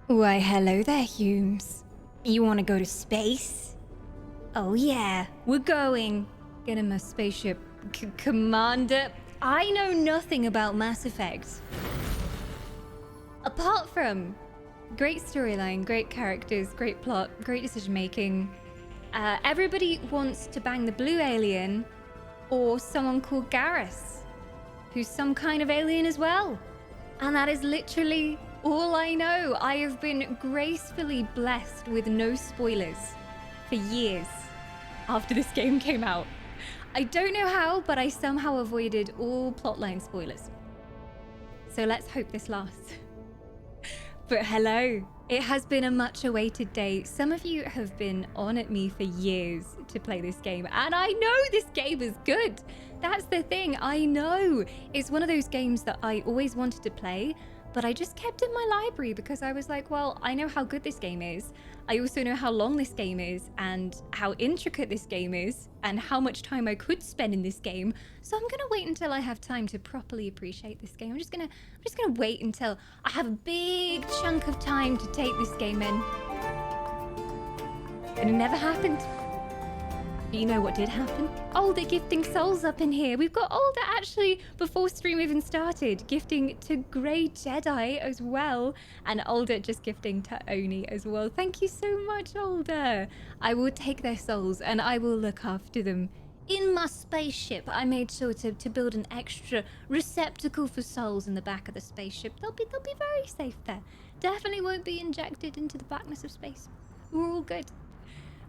Why, hello there, Humes. You want to go to space? Oh yeah, we're going. Get in my spaceship. Commander, I know nothing about Mass Effect. Apart from great storyline, great characters, great plot, great decision making. Everybody wants to bang the blue alien or someone called Garrus, who's some kind of alien as well. And that is literally all I know. I have been gracefully blessed with no spoilers for years after this game came out. I don't know how, but I somehow avoided all plotline spoilers. So let's hope this lasts. But hello, it has been a much awaited day. Some of you have been on at me for years to play this game, and I know this game is good. That's the thing, I know. It's one of those games that I always wanted to play, but I just kept it in my library because I was like, well, I know how good this game is. I also know how long this game is and how intricate this game is and how much time I could spend in this game. So I'm gonna wait until I have time to properly appreciate this game. I'm just gonna wait until I have a big chunk of time to take this game in. And it never happened. But you know what did happen? Alder gifting souls up in here. We've got Alder actually, before stream even started, gifting to Grey Jedi as well. And Alder just gifting to Oni as well. Thank you so much, Alder. I will take their souls and I will look after them. In my spaceship, I made sure to build an extra receptacle for souls in the back of the spaceship. They'll be very safe there. Definitely won't be injected into the blackness of space. We're all good.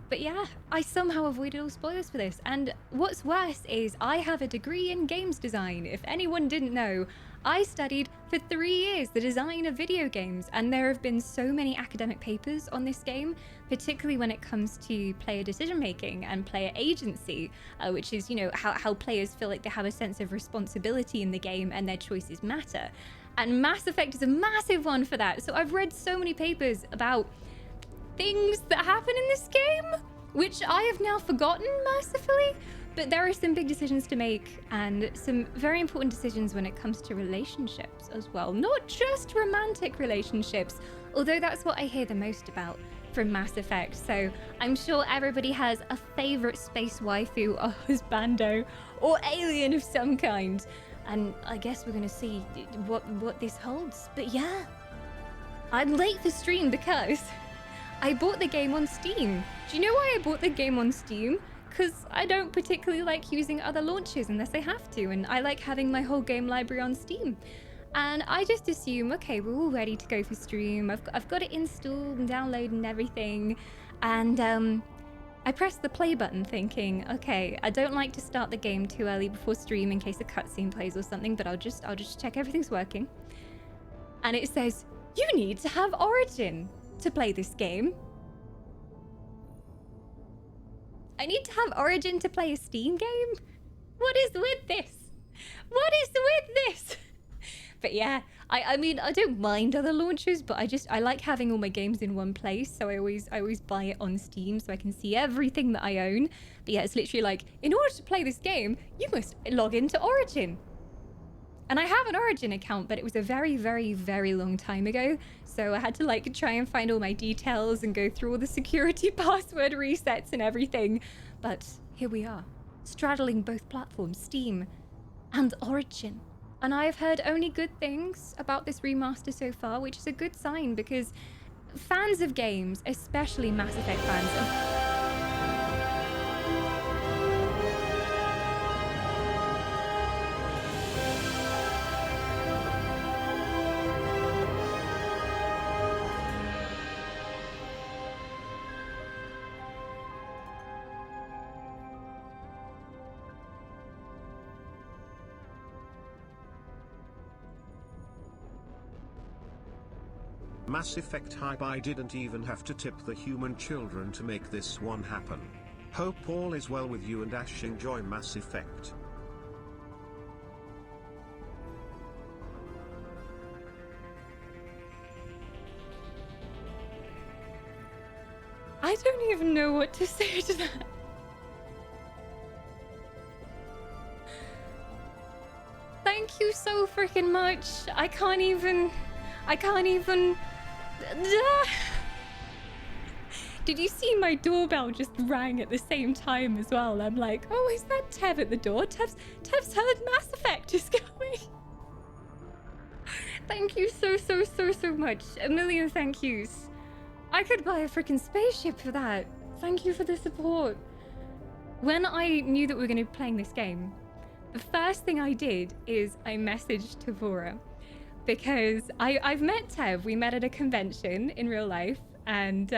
But yeah, I somehow avoided all spoilers for this. And what's worse is I have a degree in games design. If anyone didn't know, I studied for 3 years the design of video games. And there have been so many academic papers on this game, particularly when it comes to player decision making and player agency, which is, you know, how players feel like they have a sense of responsibility in the game and their choices matter. And Mass Effect is a massive one for that. So I've read so many papers about things that happen in this game, which I have now forgotten mercifully, but there are some big decisions to make and some very important decisions when it comes to relationships as well. Not just romantic relationships, although that's what I hear the most about from Mass Effect. So I'm sure everybody has a favorite space waifu or husbando or alien of some kind. And I guess we're gonna see what this holds. But yeah, I'm late for stream because I bought the game on Steam. Do you know why I bought the game on Steam? Because I don't particularly like using other launchers unless I have to, and I like having my whole game library on Steam. And I just assume, okay, we're all ready to go for stream. I've got it installed and downloaded and everything. And I pressed the play button thinking, okay, I don't like to start the game too early before stream in case a cutscene plays or something, but I'll just check everything's working. And it says, you need to have Origin to play this game. I need to have Origin to play a Steam game? What is with this? What is with this? But yeah, I mean, I don't mind other launchers, but I like having all my games in one place, so I always buy it on Steam so I can see everything that I own. But yeah, it's literally like, in order to play this game, you must log into Origin. And I have an Origin account, but it was a very, very, very long time ago. So I had to like try and find all my details and go through all the security password resets and everything. But here we are, straddling both platforms, Steam and Origin. And I've heard only good things about this remaster so far, which is a good sign because fans of games, especially Mass Effect fans, Mass Effect hype. I didn't even have to tip the human children to make this one happen. Hope all is well with you and Ash. Enjoy Mass Effect. I don't even know what to say to that. Thank you so freaking much. I can't even Did you see my doorbell just rang at the same time as well? I'm like, oh, is that Tev at the door? Tev's heard Mass Effect is coming. Thank you so much. A million thank yous. I could buy a freaking spaceship for that. Thank you for the support. When I knew that we were going to be playing this game, the first thing I did is I messaged Tavora, because I've met Tev. We met at a convention in real life, and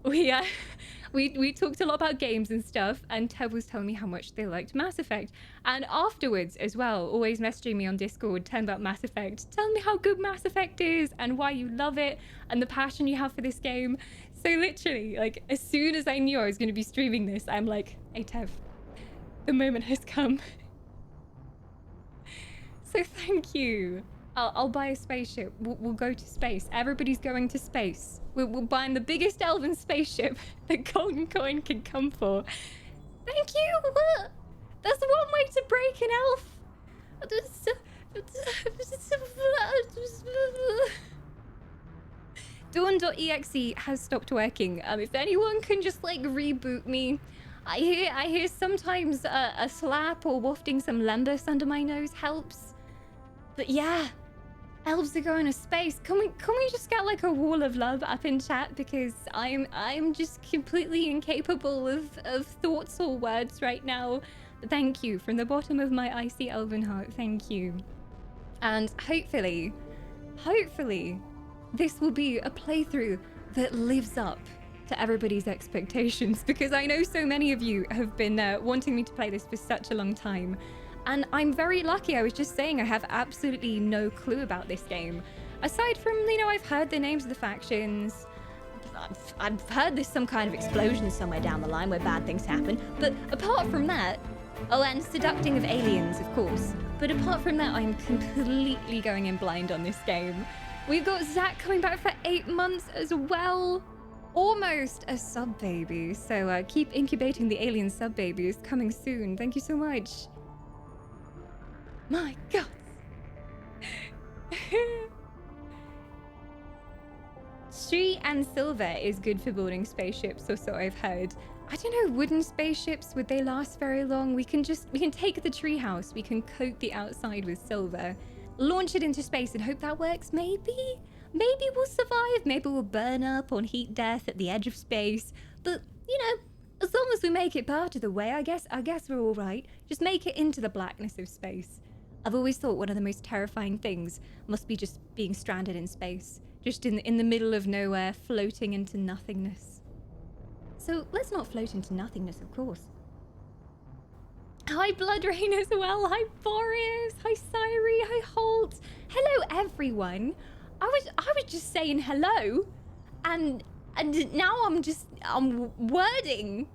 we talked a lot about games and stuff, and Tev was telling me how much they liked Mass Effect. And afterwards as well, always messaging me on Discord, telling about Mass Effect, telling me how good Mass Effect is and why you love it and the passion you have for this game. So literally, like, as soon as I knew I was going to be streaming this, I'm like, hey Tev, the moment has come. So thank you. I'll buy a spaceship. We'll go to space. Everybody's going to space. We're buying the biggest elven spaceship that Golden Coin can come for. Thank you! That's one way to break an elf! Dawn.exe has stopped working. If anyone can just, like, reboot me. I hear sometimes a slap or wafting some lembas under my nose helps. But yeah, elves are going to space. Can we just get like a wall of love up in chat, because I'm just completely incapable of thoughts or words right now. But thank you from the bottom of my icy elven heart. Thank you. And hopefully this will be a playthrough that lives up to everybody's expectations, because I know so many of you have been wanting me to play this for such a long time. And I'm very lucky. I was just saying I have absolutely no clue about this game. Aside from, you know, I've heard the names of the factions. I've heard there's some kind of explosion somewhere down the line where bad things happen. But apart from that, oh, and seducting of aliens, of course. But apart from that, I'm completely going in blind on this game. We've got Zach coming back for 8 months as well. Almost a sub baby. So keep incubating the alien sub babies, coming soon. Thank you so much. My God. Street and silver is good for building spaceships, or so I've heard. I don't know, wooden spaceships, would they last very long? We can take the treehouse, we can coat the outside with silver, launch it into space and hope that works, maybe? Maybe we'll survive, maybe we'll burn up on heat death at the edge of space, but, you know, as long as we make it part of the way, I guess we're all right. Just make it into the blackness of space. I've always thought one of the most terrifying things must be just being stranded in space, just in the middle of nowhere, floating into nothingness. So let's not float into nothingness, of course. Hi Blood Rain as well. Hi Boreas. Hi Syri. Hi Holt. Hello everyone. I was just saying hello, and now I'm wording.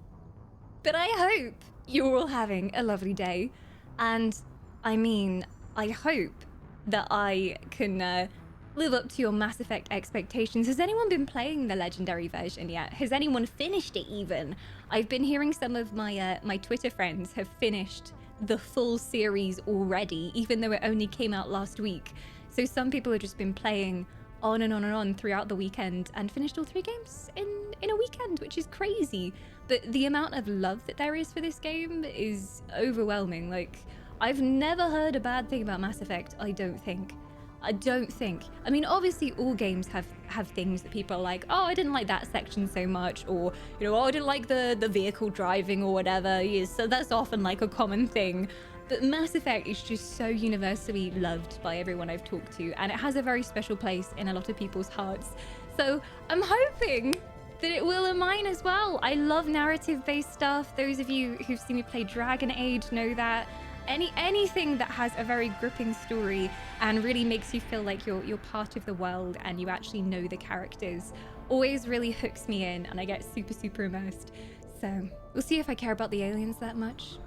But I hope you're all having a lovely day, and I mean, I hope that I can live up to your Mass Effect expectations. Has anyone been playing the Legendary version yet? Has anyone finished it even? I've been hearing some of my my Twitter friends have finished the full series already, even though it only came out last week. So some people have just been playing on and on and on throughout the weekend and finished all 3 games in a weekend, which is crazy. But the amount of love that there is for this game is overwhelming. Like, I've never heard a bad thing about Mass Effect, I don't think. I mean, obviously all games have things that people are like, oh, I didn't like that section so much, or, you know, oh, I didn't like the vehicle driving or whatever. Yes, so that's often like a common thing. But Mass Effect is just so universally loved by everyone I've talked to, and it has a very special place in a lot of people's hearts. So I'm hoping that it will in mine as well. I love narrative-based stuff. Those of you who've seen me play Dragon Age know that. Anything that has a very gripping story and really makes you feel like you're part of the world and you actually know the characters always really hooks me in, and I get super immersed. So we'll see if I care about the aliens that much.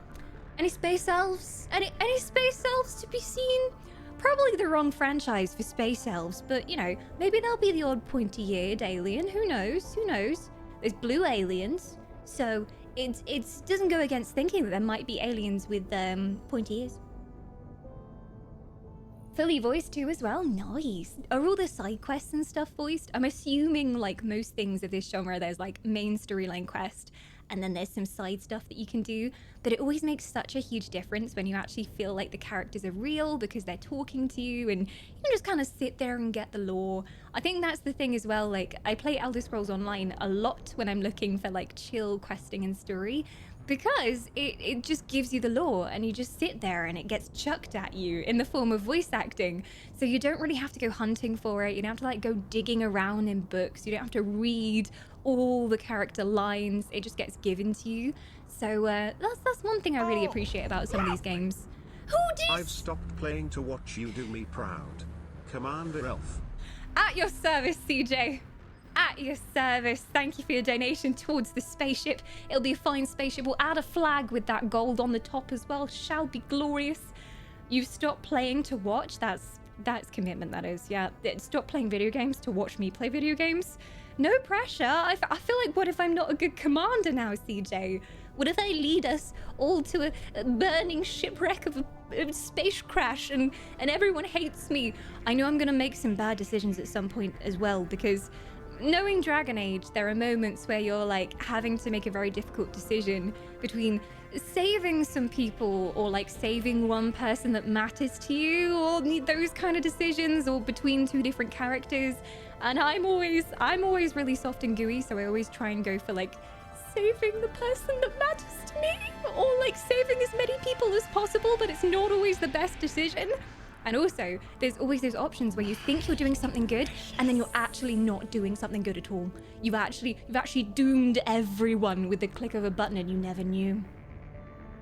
Any space elves? Any space elves to be seen? Probably the wrong franchise for space elves, but you know, maybe there'll be the odd pointy-eared alien. Who knows? There's blue aliens, so it doesn't go against thinking that there might be aliens with pointy ears. Fully voiced too as well. Nice. Are all the side quests and stuff voiced? I'm assuming like most things of this genre, there's like main storyline quest and then there's some side stuff that you can do. But it always makes such a huge difference when you actually feel like the characters are real because they're talking to you and you can just kind of sit there and get the lore. I think that's the thing as well. Like I play Elder Scrolls Online a lot when I'm looking for like chill questing and story, because it just gives you the lore and you just sit there and it gets chucked at you in the form of voice acting. So you don't really have to go hunting for it. You don't have to like go digging around in books. You don't have to read all the character lines. It just gets given to you. So that's one thing I really appreciate about some of these games. Who did? I've stopped playing to watch you do me proud. Commander Elf. At your service, CJ. At your service. Thank you for your donation towards the spaceship. It'll be a fine spaceship. We'll add a flag with that gold on the top as well. Shall be glorious. You've stopped playing to watch. That's commitment, that is. Yeah. Stop playing video games to watch me play video games. No pressure. I feel like, what if I'm not a good commander now, CJ? What if I lead us all to a burning shipwreck of a space crash and everyone hates me? I know I'm going to make some bad decisions at some point as well, because knowing Dragon Age, there are moments where you're like having to make a very difficult decision between saving some people or like saving one person that matters to you, or those kind of decisions, or between two different characters. And I'm always really soft and gooey, so I always try and go for like saving the person that matters to me, or like saving as many people as possible, but it's not always the best decision. And also, there's always those options where you think you're doing something good, and then you're actually not doing something good at all. You've actually doomed everyone with the click of a button, and you never knew.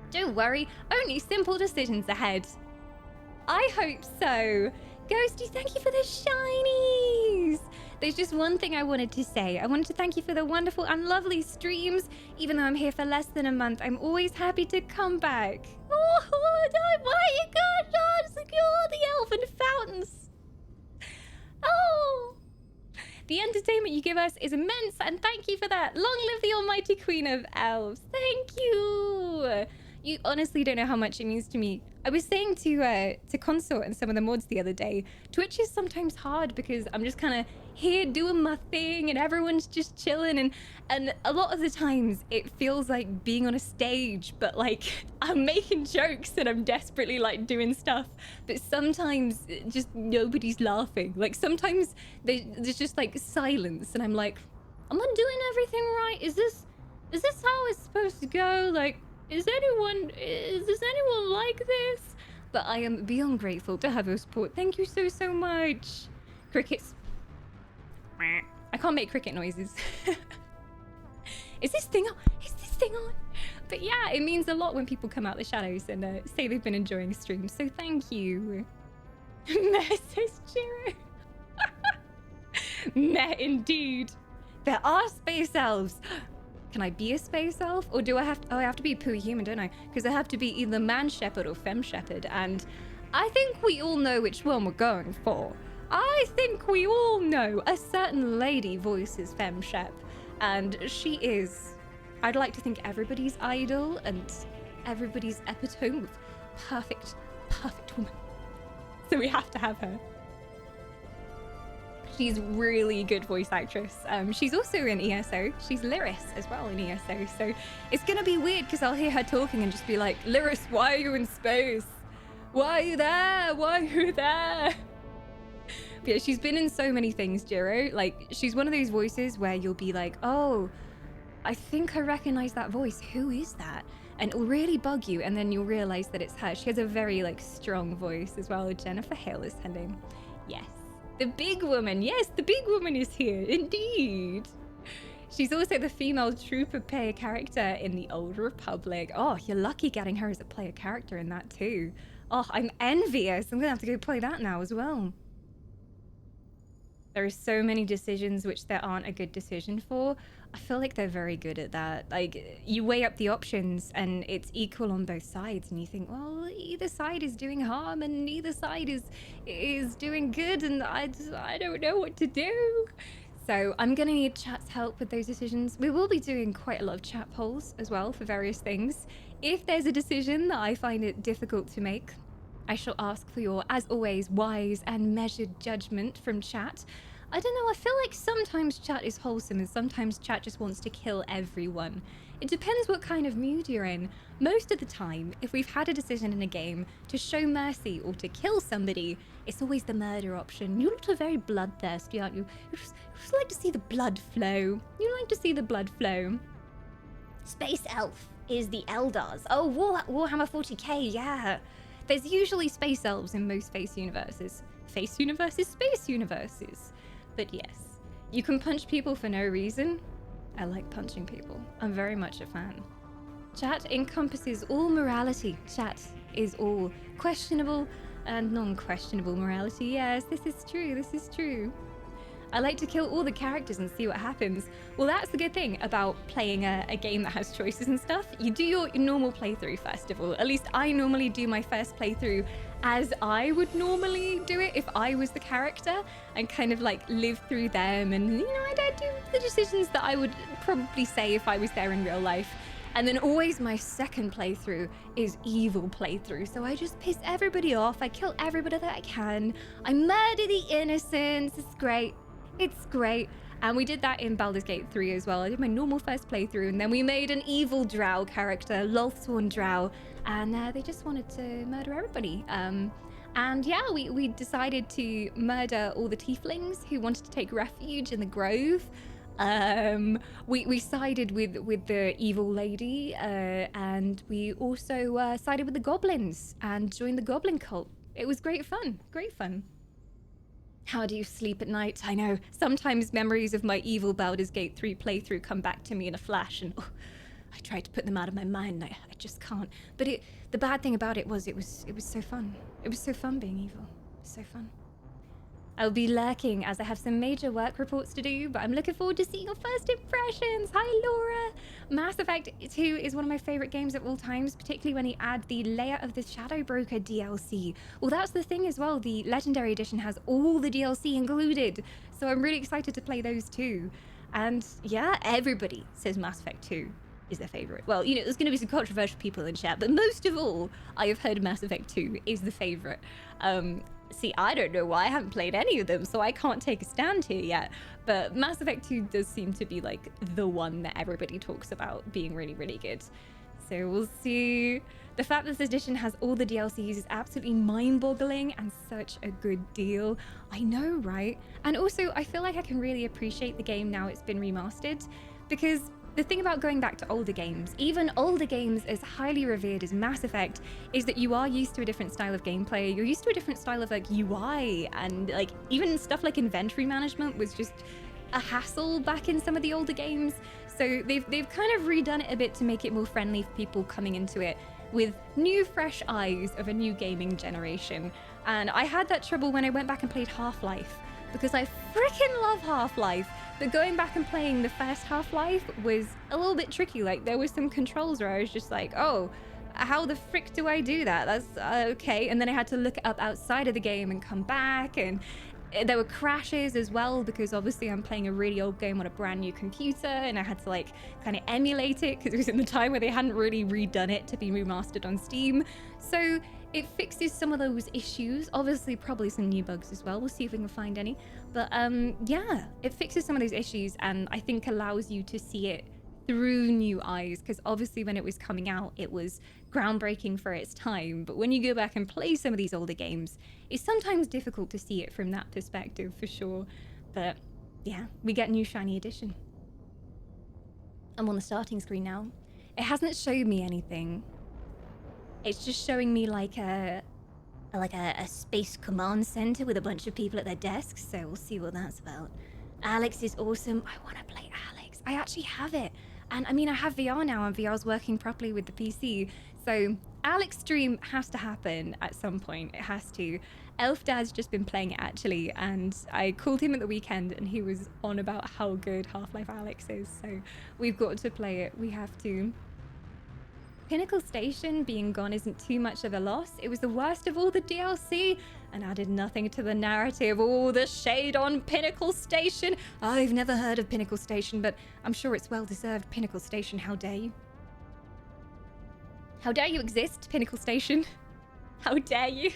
Don't worry, only simple decisions ahead. I hope so. Ghosty, thank you for the shinies. There's just one thing I wanted to say. I wanted to thank you for the wonderful and lovely streams. Even though I'm here for less than a month, I'm always happy to come back. Oh, why you can't secure the elfin fountains? Oh, the entertainment you give us is immense, and thank you for that. Long live the almighty queen of elves. Thank you. You honestly don't know how much it means to me. I was saying to Consort and some of the mods the other day, Twitch is sometimes hard because I'm just kind of here doing my thing and everyone's just chilling, and a lot of the times it feels like being on a stage, but like I'm making jokes and I'm desperately like doing stuff, but sometimes just nobody's laughing. Like sometimes there's just like silence, and I'm like, am I doing everything right? Is this how it's supposed to go? Like, does anyone like this? But I am beyond grateful to have your support. Thank you so much. Crickets. I can't make cricket noises. Is this thing on? Is this thing on? But yeah, it means a lot when people come out the shadows and say they've been enjoying streams. So thank you. Meh, says Jiro. Meh, indeed. There are space elves. Can I be a space elf, or do I have to? Oh, I have to be a poo human, don't I? Because I have to be either man shepherd or femme shepherd, and I think we all know which one we're going for. I think we all know a certain lady voices femme shep, and she is, I'd like to think, everybody's idol and everybody's epitome of perfect woman. So we have to have her. She's really good voice actress. She's also in ESO. She's Lyris as well in ESO. So it's gonna be weird because I'll hear her talking and just be like, Lyris, why are you in space? Why are you there? Why are you there? But yeah, she's been in so many things, Jiro. Like, she's one of those voices where you'll be like, oh, I think I recognize that voice. Who is that? And it'll really bug you, and then you'll realize that it's her. She has a very like strong voice as well. Jennifer Hale is her name. Yes. The big woman. Yes, the big woman is here. Indeed. She's also the female trooper player character in the Old Republic. Oh, you're lucky getting her as a player character in that too. Oh, I'm envious. I'm gonna have to go play that now as well. There are so many decisions which there aren't a good decision for. I feel like they're very good at that. Like, you weigh up the options and it's equal on both sides, and you think, well, either side is doing harm and either side is doing good, and I don't know what to do. So I'm gonna need chat's help with those decisions. We will be doing quite a lot of chat polls as well for various things. If there's a decision that I find it difficult to make, I shall ask for your, as always, wise and measured judgment from chat. I don't know, I feel like sometimes chat is wholesome and sometimes chat just wants to kill everyone. It depends what kind of mood you're in. Most of the time, if we've had a decision in a game to show mercy or to kill somebody, it's always the murder option. You lot are very bloodthirsty, aren't you? You just like to see the blood flow. You like to see the blood flow. Space Elf is the Eldars. Oh, Warhammer 40k, yeah. There's usually space elves in most Space universes. Space universes. But yes, you can punch people for no reason. I like punching people. I'm very much a fan. Chat encompasses all morality. Chat is all questionable and non-questionable morality. Yes, this is true. This is true. I like to kill all the characters and see what happens. Well, that's the good thing about playing a game that has choices and stuff. You do your normal playthrough first of all. At least I normally do my first playthrough as I would normally do it if I was the character, and kind of like live through them, and you know, I do the decisions that I would probably say if I was there in real life. And then always my second playthrough is evil playthrough. So I just piss everybody off. I kill everybody that I can. I murder the innocents. It's great. It's great. And we did that in Baldur's Gate 3 as well. I did my normal first playthrough, and then we made an evil drow character, Lothsworn drow, and they just wanted to murder everybody. And yeah, we decided to murder all the tieflings who wanted to take refuge in the grove. We sided with the evil lady, and we also sided with the goblins and joined the goblin cult. It was great fun. Great fun. How do you sleep at night? I know, sometimes memories of my evil Baldur's Gate 3 playthrough come back to me in a flash, and I try to put them out of my mind, and I just can't. But the bad thing about it was so fun. It was so fun being evil. So fun. I'll be lurking as I have some major work reports to do, but I'm looking forward to seeing your first impressions. Hi, Laura. Mass Effect 2 is one of my favorite games of all times, particularly when you add the Layer of the Shadow Broker DLC. Well, that's the thing as well. The Legendary Edition has all the DLC included, so I'm really excited to play those too. And yeah, everybody says Mass Effect 2 is their favorite. Well, you know, there's going to be some controversial people in chat, but most of all, I have heard Mass Effect 2 is the favorite. See, I don't know why I haven't played any of them, so I can't take a stand here yet. But Mass Effect 2 does seem to be like the one that everybody talks about being really, really good. So we'll see. The fact that this edition has all the DLCs is absolutely mind-boggling and such a good deal. I know, right? And also, I feel like I can really appreciate the game now it's been remastered, because the thing about going back to older games, even older games as highly revered as Mass Effect, is that you are used to a different style of gameplay. You're used to a different style of like UI, and like even stuff like inventory management was just a hassle back in some of the older games. So they've kind of redone it a bit to make it more friendly for people coming into it with new fresh eyes of a new gaming generation. And I had that trouble when I went back and played Half-Life, because I freaking love Half-Life. But going back and playing the first Half-Life was a little bit tricky. Like, there was some controls where I was just like, oh, how the frick do I do that? That's okay. And then I had to look it up outside of the game and come back. And there were crashes as well, because obviously I'm playing a really old game on a brand new computer, and I had to like kind of emulate it because it was in the time where they hadn't really redone it to be remastered on Steam. So it fixes some of those issues. Obviously, probably some new bugs as well. We'll see if we can find any. But yeah, it fixes some of those issues, and I think allows you to see it through new eyes, because obviously when it was coming out, it was groundbreaking for its time. But when you go back and play some of these older games, it's sometimes difficult to see it from that perspective, for sure. But yeah, we get new shiny edition. I'm on the starting screen now. It hasn't showed me anything. It's just showing me like a space command center with a bunch of people at their desks, so we'll see what that's about. Alex is awesome. I want to play Alex. I actually have it. And I mean, I have VR now, and VR's working properly with the PC. So Alex stream has to happen at some point. It has to. Elf Dad's just been playing it actually, and I called him at the weekend, and he was on about how good Half-Life Alex is. So we've got to play it. We have to. Pinnacle Station being gone isn't too much of a loss. It was the worst of all the DLC and added nothing to the narrative. All the shade on Pinnacle Station. I've never heard of Pinnacle Station, but I'm sure it's well-deserved. Pinnacle Station, how dare you? How dare you exist, Pinnacle Station? How dare you?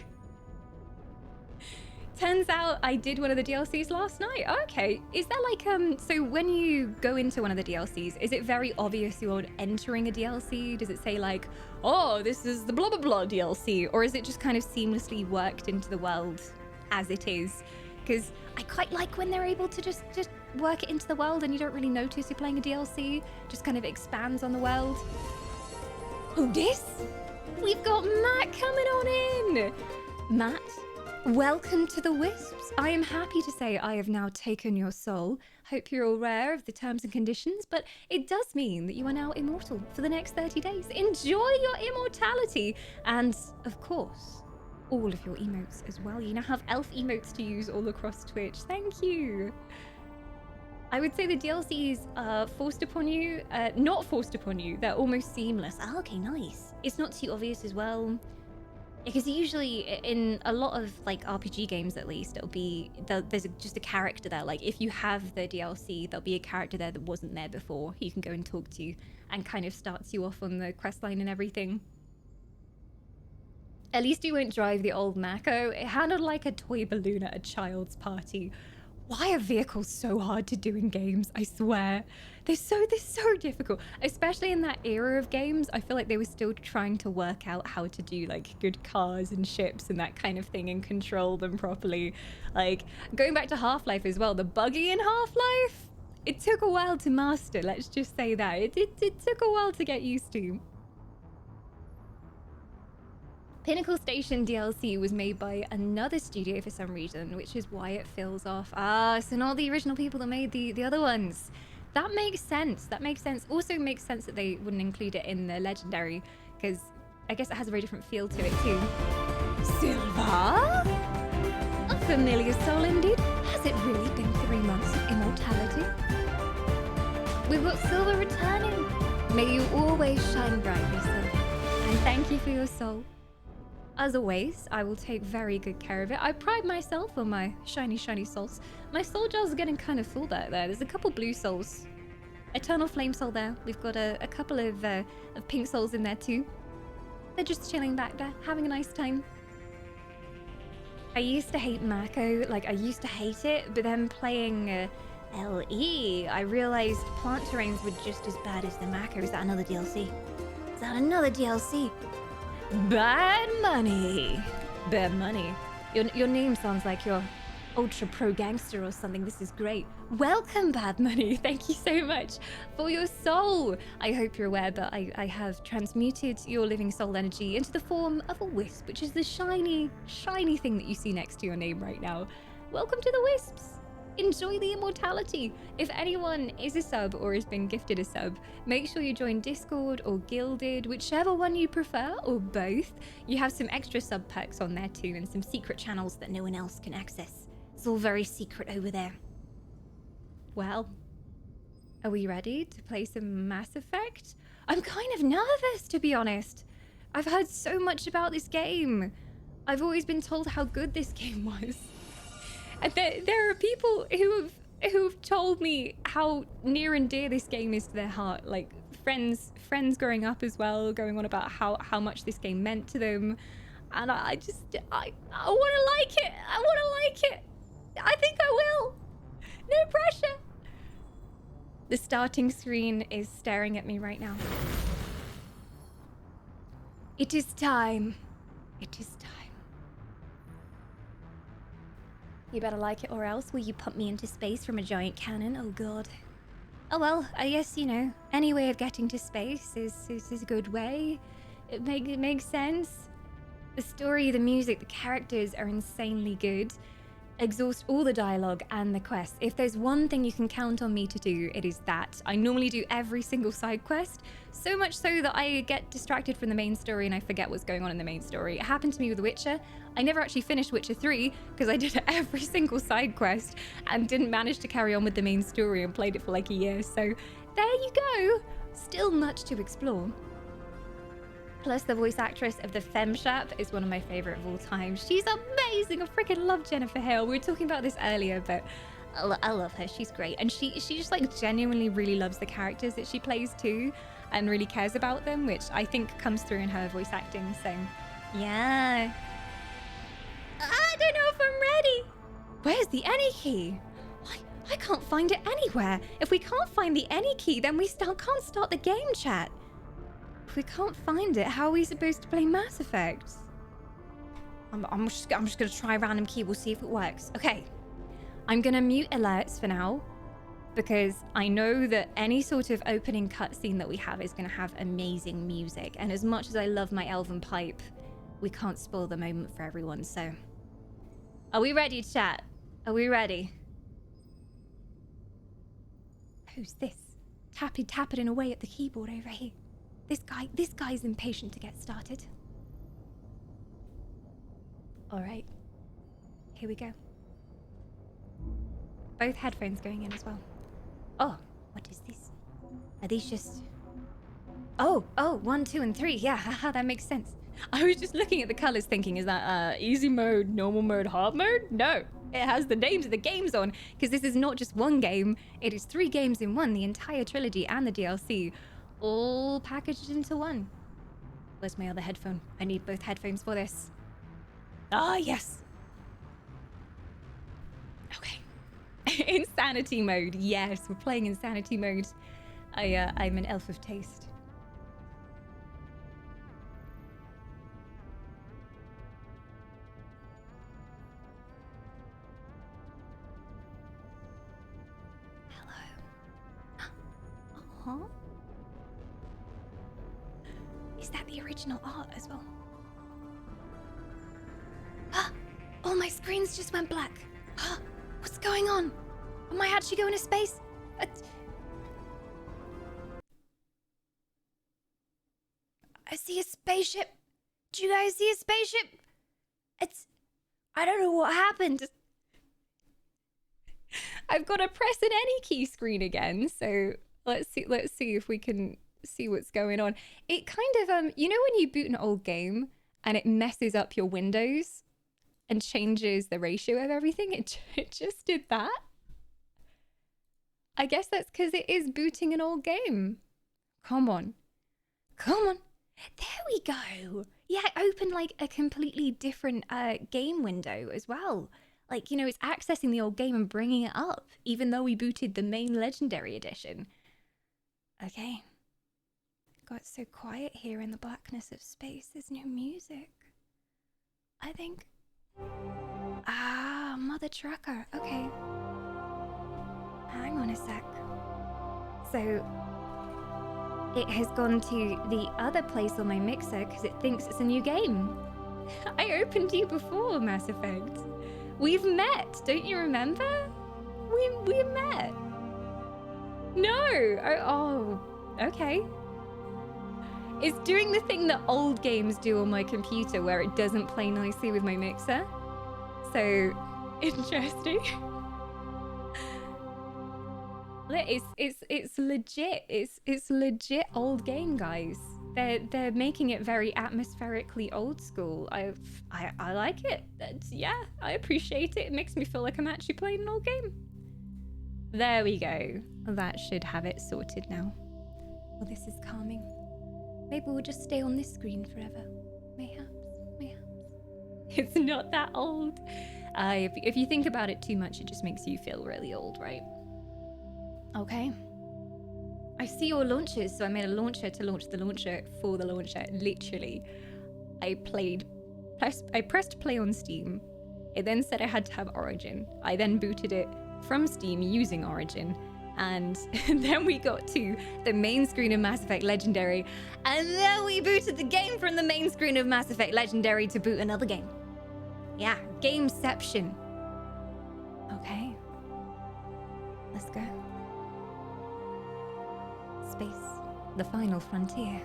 Turns out I did one of the DLCs last night. Okay. Is that like, so when you go into one of the DLCs, is it very obvious you're entering a DLC? Does it say like, oh, this is the blah blah blah DLC? Or is it just kind of seamlessly worked into the world as it is? Because I quite like when they're able to just work it into the world and you don't really notice you're playing a DLC. Just kind of expands on the world. Who this? We've got Matt coming on in. Matt, welcome to the Wisps. I am happy to say I have now taken your soul. Hope you're aware of the terms and conditions, but it does mean that you are now immortal for the next 30 days. Enjoy your immortality. And of course, all of your emotes as well. You now have elf emotes to use all across Twitch. Thank you. I would say the DLCs are forced upon you, not forced upon you. They're almost seamless. Oh, okay, nice. It's not too obvious as well. Because usually in a lot of like RPG games, at least, it'll be, there's just a character there. Like if you have the DLC, there'll be a character there that wasn't there before. You can go and talk to and kind of starts you off on the quest line and everything. At least you won't drive the old Mako. It handled like a toy balloon at a child's party. Why are vehicles so hard to do in games? I swear. They're so difficult. Especially in that era of games, I feel like they were still trying to work out how to do like good cars and ships and that kind of thing and control them properly. Like going back to Half-Life as well, the buggy in Half-Life, it took a while to master, let's just say that. It took a while to get used to. Pinnacle Station DLC was made by another studio for some reason, which is why it feels off. Ah, so not the original people that made the other ones. That makes sense. That makes sense. Also makes sense that they wouldn't include it in the Legendary, because I guess it has a very different feel to it too. Silva? A familiar soul indeed. Has it really been 3 months of immortality? We've got Silva returning. May you always shine brightly, Silva. And thank you for your soul. As always, I will take very good care of it. I pride myself on my shiny souls. My soul jars are getting kind of full back there. There's a couple blue souls. Eternal flame soul there. We've got a couple of pink souls in there too. They're just chilling back there, having a nice time. I used to hate Mako, like I used to hate it, but then playing LE, I realized plant terrains were just as bad as the Mako. Is that another DLC? Is that another DLC? Bad Money. Bad Money. Your name sounds like you're ultra pro gangster or something. This is great. Welcome, Bad Money. Thank you so much for your soul. I hope you're aware, but I have transmuted your living soul energy into the form of a wisp, which is the shiny thing that you see next to your name right now. Welcome to the Wisps. Enjoy the immortality. If anyone is a sub or has been gifted a sub, make sure you join Discord or Guilded, whichever one you prefer, or both. You have some extra sub perks on there too, and some secret channels that no one else can access. It's all very secret over there. Well, are we ready to play some Mass Effect? I'm kind of nervous, to be honest. I've heard so much about this game. I've always been told how good this game was. And there are people who've told me how near and dear this game is to their heart. Like friends growing up as well, going on about how much this game meant to them. And I want to like it. I want to like it. I think I will. No pressure. The starting screen is staring at me right now. It is time. It is time. You better like it or else will you pump me into space from a giant cannon? Oh god. Oh well, I guess, you know, any way of getting to space is a good way. It makes sense. The story, the music, the characters are insanely good. Exhaust all the dialogue and the quests. If there's one thing you can count on me to do, it is that. I normally do every single side quest, so much so that I get distracted from the main story and I forget what's going on in the main story. It happened to me with The Witcher. I never actually finished Witcher 3 because I did every single side quest and didn't manage to carry on with the main story and played it for like a year. So there you go. Still much to explore. Plus, the voice actress of the FemShap is one of my favorite of all time. She's amazing. I freaking love Jennifer Hale. We were talking about this earlier, but I love her. She's great. And she just like genuinely really loves the characters that she plays too and really cares about them, which I think comes through in her voice acting. So Yeah. I don't know if I'm ready. Where's the any key? I can't find it anywhere. If we can't find the any key, then we can't start the game, chat. If we can't find it, how are we supposed to play Mass Effect? I'm just gonna try a random key. We'll see if it works. Okay. I'm gonna mute alerts for now, because I know that any sort of opening cutscene that we have is gonna have amazing music. And as much as I love my elven pipe, we can't spoil the moment for everyone. So, are we ready, chat? Are we ready? Who's this? Tapping away at the keyboard over here. This guy's impatient to get started. All right, here we go. Both headphones going in as well. Oh, what is this? Are these just... Oh, 1, 2, and 3. Yeah, haha, that makes sense. I was just looking at the colors thinking, is that easy mode, normal mode, hard mode? No, it has the names of the games on, because this is not just one game, it is 3 games in one, the entire trilogy and the DLC, all packaged into one. Where's my other headphone? I need both headphones for this. Ah, yes. Okay. Insanity mode. Yes, we're playing insanity mode. I'm an elf of taste. Hello. Huh? Is that the original art as well? Oh, my screens just went black. What's going on? Am I actually going to space? I see a spaceship. Do you guys see a spaceship? I don't know what happened. I've got to press an any key screen again. So let's see if we can see what's going on. It kind of, you know when you boot an old game and it messes up your windows and changes the ratio of everything? It just did that. I guess that's because it is booting an old game. Come on. Come on. There we go. Yeah, it opened like a completely different game window as well. Like, you know, it's accessing the old game and bringing it up, even though we booted the main Legendary Edition. Okay. Got so quiet here in the blackness of space. There's no music. I think... Ah, Mother Trucker. Okay. Hang on a sec. So... it has gone to the other place on my mixer because it thinks it's a new game. I opened you before, Mass Effect. We've met, don't you remember? We met. No. Oh, okay. It's doing the thing that old games do on my computer where it doesn't play nicely with my mixer. So, interesting. It's legit. It's legit old game, guys. They're making it very atmospherically old school. I like it. Yeah, I appreciate it. It makes me feel like I'm actually playing an old game. There we go. That should have it sorted now. Well, this is calming. Maybe we'll just stay on this screen forever. Mayhaps. It's not that old. If you think about it too much, it just makes you feel really old, right? Okay. I see your launchers, so I made a launcher to launch the launcher for the launcher. Literally, I pressed play on Steam. It then said I had to have Origin. I then booted it from Steam using Origin. And then we got to the main screen of Mass Effect Legendary. And then we booted the game from the main screen of Mass Effect Legendary to boot another game. Yeah, gameception. Okay. Let's go. Space, the final frontier.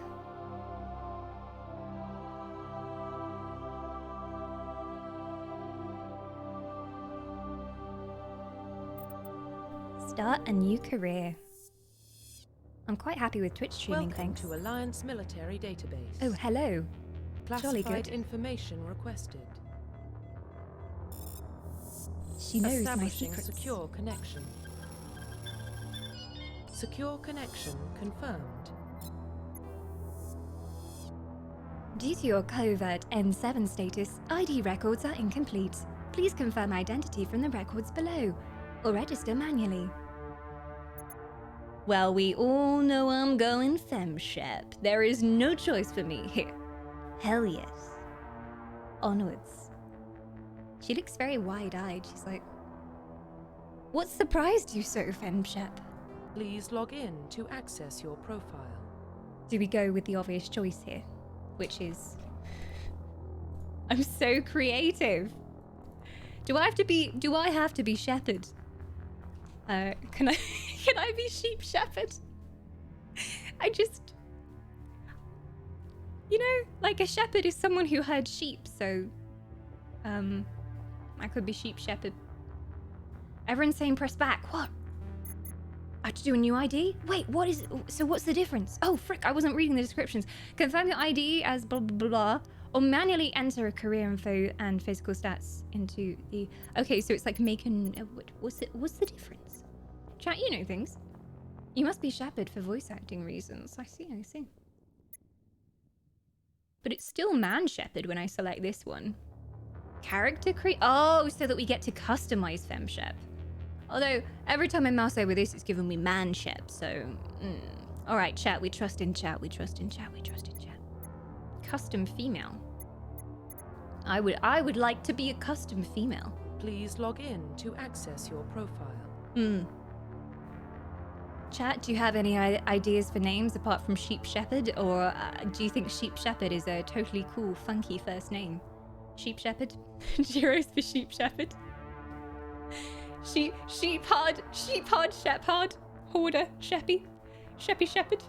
Start a new career. I'm quite happy with Twitch streaming, Welcome thanks. to Alliance Military Database. Oh, hello. Jolly Classified good. information requested. She knows my Establishing secrets. secure connection. Secure connection confirmed. Due to your covert N7 status, ID records are incomplete. Please confirm identity from the records below, or register manually. Well, we all know I'm going femshep. There is no choice for me here. Hell yes. Onwards. She looks very wide-eyed. She's like, what surprised you so, femshep? Please log in to access your profile. Do we go with the obvious choice here? Which is... I'm so creative. Do I have to be shepherd? Can I be sheep shepherd? I just... You know, like a shepherd is someone who herds sheep, so... I could be sheep shepherd. Everyone's saying press back. What? I have to do a new ID? Wait, what is... So what's the difference? Oh, frick, I wasn't reading the descriptions. Confirm your ID as blah, blah, blah, or manually enter a career info and physical stats into the... Okay, so it's like making... What's the difference? Chat, you know things. You must be shepherd for voice acting reasons. I see. But it's still man shepherd when I select this one. Character create... Oh, so that we get to customize femshep. Although, every time I mouse over this, it's giving me manshep, so... Alright, chat, we trust in chat. Custom female. I would like to be a custom female. Please log in to access your profile. Chat, do you have any ideas for names apart from Sheep Shepherd? Or do you think Sheep Shepherd is a totally cool, funky first name? Sheep Shepherd? Giros for Sheep Shepherd? Sheephard, Shepherd, Hoarder, Sheppy Shepherd.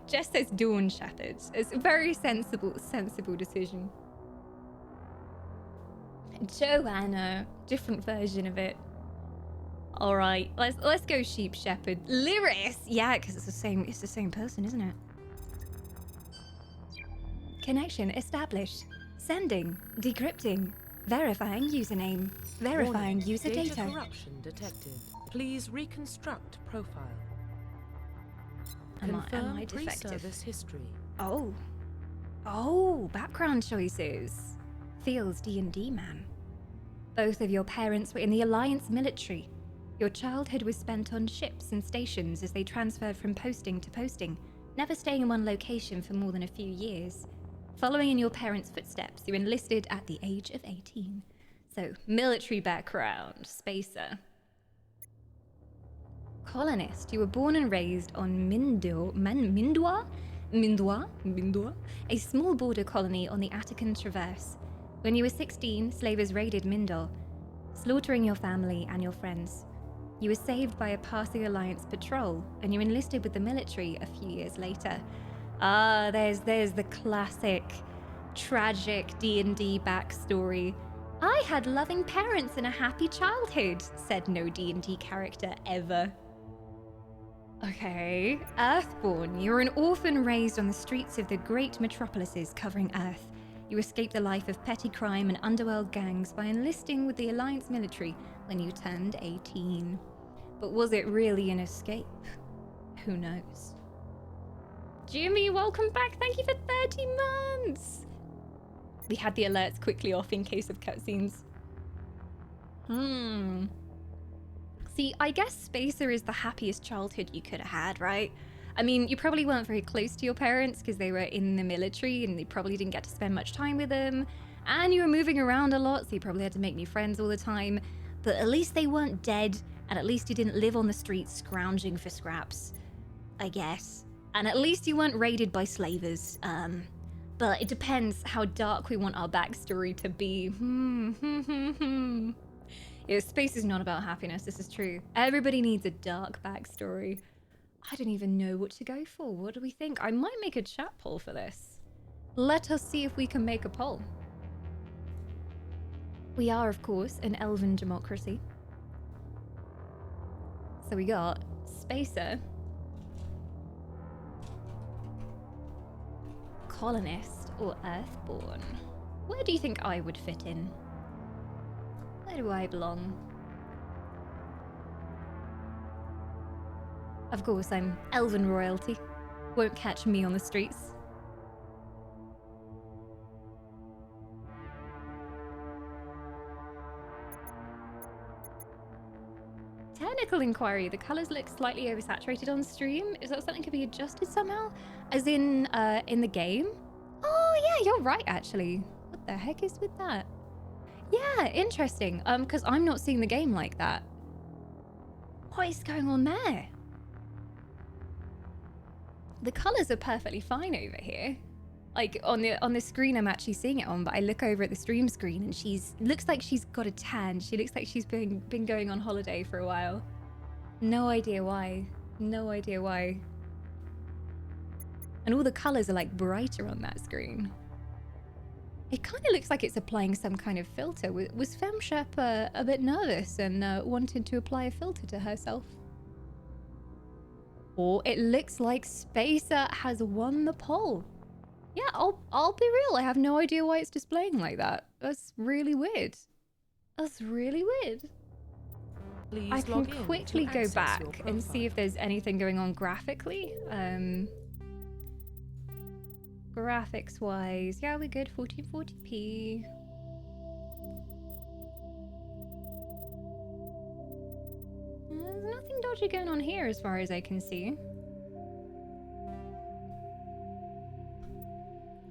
Jess says Dawn Shepherd. It's a very sensible decision. Joanna, different version of it. All right, let's go Sheep Shepherd. Lyris, yeah, because it's the same person, isn't it? Connection established. Sending, decrypting, verifying username, verifying Warning, user data. Corruption detected. Please reconstruct profile. Am I Confirm defective? pre-service history. Oh, background choices. Feels D&D man. Both of your parents were in the Alliance military. Your childhood was spent on ships and stations as they transferred from posting to posting, never staying in one location for more than a few years. Following in your parents' footsteps, you enlisted at the age of 18. So, military background, spacer. Colonist, you were born and raised on Mindua, a small border colony on the Attican Traverse. When you were 16, slavers raided Mindor, slaughtering your family and your friends. You were saved by a passing Alliance patrol, and you enlisted with the military a few years later. Ah, there's the classic, tragic D&D backstory. I had loving parents and a happy childhood, said no D&D character ever. Okay, Earthborn. You were an orphan raised on the streets of the great metropolises covering Earth. You escaped the life of petty crime and underworld gangs by enlisting with the Alliance military when you turned 18. But was it really an escape? Who knows? Jimmy, welcome back. Thank you for 30 months. We had the alerts quickly off in case of cutscenes. See, I guess Spacer is the happiest childhood you could have had, right? I mean, you probably weren't very close to your parents because they were in the military and they probably didn't get to spend much time with them. And you were moving around a lot, so you probably had to make new friends all the time. But at least they weren't dead, and at least you didn't live on the streets scrounging for scraps, I guess. And at least you weren't raided by slavers. But it depends how dark we want our backstory to be. Yeah, space is not about happiness, this is true. Everybody needs a dark backstory. I don't even know what to go for. What do we think? I might make a chat poll for this. Let us see if we can make a poll. We are, of course, an elven democracy. So we got Spacer, Colonist, or Earthborn. Where do you think I would fit in? Where do I belong? Of course, I'm elven royalty. Won't catch me on the streets. technical inquiry. The colors look slightly oversaturated on stream. Is that something that could be adjusted somehow? As in the game? Oh yeah, you're right actually. What the heck is with that? Yeah, interesting. Because I'm not seeing the game like that. What is going on there? The colors are perfectly fine over here. Like on the screen I'm actually seeing it on, but I look over at the stream screen and looks like she's got a tan. She looks like she's been going on holiday for a while. No idea why. No idea why. And all the colors are like brighter on that screen. It kind of looks like it's applying some kind of filter. Was FemShep a bit nervous and wanted to apply a filter to herself? Or it looks like Spacer has won the poll. Yeah, I'll be real. I have no idea why it's displaying like that. That's really weird. That's really weird. Please I can log in quickly to go access back your and see profile. if there's anything going on graphically. Graphics wise, yeah, we're good. 1440p. There's nothing dodgy going on here as far as I can see.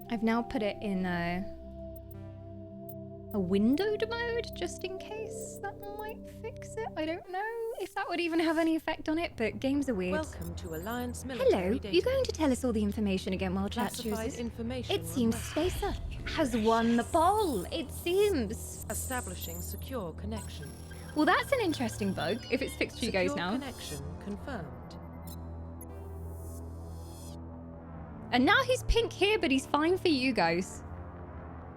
I've now put it in a windowed mode just in case that might fix it. I don't know if that would even have any effect on it, but games are weird. Welcome to Alliance Military Hello, Database. you going to tell us all the information again while chat Classified chooses? information It seems requested. Spacer has won the poll. It seems. Establishing secure connection. Well, that's an interesting bug. If it's fixed for you guys Secure now. connection confirmed. And now he's pink here, but he's fine for you guys.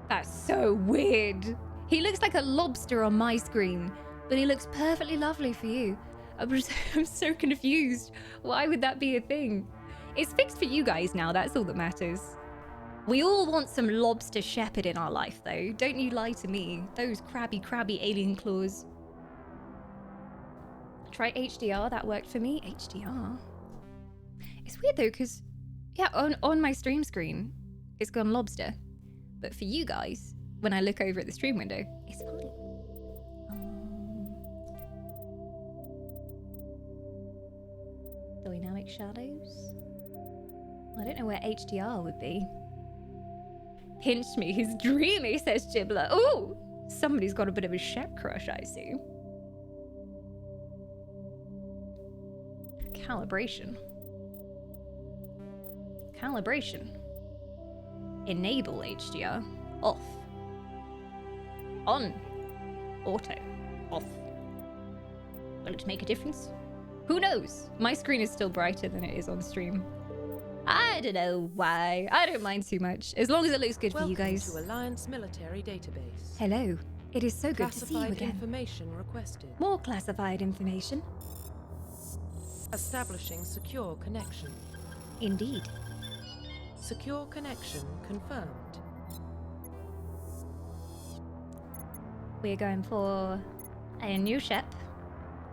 That's so weird. He looks like a lobster on my screen, but he looks perfectly lovely for you. I'm so confused. Why would that be a thing? It's fixed for you guys now. That's all that matters. We all want some lobster shepherd in our life, though. Don't you lie to me. Those crabby alien claws. Try HDR. That worked for me. HDR. It's weird, though, because... yeah, on my stream screen, it's gone lobster. But for you guys, when I look over at the stream window, it's fine. Dynamic shadows? I don't know where HDR would be. Pinch me, he's dreamy, says Gibbler. Ooh! Somebody's got a bit of a Shep crush, I see. Calibration. Calibration. Enable HDR. Off. On. Auto. Off. Will it make a difference? Who knows? My screen is still brighter than it is on stream. I don't know why. I don't mind too much. As long as it looks good for you guys. Welcome to Alliance Military Database. Hello. It is so good to see you Classified again. information requested. More classified information. Establishing secure connection. Indeed. Secure connection confirmed. We're going for a new ship.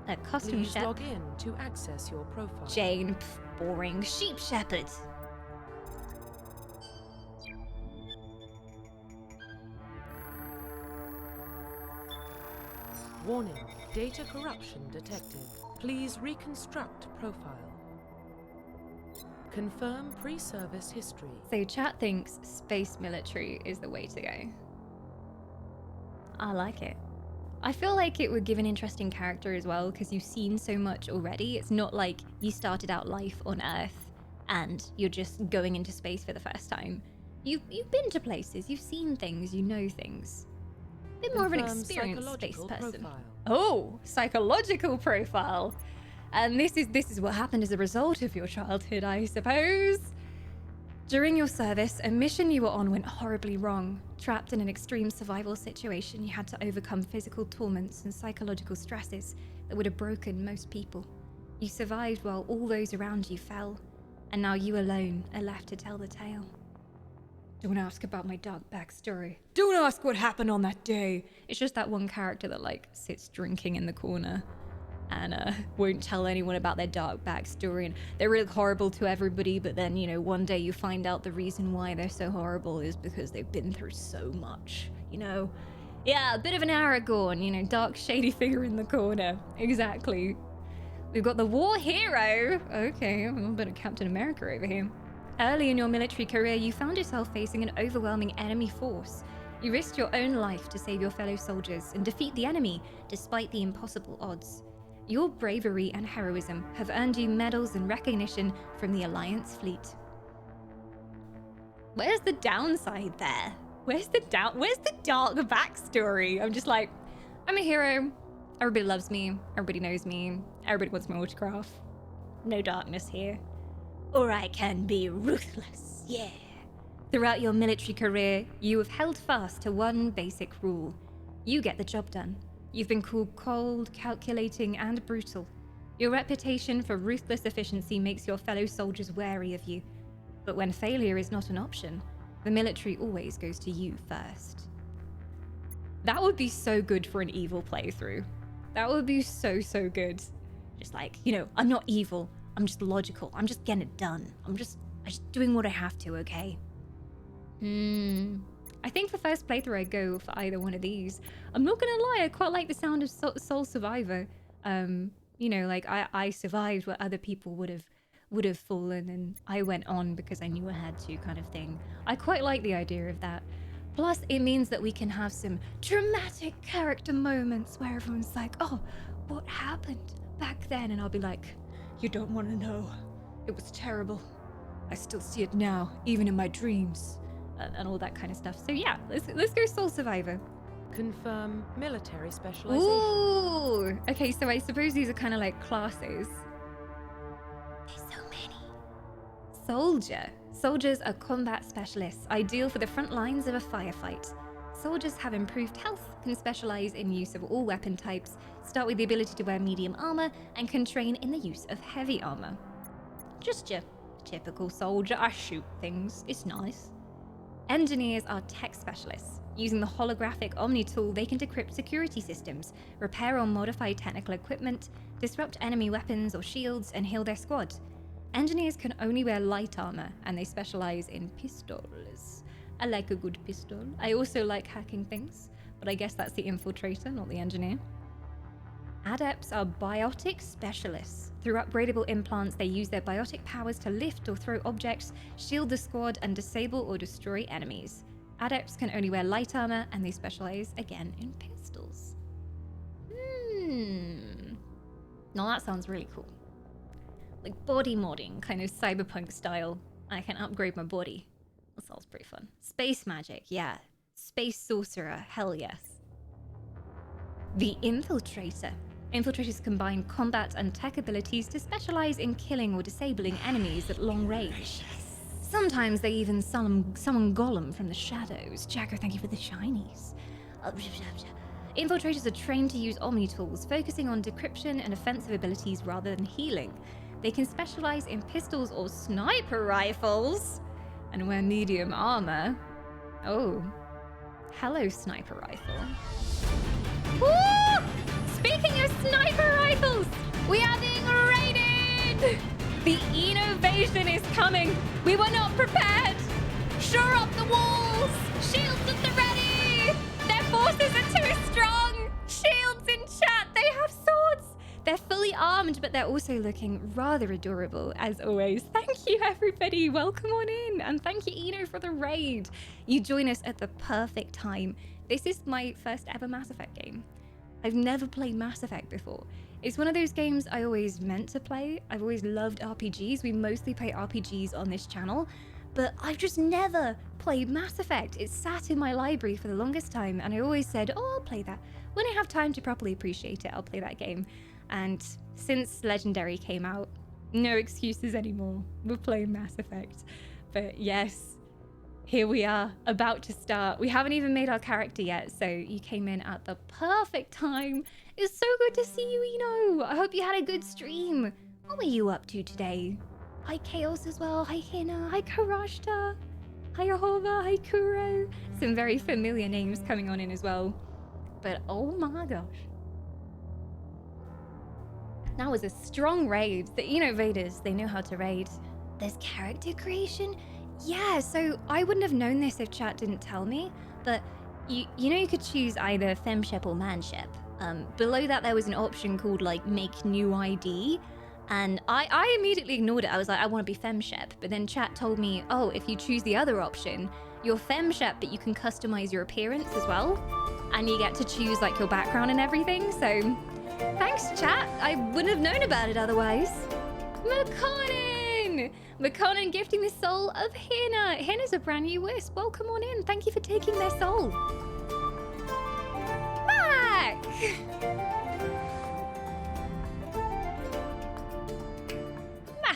A costume Please ship. log in to access your profile. Jane, boring sheep shepherd. Warning, data corruption detected. Please reconstruct profile. Confirm pre-service history. So chat thinks space military is the way to go. I like it. I feel like it would give an interesting character as well because you've seen so much already. It's not like you started out life on Earth and you're just going into space for the first time. You've been to places, you've seen things, you know things. A bit more of an Confirm experienced space psychological person. profile. Oh, psychological profile. And this is what happened as a result of your childhood, I suppose. During your service, a mission you were on went horribly wrong. Trapped in an extreme survival situation, you had to overcome physical torments and psychological stresses that would have broken most people. You survived while all those around you fell, and now you alone are left to tell the tale. Don't ask about my dark backstory. Don't ask what happened on that day. It's just that one character that like sits drinking in the corner and won't tell anyone about their dark backstory, and they're really horrible to everybody, but then, you know, one day you find out the reason why they're so horrible is because they've been through so much, you know? Yeah, a bit of an Aragorn, you know, dark shady figure in the corner. Exactly. We've got the war hero. Okay, a little bit of Captain America over here. Early in your military career, you found yourself facing an overwhelming enemy force. You risked your own life to save your fellow soldiers and defeat the enemy despite the impossible odds. Your bravery and heroism have earned you medals and recognition from the Alliance fleet. Where's the downside there? Where's the dark backstory? I'm just like, I'm a hero. Everybody loves me. Everybody knows me. Everybody wants my autograph. No darkness here. Or I can be ruthless. Yeah. Throughout your military career, you have held fast to one basic rule. You get the job done. You've been called cold, calculating, and brutal. Your reputation for ruthless efficiency makes your fellow soldiers wary of you. But when failure is not an option, the military always goes to you first. That would be so good for an evil playthrough. That would be so, so good. Just like, you know, I'm not evil. I'm just logical. I'm just getting it done. I'm just doing what I have to, okay? I think for first playthrough, I'd go for either one of these. I'm not gonna lie, I quite like the sound of Soul Survivor. You know, like I survived where other people would have fallen, and I went on because I knew I had to, kind of thing. I quite like the idea of that. Plus, it means that we can have some dramatic character moments where everyone's like, oh, what happened back then? And I'll be like, you don't want to know. It was terrible. I still see it now, even in my dreams. And all that kind of stuff. So yeah, let's go Soul Survivor. Confirm military specialization. Ooh! Okay, so I suppose these are kind of like classes. There's so many. Soldier. Soldiers are combat specialists, ideal for the front lines of a firefight. Soldiers have improved health, can specialize in use of all weapon types, start with the ability to wear medium armor, and can train in the use of heavy armor. Just your typical soldier. I shoot things. It's nice. Engineers are tech specialists. Using the holographic Omni tool, they can decrypt security systems, repair or modify technical equipment, disrupt enemy weapons or shields, and heal their squad. Engineers can only wear light armor, and they specialize in pistols. I like a good pistol. I also like hacking things, but I guess that's the infiltrator, not the engineer. Adepts are biotic specialists. Through upgradable implants, they use their biotic powers to lift or throw objects, shield the squad, and disable or destroy enemies. Adepts can only wear light armor, and they specialize again in pistols. No, that sounds really cool. Like body modding, kind of cyberpunk style. I can upgrade my body. That sounds pretty fun. Space magic, yeah. Space sorcerer, hell yes. The Infiltrator. Infiltrators combine combat and tech abilities to specialize in killing or disabling enemies at long range. Sometimes they even summon Gollum from the shadows. Jacko, thank you for the shinies. Infiltrators are trained to use Omni tools, focusing on decryption and offensive abilities rather than healing. They can specialize in pistols or sniper rifles and wear medium armor. Oh, hello, sniper rifle. Woo! Speaking of sniper rifles, we are being raided! The innovation is coming. We were not prepared. Shore up the walls. Shields at the ready. Their forces are too strong. Shields in chat. They have swords. They're fully armed, but they're also looking rather adorable, as always. Thank you, everybody. Welcome on in. And thank you, Eno, for the raid. You join us at the perfect time. This is my first ever Mass Effect game. I've never played Mass Effect before. It's one of those games I always meant to play. I've always loved RPGs. We mostly play RPGs on this channel, but I've just never played Mass Effect. It sat in my library for the longest time, and I always said, oh, I'll play that. When I have time to properly appreciate it, I'll play that game. And since Legendary came out, no excuses anymore. We're playing Mass Effect. But yes, here we are, about to start. We haven't even made our character yet, so you came in at the perfect time. It's so good to see you, Eno. I hope you had a good stream. What were you up to today? Hi, Chaos as well. Hi, Hina. Hi, Karashta. Hi, Ahova. Hi, Kuro. Some very familiar names coming on in as well. But oh my gosh. That was a strong raid. The Innovators, they know how to raid. There's character creation? Yeah, so I wouldn't have known this if chat didn't tell me, but you know you could choose either femshep or manshep. Below that, there was an option called like make new ID. And I immediately ignored it. I was like, I want to be femshep. But then chat told me, oh, if you choose the other option, you're femshep, but you can customize your appearance as well. And you get to choose like your background and everything. So thanks, chat. I wouldn't have known about it otherwise. McConan! McConan gifting the soul of Hina. Hina's a brand new wisp. Welcome on in. Thank you for taking their soul. Back!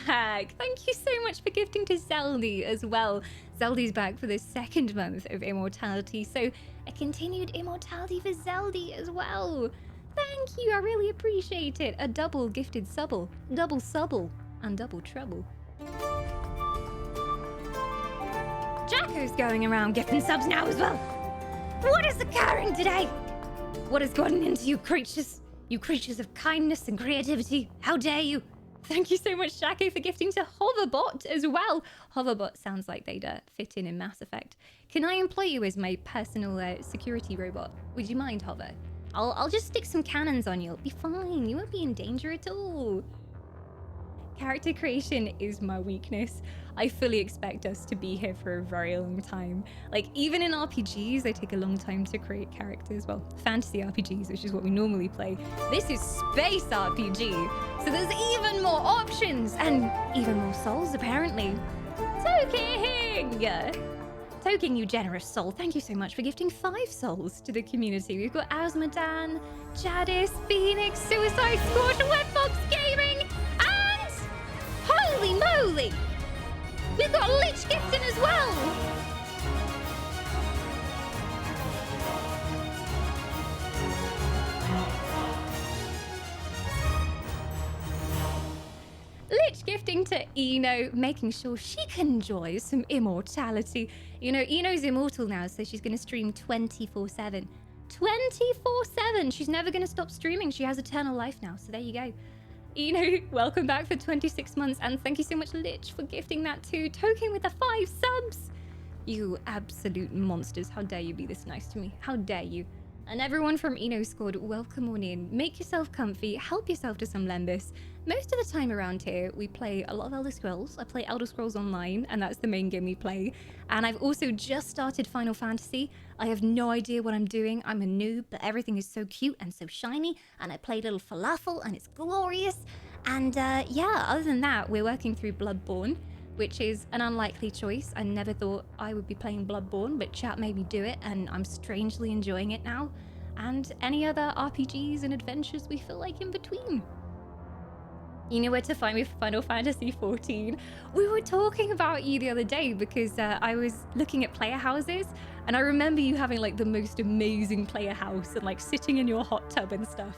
Mag, thank you so much for gifting to Zeldy as well. Zeldy's back for the second month of immortality, so a continued immortality for Zeldy as well. Thank you, I really appreciate it. A double gifted subble, double subble, and double trouble. Jacko's going around gifting subs now as well. What is occurring today? What has gotten into you creatures? You creatures of kindness and creativity. How dare you? Thank you so much, Jacko, for gifting to Hoverbot as well. Hoverbot sounds like they'd fit in Mass Effect. Can I employ you as my personal security robot? Would you mind, Hover? I'll just stick some cannons on you. It'll be fine. You won't be in danger at all. Character creation is my weakness. I fully expect us to be here for a very long time. Like, even in RPGs, they take a long time to create characters. Well, fantasy RPGs, which is what we normally play. This is space RPG, so there's even more options and even more souls, apparently. Toking, you generous soul. Thank you so much for gifting 5 souls to the community. We've got Asmodan, Jadis, Phoenix, Suicide Squad, Webfox Gaming, and holy moly! We've got Lich gifting as well! Lich gifting to Eno, making sure she can enjoy some immortality. You know, Eno's immortal now, so she's going to stream 24/7. 24/7! She's never going to stop streaming. She has eternal life now, so there you go. Eno, welcome back for 26 months, and thank you so much, Lich, for gifting that too. Token with the 5 subs! You absolute monsters. How dare you be this nice to me? How dare you? And everyone from Eno Squad, welcome on in. Make yourself comfy, help yourself to some Lembus. Most of the time around here, we play a lot of Elder Scrolls. I play Elder Scrolls Online, and that's the main game we play. And I've also just started Final Fantasy. I have no idea what I'm doing. I'm a noob, but everything is so cute and so shiny. And I play little falafel, and it's glorious. And yeah, other than that, we're working through Bloodborne, which is an unlikely choice. I never thought I would be playing Bloodborne, but chat made me do it, and I'm strangely enjoying it now. And any other RPGs and adventures we feel like in between. You know where to find me for Final Fantasy 14. We were talking about you the other day because I was looking at player houses, and I remember you having like the most amazing player house and like sitting in your hot tub and stuff.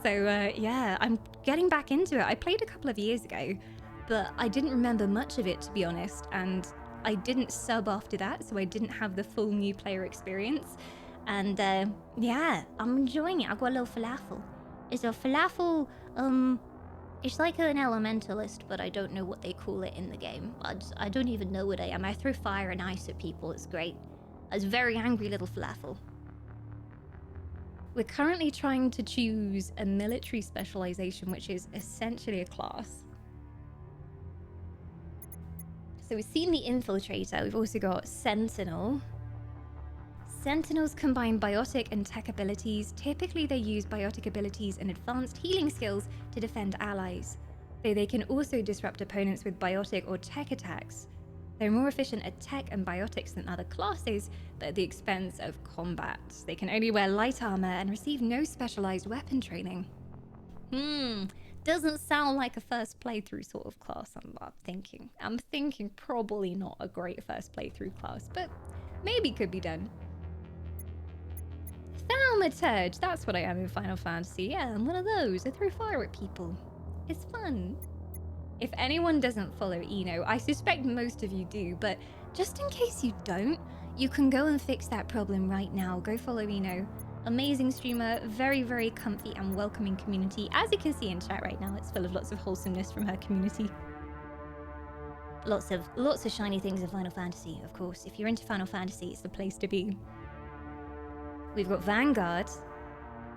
So yeah, I'm getting back into it. I played a couple of years ago, but I didn't remember much of it, to be honest, and I didn't sub after that, so I didn't have the full new player experience. And yeah, I'm enjoying it. I've got a little falafel. It's a falafel, it's like an elementalist, but I don't know what they call it in the game. I don't even know what I am. I throw fire and ice at people. It's great. It's a very angry little falafel. We're currently trying to choose a military specialization, which is essentially a class. So we've seen the Infiltrator. We've also got Sentinel. Sentinels combine biotic and tech abilities. Typically, they use biotic abilities and advanced healing skills to defend allies, though they can also disrupt opponents with biotic or tech attacks. They're more efficient at tech and biotics than other classes, but at the expense of combat. They can only wear light armor and receive no specialized weapon training. Doesn't sound like a first playthrough sort of class, I'm thinking. I'm thinking probably not a great first playthrough class, but maybe could be done. Thaumaturge, that's what I am in Final Fantasy. Yeah, I'm one of those. I throw fire at people. It's fun. If anyone doesn't follow Eno, I suspect most of you do, but just in case you don't, you can go and fix that problem right now. Go follow Eno. Amazing streamer, very, very comfy and welcoming community. As you can see in chat right now, it's full of lots of wholesomeness from her community. Lots of shiny things in Final Fantasy, of course. If you're into Final Fantasy, it's the place to be. We've got Vanguard.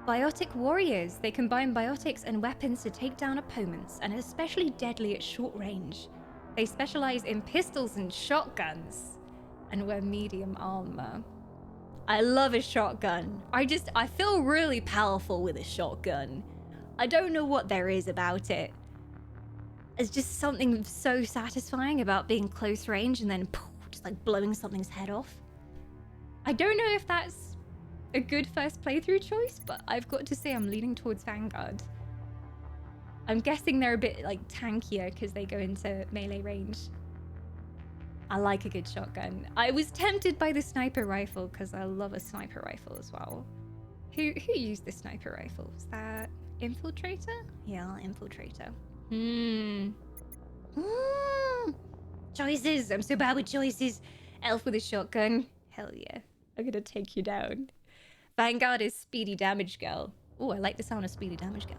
Biotic warriors. They combine biotics and weapons to take down opponents, and are especially deadly at short range. They specialize in pistols and shotguns, and wear medium armor. I love a shotgun. I feel really powerful with a shotgun. I don't know what there is about it. It's just something so satisfying about being close range and then poof, just like blowing something's head off. I don't know if that's a good first playthrough choice, but I've got to say I'm leaning towards Vanguard. I'm guessing they're a bit like tankier because they go into melee range. I like a good shotgun. I was tempted by the sniper rifle because I love a sniper rifle as well. Who used the sniper rifle? Was that Infiltrator? Yeah, Infiltrator. Choices. I'm so bad with choices. Elf with a shotgun. Hell yeah. I'm gonna take you down. Vanguard is speedy damage girl. Oh, I like the sound of speedy damage girl.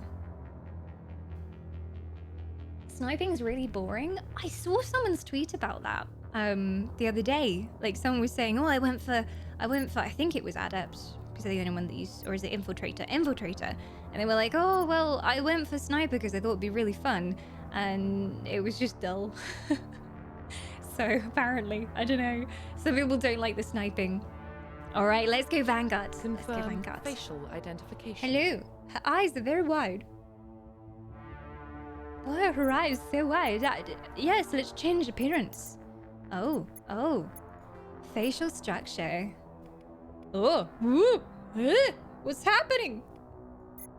Sniping is really boring. I saw someone's tweet about that the other day. Like someone was saying, oh, I went for I think it was Adept, because they're the only one that used, or is it Infiltrator? Infiltrator. And they were like, oh, well, I went for Sniper because I thought it'd be really fun. And it was just dull. So apparently, I don't know. Some people don't like the sniping. All right, let's go Vanguard. Let's go Confirm Vanguard. facial identification. Hello. Her eyes are very wide. Why are her eyes so wide? Yes, let's change appearance. Oh. Facial structure. Oh. Woo. What's happening?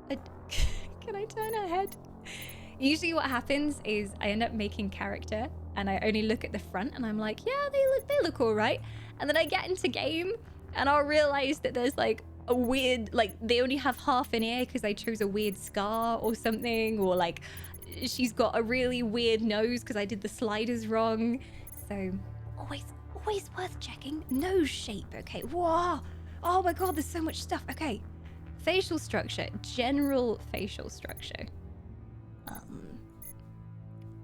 Can I turn her head? Usually what happens is I end up making character and I only look at the front and I'm like, yeah, they look all right. And then I get into game and I'll realize that there's like a weird, like they only have half an ear because I chose a weird scar or something, or like she's got a really weird nose because I did the sliders wrong. So always worth checking. Nose shape, okay. Whoa. Oh my god, there's so much stuff. Okay. Facial structure, general facial structure.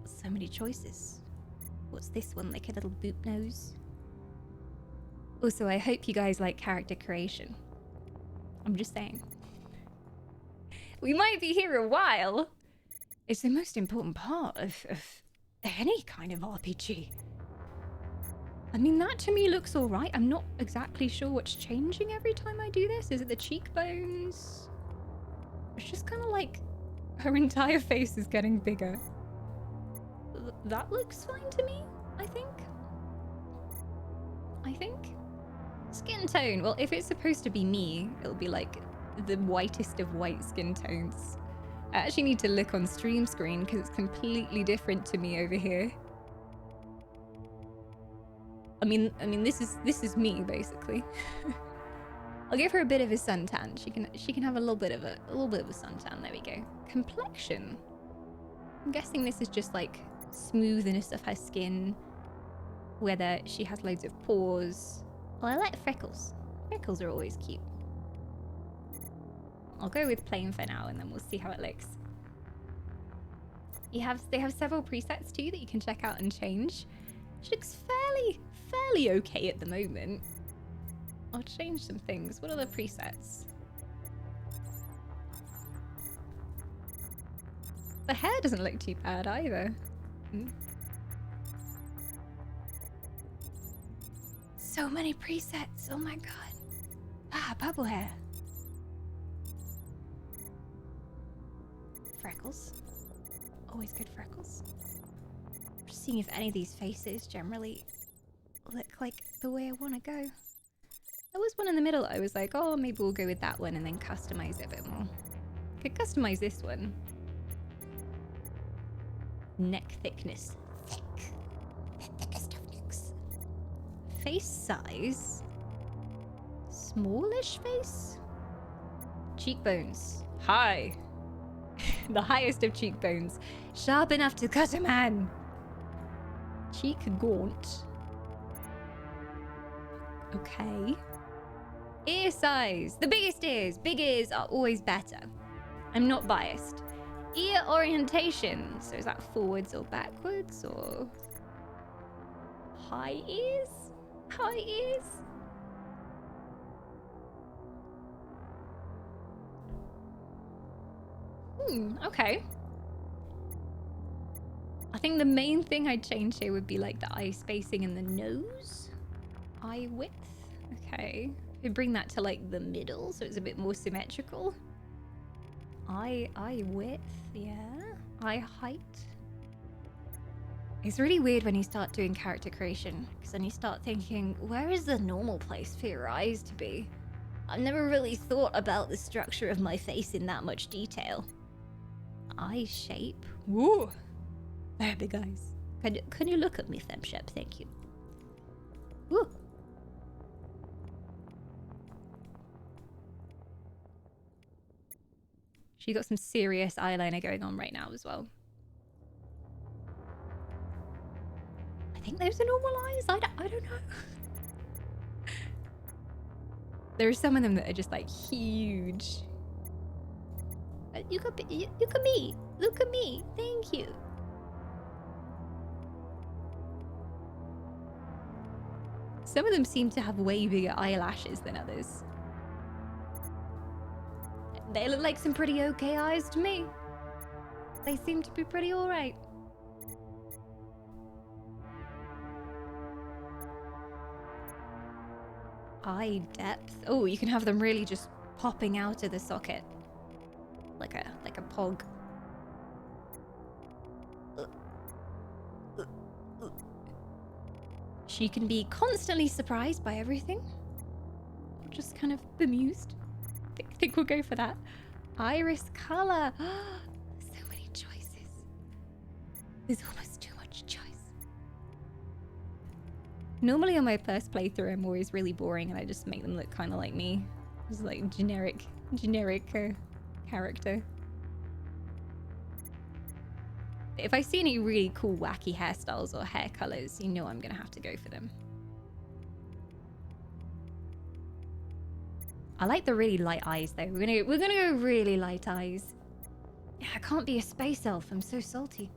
So many choices. What's this one? Like a little boop nose. Also, I hope you guys like character creation. I'm just saying. We might be here a while. It's the most important part of any kind of RPG. I mean, that to me looks all right. I'm not exactly sure what's changing every time I do this. Is it the cheekbones? It's just kind of like her entire face is getting bigger. That looks fine to me, I think. Skin tone. Well, if it's supposed to be me, it'll be like the whitest of white skin tones. I actually need to look on stream screen because it's completely different to me over here. I mean, this is me basically. I'll give her a bit of a suntan. She can have a little bit of a suntan. There we go. Complexion. I'm guessing this is just like smoothness of her skin. Whether she has loads of pores. Well, I like freckles. Freckles are always cute. I'll go with plain for now, and then we'll see how it looks. They have several presets too that you can check out and change. She looks fairly okay at the moment. I'll change some things. What are the presets? The hair doesn't look too bad either. So many presets. Oh my god. Purple hair. Freckles. Always good freckles. Just seeing if any of these faces generally look like the way I want to go. There was one in the middle I was like, oh, maybe we'll go with that one and then customize it a bit more. Could customize this one. Neck thickness. Thick. The thickest of necks. Face size. Smallish face. Cheekbones. High. The highest of cheekbones. Sharp enough to cut a man. Cheek gaunt. Okay. Ear size. The biggest ears. Big ears are always better. I'm not biased. Ear orientation. So is that forwards or backwards or high ears? High ears? Okay. I think the main thing I'd change here would be like the eye spacing and the nose. Eye width. Okay. We bring that to like the middle so it's a bit more symmetrical. Eye width, yeah. Eye height. It's really weird when you start doing character creation, because then you start thinking, where is the normal place for your eyes to be? I've never really thought about the structure of my face in that much detail. Eye shape. Woo! Very big eyes. Can you look at me, Femshep? Thank you. Woo! She got some serious eyeliner going on right now as well. I think those are normal eyes. I don't know. There are some of them that are just like huge. Look at me. Look at me. Thank you. Some of them seem to have way bigger eyelashes than others. They look like some pretty okay eyes to me. They seem to be pretty alright. Eye depth. Oh, you can have them really just popping out of the socket. Like a pog. She can be constantly surprised by everything. Just kind of bemused. I think we'll go for that. Iris color. So many choices. There's almost too much choice. Normally on my first playthrough, I'm always really boring and I just make them look kind of like me. Just like generic character. If I see any really cool wacky hairstyles or hair colors, you know I'm gonna have to go for them. I like the really light eyes though. We're gonna go really light eyes. Yeah, I can't be a space elf. I'm so salty.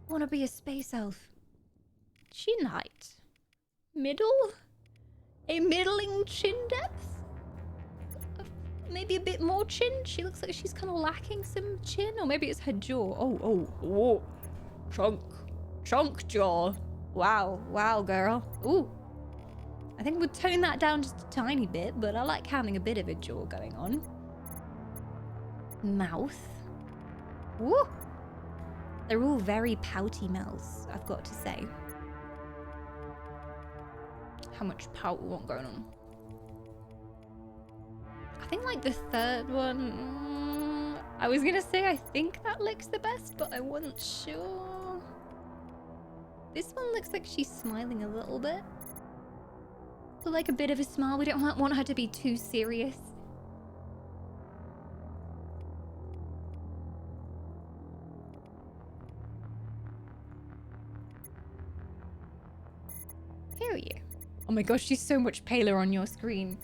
I wanna be a space elf. Chin height. Middle? A middling chin depth? Maybe a bit more chin? She looks like she's kind of lacking some chin. Or maybe it's her jaw. Oh. Chunk jaw. Wow, girl. Ooh. I think we'll tone that down just a tiny bit, but I like having a bit of a jaw going on. Mouth. Woo! They're all very pouty mouths, I've got to say. How much pout we want going on? I think like the third one... I was gonna say I think that looks the best, but I wasn't sure. This one looks like she's smiling a little bit. Like a bit of a smile. We don't want her to be too serious. Here you. Oh my gosh, she's so much paler on your screen.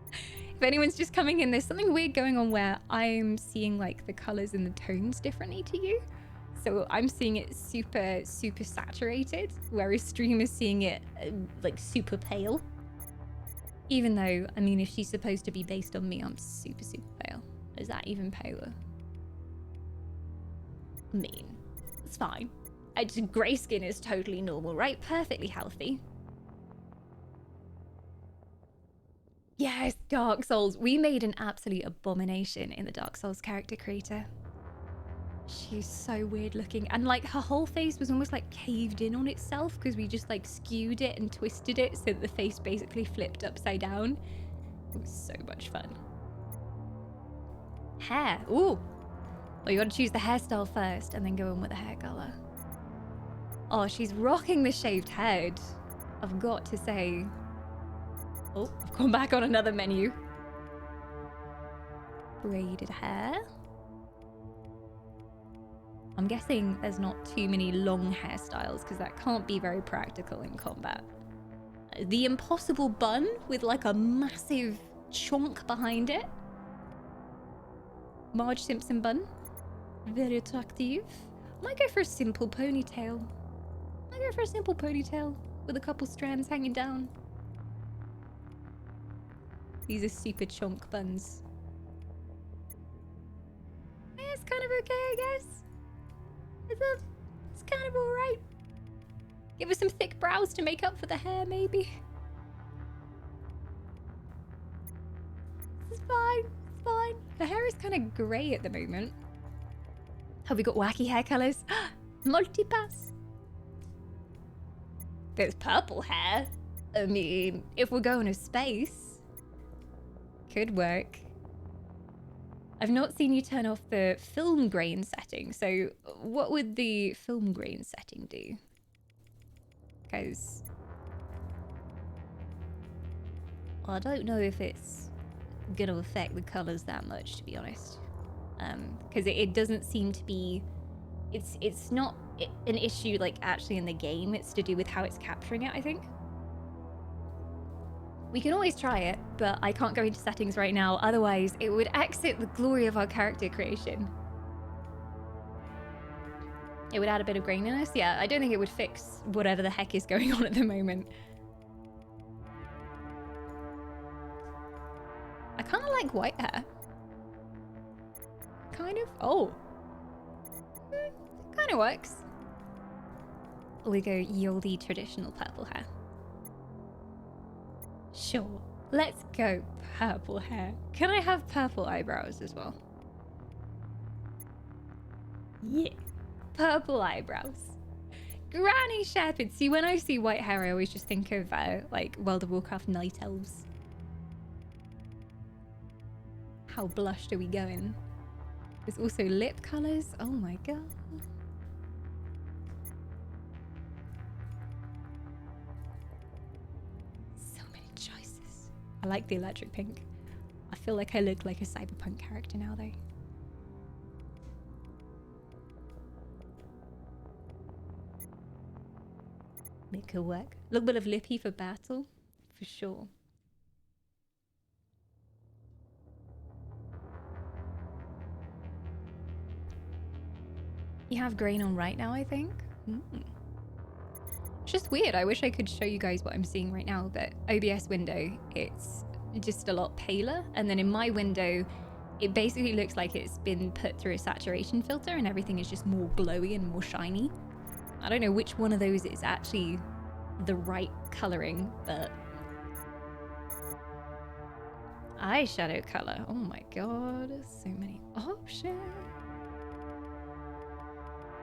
If anyone's just coming in, there's something weird going on where I'm seeing like the colors and the tones differently to you. So I'm seeing it super saturated, whereas stream is seeing it like super pale. Even though, I mean, if she's supposed to be based on me, I'm super pale. Is that even paler? I mean, it's fine. Grey skin is totally normal, right? Perfectly healthy. Yes, Dark Souls. We made an absolute abomination in the Dark Souls character creator. She's so weird looking. And like her whole face was almost like caved in on itself because we just like skewed it and twisted it so that the face basically flipped upside down. It was so much fun. Hair. Ooh. Well, you got to choose the hairstyle first and then go in with the hair color. Oh, she's rocking the shaved head. I've got to say. Oh, I've gone back on another menu. Braided hair. I'm guessing there's not too many long hairstyles because that can't be very practical in combat. The impossible bun with like a massive chunk behind it. Marge Simpson bun. Very attractive. Might go for a simple ponytail. With a couple strands hanging down. These are super chunk buns. okay, I guess. It's kind of alright. Give her some thick brows to make up for the hair, maybe. It's fine. It's fine. The hair is kind of grey at the moment. Have we got wacky hair colours? Multipass. There's purple hair. I mean, if we're going to space, could work. I've not seen you turn off the film grain setting, so what would the film grain setting do? Because I don't know if it's gonna affect the colors that much, to be honest. Because it doesn't seem to be, it's not an issue like actually in the game. It's to do with how it's capturing it, I think. We can always try it, but I can't go into settings right now, otherwise it would exit the glory of our character creation. It would add a bit of graininess. Yeah, I don't think it would fix whatever the heck is going on at the moment. I kind of like white hair. Kind of. Oh. Kind of works. We go ye olde traditional purple hair. Sure. Let's go purple hair. Can I have purple eyebrows as well? Yeah. Purple eyebrows. Granny Shepherd. See, when I see white hair, I always just think of like World of Warcraft night elves. How blushed are we going? There's also lip colours. Oh my god. So many choices. I like the electric pink. I feel like I look like a cyberpunk character now though. Make her work. A little bit of lippy for battle, for sure. You have grain on right now, I think. It's just weird. I wish I could show you guys what I'm seeing right now, but OBS window, it's just a lot paler. And then in my window, it basically looks like it's been put through a saturation filter and everything is just more glowy and more shiny. I don't know which one of those is actually the right coloring, but eyeshadow color. Oh my god, so many options.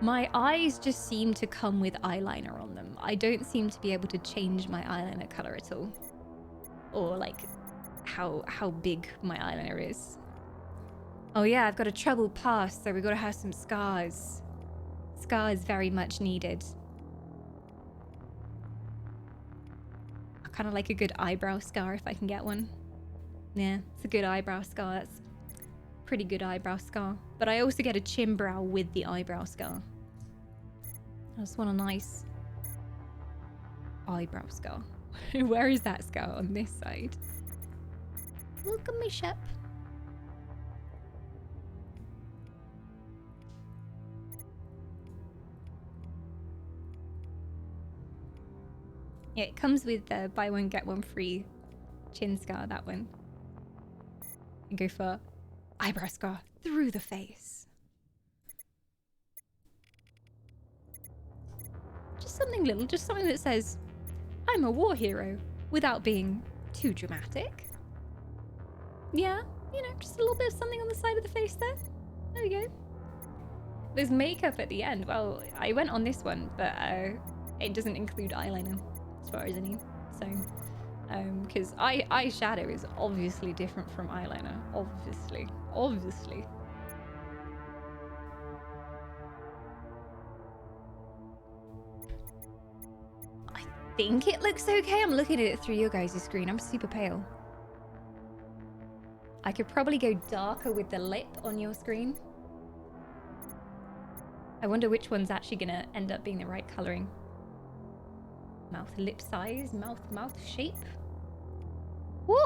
My eyes just seem to come with eyeliner on them. I don't seem to be able to change my eyeliner color at all, or like how big my eyeliner is. Oh yeah, I've got a troubled past, so we've got to have some scars. Scars very much needed. I kind of like a good eyebrow scar if I can get one. Yeah, it's a good eyebrow scar. That's a pretty good eyebrow scar. But I also get a chin brow with the eyebrow scar. I just want a nice eyebrow scar. Where is that scar? On this side. Look at me, Shep. Yeah, it comes with the buy one get one free chin scar, that one. And go for eyebrow scar through the face. Just something little, just something that says, I'm a war hero, without being too dramatic. Yeah, you know, just a little bit of something on the side of the face there. There we go. There's makeup at the end. Well, I went on this one, but it doesn't include eyeliner, as far as I know. So, because eyeshadow is obviously different from eyeliner. Obviously. I think it looks okay. I'm looking at it through your guys' screen. I'm super pale. I could probably go darker with the lip on your screen. I wonder which one's actually gonna end up being the right coloring. Mouth, lip size, mouth shape. Woo!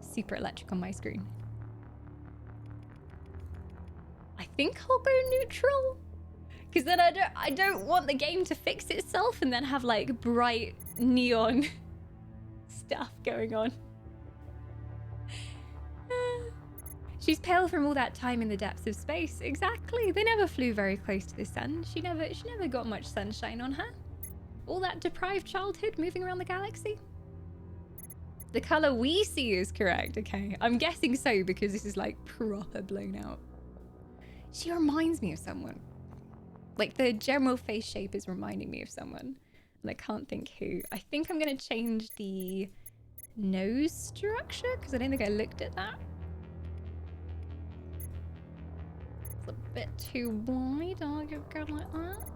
Super electric on my screen. I think I'll go neutral, because then I don't want the game to fix itself and then have like bright neon stuff going on. She's pale from all that time in the depths of space. Exactly. They never flew very close to the sun. She never got much sunshine on her. All that deprived childhood moving around the galaxy. The color we see is correct. Okay, I'm guessing so because this is like proper blown out. She reminds me of someone. Like the general face shape is reminding me of someone. And I can't think who. I think I'm gonna change the nose structure because I don't think I looked at that. It's a bit too wide. I'll go like that.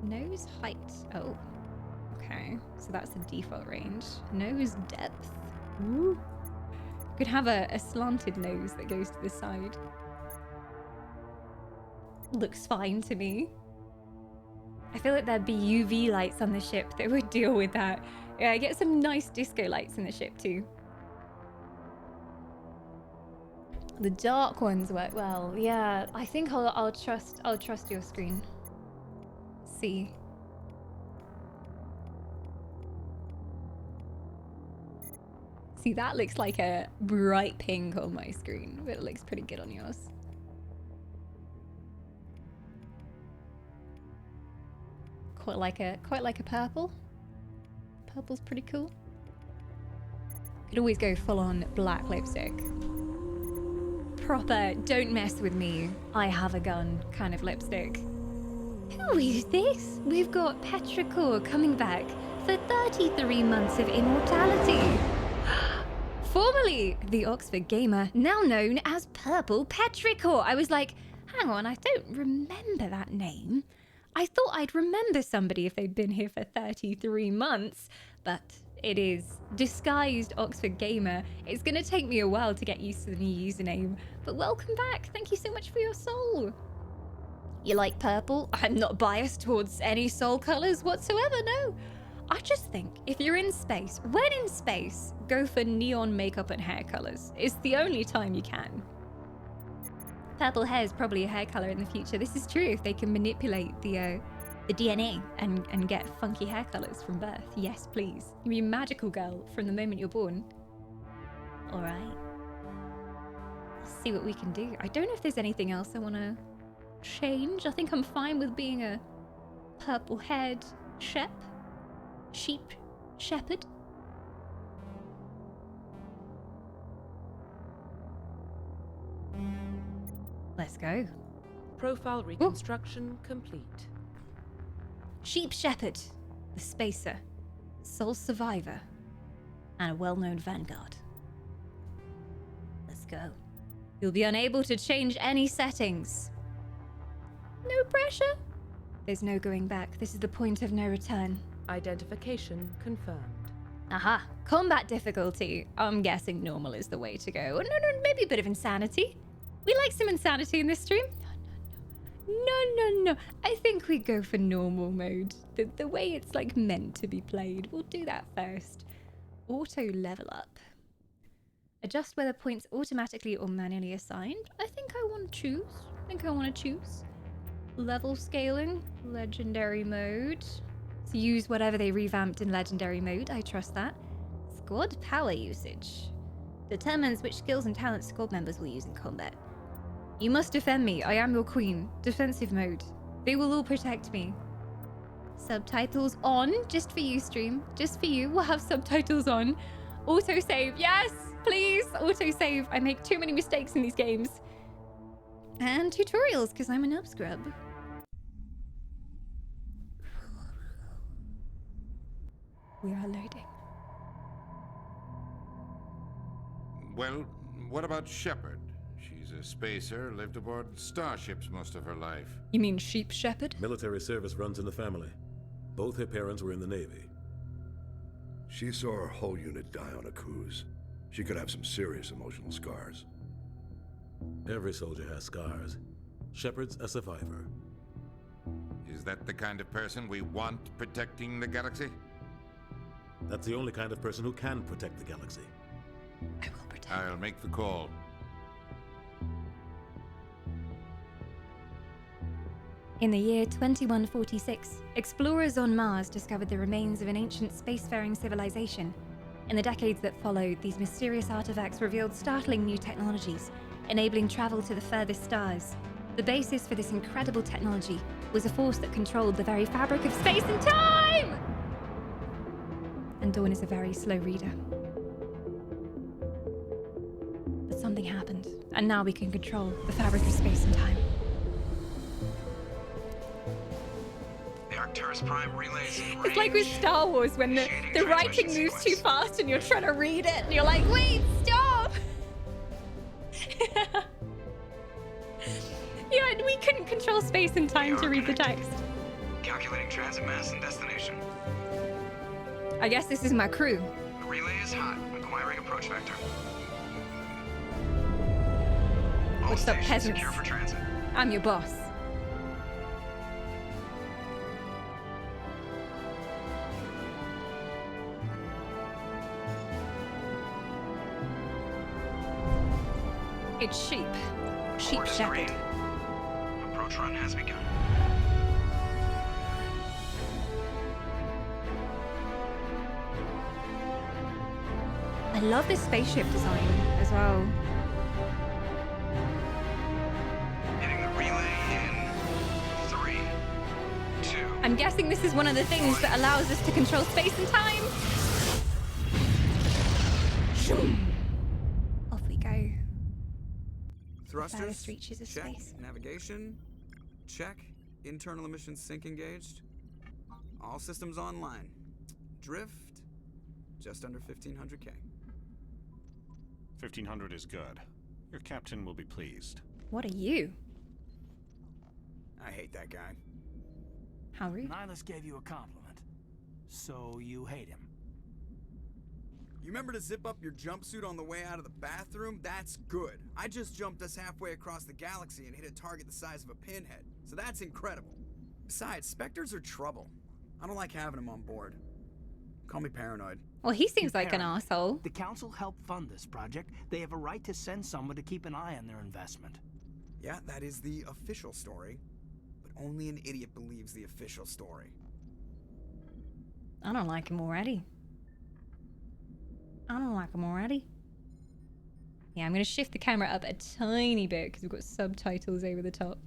Nose height. Oh, okay. So that's the default range. Nose depth. Ooh. Could have a slanted nose that goes to the side. Looks fine to me. I feel like there'd be UV lights on the ship that would deal with that. Yeah, get some nice disco lights in the ship too. The dark ones work well. Yeah, I think I'll trust your screen. See. See, that looks like a bright pink on my screen, but it looks pretty good on yours. Quite like a purple. Purple's pretty cool. Could always go full on black lipstick. Proper don't mess with me, I have a gun kind of lipstick. Who is this? We've got Petrichor coming back for 33 months of immortality. Formerly the Oxford Gamer, now known as Purple Petrichor. I was like, hang on, I don't remember that name. I thought I'd remember somebody if they'd been here for 33 months, but it is disguised Oxford Gamer. It's gonna take me a while to get used to the new username, but welcome back. Thank you so much for your soul. You like purple? I'm not biased towards any soul colors whatsoever, no. I just think if you're in space, when in space, go for neon makeup and hair colors. It's the only time you can. Purple hair is probably a hair color in the future. This is true if they can manipulate the DNA and get funky hair colors from birth. Yes, please. You'll be a magical girl from the moment you're born. All right. Let's see what we can do. I don't know if there's anything else I want to change. I think I'm fine with being a purple-haired sheep shepherd. Let's go. Profile reconstruction complete. Sheep shepherd, the spacer, sole survivor, and a well-known vanguard. Let's go. You'll be unable to change any settings. No pressure. There's no going back. This is the point of no return. Identification confirmed. Aha. Combat difficulty. I'm guessing normal is the way to go. No, maybe a bit of insanity. We like some insanity in this stream. No. I think we go for normal mode. The way it's like meant to be played. We'll do that first. Auto level up. Adjust whether points automatically or manually assigned. I think I want to choose. Level scaling. Legendary mode. So use whatever they revamped in legendary mode. I trust that. Squad power usage. Determines which skills and talents squad members will use in combat. You must defend me. I am your queen. Defensive mode. They will all protect me. Subtitles on. Just for you, stream. Just for you. We'll have subtitles on. Autosave. Yes, please. Autosave. I make too many mistakes in these games. And tutorials, because I'm an up scrub. We are loading. Well, what about Shepard? She's a spacer, lived aboard starships most of her life. You mean sheep shepherd? Military service runs in the family. Both her parents were in the Navy. She saw her whole unit die on a cruise. She could have some serious emotional scars. Every soldier has scars. Shepard's a survivor. Is that the kind of person we want protecting the galaxy? That's the only kind of person who can protect the galaxy. I will protect. I'll make the call. In the year 2146, explorers on Mars discovered the remains of an ancient spacefaring civilization. In the decades that followed, these mysterious artifacts revealed startling new technologies, enabling travel to the furthest stars. The basis for this incredible technology was a force that controlled the very fabric of space and time! And Dawn is a very slow reader. But something happened, and now we can control the fabric of space and time. The Arcturus Prime relays in It's like with range. Star Wars when the writing Transmission moves too sequence. fast and you're trying to read it and you're like, wait, stop! Yeah, we couldn't control space and time to read the text. Calculating transit mass and destination. I guess this is my crew. The relay is hot. Acquiring approach vector. All What's up, stations peasants? secure for transit. I'm your boss. It's sheep. Sheep Report is shepherd. green. Approach run has begun. I love this spaceship design as well. Hitting the relay in 3, 2. I'm guessing this is one of the things that allows us to control space and time. Zoom. Off we go. Thrusters, Farthest reaches of check. space. Navigation, check. Internal emissions sync engaged. All systems online. Drift, just under 1500K. 1500 is good. Your captain will be pleased. What are you? I hate that guy. How rude. Nihilus gave you a compliment. So you hate him. You remember to zip up your jumpsuit on the way out of the bathroom? That's good. I just jumped us halfway across the galaxy and hit a target the size of a pinhead. So that's incredible. Besides, Spectres are trouble. I don't like having them on board. Call me paranoid. Well, he seems like an Parent. asshole. The council helped fund this project. They have a right to send someone to keep an eye on their investment. Yeah, that is the official story. But only an idiot believes the official story. I don't like him already. I don't like him already. Yeah, I'm going to shift the camera up a tiny bit because we've got subtitles over the top.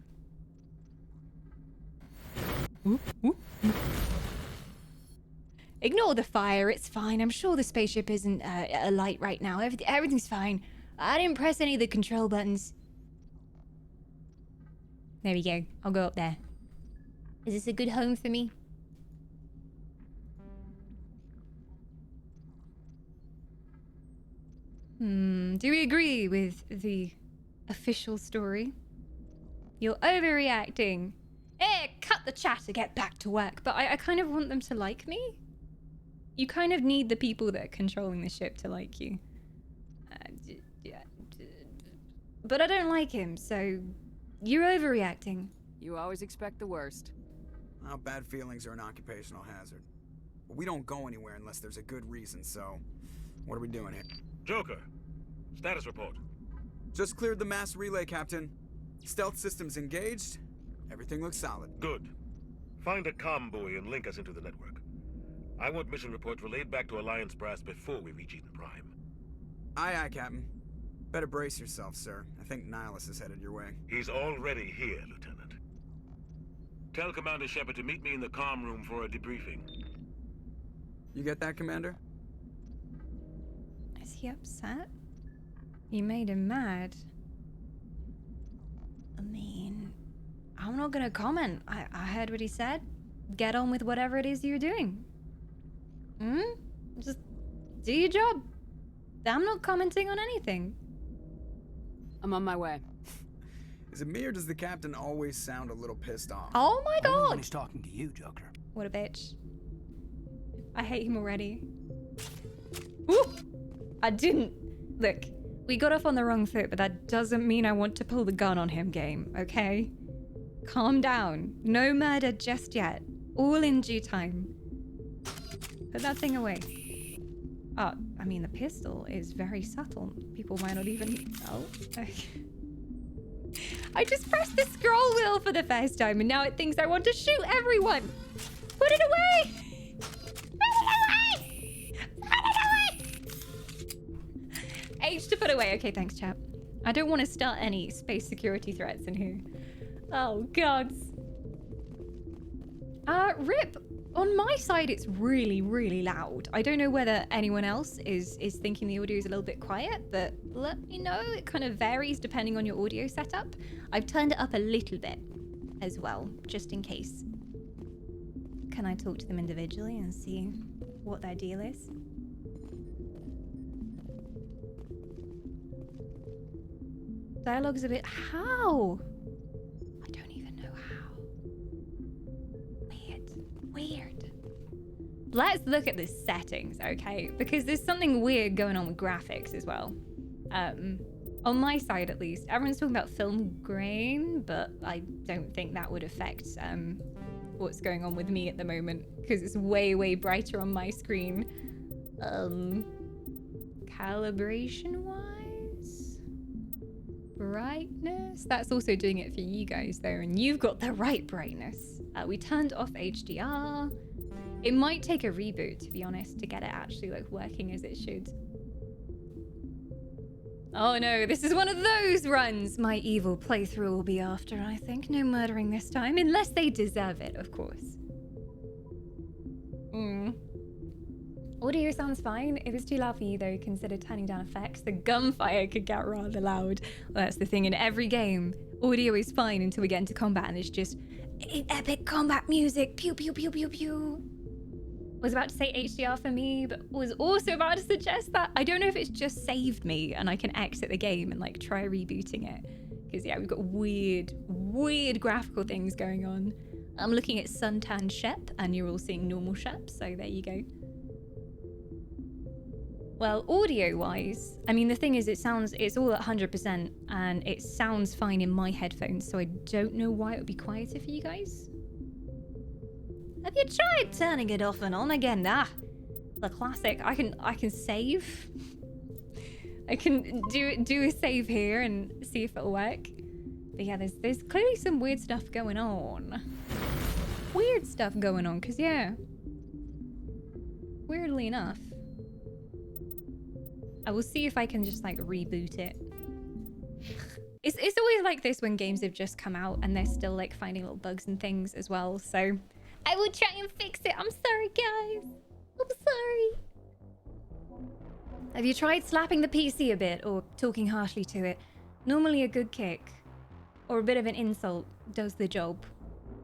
Oop, oop, oop. Ignore the fire, it's fine. I'm sure the spaceship isn't alight right now. Everything's fine. I didn't press any of the control buttons. There we go. I'll go up there. Is this a good home for me? Do we agree with the official story? You're overreacting. Cut the chatter, get back to work. But I kind of want them to like me. You kind of need the people that are controlling the ship to like you. But I don't like him, so you're overreacting. You always expect the worst. Well, bad feelings are an occupational hazard. But we don't go anywhere unless there's a good reason, so what are we doing here? Joker, status report. Just cleared the mass relay, Captain. Stealth systems engaged. Everything looks solid. Good. Find a comm buoy and link us into the network. I want mission reports relayed back to Alliance Brass before we reach Eden Prime. Aye, aye, Captain. Better brace yourself, sir. I think Nihilus is headed your way. He's already here, Lieutenant. Tell Commander Shepard to meet me in the comm room for a debriefing. You get that, Commander? Is he upset? You made him mad. I mean, I'm not gonna comment. I heard what he said. Get on with whatever it is you're doing. Just do your job. I'm not commenting on anything. I'm on my way. Is it me or does the Captain always sound a little pissed off? Oh my Only when god! he's talking to you, Joker. What a bitch. I hate him already. Ooh! I didn't. Look, we got off on the wrong foot, but that doesn't mean I want to pull the gun on him, game, okay? Calm down. No murder just yet. All in due time. Put that thing away. Oh, I mean, the pistol is very subtle. People might not even... Oh. I just pressed the scroll wheel for the first time and now it thinks I want to shoot everyone. Put it away! Put it away! Put it away! H to put away. Okay, thanks, chap. I don't want to start any space security threats in here. Oh, gods. Rip. On my side, it's really, really loud. I don't know whether anyone else is thinking the audio is a little bit quiet, but let me know. It kind of varies depending on your audio setup. I've turned it up a little bit as well, just in case. Can I talk to them individually and see what their deal is? Dialogue's a bit... How? I don't even know how. Weird. Let's look at the settings, okay? Because there's something weird going on with graphics as well. On my side, at least. Everyone's talking about film grain, but I don't think that would affect what's going on with me at the moment. Because it's way, way brighter on my screen. Calibration-wise? Brightness? That's also doing it for you guys, though. And you've got the right brightness. We turned off HDR. It might take a reboot, to be honest, to get it actually like working as it should. Oh no, this is one of those runs my evil playthrough will be after, I think. No murdering this time, unless they deserve it, of course. Audio sounds fine. If it's too loud for you, though, consider turning down effects. The gunfire could get rather loud. Well, that's the thing in every game. Audio is fine until we get into combat, and it's just epic combat music. Pew, pew, pew, pew, pew. Was about to say HDR for me, but was also about to suggest that. I don't know if it's just saved me and I can exit the game and like try rebooting it. Because yeah, we've got weird graphical things going on. I'm looking at suntan Shep and you're all seeing normal Shep, so there you go. Well, audio-wise, I mean, the thing is, it's all at 100% and it sounds fine in my headphones, so I don't know why it would be quieter for you guys. Have you tried turning it off and on again? The classic. I can save. I can do a save here and see if it'll work. But yeah, there's clearly some weird stuff going on. Because yeah, weirdly enough, I will see if I can just like reboot it. It's always like this when games have just come out and they're still like finding little bugs and things as well. So I will try and fix it. I'm sorry, guys. I'm sorry. Have you tried slapping the PC a bit or talking harshly to it? Normally a good kick or a bit of an insult does the job.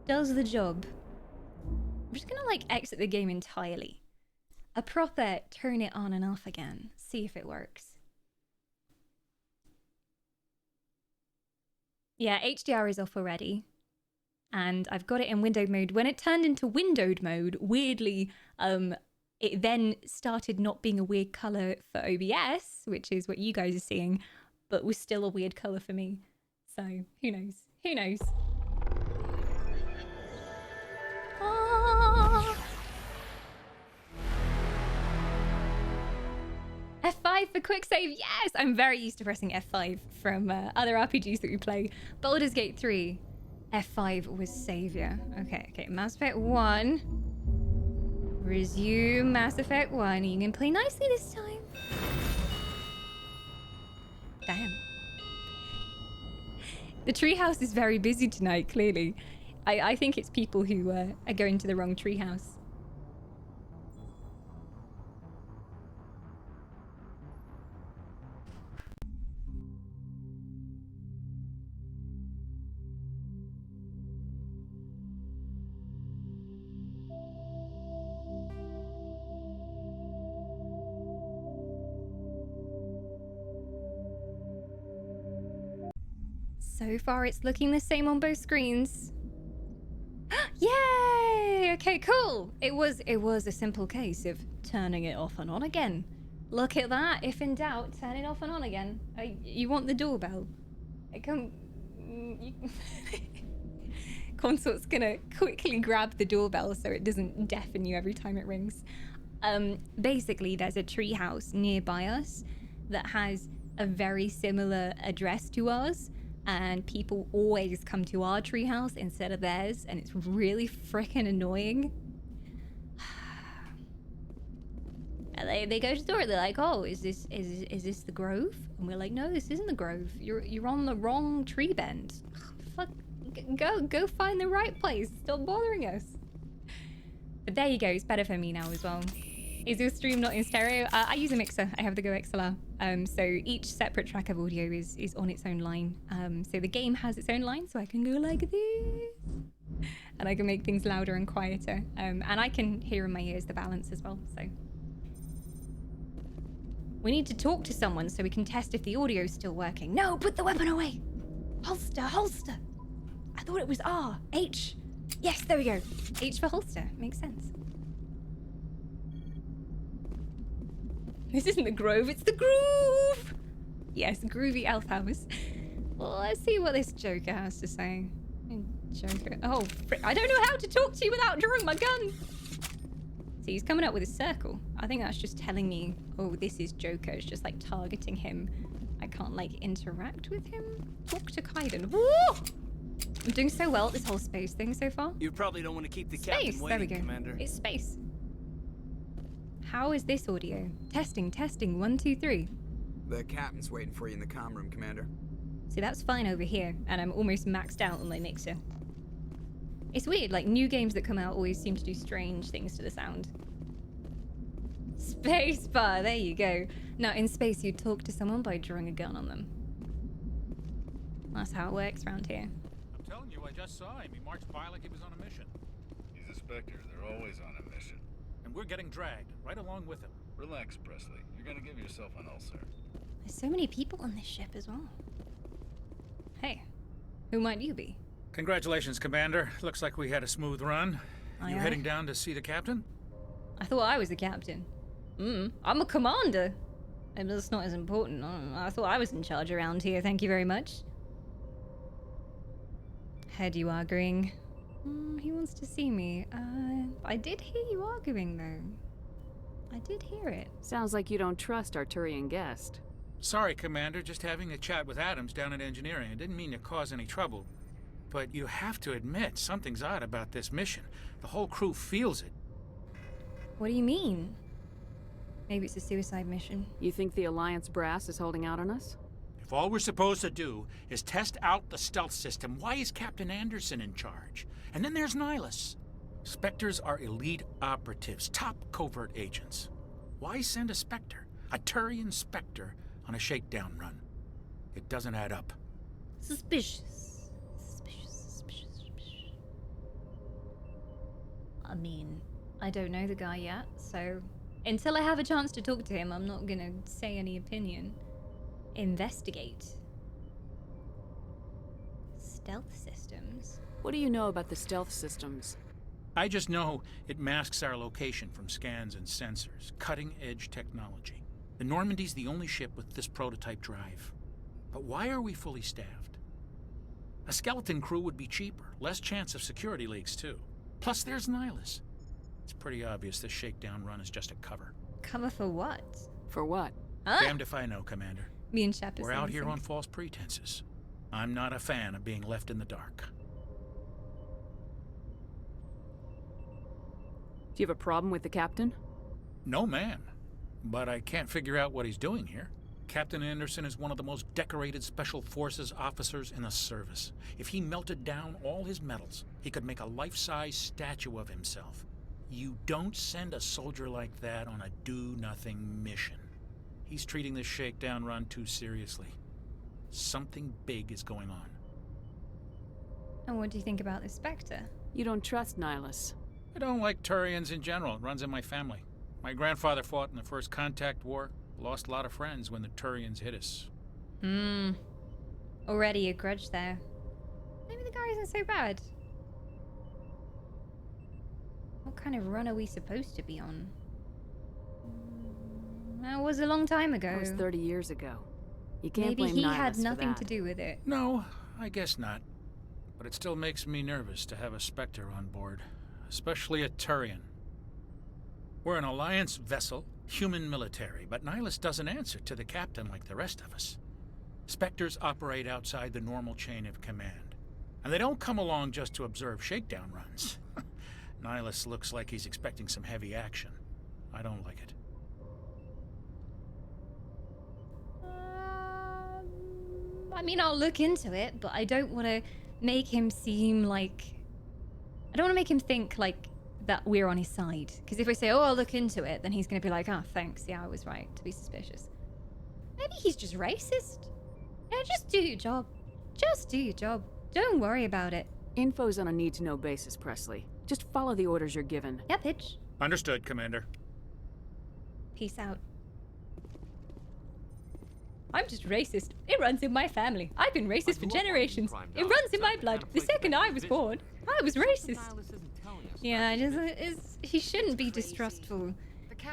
I'm just gonna like exit the game entirely. A proper turn it on and off again. See if it works. Yeah, HDR is off already. And I've got it in windowed mode. When it turned into windowed mode, weirdly, it then started not being a weird color for OBS, which is what you guys are seeing, but was still a weird color for me. So who knows? Who knows? Ah. F5 for quick save. Yes, I'm very used to pressing F5 from other RPGs that we play. Baldur's Gate 3. F5 was savior. Okay. Mass Effect 1. Resume Mass Effect 1. You can play nicely this time. Damn. The treehouse is very busy tonight, clearly. I think it's people who are going to the wrong treehouse. So far, it's looking the same on both screens. Yay! Okay, cool. It was a simple case of turning it off and on again. Look at that. If in doubt, turn it off and on again. You want the doorbell? Consort's gonna quickly grab the doorbell so it doesn't deafen you every time it rings. Basically, there's a treehouse nearby us that has a very similar address to ours. and people always come to our treehouse instead of theirs, and it's really freaking annoying. And they go to the door, they're like, oh, is this the Grove? And we're like, no, this isn't the Grove. You're on the wrong tree bend. Fuck, go find the right place. Stop bothering us. But there you go, it's better for me now as well. Is your stream not in stereo? I use a mixer. I have the Go XLR. So each separate track of audio is on its own line. So the game has its own line, so I can go like this. And I can make things louder and quieter. And I can hear in my ears the balance as well, so. We need to talk to someone so we can test if the audio is still working. No, put the weapon away. Holster, holster. I thought it was R. H. Yes, there we go. H for holster. Makes sense. This isn't the Grove, it's the Groove. Yes, groovy elf house. Well, let's see what this Joker has to say. Joker. Oh, I don't know how to talk to you without drawing my gun. See, he's coming up with a circle. I think that's just telling me, oh, this is Joker. It's just like targeting him. I can't like interact with him. Talk to Kaiden. Woo! I'm doing so well at this whole space thing so far. You probably don't want to keep the Space, captain waiting, there we go. Commander. It's space. How is this audio? Testing, testing, 1, 2, 3. The captain's waiting for you in the comm room, Commander. See, that's fine over here, and I'm almost maxed out on my mixer. It's weird, like new games that come out always seem to do strange things to the sound. Spacebar, there you go. Now, in space, you talk to someone by drawing a gun on them. That's how it works around here. I'm telling you, I just saw him. He marched by like he was on a mission. He's a Spectre. They're always on a mission. And we're getting dragged, right along with him. Relax, Presley. You're gonna give yourself an ulcer. There's so many people on this ship as well. Hey, who might you be? Congratulations, Commander. Looks like we had a smooth run. Aye, You aye. heading down to see the captain? I thought I was the captain. I'm a commander. And that's not as important. I thought I was in charge around here. Thank you very much. Heard you arguing. He wants to see me. I did hear you arguing, though. I did hear it. Sounds like you don't trust our Turian guest. Sorry, Commander. Just having a chat with Adams down at engineering. I didn't mean to cause any trouble. But you have to admit, something's odd about this mission. The whole crew feels it. What do you mean? Maybe it's a suicide mission. You think the Alliance brass is holding out on us? If all we're supposed to do is test out the stealth system, why is Captain Anderson in charge? And then there's Nihilus. Spectres are elite operatives, top covert agents. Why send a Spectre, a Turian Spectre, on a shakedown run? It doesn't add up. Suspicious. Suspicious. I mean, I don't know the guy yet, so until I have a chance to talk to him, I'm not gonna say any opinion. Investigate. Stealth systems. What do you know about the stealth systems? I just know it masks our location from scans and sensors. Cutting-edge technology. The Normandy's the only ship with this prototype drive. But why are we fully staffed? A skeleton crew would be cheaper. Less chance of security leaks, too. Plus, there's Nihilus. It's pretty obvious this shakedown run is just a cover. Cover for what? For what? Huh? Damned if I know, Commander. Me and Shep are We're saying out here things. on false pretenses. I'm not a fan of being left in the dark. Do you have a problem with the captain? No, ma'am. But I can't figure out what he's doing here. Captain Anderson is one of the most decorated Special Forces officers in the service. If he melted down all his medals, he could make a life-size statue of himself. You don't send a soldier like that on a do-nothing mission. He's treating this shakedown run too seriously. Something big is going on. And what do you think about the Spectre? You don't trust Nihilus. I don't like Turians in general. It runs in my family. My grandfather fought in the First Contact War. Lost a lot of friends when the Turians hit us. Already a grudge there. Maybe the guy isn't so bad. What kind of run are we supposed to be on? That was a long time ago. That was 30 years ago. You can't Maybe blame he Nihilus had for nothing that. to do with it. No, I guess not. But it still makes me nervous to have a Spectre on board. Especially a Turian. We're an Alliance vessel, human military, but Nihilus doesn't answer to the captain like the rest of us. Spectres operate outside the normal chain of command. And they don't come along just to observe shakedown runs. Nihilus looks like he's expecting some heavy action. I don't like it. I mean, I'll look into it, but I don't want to make him seem like... I don't want to make him think, like, that we're on his side. Because if I say, oh, I'll look into it, then he's going to be like, oh, thanks, yeah, I was right to be suspicious. Maybe he's just racist. Yeah, just do your job. Just do your job. Don't worry about it. Info's on a need-to-know basis, Presley. Just follow the orders you're given. Yeah, bitch. Understood, Commander. Peace out. I'm just racist. It runs in my family. I've been racist for generations. It runs in my blood. The second I was born, I was racist. Yeah, he shouldn't be distrustful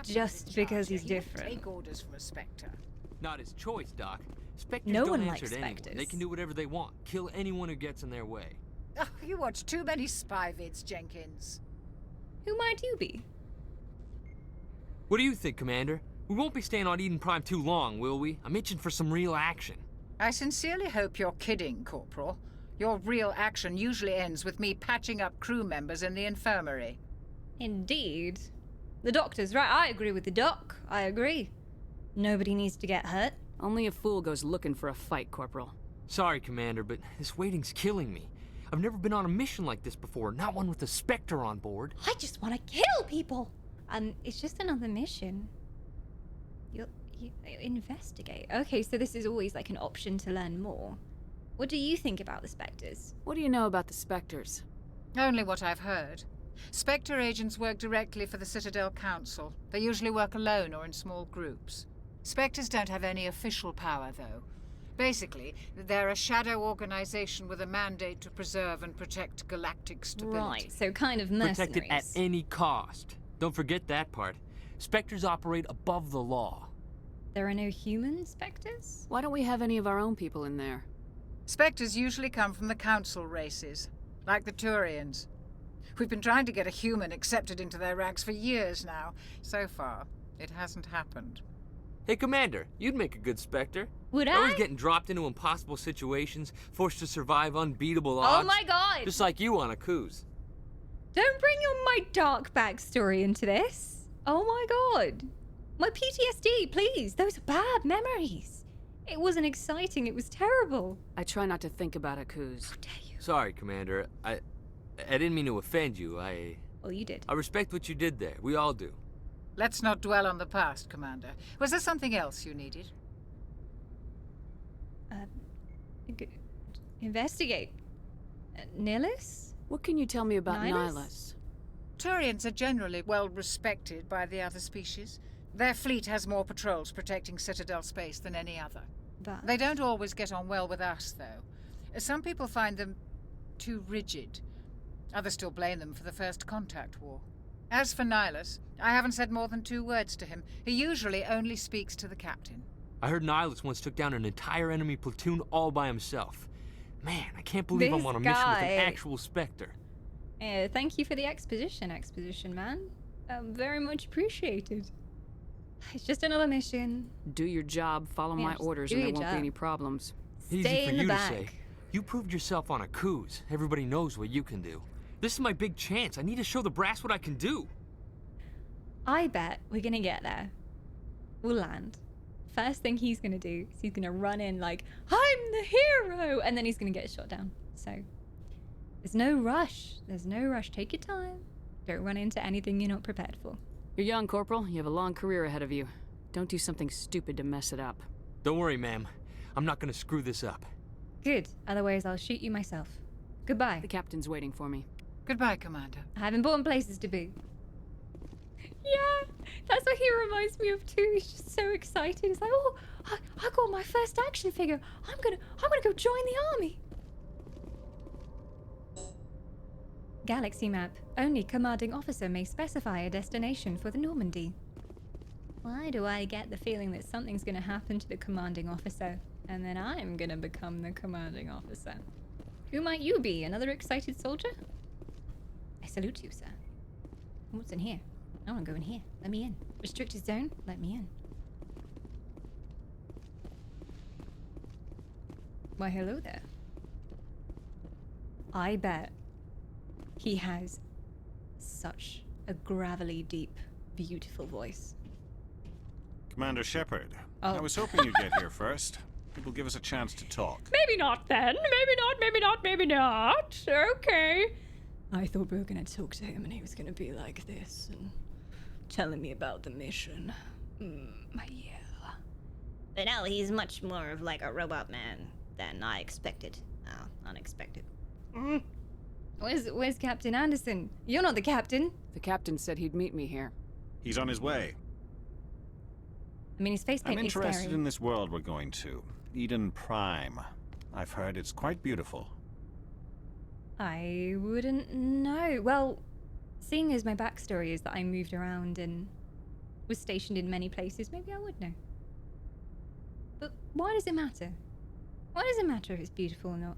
just because he's different. Take orders from a Spectre. Not his choice, Doc. Spectres No don't one answer likes to anyone. Spectres. They can do whatever they want. Kill anyone who gets in their way. Oh, you watch too many spy vids, Jenkins. Who might you be? What do you think, Commander? We won't be staying on Eden Prime too long, will we? I'm itching for some real action. I sincerely hope you're kidding, Corporal. Your real action usually ends with me patching up crew members in the infirmary. Indeed. The doctor's right. I agree with the doc. I agree. Nobody needs to get hurt. Only a fool goes looking for a fight, Corporal. Sorry, Commander, but this waiting's killing me. I've never been on a mission like this before, not one with a Spectre on board. I just want to kill people! It's just another mission. You investigate. Okay, so this is always like an option to learn more. What do you think about the Spectres? What do you know about the Spectres? Only what I've heard. Spectre agents work directly for the Citadel Council. They usually work alone or in small groups. Spectres don't have any official power, though. Basically, they're a shadow organization with a mandate to preserve and protect galactic stability. Right, so kind of mercenaries. Protected at any cost. Don't forget that part. Spectres operate above the law. There are no human Spectres? Why don't we have any of our own people in there? Spectres usually come from the Council races, like the Turians. We've been trying to get a human accepted into their ranks for years now. So far, it hasn't happened. Hey, Commander, you'd make a good Spectre. Would You're always I? getting dropped into impossible situations, forced to survive unbeatable odds. Oh my god! Just like you on a cruise. Don't bring my dark backstory into this. Oh my god. My PTSD, please. Those are bad memories. It wasn't exciting, it was terrible. I try not to think about it, Kuz. How dare you? Sorry, Commander. I didn't mean to offend you. Well, you did. I respect what you did there. We all do. Let's not dwell on the past, Commander. Was there something else you needed? Investigate. Nihilus? What can you tell me about Nihilus? Nihilus? Turians are generally well respected by the other species. Their fleet has more patrols protecting Citadel space than any other. But They don't always get on well with us, though. Some people find them too rigid. Others still blame them for the First Contact War. As for Nihilus, I haven't said more than 2 words to him. He usually only speaks to the captain. I heard Nihilus once took down an entire enemy platoon all by himself. Man, I can't believe I'm This on a mission with guy. an actual Spectre. Thank you for the exposition, man. Very much appreciated. It's just another mission. Do your job, follow Yeah, my just orders, do and there your won't be job. any problems. Easy Stay for in the you to back. say. You proved yourself on a cruise. Everybody knows what you can do. This is my big chance. I need to show the brass what I can do. I bet we're gonna get there. We'll land. First thing he's gonna do is he's gonna run in like, I'm the hero! And then he's gonna get shot down. So, there's no rush. There's no rush. Take your time. Don't run into anything you're not prepared for. You're young, Corporal. You have a long career ahead of you. Don't do something stupid to mess it up. Don't worry, ma'am. I'm not gonna screw this up. Good. Otherwise, I'll shoot you myself. Goodbye. The captain's waiting for me. Goodbye, Commander. I have important places to be. Yeah, that's what he reminds me of too. He's just so excited. He's like, oh, I got my first action figure. I'm gonna go join the army. Galaxy map. Only commanding officer may specify a destination for the Normandy. Why do I get the feeling that something's gonna happen to the commanding officer, and then I'm gonna become the commanding officer? Who might you be? Another excited soldier? I salute you, sir. What's in here? I want to go in here. Let me in. Restricted zone? Let me in. Why, hello there. I bet he has such a gravelly, deep, beautiful voice. Commander Shepard, Oh. I was hoping you'd get here first. It will give us a chance to talk. Maybe not then. Maybe not, maybe not, maybe not. Okay. I thought we were gonna talk to him and he was gonna be like this and telling me about the mission. Yeah. But no, he's much more of like a robot man than I expected. Unexpected. Where's Captain Anderson? You're not the captain. The captain said he'd meet me here. He's on his way. I mean, his face paint I'm is interested scary. in this world we're going to. Eden Prime. I've heard it's quite beautiful. I wouldn't know. Well, seeing as my backstory is that I moved around and was stationed in many places, maybe I would know. But why does it matter? Why does it matter if it's beautiful or not?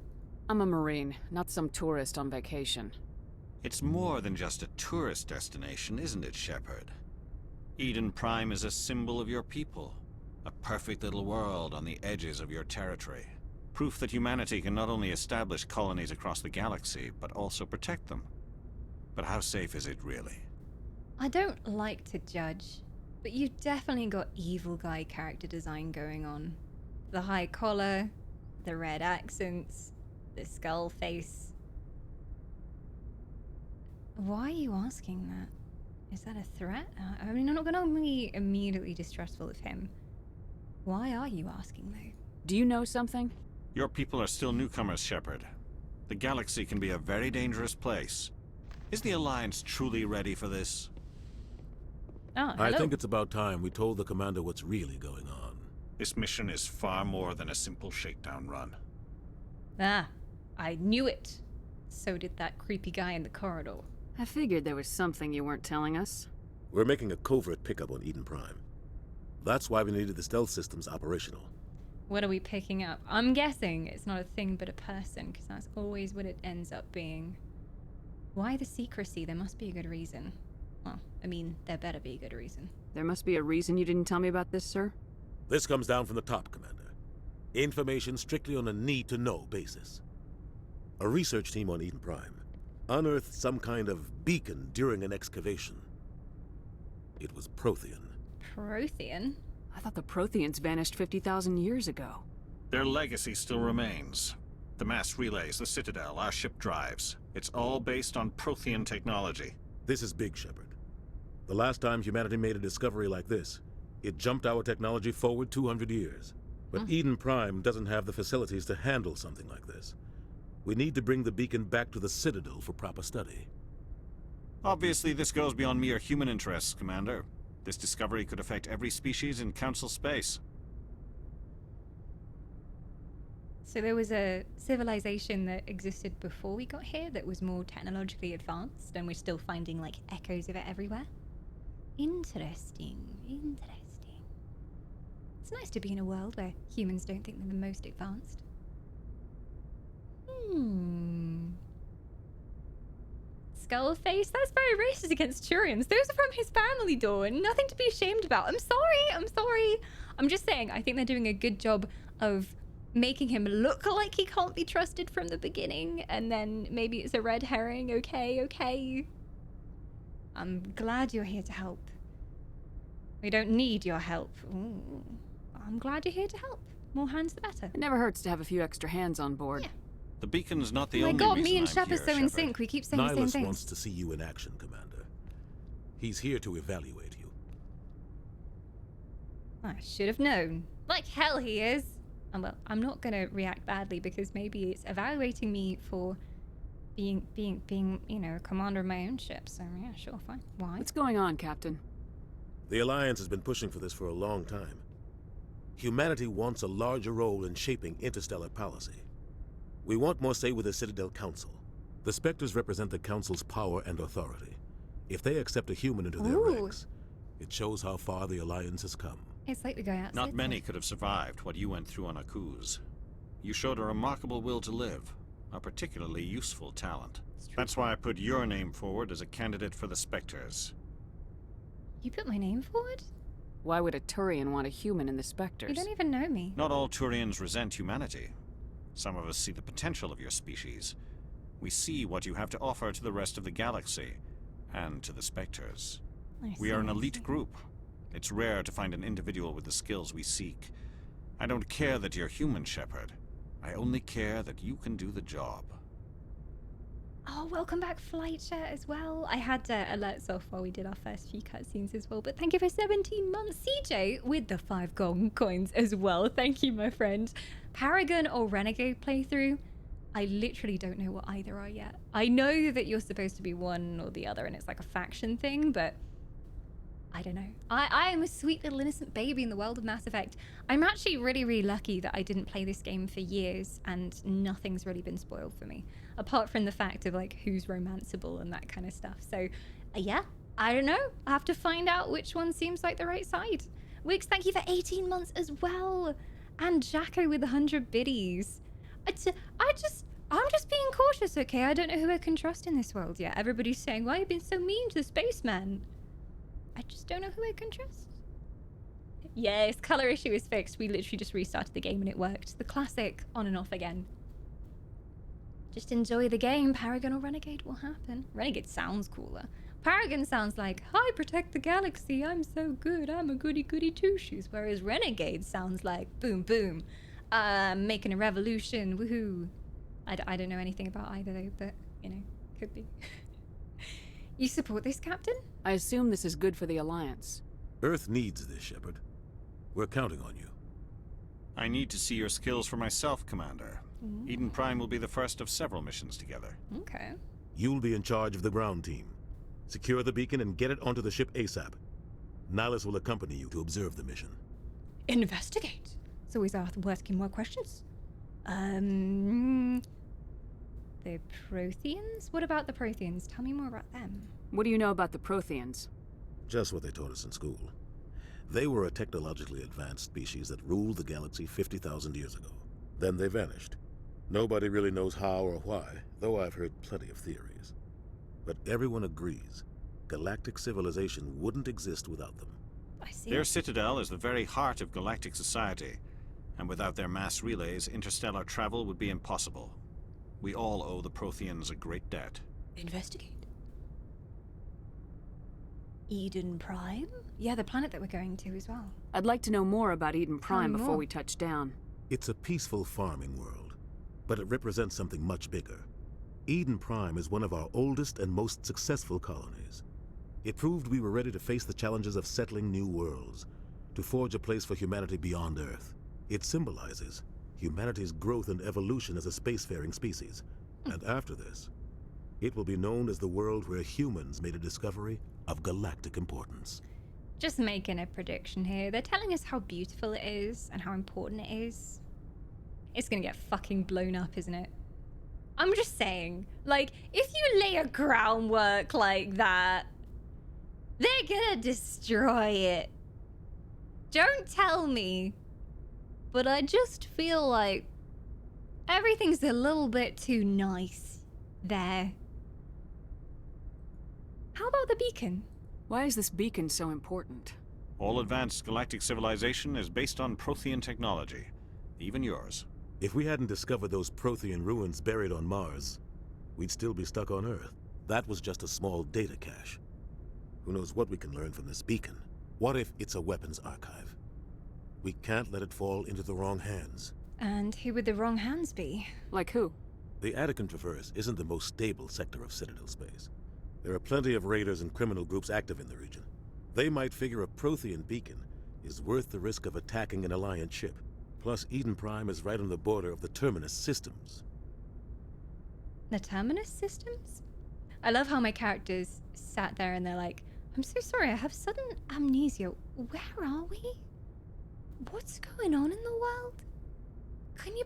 I'm a Marine, not some tourist on vacation. It's more than just a tourist destination, isn't it, Shepard? Eden Prime is a symbol of your people. A perfect little world on the edges of your territory. Proof that humanity can not only establish colonies across the galaxy, but also protect them. But how safe is it, really? I don't like to judge, but you've definitely got evil guy character design going on. The high collar, the red accents, the skull face. Why are you asking that? Is that a threat? I mean, I'm not gonna be immediately distrustful of him. Why are you asking, though? Do you know something? Your people are still newcomers, Shepard. The galaxy can be a very dangerous place. Is the Alliance truly ready for this? Oh, I think it's about time we told the commander what's really going on. This mission is far more than a simple shakedown run. Ah, I knew it. So did that creepy guy in the corridor. I figured there was something you weren't telling us. We're making a covert pickup on Eden Prime. That's why we needed the stealth systems operational. What are we picking up? I'm guessing it's not a thing but a person, because that's always what it ends up being. Why the secrecy? There must be a good reason. Well, I mean, there better be a good reason. There must be a reason you didn't tell me about this, sir? This comes down from the top, Commander. Information strictly on a need-to-know basis. A research team on Eden Prime unearthed some kind of beacon during an excavation. It was Prothean. Prothean? I thought the Protheans vanished 50,000 years ago. Their legacy still remains. The mass relays, the Citadel, our ship drives. It's all based on Prothean technology. This is big, Shepard. The last time humanity made a discovery like this, it jumped our technology forward 200 years. But Eden Prime doesn't have the facilities to handle something like this. We need to bring the beacon back to the Citadel for proper study. Obviously, this goes beyond mere human interests, Commander. This discovery could affect every species in Council space. So there was a civilization that existed before we got here that was more technologically advanced, and we're still finding, like, echoes of it everywhere? Interesting. Interesting. It's nice to be in a world where humans don't think they're the most advanced. Skullface? That's very racist against Turians. Those are from his family, Dawn. Nothing to be ashamed about. I'm sorry. I'm just saying, I think they're doing a good job of making him look like he can't be trusted from the beginning, and then maybe it's a red herring. Okay. I'm glad you're here to help. We don't need your help. Ooh. I'm glad you're here to help. More hands the better. It never hurts to have a few extra hands on board. Yeah. The beacon's not the Oh my only god, reason me and I'm Shep are here, so in Shepard. sync. We keep saying the same Nihilus things. wants to see you in action, Commander. He's here to evaluate you. I should have known. Like hell he is. And well, I'm not gonna react badly because maybe it's evaluating me for being, you know, a commander of my own ship. So yeah, sure, fine. Why? What's going on, Captain? The Alliance has been pushing for this for a long time. Humanity wants a larger role in shaping interstellar policy. We want more say with the Citadel Council. The Spectres represent the Council's power and authority. If they accept a human into their ranks, it shows how far the Alliance has come. It's like the guy outside. Not many could have survived what you went through on Akuz. You showed a remarkable will to live, a particularly useful talent. That's why I put your name forward as a candidate for the Spectres. You put my name forward? Why would a Turian want a human in the Spectres? You don't even know me. Not all Turians resent humanity. Some of us see the potential of your species. We see what you have to offer to the rest of the galaxy, and to the Spectres. We are an elite group. It's rare to find an individual with the skills we seek. I don't care that you're human, Shepard. I only care that you can do the job. Oh, welcome back, Flight Chat, as well. I had alerts off while we did our first few cutscenes as well, but thank you for 17 months. CJ with the 5 golden coins as well. Thank you, my friend. Paragon or Renegade playthrough? I literally don't know what either are yet. I know that you're supposed to be one or the other, and it's like a faction thing, but I don't know. I am a sweet little innocent baby in the world of Mass Effect. I'm actually really, really lucky that I didn't play this game for years and nothing's really been spoiled for me. Apart from the fact of like who's romanceable and that kind of stuff. So yeah, I don't know. I have to find out which one seems like the right side. Wix, thank you for 18 months as well. And Jacko with 100 biddies. I'm just being cautious, okay? I don't know who I can trust in this world yet. Everybody's saying, why have you been so mean to the spaceman? I just don't know who I can trust. Yes, color issue is fixed. We literally just restarted the game and it worked. The classic on and off again. Just enjoy the game. Paragon or Renegade will happen. Renegade sounds cooler. Paragon sounds like, hi, protect the galaxy. I'm so good. I'm a goody goody two shoes. Whereas Renegade sounds like, boom, boom. Making a revolution. Woohoo. I don't know anything about either though, but, you know, could be. You support this, Captain? I assume this is good for the Alliance. Earth needs this, Shepard. We're counting on you. I need to see your skills for myself, Commander. Eden Prime will be the first of several missions together. Okay. You'll be in charge of the ground team. Secure the beacon and get it onto the ship ASAP. Nihilus will accompany you to observe the mission. Investigate. So he's asking more questions. The Protheans? What about the Protheans? Tell me more about them. What do you know about the Protheans? Just what they taught us in school. They were a technologically advanced species that ruled the galaxy 50,000 years ago. Then they vanished. Nobody really knows how or why, though I've heard plenty of theories. But everyone agrees, galactic civilization wouldn't exist without them. I see. Their citadel is the very heart of galactic society, and without their mass relays, interstellar travel would be impossible. We all owe the Protheans a great debt. Investigate. Eden Prime? Yeah, the planet that we're going to as well. I'd like to know more about Eden Prime before we touch down. It's a peaceful farming world, but it represents something much bigger. Eden Prime is one of our oldest and most successful colonies. It proved we were ready to face the challenges of settling new worlds, to forge a place for humanity beyond Earth. It symbolizes humanity's growth and evolution as a spacefaring species. And after this, it will be known as the world where humans made a discovery of galactic importance. Just making a prediction here. They're telling us how beautiful it is and how important it is. It's gonna get fucking blown up, isn't it? I'm just saying, like, if you lay a groundwork like that, they're gonna destroy it. Don't tell me. But I just feel like everything's a little bit too nice there. How about the beacon? Why is this beacon so important? All advanced galactic civilization is based on Prothean technology, even yours. If we hadn't discovered those Prothean ruins buried on Mars, we'd still be stuck on Earth. That was just a small data cache. Who knows what we can learn from this beacon? What if it's a weapons archive? We can't let it fall into the wrong hands. And who would the wrong hands be? Like who? The Attican Traverse isn't the most stable sector of Citadel space. There are plenty of raiders and criminal groups active in the region. They might figure a Prothean beacon is worth the risk of attacking an Alliance ship. Plus, Eden Prime is right on the border of the Terminus systems. The Terminus systems? I love how my characters sat there and they're like, I'm so sorry, I have sudden amnesia. Where are we? What's going on in the world? Can you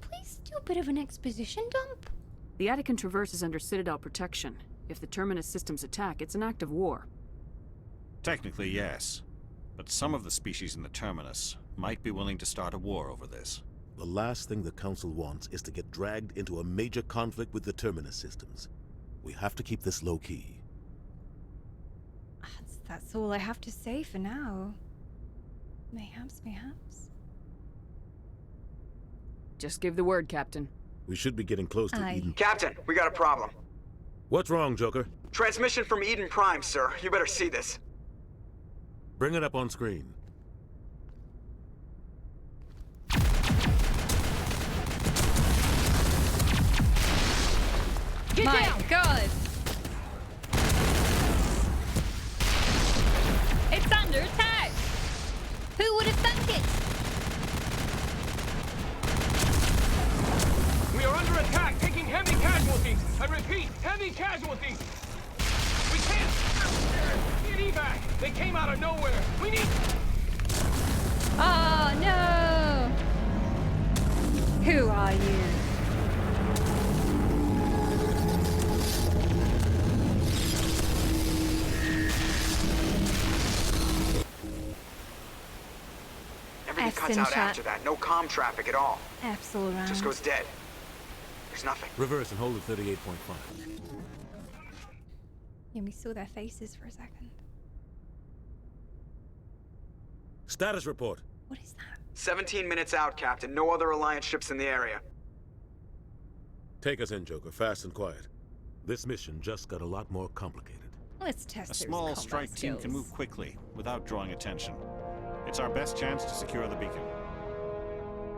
please do a bit of an exposition dump? The Attican Traverse is under Citadel protection. If the Terminus systems attack, it's an act of war. Technically, yes. But some of the species in the Terminus might be willing to start a war over this. The last thing the Council wants is to get dragged into a major conflict with the Terminus systems. We have to keep this low-key. That's all I have to say for now. Mayhaps. Just give the word, Captain. We should be getting close to Eden. Captain, we got a problem. What's wrong, Joker? Transmission from Eden Prime, sir. You better see this. Bring it up on screen. Get My down. God. It's under attack. Who would have thunk it? We are under attack, taking heavy casualties. I repeat, heavy casualties. We can't. Get evac. They came out of nowhere. We need. Oh no. Who are you? Everything cuts out after that. No comm traffic at all. F's all around. Just goes dead. There's nothing. Reverse and hold at 38.5. Yeah, we saw their faces for a second. Status report. What is that? 17 minutes out, Captain. No other Alliance ships in the area. Take us in, Joker, fast and quiet. This mission just got a lot more complicated. Let's test A small strike team can move quickly, without drawing attention. It's our best chance to secure the beacon.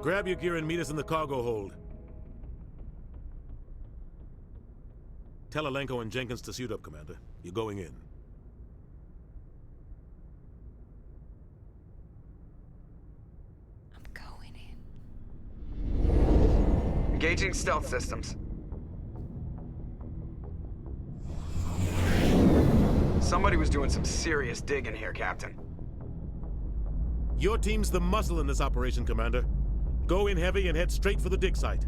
Grab your gear and meet us in the cargo hold. Tell Alenko and Jenkins to suit up, Commander. You're going in. I'm going in. Engaging stealth systems. Somebody was doing some serious digging here, Captain. Your team's the muscle in this operation, Commander. Go in heavy and head straight for the dig site.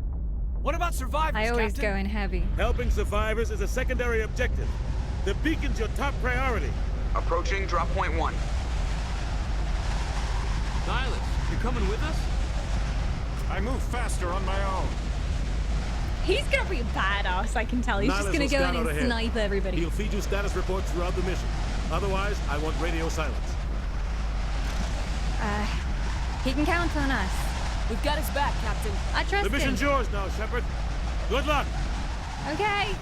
What about survivors, I always Captain? go in heavy. Helping survivors is a secondary objective. The beacon's your top priority. Approaching drop point 1. Silas, you coming with us? I move faster on my own. He's gonna be a badass, I can tell. He's just gonna go in and snipe everybody. He'll feed you status reports throughout the mission. Otherwise, I want radio silence. He can count on us. We've got his back, Captain. I trust him. The mission's yours now, Shepard. Good luck. Okay.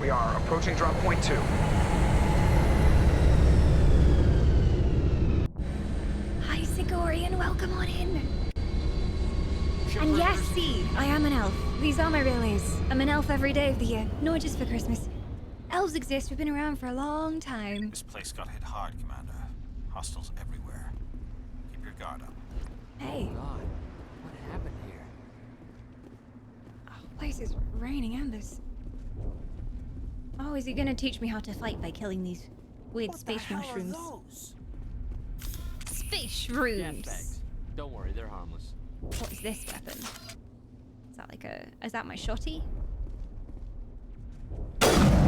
We are approaching drop point 2. Hi, Sigorian. Welcome on in. And yes, see, I am an elf. These are my real names. I'm an elf every day of the year, not just for Christmas. Elves exist. We've been around for a long time. This place got hit hard, Commander. Hostiles everywhere. Keep your guard up. Hey. Oh God, what happened here? Oh, place is raining embers. Oh, is he gonna teach me how to fight by killing these weird space mushrooms? Space shrooms. Yeah, thanks. Don't worry, they're harmless. What is this weapon? Is that like a... Is that my shotty?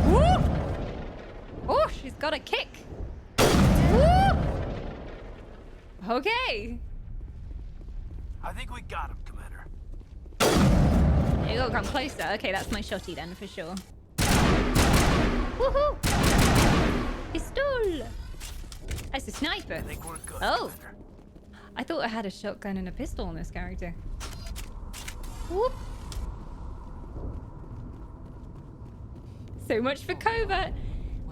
Woo! Oh, she's got a kick. Woo! Okay. I think we got him, Commander. You gotta come closer. Okay, that's my shotty then, for sure. Woohoo! Pistol! That's a sniper. I think we're good, Oh! Commander. I thought I had a shotgun and a pistol on this character. Whoop! So much for covert.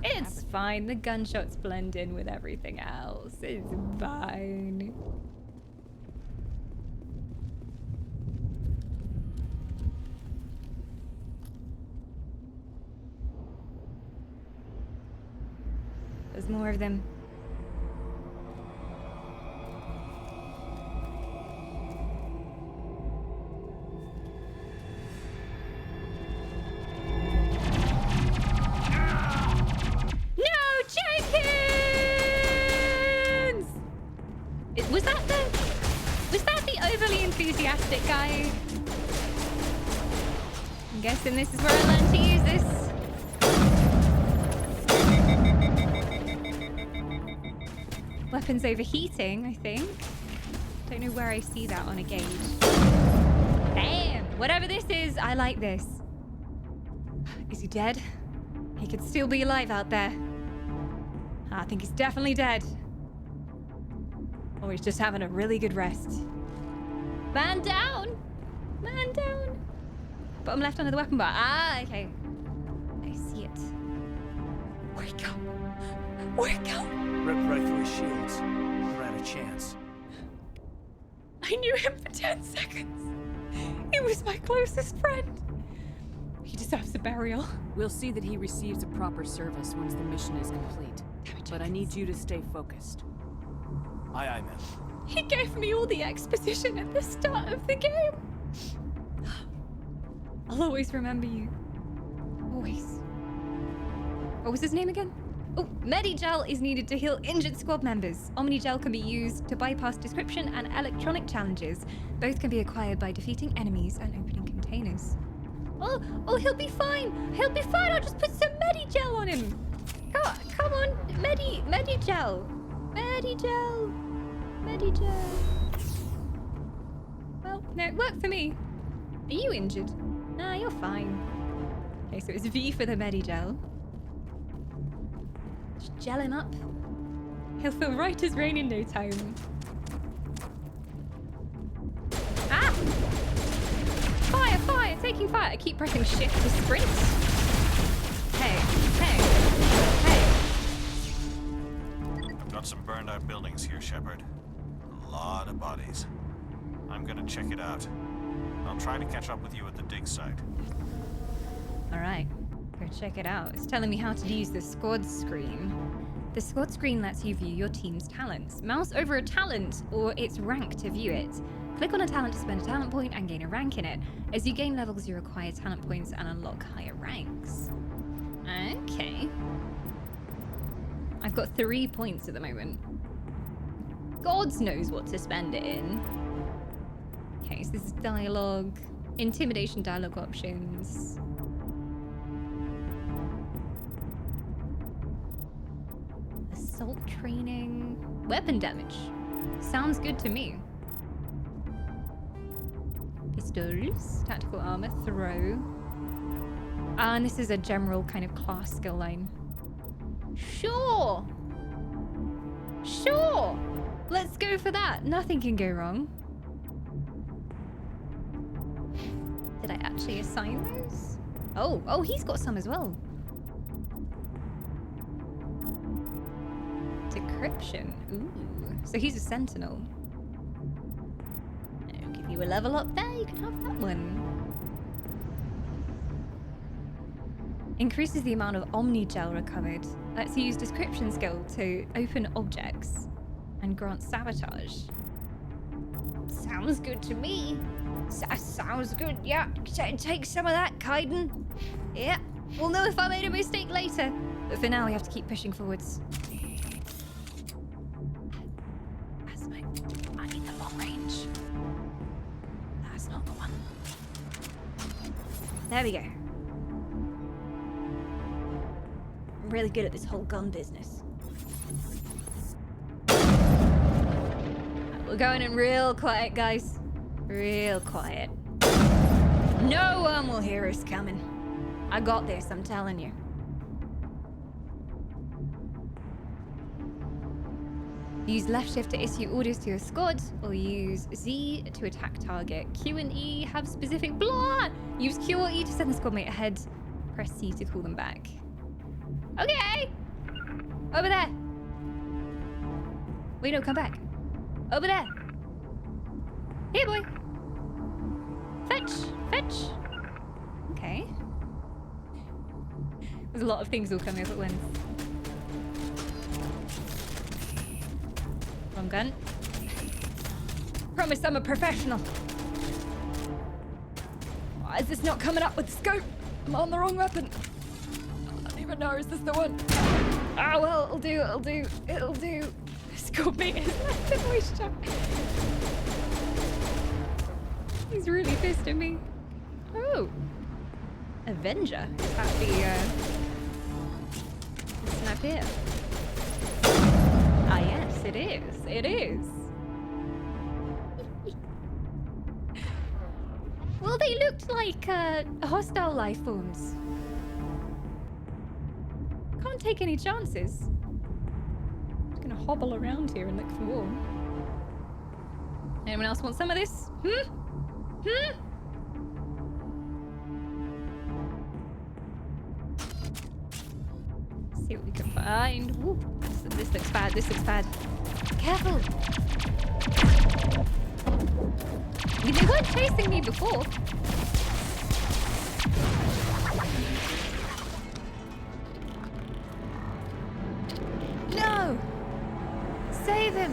It's fine. The gunshots blend in with everything else. It's fine. There's more of them. Was that the overly enthusiastic guy? I'm guessing this is where I learned to use this. Weapons overheating, I think. Don't know where I see that on a gauge. Damn! Whatever this is, I like this. Is he dead? He could still be alive out there. I think he's definitely dead. Or he's just having a really good rest. Man down! Man down. Bottom left under the weapon bar. Ah, okay. I see it. Wake up. Wake up. Ripped right through his shields. Never had a chance. I knew him for 10 seconds. He was my closest friend. He deserves a burial. We'll see that he receives a proper service once the mission is complete. But I need you to stay focused. Aye, aye, ma'am. He gave me all the exposition at the start of the game. I'll always remember you. Always. What was his name again? Oh, Medigel is needed to heal injured squad members. Omnigel can be used to bypass description and electronic challenges. Both can be acquired by defeating enemies and opening containers. Oh, he'll be fine. He'll be fine. I'll just put some Medigel on him. Come on, Medigel. Medigel. Well, no, it worked for me. Are you injured? Nah, you're fine. Okay, so it's V for the Medigel. Just gel him up. He'll feel right as rain in no time. Ah! Fire! Taking fire! I keep pressing shift to sprint. Hey! I've got some burned out buildings here, Shepard. A lot of bodies. I'm gonna check it out. I'll try to catch up with you at the dig site. Alright, go check it out. It's telling me how to use the squad screen. The squad screen lets you view your team's talents. Mouse over a talent or its rank to view it. Click on a talent to spend a talent point and gain a rank in it. As you gain levels, you acquire talent points and unlock higher ranks. Okay. I've got 3 points at the moment. God knows what to spend it in. Okay, so this is dialogue. Intimidation dialogue options. Assault training. Weapon damage. Sounds good to me. Pistols. Tactical armor. Throw. And this is a general kind of class skill line. Sure! Let's go for that. Nothing can go wrong. Did I actually assign those? Oh, he's got some as well. Decryption. Ooh. So he's a sentinel. I'll give you a level up there. You can have that one. Increases the amount of Omnigel recovered. Lets you use description skill to open objects and grant sabotage. Sounds good to me. Sounds good, yeah. Take some of that, Kaiden. Yeah, we'll know if I made a mistake later. But for now, we have to keep pushing forwards. I need the long range. That's not the one. There we go. I'm really good at this whole gun business. We're going in real quiet, guys. Real quiet. No one will hear us coming. I got this, I'm telling you. Use left shift to issue orders to your squad, or use Z to attack target. Q and E have specific blah! Use Q or E to send the squad mate ahead. Press C to call them back. Okay! Over there! Wait, no, come back. Over there! Here, boy! Fetch! Okay. There's a lot of things all coming up at once. Wrong gun. Promise I'm a professional. Why is this not coming up with the scope? I'm on the wrong weapon. I don't even know, is this the one? Ah, well, it'll do. Scope mate is left in voice chat. He's really pissed at me. Oh. Avenger. Is that the snap here? Ah, yes, it is. It is. Well, they looked like hostile life forms. Can't take any chances. Just gonna hobble around here and look for more. Anyone else want some of this? see what we can find. Woo. This looks bad. This looks bad. Careful. I mean, they weren't chasing me before. No! Save him!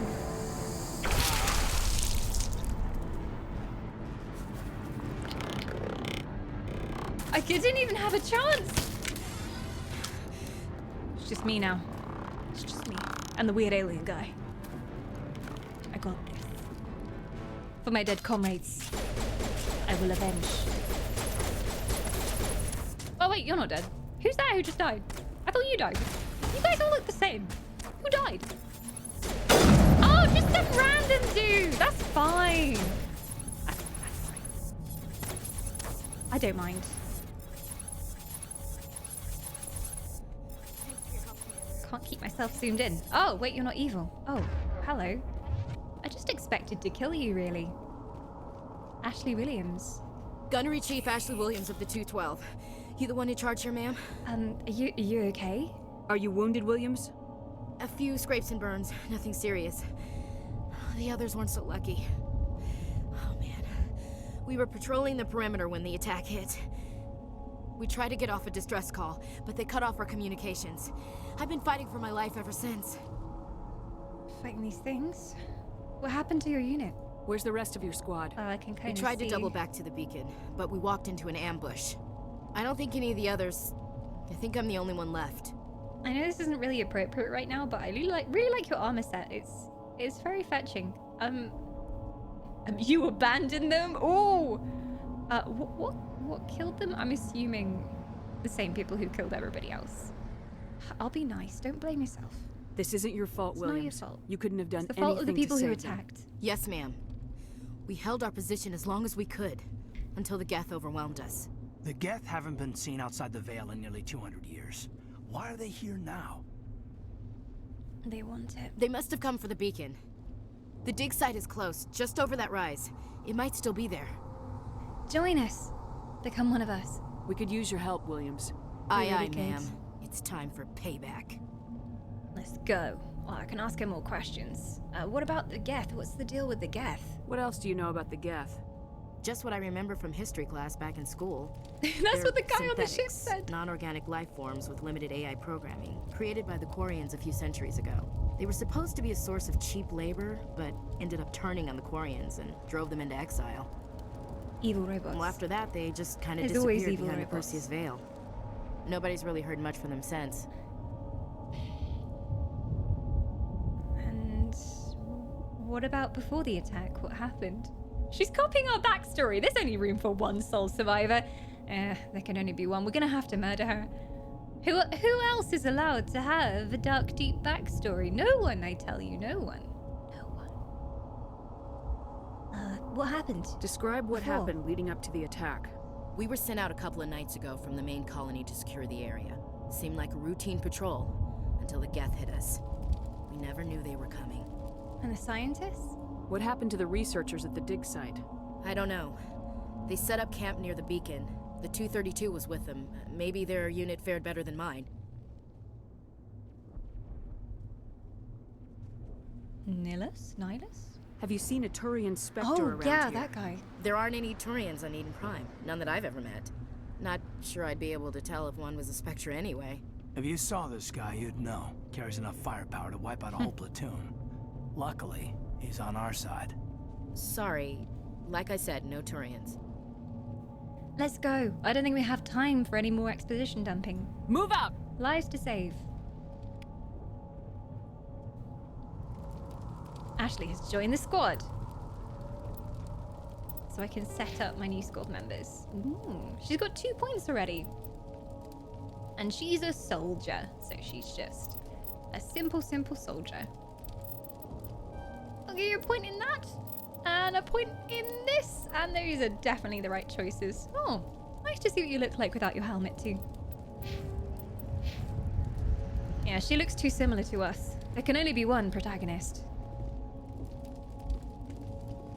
I didn't even have a chance! It's just me now. It's just me. And the weird alien guy. I got this. For my dead comrades, I will avenge. Oh wait, you're not dead. Who's that who just died? I thought you died. You guys all look the same. Who died? Oh, just some random dude. That's fine. That's fine. I don't mind. Can't keep myself zoomed in. Oh, wait, you're not evil. Oh, hello. I just expected to kill you, really. Ashley Williams. Gunnery Chief Ashley Williams of the 212. You the one in charge here, ma'am? Are you okay? Are you wounded, Williams? A few scrapes and burns, nothing serious. The others weren't so lucky. Oh man. We were patrolling the perimeter when the attack hit. We tried to get off a distress call, but they cut off our communications. I've been fighting for my life ever since. Fighting these things? What happened to your unit? Where's the rest of your squad? I can kind of We tried to double back to the beacon, but we walked into an ambush. I don't think any of the others... I think I'm the only one left. I know this isn't really appropriate right now, but I really like your armor set. It's very fetching. You abandoned them? Oh! What killed them? I'm assuming the same people who killed everybody else. I'll be nice. Don't blame yourself. This isn't your fault, Williams. It's not your fault. You couldn't have done It's the fault of the anything people to who save them. attacked. Yes, ma'am. We held our position as long as we could, until the Geth overwhelmed us. The Geth haven't been seen outside the Veil in nearly 200 years. Why are they here now? They want it. They must have come for the beacon. The dig site is close, just over that rise. It might still be there. Join us. Become one of us. We could use your help, Williams. Aye, aye, ma'am. It's time for payback. Let's go. Well, I can ask him more questions. What about the Geth? What's the deal with the Geth? What else do you know about the Geth? Just what I remember from history class back in school. That's what the guy on the ship said. Non-organic life forms with limited AI programming, created by the Quarians a few centuries ago. They were supposed to be a source of cheap labor, but ended up turning on the Quarians and drove them into exile. Evil robots. Well, after that, they just kind of There's always disappeared evil behind the robots. Perseus Veil. Nobody's really heard much from them since. And what about before the attack? What happened? She's copying our backstory. There's only room for one sole survivor. There can only be one. We're gonna have to murder her. Who else is allowed to have a dark, deep backstory? No one, I tell you. No one. No one. What happened? Describe what before? happened leading up to the attack. We were sent out a couple of nights ago from the main colony to secure the area. Seemed like a routine patrol, until the Geth hit us. We never knew they were coming. And the scientists? What happened to the researchers at the dig site? I don't know. They set up camp near the beacon. The 232 was with them. Maybe their unit fared better than mine. Nihilus? Have you seen a Turian Spectre Oh, around yeah, here? that guy. There aren't any Turians on Eden Prime. None that I've ever met. Not sure I'd be able to tell if one was a Spectre anyway. If you saw this guy, you'd know. Carries enough firepower to wipe out a whole platoon. Luckily, he's on our side. Sorry. Like I said, no Turians. Let's go. I don't think we have time for any more exposition dumping. Move out! Lives to save. Ashley has joined the squad. So I can set up my new squad members. Ooh, she's got 2 points already. And she's a soldier. So she's just a simple soldier. I'll give you a point in that. And a point in this. And those are definitely the right choices. Oh, nice to see what you look like without your helmet too. Yeah, she looks too similar to us. There can only be one protagonist.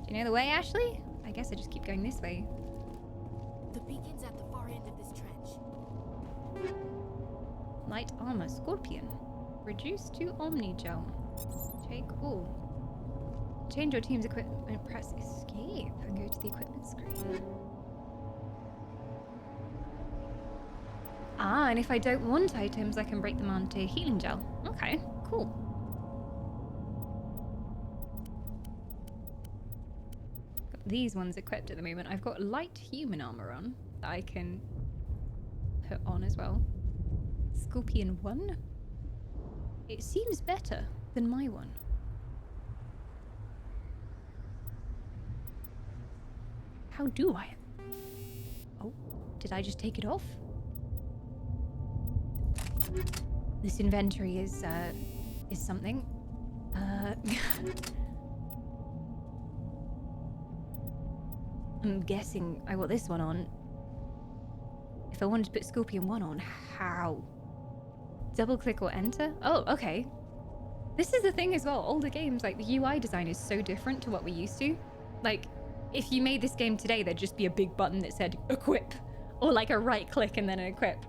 Do you know the way, Ashley? I guess I just keep going this way. The beacon's at the far end of this trench. Light armor, scorpion. Reduced to omni-gel. Okay, cool. Change your team's equipment, press escape, and go to the equipment screen. Ah, and if I don't want items, I can break them onto healing gel. Okay, cool. Got these ones equipped at the moment. I've got light human armor on that I can put on as well. Scorpion 1? It seems better than my one. How do I? Oh, did I just take it off? This inventory is something. I'm guessing I want this one on. If I wanted to put Scorpion 1 on, how? Double click or enter? Oh, okay. This is the thing as well. Older games, like the UI design is so different to what we used to. Like, if you made this game today, there'd just be a big button that said equip, or like a right click and then an equip.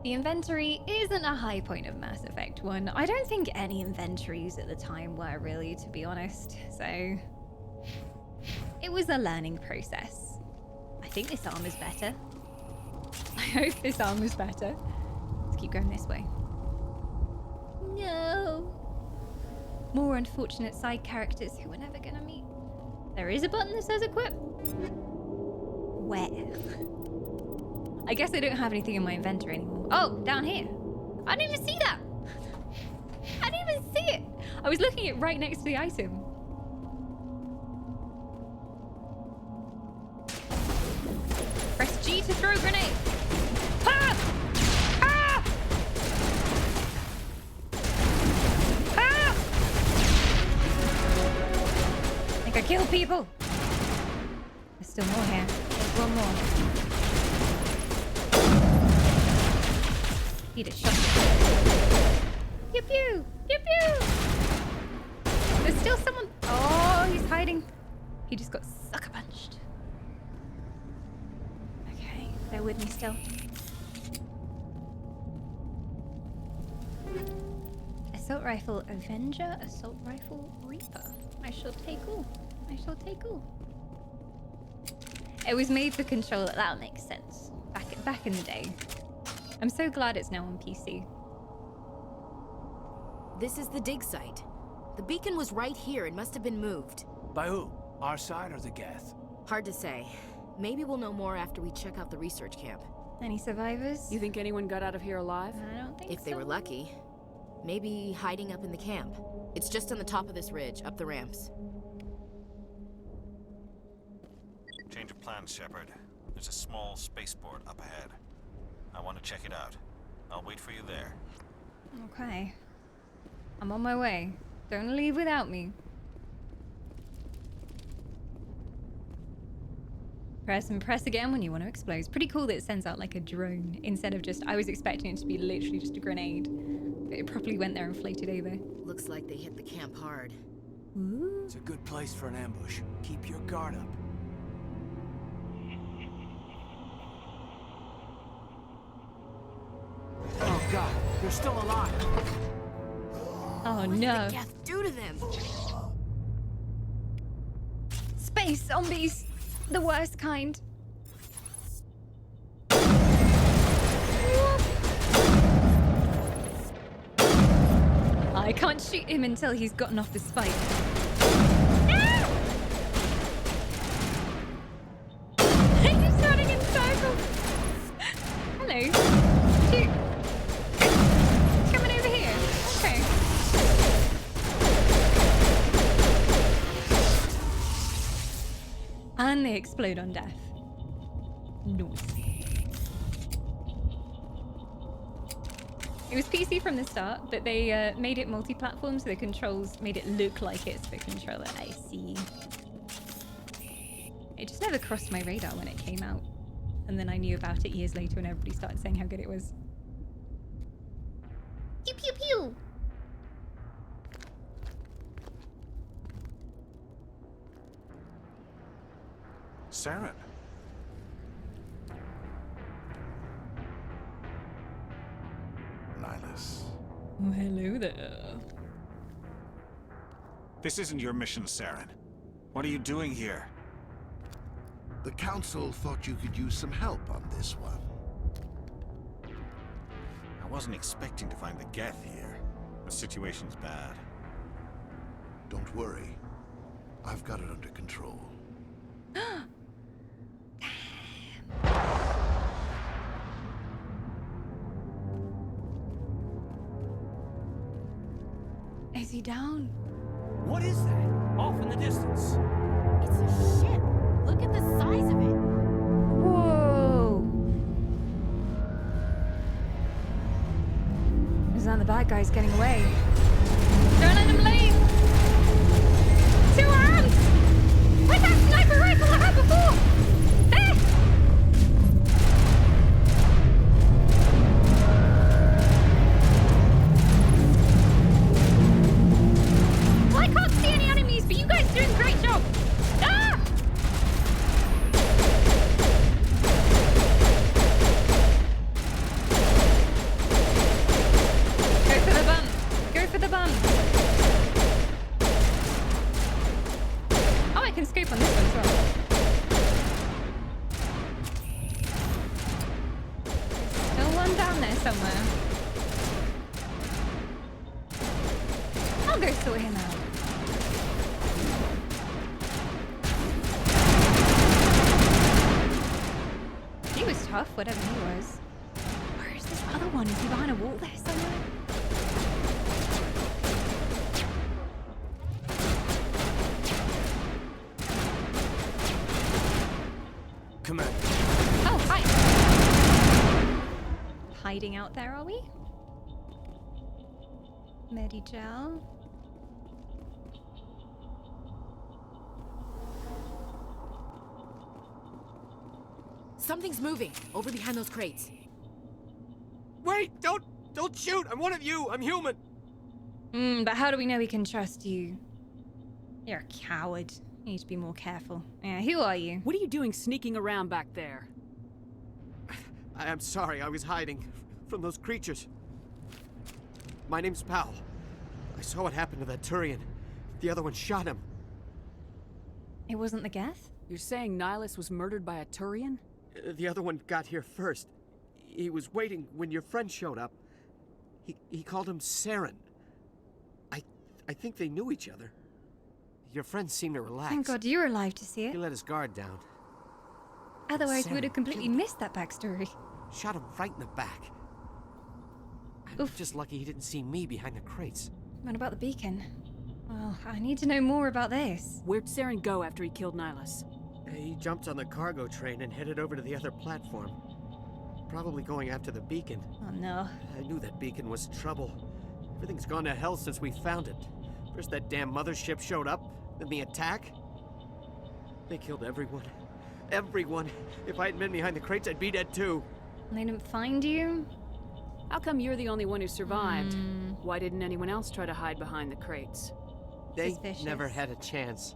The inventory isn't a high point of Mass Effect 1. I don't think any inventories at the time were really, to be honest. So it was a learning process. I think this armor's better. I hope this armor's better. Let's keep going this way. No. More unfortunate side characters who we're never gonna meet. There is a button that says equip. Where? I guess I don't have anything in my inventory anymore. Oh, down here. I didn't even see that. I didn't even see it. I was looking at right next to the item. Press G to throw a grenade. Ah! Ah! Ah! I think I killed people. There's still more here. There's one more. Need a shot. Pew pew! Pew pew! There's still someone. Oh, he's hiding. He just got sucker punched. Okay, they're with me still. Assault rifle Avenger, assault rifle Reaper. I shall take all. I shall take all. It was made for controller. That makes sense. Back in the day. I'm so glad it's now on PC. This is the dig site. The beacon was right here. It must have been moved. By who? Our side or the Geth? Hard to say. Maybe we'll know more after we check out the research camp. Any survivors? You think anyone got out of here alive? I don't think so. If they were lucky. Maybe hiding up in the camp. It's just on the top of this ridge, up the ramps. Change of plans, Shepard. There's a small spaceport up ahead. I want to check it out. I'll wait for you there. Okay. I'm on my way. Don't leave without me. Press and press again when you want to explode. It's pretty cool that it sends out like a drone instead of just... I was expecting it to be literally just a grenade. But it probably went there and floated over. Looks like they hit the camp hard. Ooh. It's a good place for an ambush. Keep your guard up. Oh god, they're still alive. Oh no. What did the Geth do to them? Space zombies! The worst kind. I can't shoot him until he's gotten off the spike. Ah! He's running in circles. Hello. Shoot. Coming over here. Okay. And they explode on death. Nice. It was PC from the start, but they made it multi-platform, so the controls made it look like it's the controller. I see. It just never crossed my radar when it came out. And then I knew about it years later when everybody started saying how good it was. Pew pew pew! Saren. Oh, hello there. This isn't your mission, Saren. What are you doing here? The Council thought you could use some help on this one. I wasn't expecting to find the Geth here. The situation's bad. Don't worry. I've got it under control. Is he down? What is that? Off in the distance. It's a ship. Look at the size of it. Whoa! Is that the bad guys getting away? Don't let him leave! 2 arms! Where's that sniper rifle I had before? There! Well, I can't see any enemies, but you guys are doing a great job! Ah! Go for the bump! Go for the bump! Oh, I can scope on this one as well. Still one down there somewhere. I'll go sort him out. He was tough, whatever he was. Where is this other one? Is he behind a wall there somewhere? Come on. Oh, hi. Hiding out there, are we? Medigel. Something's moving over behind those crates. Wait! Don't shoot! I'm one of you! I'm human! But how do we know we can trust you? You're a coward. You need to be more careful. Yeah, who are you? What are you doing sneaking around back there? I'm sorry, I was hiding from those creatures. My name's Powell. I saw what happened to that Turian. The other one shot him. It wasn't the Geth? You're saying Nihilus was murdered by a Turian? The other one got here first. He was waiting when your friend showed up. He called him Saren. I think they knew each other. Your friend seemed to relax. Thank God you were alive to see it. He let his guard down. Otherwise, we Saren would have completely missed that backstory. Shot him right in the back. I'm just lucky he didn't see me behind the crates. What about the beacon? Well, I need to know more about this. Where'd Saren go after he killed Nihilus? He jumped on the cargo train and headed over to the other platform. Probably going after the beacon. Oh no. I knew that beacon was trouble. Everything's gone to hell since we found it. First that damn mothership showed up, then the attack. They killed everyone. Everyone. If I hadn't been behind the crates, I'd be dead too. And they didn't find you? How come you're the only one who survived? Why didn't anyone else try to hide behind the crates? They Suspicious. never had a chance.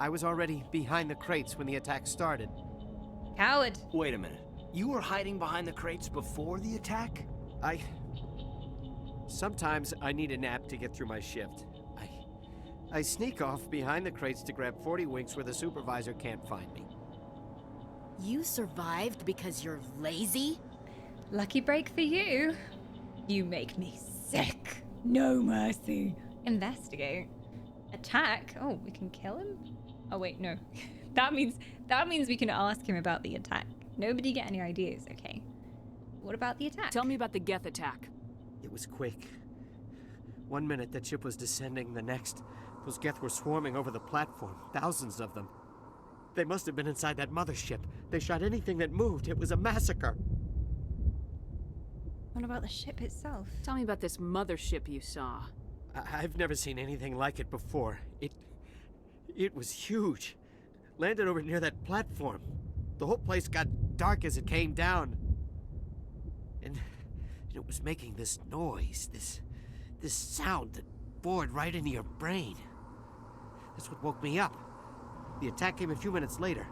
I was already behind the crates when the attack started. Coward. Wait a minute. You were hiding behind the crates before the attack? Sometimes I need a nap to get through my shift. I sneak off behind the crates to grab 40 winks where the supervisor can't find me. You survived because you're lazy? Lucky break for you. You make me sick. No mercy. Investigate. Attack? Oh, we can kill him? Oh wait, no. that means we can ask him about the attack. Nobody get any ideas, okay? What about the attack? Tell me about the Geth attack. It was quick. 1 minute that ship was descending, the next, those Geth were swarming over the platform. Thousands of them. They must have been inside that mothership. They shot anything that moved. It was a massacre. What about the ship itself? Tell me about this mothership you saw. I've never seen anything like it before. It was huge. Landed over near that platform. The whole place got dark as it came down. And it was making this noise, this sound that bored right into your brain. That's what woke me up. The attack came a few minutes later.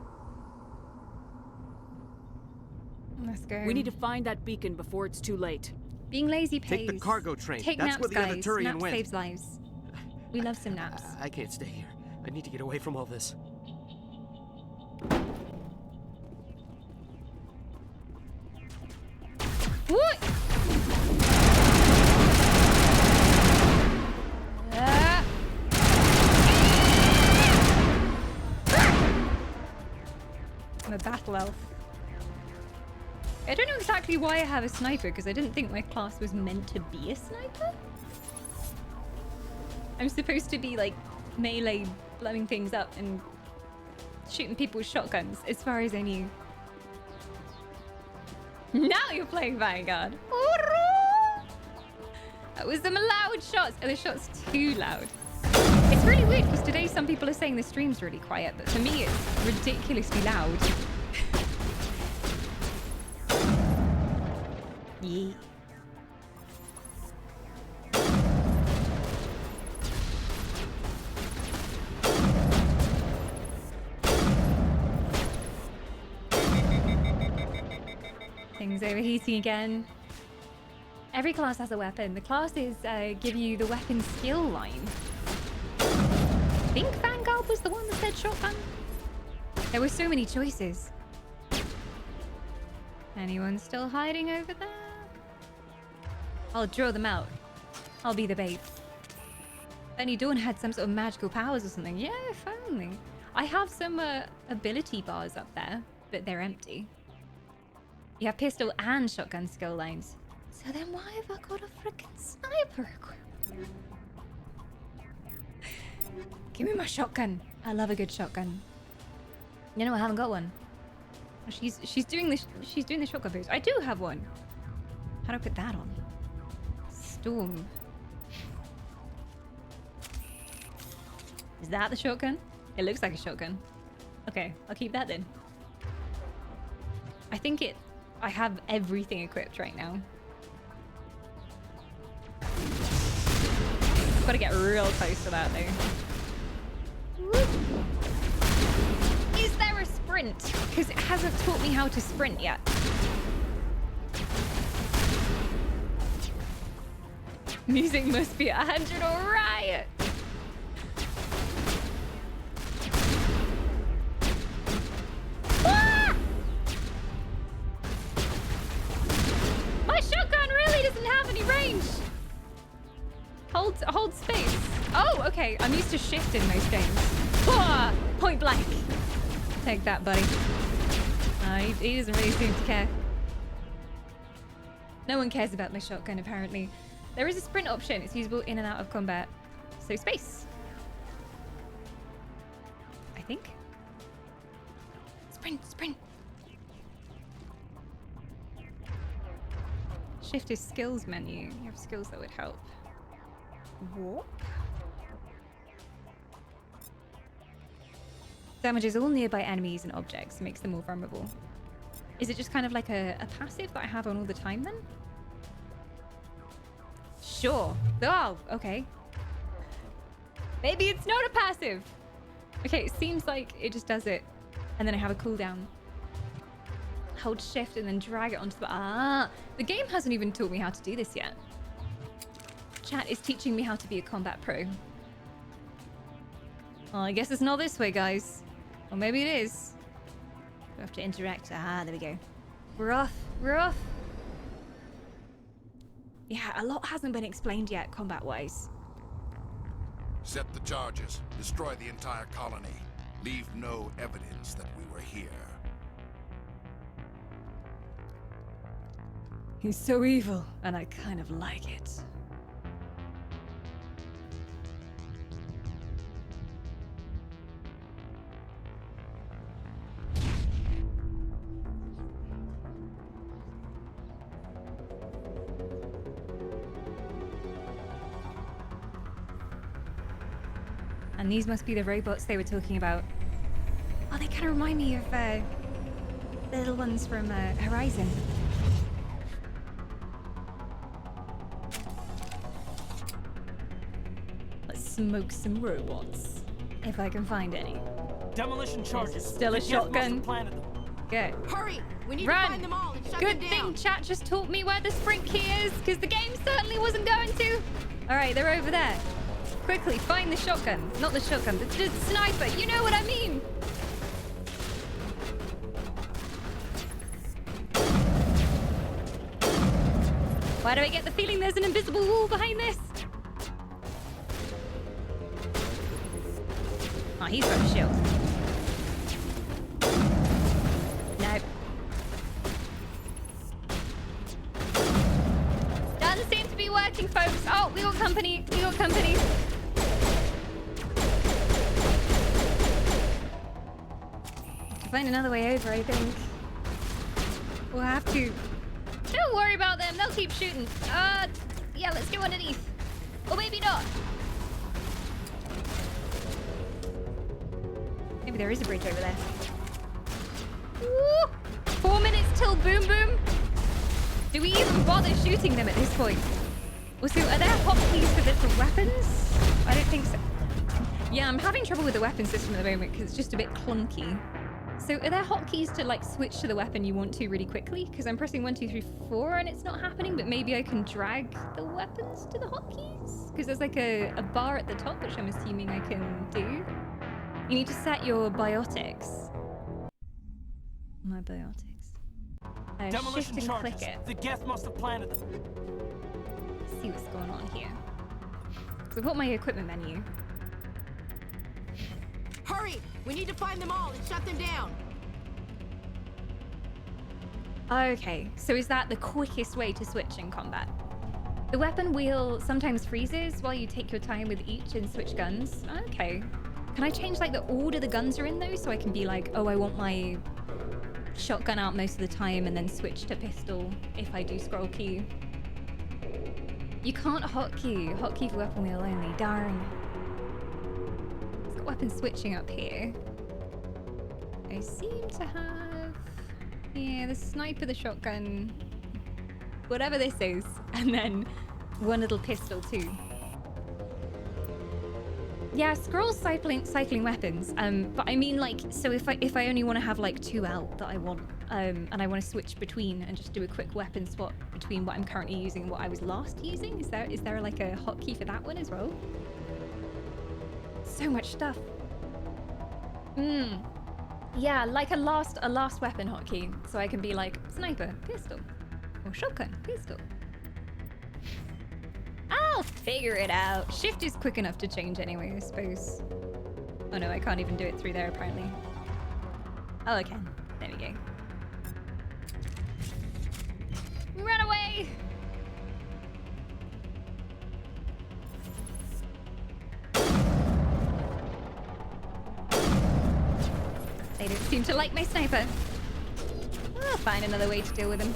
Let's go. We need to find that beacon before it's too late. Being lazy pays. Take the cargo train. Take That's naps, where the other guys. Turian Naps went. saves lives. We love some naps. I can't stay here. I need to get away from all this. What? I'm a battle elf. I don't know exactly why I have a sniper, because I didn't think my class was meant to be a sniper. I'm supposed to be like melee blowing things up and shooting people with shotguns, as far as I knew. Now you're playing Vanguard. That was some loud shots. Are the shots too loud? It's really weird because today some people are saying the stream's really quiet, but for me it's ridiculously loud. Yeah. Things overheating again. Every class has a weapon. The classes give you the weapon skill line. I think Vanguard was the one that said shotgun. There were so many choices. Anyone still hiding over there? I'll draw them out. I'll be the bait. If only Dawn had some sort of magical powers or something. Yeah, if only. I have some ability bars up there, but they're empty. You have pistol and shotgun skill lines. So then why have I got a freaking sniper equipped? Give me my shotgun. I love a good shotgun. You know, I haven't got one. She's doing the shotgun boost. I do have one. How do I put that on? Storm. Is that the shotgun? It looks like a shotgun. Okay, I'll keep that then. I have everything equipped right now. Gotta get real close to that though. Woo. Is there a sprint? Because it hasn't taught me how to sprint yet. Music must be 100 or riot. Ah! My shotgun really doesn't have any range. Hold space. Oh, okay. I'm used to shift in most games. Ah, point blank. Take that, buddy. He doesn't really seem to care. No one cares about my shotgun, apparently. There is a sprint option. It's usable in and out of combat. So space. I think. Sprint, sprint. Shift is skills menu. You have skills that would help. Warp. Damages all nearby enemies and objects. Makes them more vulnerable. Is it just kind of like a passive that I have on all the time then? Sure. Oh, okay. Maybe it's not a passive. Okay, it seems like it just does it. And then I have a cooldown. Hold shift and then drag it onto the... Ah! The game hasn't even taught me how to do this yet. Chat is teaching me how to be a combat pro. Well, I guess it's not this way, guys. Or maybe it is. We have to interact. Ah, there we go. We're off. We're off. Yeah, a lot hasn't been explained yet, combat-wise. Set the charges. Destroy the entire colony. Leave no evidence that we were here. He's so evil, and I kind of like it. And these must be the robots they were talking about. Oh, they kind of remind me of the little ones from Horizon. Let's smoke some robots, if I can find any. Demolition charges. Still a shotgun. Planted them. Good. Hurry! We need Run. to find them all and shut Good them thing down. chat just taught me where the sprint key is, because the game certainly wasn't going to. All right, they're over there. Quickly, find the shotgun. Not the shotgun, the sniper. You know what I mean. Why do I get the feeling there's an invisible wall behind this? Oh, he's got a shield. No. Doesn't seem to be working, folks. Oh, we got company. We got company. Find another way over, I think. We'll have to. Don't worry about them. They'll keep shooting. Yeah, let's go underneath. Or maybe not. Maybe there is a bridge over there. Woo! 4 minutes till boom boom. Do we even bother shooting them at this point? Also, are there hotkeys for different weapons? I don't think so. Yeah, I'm having trouble with the weapon system at the moment because it's just a bit clunky. So are there hotkeys to like switch to the weapon you want to really quickly? Because I'm pressing 1, 2, 3, 4 and it's not happening, but maybe I can drag the weapons to the hotkeys? Because there's like a bar at the top, which I'm assuming I can do. You need to set your biotics. My biotics. Shift and click it. The Geth must have planted them. Let's see what's going on here. So I've got my equipment menu. Hurry! We need to find them all and shut them down. Okay, so is that the quickest way to switch in combat? The weapon wheel sometimes freezes while you take your time with each and switch guns. Okay. Can I change like the order the guns are in though, so I can be like, oh, I want my shotgun out most of the time and then switch to pistol if I do scroll key. You can't hotkey. Hotkey for weapon wheel only. Darn. It's got weapon switching up here. I seem to have... Yeah, the sniper, the shotgun, whatever this is, and then one little pistol too. Yeah, scroll cycling weapons. But I mean, like, so if I only want to have like 2 out that I want, and I want to switch between and just do a quick weapon swap between what I'm currently using and what I was last using, is there like a hotkey for that one as well? So much stuff. Yeah, like a last weapon hotkey, so I can be like sniper, pistol, or shotgun, pistol. I'll figure it out. Shift is quick enough to change anyway, I suppose. Oh no, I can't even do it through there apparently. Oh, I can. There we go. Run away! They don't seem to like my sniper. I'll find another way to deal with them.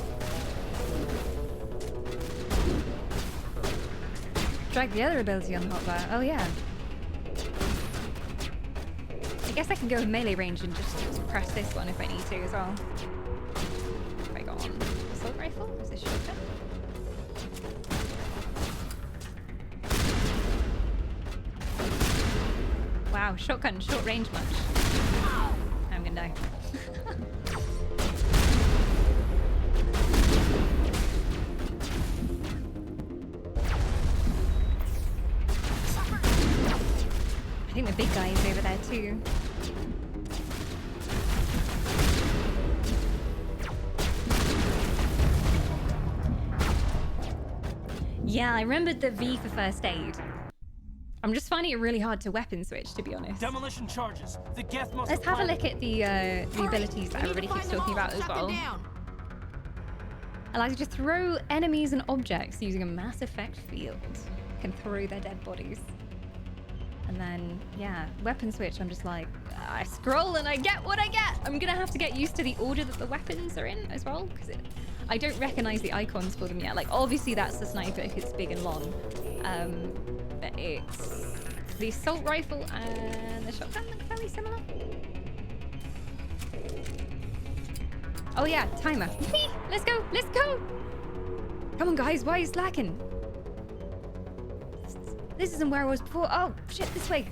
Drag the other ability on the hotbar. Oh yeah. I guess I can go with melee range and just press this one if I need to as well. If I go on assault rifle, is this shotgun? Wow, shotgun, short range much. I'm gonna die. I think the big guy is over there too. Yeah, I remembered the V for first aid. I'm just finding it really hard to weapon switch, to be honest. Demolition charges. The Geth must Let's have a look at the abilities that everybody keeps talking about as well. Allows you to throw enemies and objects using a mass effect field. Can throw their dead bodies. And then, yeah, weapon switch, I'm just like, I scroll and I get what I get. I'm gonna have to get used to the order that the weapons are in as well, because I don't recognize the icons for them yet. Like, obviously that's the sniper if it's big and long. But it's the assault rifle and the shotgun look fairly similar. Oh yeah, timer. Let's go, let's go! Come on guys, why are you slacking? This isn't where I was before. Oh, shit, this way.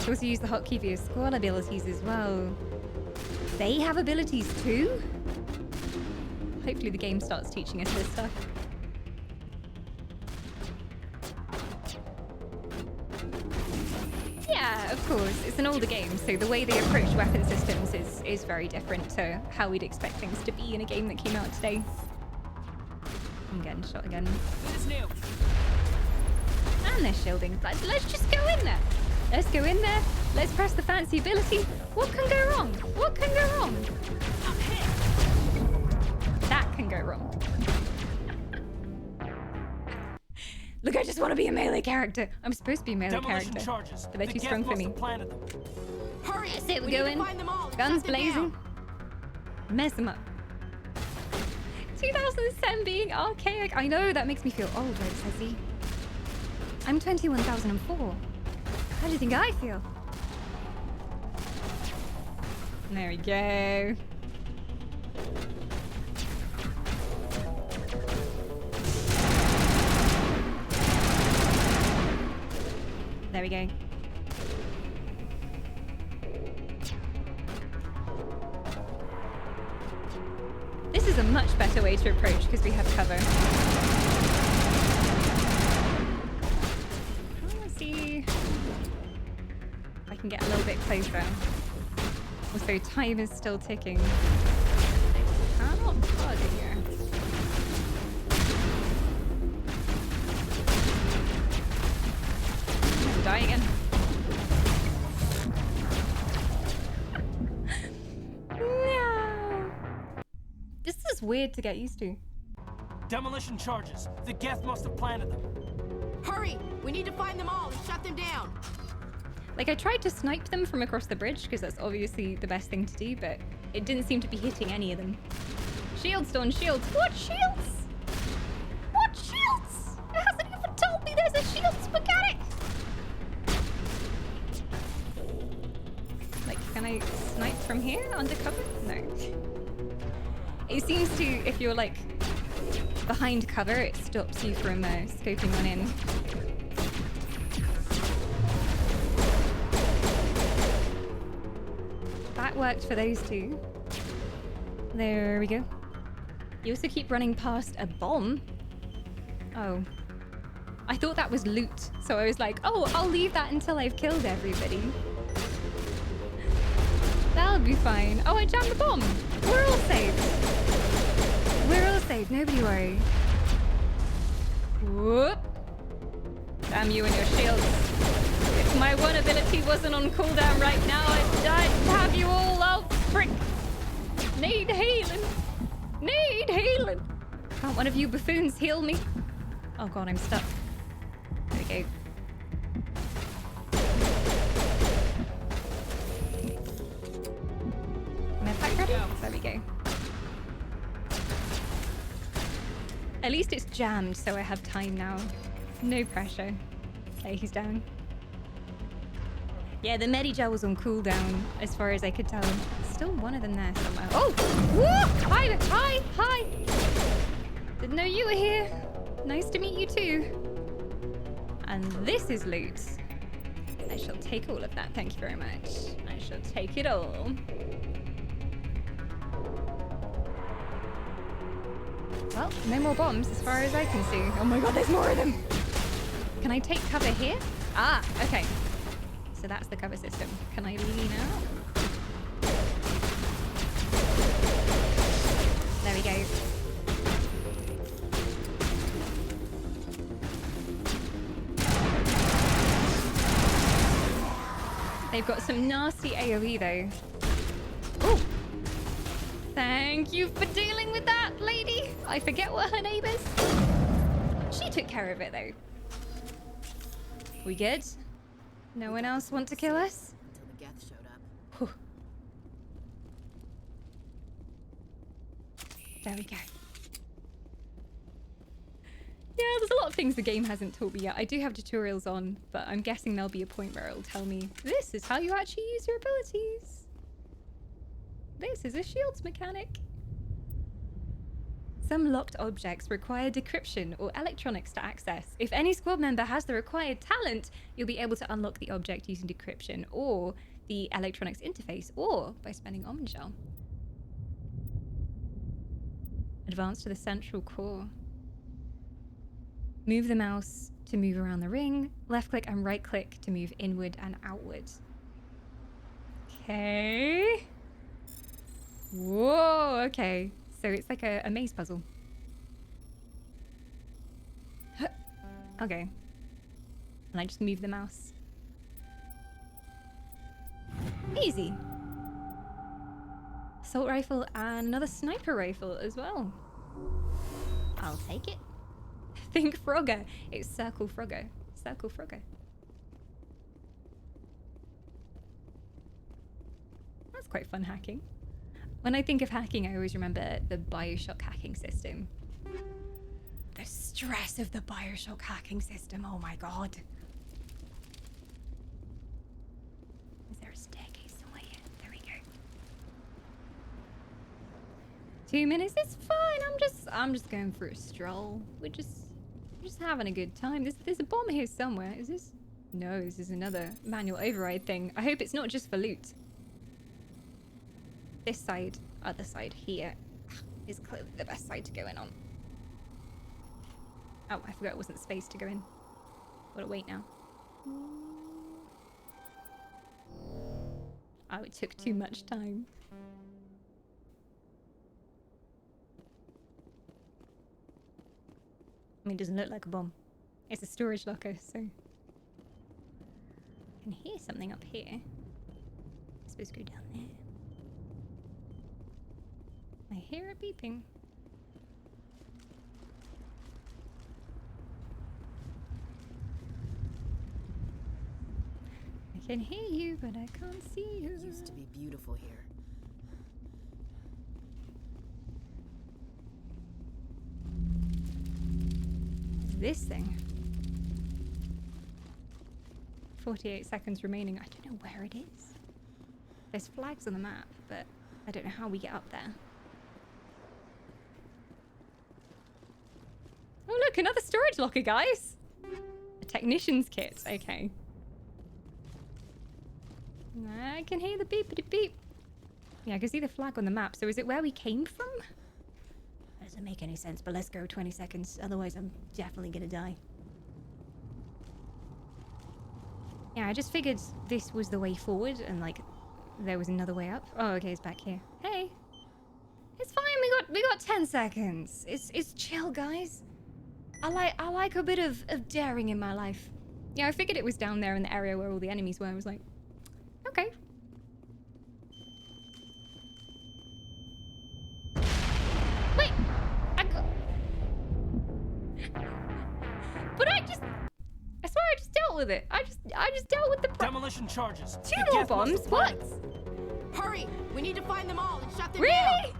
You also use the hotkey for your squad abilities as well. They have abilities too? Hopefully the game starts teaching us this stuff. Yeah, of course. It's an older game, so the way they approach weapon systems is very different to how we'd expect things to be in a game that came out today. I'm getting shot again. And they're shielding. Let's just go in there. Let's go in there. Let's press the fancy ability. What can go wrong? What can go wrong? That can go wrong. Look, I just want to be a melee character. I'm supposed to be a melee character. Charges. But they're too strong for me. Hurry! That's it, we're going. Guns blazing. Mess them up. 2007 being archaic. I know, that makes me feel old, right, Sassy? I'm 21,004. How do you think I feel? There we go. There we go. This is a much better way to approach because we have cover. Let's see if I can get a little bit closer. Also, time is still ticking. Cannot target here. Die again. No. This is weird to get used to. Demolition charges. The Geth must have planted them. Hurry! We need to find them all and shut them down. Like, I tried to snipe them from across the bridge because that's obviously the best thing to do, but it didn't seem to be hitting any of them. Shields on shields. What shields? What shields? It hasn't even told me there's a shields mechanic. Like, can I snipe from here undercover? No. It seems to, if you're like behind cover, it stops you from scoping one in. That worked for those two. There we go. You also keep running past a bomb. Oh. I thought that was loot, so I was like, oh, I'll leave that until I've killed everybody. That'll be fine. Oh, I jammed the bomb. We're all saved. We're all saved. Nobody worry. Whoop. Damn you and your shields. If my one ability wasn't on cooldown right now, I'd have you all out. Frick. Need healing. Need healing. Can't one of you buffoons heal me? Oh god, I'm stuck. There we go. Medpack ready? There we go. At least it's jammed, so I have time now. No pressure. Okay, he's down. Yeah, the Medigel was on cooldown, as far as I could tell. Still one of them there somewhere. Oh! Woo! Hi! Hi! Hi! Didn't know you were here. Nice to meet you too. And this is loot. I shall take all of that, thank you very much. I shall take it all. Well, no more bombs as far as I can see. Oh my god, there's more of them! Can I take cover here? Ah, okay. So that's the cover system. Can I lean out? There we go. They've got some nasty AoE though. Ooh. Thank you for dealing with that, lady. I forget what her name is. She took care of it though. We good? No one else want to kill us? Until the Geth showed up. Whew. There we go. Yeah, there's a lot of things the game hasn't taught me yet. I do have tutorials on, but I'm guessing there'll be a point where it'll tell me, this is how you actually use your abilities. This is a shields mechanic. some locked objects require decryption or electronics to access. If any squad member has the required talent, you'll be able to unlock the object using decryption or the electronics interface, or by spending Omnigel. Advance to the central core. Move the mouse to move around the ring. Left click and right click to move inward and outward. Okay. Whoa, okay. So it's like a maze puzzle. Okay. And I just move the mouse. Easy. Assault rifle and another sniper rifle as well. I'll take it. Think Frogger. It's Circle Frogger. Circle Frogger. That's quite fun hacking. When I think of hacking, I always remember the Bioshock hacking system. The stress of the Bioshock hacking system. Oh my god. Is there a staircase somewhere here? There we go. 2 minutes is fine. I'm just going for a stroll. We're just having a good time. There's a bomb here somewhere. Is this? No, this is another manual override thing. I hope it's not just for loot. This side, other side here, is clearly the best side to go in on. Oh, I forgot it wasn't space to go in. Gotta wait now. Oh, it took too much time. I mean, it doesn't look like a bomb. It's a storage locker, so... I can hear something up here. I'm supposed to go down there. I hear it beeping. I can hear you, but I can't see you. It used to be beautiful here. This thing. 48 seconds remaining. I don't know where it is. There's flags on the map, but I don't know how we get up there. Oh look, another storage locker, guys! A technician's kit, okay. I can hear the beepity beep. Yeah, I can see the flag on the map. So is it where we came from? That doesn't make any sense, but let's go 20 seconds. Otherwise, I'm definitely gonna die. Yeah, I just figured this was the way forward and like there was another way up. Oh, okay, it's back here. Hey. It's fine, we got 10 seconds. It's chill, guys. I like a bit of daring in my life. Yeah, I figured it was down there in the area where all the enemies were. I was like, okay. Wait! But I swear I just dealt with it. I just dealt with the demolition charges. 2 more bombs? What? Hurry! We need to find them all and shut them really? down!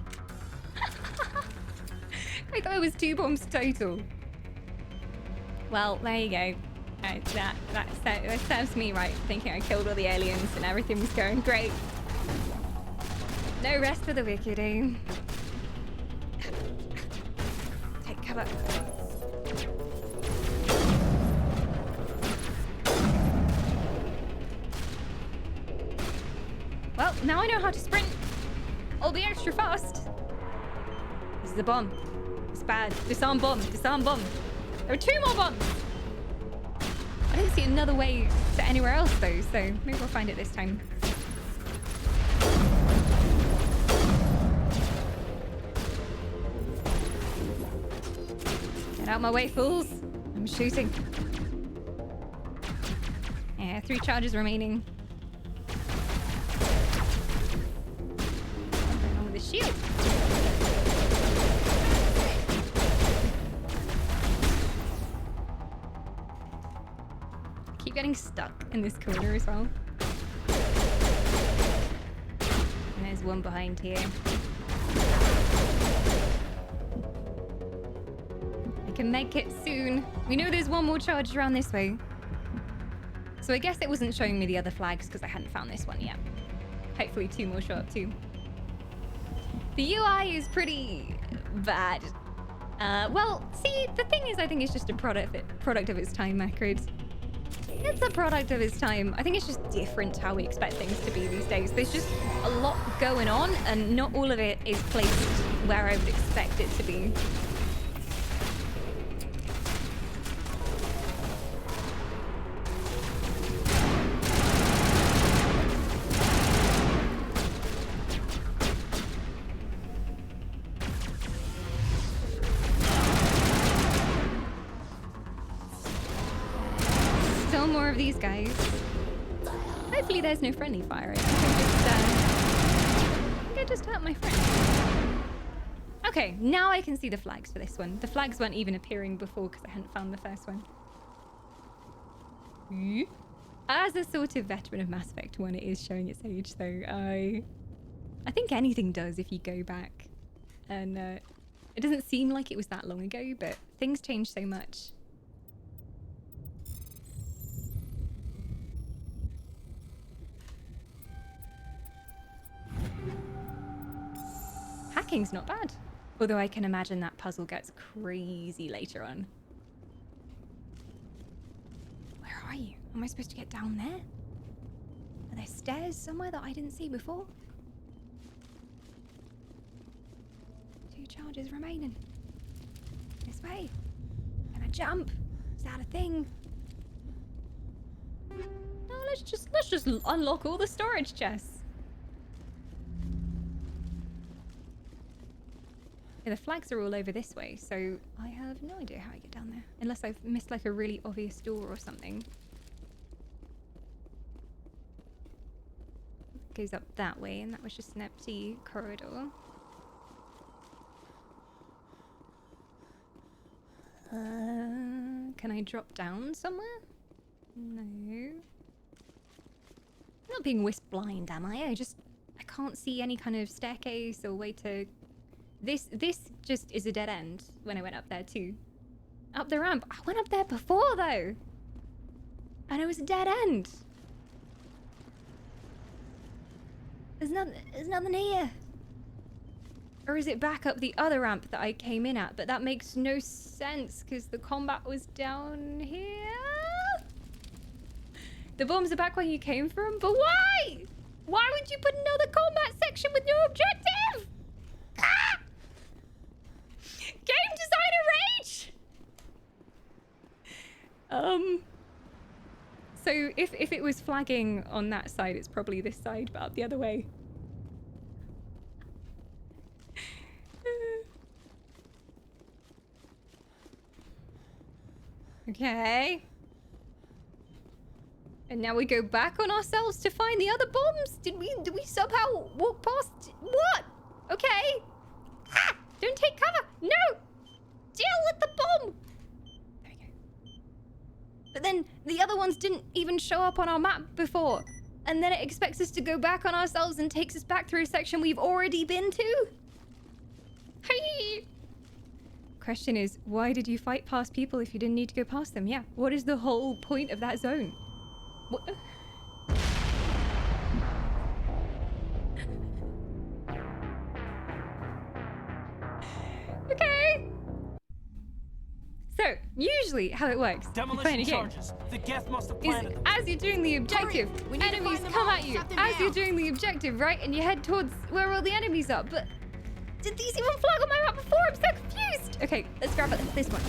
I thought it was 2 bombs total. Well, there you go. That serves me right, thinking I killed all the aliens and everything was going great. No rest for the wicked, eh? Take cover. Well, now I know how to sprint. I'll be extra fast. This is a bomb. It's bad. Disarm bomb. Disarm bomb. There are 2 more bombs. I didn't see another way to anywhere else though, so maybe we'll find it this time. Get out my way, fools. I'm shooting. Yeah, 3 charges remaining. What's going on with the shield? Keep getting stuck in this corner as well. And there's one behind here. I can make it soon. We know there's 1 more charge around this way. So I guess it wasn't showing me the other flags because I hadn't found this one yet. Hopefully 2 more show up too. The UI is pretty bad. Well, see, the thing is, I think it's just a product of its time, Macrid. It's a product of its time. I think it's just different how we expect things to be these days. There's just a lot going on, and not all of it is placed where I would expect it to be. Still more of these guys. Hopefully there's no friendly fire. I think I just hurt my friend. Okay, now I can see the flags for this one. The flags weren't even appearing before because I hadn't found the first one. As a sort of veteran of Mass Effect 1, it is showing its age, though. I think anything does if you go back. And it doesn't seem like it was that long ago, but things change so much. Hacking's not bad. Although I can imagine that puzzle gets crazy later on. Where are you? Am I supposed to get down there? Are there stairs somewhere that I didn't see before? 2 charges remaining. This way. Can I jump? Is that a thing? No, let's just unlock all the storage chests. Yeah, the flags are all over this way, so I have no idea how I get down there. Unless I've missed like a really obvious door or something. It goes up that way, and that was just an empty corridor. Can I drop down somewhere? No. I'm not being wisp blind, am I? I can't see any kind of staircase or way to... This just is a dead end when I went up there too. Up the ramp. I went up there before though. And it was a dead end. There's nothing here. Or is it back up the other ramp that I came in at? But that makes no sense because the combat was down here. The bombs are back where you came from, but why? Why would you put another combat section with no objective? Ah! Game designer rage! So if it was flagging on that side, it's probably this side, but up the other way. Okay. And now we go back on ourselves to find the other bombs? Did we somehow walk past? What? Okay. Ah! Don't take cover! No! Deal with the bomb! There we go. But then the other ones didn't even show up on our map before. And then it expects us to go back on ourselves and takes us back through a section we've already been to? Hey! Question is, why did you fight past people if you didn't need to go past them? Yeah, what is the whole point of that zone? What? Okay. So, usually how it works Demolition charges. The Geth must have is planted them. as you're doing the objective, enemies come at you as you're doing the objective, right? And you head towards where all the enemies are. But did these even flag on my map before? I'm so confused. Okay, let's grab this one.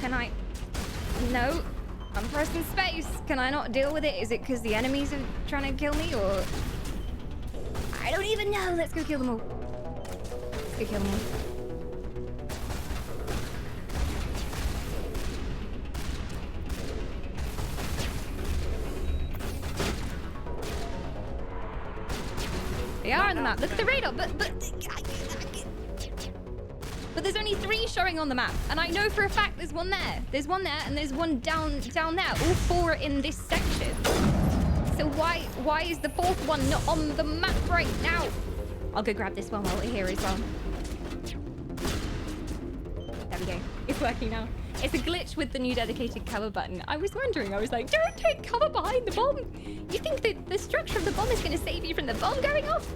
Can I? No. I'm pressing space. Can I not deal with it? Is it because the enemies are trying to kill me, or I don't even know. Let's go kill them all. Let's go kill them all. They are on the map. Look at the radar. But there's only 3 showing on the map, and I know for a fact there's one there. There's one there, and there's one down there. All 4 are in this section. So why is the 4th one not on the map right now? I'll go grab this one while we're here as well. There we go. It's working now. It's a glitch with the new dedicated cover button. I was wondering. I was like, don't take cover behind the bomb. You think that the structure of the bomb is going to save you from the bomb going off?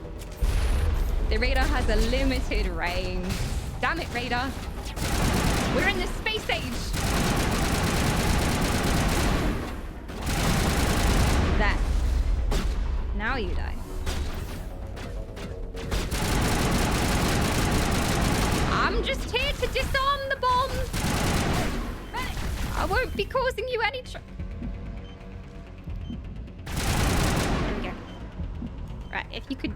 The radar has a limited range. Damn it, radar. We're in the space age. There. Now you die. I'm just here to disarm the bomb. I won't be causing you any trouble. There we go. Right, if you could...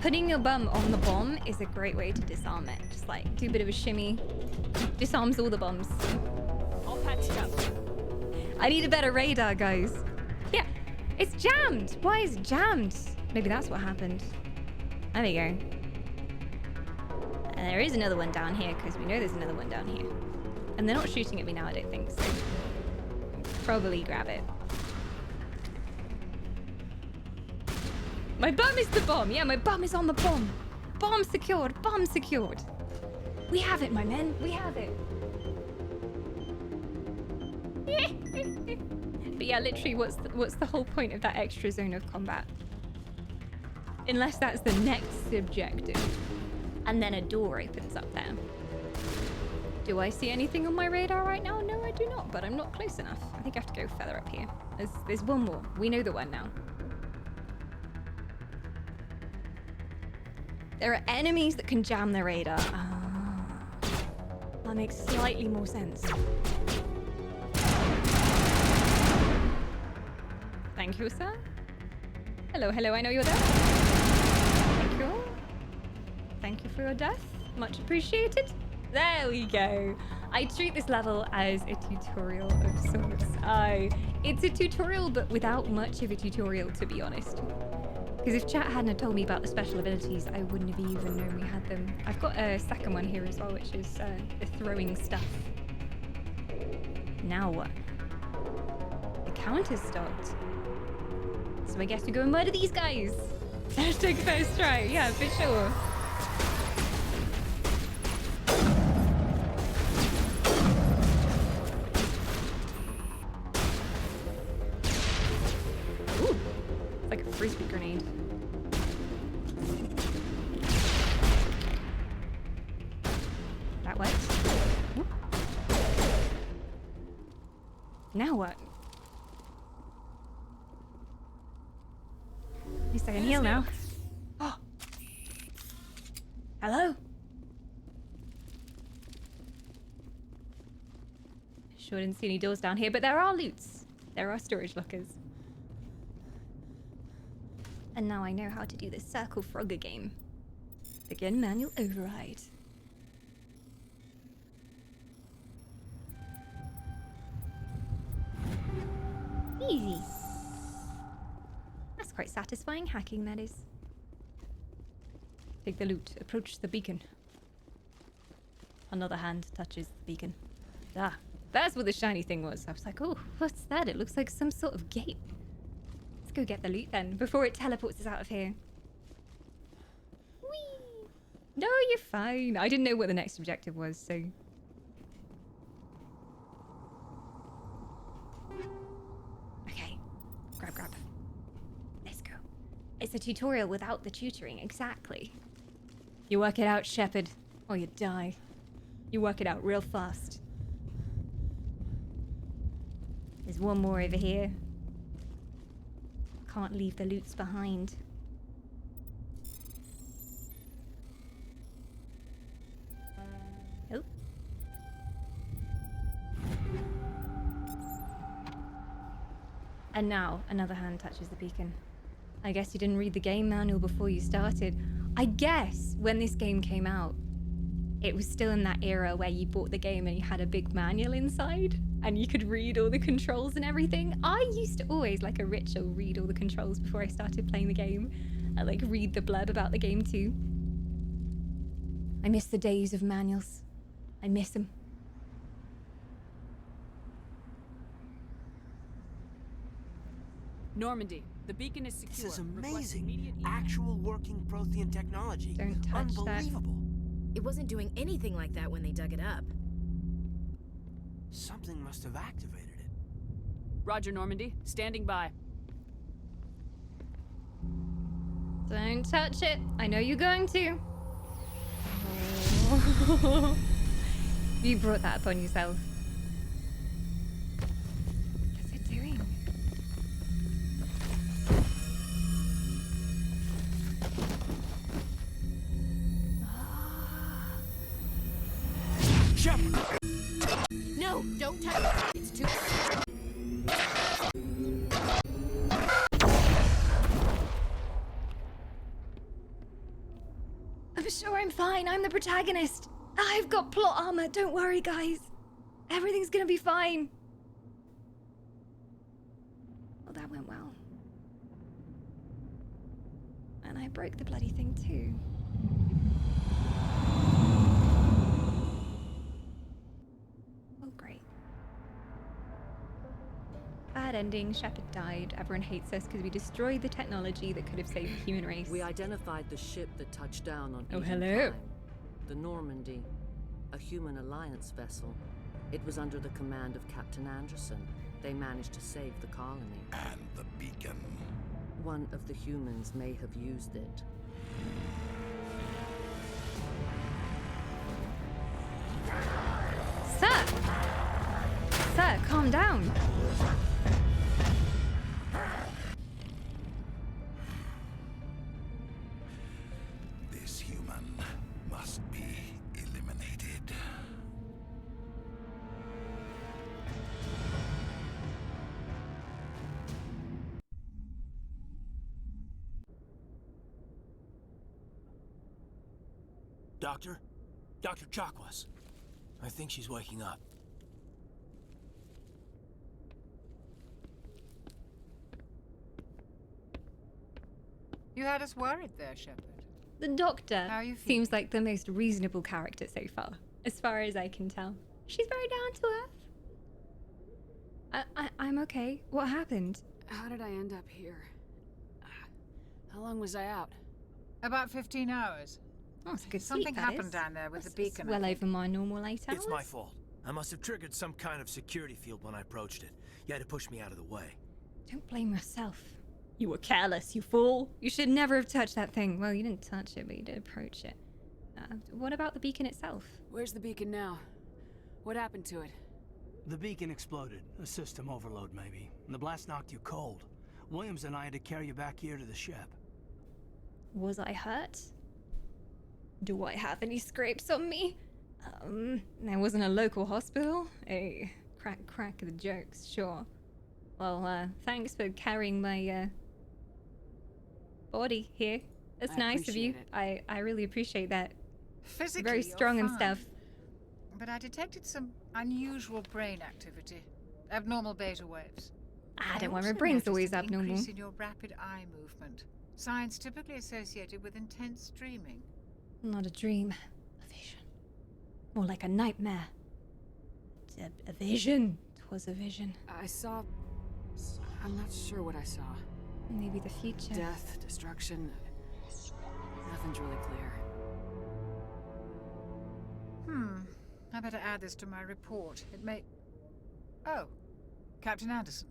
putting your bum on the bomb is a great way to disarm it. Just like, do a bit of a shimmy. Disarms all the bombs. All patched up. I need a better radar, guys. Yeah, it's jammed. Why is it jammed? Maybe that's what happened. There we go. And there is another one down here, because we know there's another one down here. And they're not shooting at me now, I don't think, so... probably grab it. My bum is the bomb! Yeah, my bum is on the bomb! Bomb secured! Bomb secured! We have it, my men! We have it! But yeah, literally, what's the whole point of that extra zone of combat? Unless that's the next objective. And then a door opens up there. Do I see anything on my radar right now? No, I do not, but I'm not close enough. I think I have to go further up here. There's one more. We know the one now. There are enemies that can jam the radar. That makes slightly more sense. Thank you, sir. Hello, hello, I know you're there. Thank you. Thank you for your death. Much appreciated. There we go. I treat this level as a tutorial of sorts. It's a tutorial, but without much of a tutorial, to be honest. Because if chat hadn't told me about the special abilities, I wouldn't have even known we had them. I've got a second one here as well, which is the throwing stuff. Now what? The counter's stopped. So I guess we go and murder these guys. Hashtag first try. Yeah, for sure. Ooh, it's like a frisbee grenade. That worked. Whoop. Now what? At least I can heal now. Oh. Hello? Sure didn't see any doors down here, but there are loots. There are storage lockers. And now I know how to do the Circle Frogger game. Begin manual override. Easy. That's quite satisfying hacking, that is. Take the loot. Approach the beacon. Another hand touches the beacon. Ah, that's what the shiny thing was. I was like, oh, what's that? It looks like some sort of gate. Let's go get the loot then, before it teleports us out of here. Whee! No, you're fine. I didn't know what the next objective was, so... Okay. Grab. Let's go. It's a tutorial without the tutoring, exactly. You work it out, Shepard, or you die. You work it out real fast. There's one more over here. Can't leave the loots behind. Oh. And now another hand touches the beacon. I guess you didn't read the game manual before you started. I guess when this game came out, it was still in that era where you bought the game and you had a big manual inside and you could read all the controls and everything. I used to always, like a ritual, read all the controls before I started playing the game. I like read the blurb about the game too. I miss the days of manuals. I miss them. Normandy, the beacon is secure. This is amazing. Actual working Prothean technology. Don't touch Unbelievable. It wasn't doing anything like that when they dug it up. Something must have activated it. Roger, Normandy. Standing by. Don't touch it. I know you're going to. Oh. You brought that upon yourself. What's it doing? No, don't touch it. It's too. I'm sure I'm fine. I'm the protagonist. I've got plot armor. Don't worry, guys. Everything's gonna be fine. Well, that went well. And I broke the bloody thing too. Oh, great. Bad ending. Shepard died. Everyone hates us because we destroyed the technology that could have saved the human race. We identified the ship that touched down on Oh, Eden hello. Prime, the Normandy, a human alliance vessel. It was under the command of Captain Anderson. They managed to save the colony. And the beacon. One of the humans may have used it. Sir! Sir, calm down. This human must be eliminated. Doctor? Dr. Chakwas. I think she's waking up. You had us worried there, Shepard. The doctor How are you seems like the most reasonable character so far as I can tell. She's very down to earth. I'm okay. What happened? How did I end up here? How long was I out? About 15 hours. Oh, it's a good Something sleep, that happened is. down there with the It's beacon. I well think. over my normal 8 hours. It's my fault. I must have triggered some kind of security field when I approached it. You had to push me out of the way. Don't blame yourself. You were careless, you fool. You should never have touched that thing. Well, you didn't touch it, but you did approach it. What about the beacon itself? Where's the beacon now? What happened to it? The beacon exploded. A system overload, maybe. And the blast knocked you cold. Williams and I had to carry you back here to the ship. Was I hurt? Do I have any scrapes on me? There wasn't a local hospital. Hey, crack the jokes, sure. Well, thanks for carrying my, body here. That's I nice of you. appreciate I really appreciate that. Physically, Very you're strong and fine. stuff. But I detected some unusual brain activity. Abnormal beta waves. Don't worry, also my brain's noticed always an abnormal. Increase in your rapid eye movement. Signs typically associated with intense dreaming. Not a dream. A vision. More like a nightmare. A vision. 'Twas a vision. I saw... I'm not sure what I saw. Maybe the future. Death, destruction... Nothing's really clear. I better add this to my report. It may... Oh, Captain Anderson.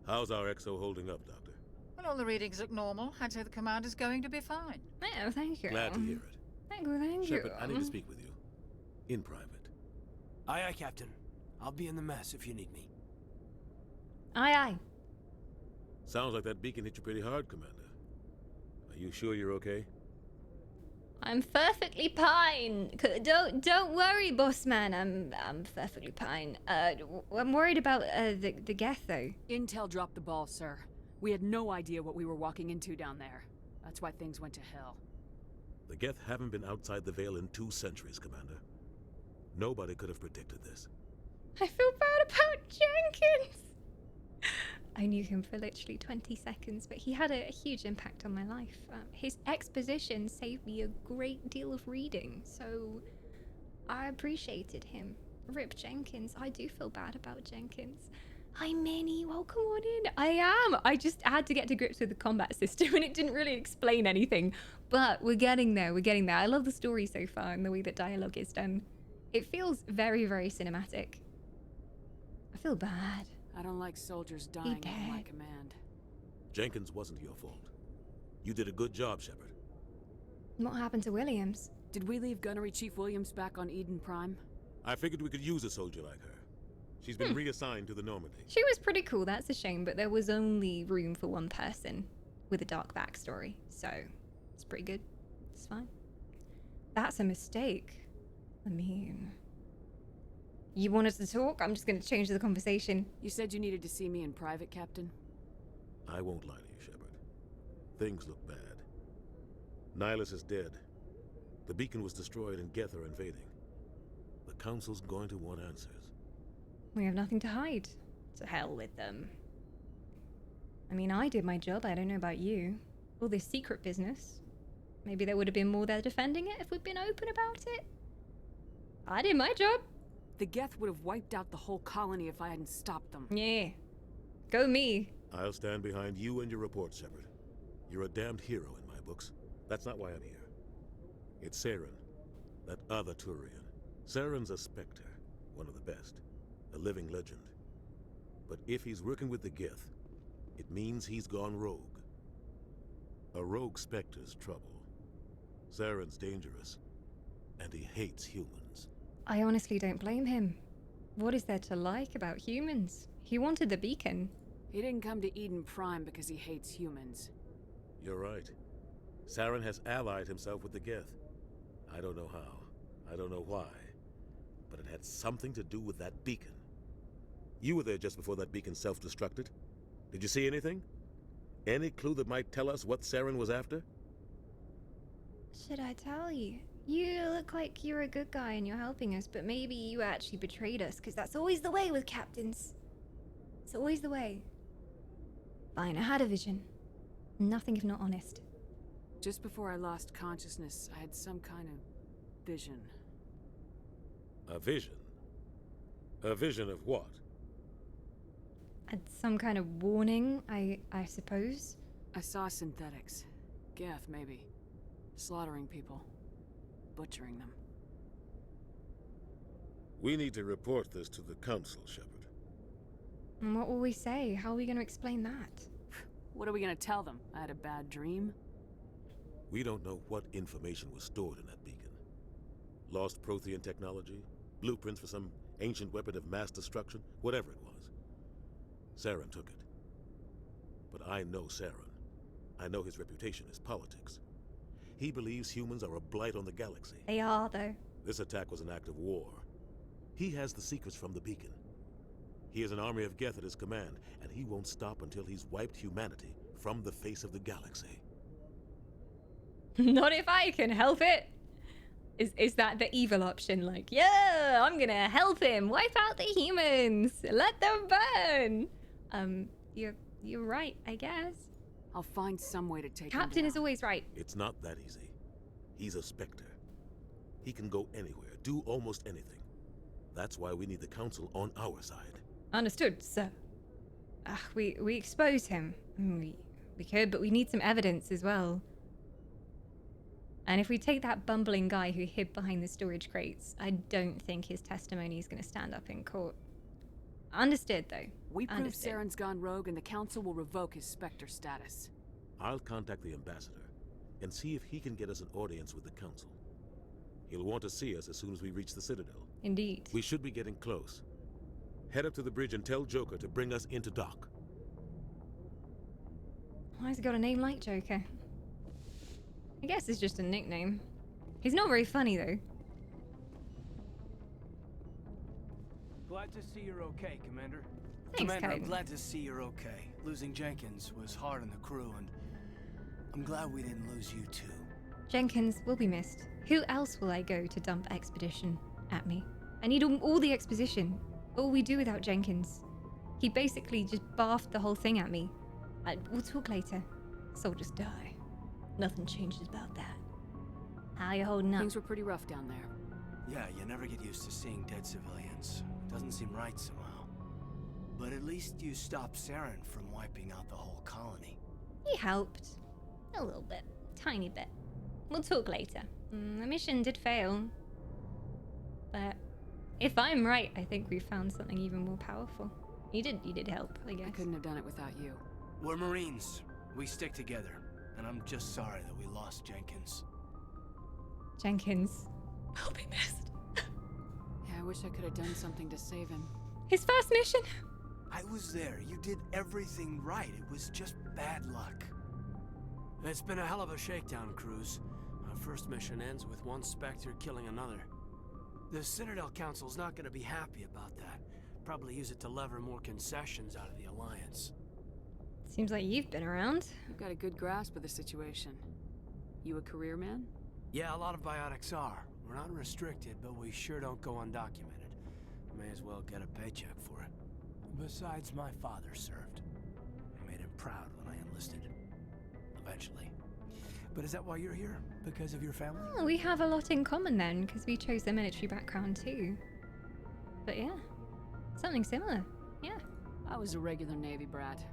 How's our XO holding up, Doctor? Well, all the readings look normal. I'd say the commander's going to be fine. Oh, thank you. Glad to hear it. Thank you. Shepard, I need to speak with you. In private. Aye, aye, Captain. I'll be in the mess if you need me. Aye, aye. Sounds like that beacon hit you pretty hard, Commander. Are you sure you're okay? I'm perfectly fine. Don't worry, boss man. I'm perfectly fine. I'm worried about the Geth though. Intel dropped the ball, sir. We had no idea what we were walking into down there. That's why things went to hell. The Geth haven't been outside the Veil in 2 centuries, Commander. Nobody could have predicted this. I feel bad about Jenkins. I knew him for literally 20 seconds, but he had a huge impact on my life. His exposition saved me a great deal of reading, so I appreciated him. Rip Jenkins. I do feel bad about Jenkins. Hi, Minnie. Welcome on in. I am. I just had to get to grips with the combat system, and it didn't really explain anything. But we're getting there. We're getting there. I love the story so far and the way that dialogue is done. It feels very, very cinematic. I feel bad. I don't like soldiers dying under my command. Jenkins wasn't your fault. You did a good job, Shepard. What happened to Williams? Did we leave Gunnery Chief Williams back on Eden Prime? I figured we could use a soldier like her. She's been reassigned to the Normandy. She was pretty cool, that's a shame, but there was only room for one person with a dark backstory, so it's pretty good. It's fine. That's a mistake. I mean... You want us to talk? I'm just going to change the conversation. You said you needed to see me in private, Captain? I won't lie to you, Shepard. Things look bad. Nihilus is dead. The beacon was destroyed and Geth are invading. The Council's going to want answers. We have nothing to hide. To hell with them. I mean, I did my job. I don't know about you. All this secret business. Maybe there would have been more there defending it if we'd been open about it. I did my job. The Geth would have wiped out the whole colony if I hadn't stopped them. Yeah. Go me. I'll stand behind you and your report, Shepard. You're a damned hero in my books. That's not why I'm here. It's Saren, that other Turian. Saren's a Spectre, one of the best. A living legend. But if he's working with the Geth, it means he's gone rogue. A rogue Spectre's trouble. Saren's dangerous, and he hates humans. I honestly don't blame him. What is there to like about humans? He wanted the beacon. He didn't come to Eden Prime because he hates humans. You're right. Saren has allied himself with the Geth. I don't know how. I don't know why. But it had something to do with that beacon. You were there just before that beacon self-destructed. Did you see anything? Any clue that might tell us what Saren was after? Should I tell you? You look like you're a good guy and you're helping us, but maybe you actually betrayed us, because that's always the way with captains. It's always the way. Fine, I had a vision. Nothing if not honest. Just before I lost consciousness, I had some kind of vision. A vision? A vision of what? Some kind of warning, I suppose. I saw synthetics. Geth, maybe. Slaughtering people. Butchering them. We need to report this to the Council, Shepard. And what will we say? How are we going to explain that? What are we going to tell them? I had a bad dream? We don't know what information was stored in that beacon. Lost Prothean technology? Blueprints for some ancient weapon of mass destruction? Whatever it was. Saren took it. But I know Saren. I know his reputation is politics. He believes humans are a blight on the galaxy. They are, though. This attack was an act of war. He has the secrets from the beacon. He has an army of Geth at his command, and he won't stop until he's wiped humanity from the face of the galaxy. Not if I can help it. Is that the evil option? Like, yeah, I'm gonna help him. Wipe out the humans. Let them burn. You're right, I guess. I'll find some way to take Captain him down. is always right. It's not that easy. He's a Spectre. He can go anywhere, do almost anything. That's why we need the Council on our side. Understood, sir. We expose him. We could, but we need some evidence as well. And if we take that bumbling guy who hid behind the storage crates, I don't think his testimony is going to stand up in court. Understood, though. We prove Understood. Saren's gone rogue and the Council will revoke his Spectre status. I'll contact the ambassador and see if he can get us an audience with the Council. He'll want to see us as soon as we reach the Citadel. Indeed. We should be getting close. Head up to the bridge and tell Joker to bring us into dock. Why has he got a name like Joker? I guess it's just a nickname. He's not very funny, though. Glad to see you're okay, Commander. Thanks, Commander, I'm Coden. glad to see you're okay. Losing Jenkins was hard on the crew, and I'm glad we didn't lose you too. Jenkins will be missed. Who else will I go to dump exposition at me? I need all the exposition. What will we do without Jenkins? He basically just barfed the whole thing at me. We'll talk later. Soldiers die. Nothing changes about that. How you holding up? Things were pretty rough down there. Yeah, you never get used to seeing dead civilians. Doesn't seem right somehow. But at least you stopped Saren from wiping out the whole colony. He helped. A little bit. Tiny bit. We'll talk later. The mission did fail. But if I'm right, I think we found something even more powerful. You did help, I guess. I couldn't have done it without you. We're Marines. We stick together. And I'm just sorry that we lost Jenkins. Jenkins will be missed. Yeah, I wish I could have done something to save him. His first mission. I was there. You did everything right. It was just bad luck. It's been a hell of a shakedown, Cruz. Our first mission ends with one Spectre killing another. The Citadel Council's not gonna be happy about that. Probably use it to lever more concessions out of the Alliance. Seems like you've been around. You've got a good grasp of the situation. You a career man? Yeah, a lot of biotics are. We're not restricted, but we sure don't go undocumented. May as well get a paycheck for it. Besides, my father served. I made him proud when I enlisted. Eventually. But is that why you're here? Because of your family? Oh, we have a lot in common then, because we chose the military background too. But yeah, something similar. Yeah. I was a regular Navy brat.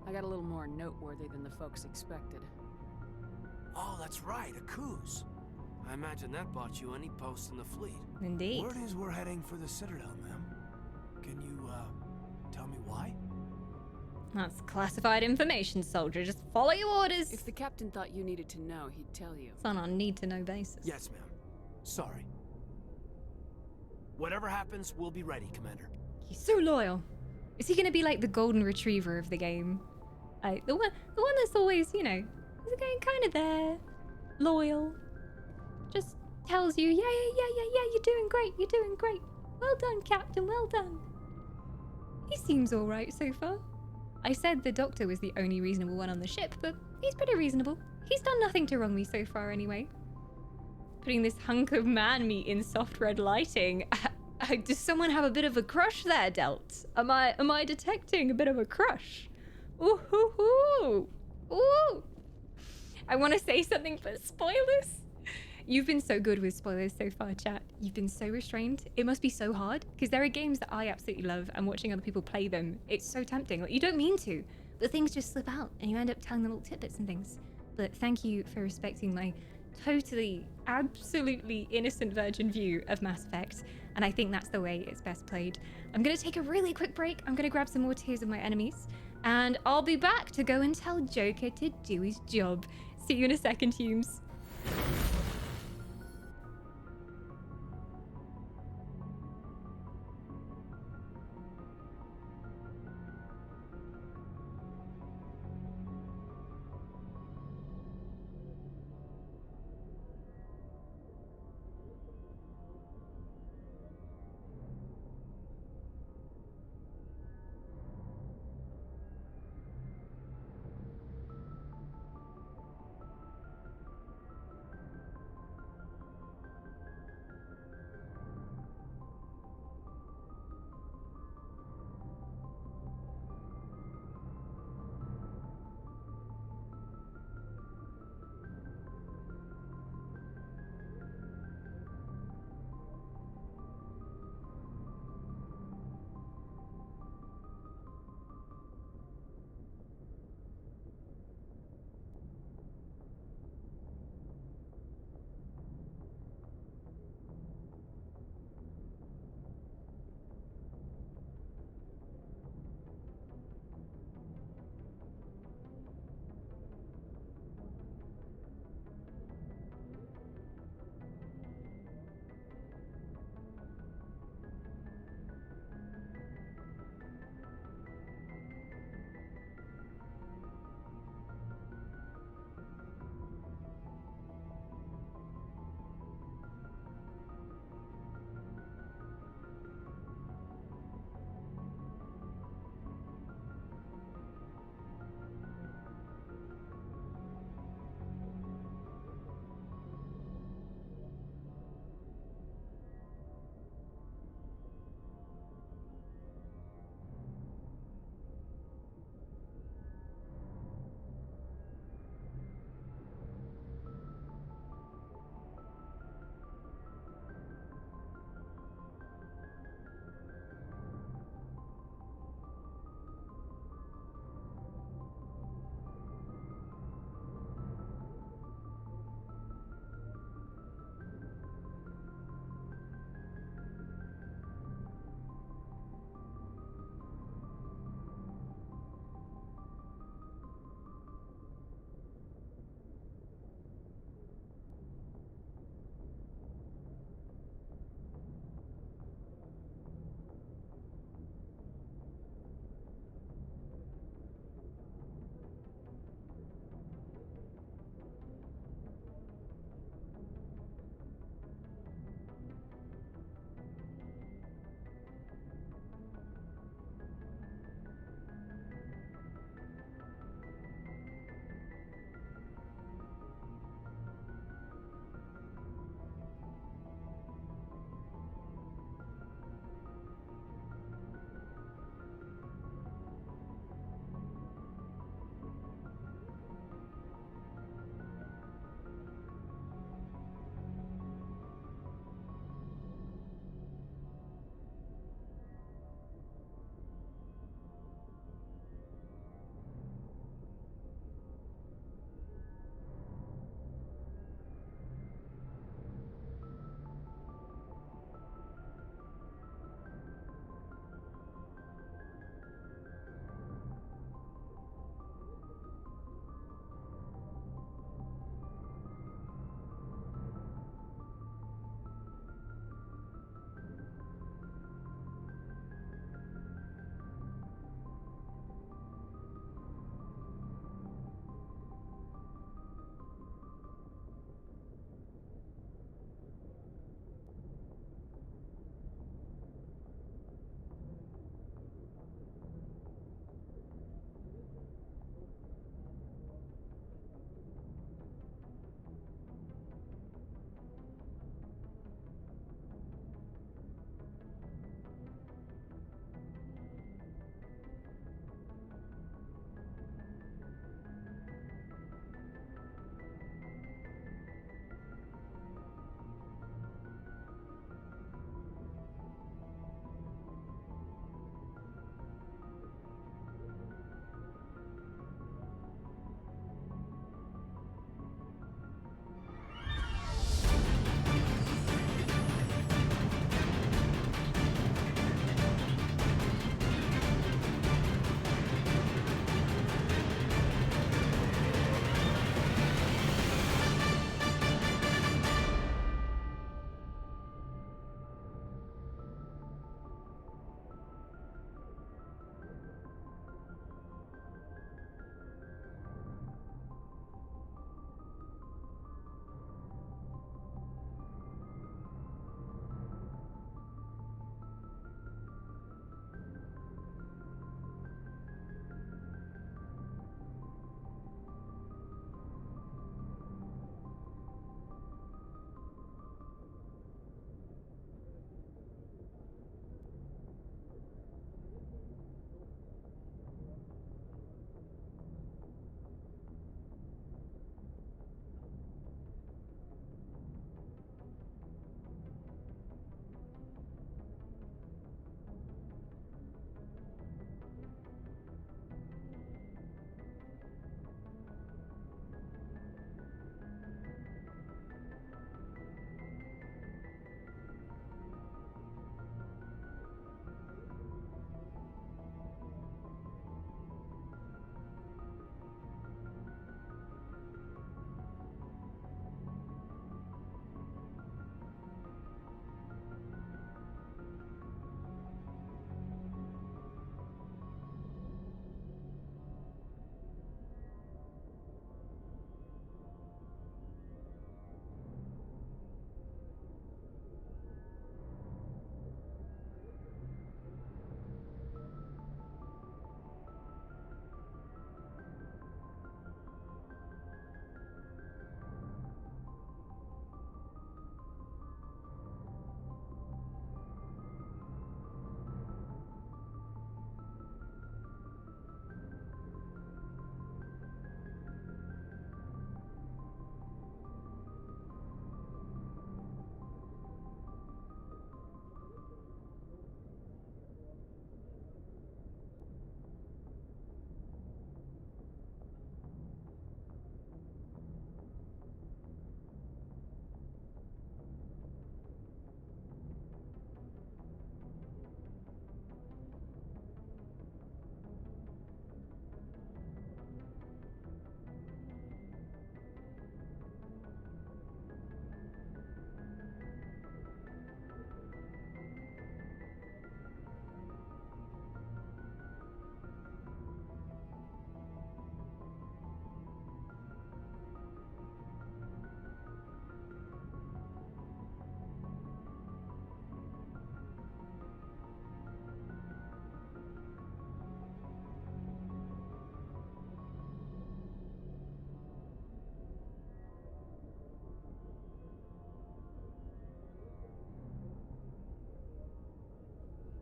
I got a little more noteworthy than the folks expected. Oh, that's right, a Coos. I imagine that bought you any post in the fleet. Indeed. Word is we're heading for the Citadel, ma'am. Can you, tell me why? That's classified information, soldier. Just follow your orders. If the captain thought you needed to know, he'd tell you. It's on a need-to-know basis. Yes, ma'am. Sorry. Whatever happens, we'll be ready, Commander. He's so loyal. Is he gonna be like the golden retriever of the game? Like the one that's always, you know, he's going kind of there, loyal. Just tells you, yeah, you're doing great. Well done, Captain, well done. He seems all right so far. I said the doctor was the only reasonable one on the ship, but he's pretty reasonable. He's done nothing to wrong me so far anyway. Putting this hunk of man meat in soft red lighting. Does someone have a bit of a crush there, Delt? Am I detecting a bit of a crush? Ooh, hoo, hoo. Ooh. I want to say something, but spoilers. You've been so good with spoilers so far, chat. You've been so restrained. It must be so hard, because there are games that I absolutely love, and watching other people play them, it's so tempting. Like, you don't mean to, but things just slip out, and you end up telling them little tidbits and things. But thank you for respecting my totally, absolutely innocent virgin view of Mass Effect, and I think that's the way it's best played. I'm going to take a really quick break. I'm going to grab some more Tears of My Enemies, and I'll be back to go and tell Joker to do his job. See you in a second, teams.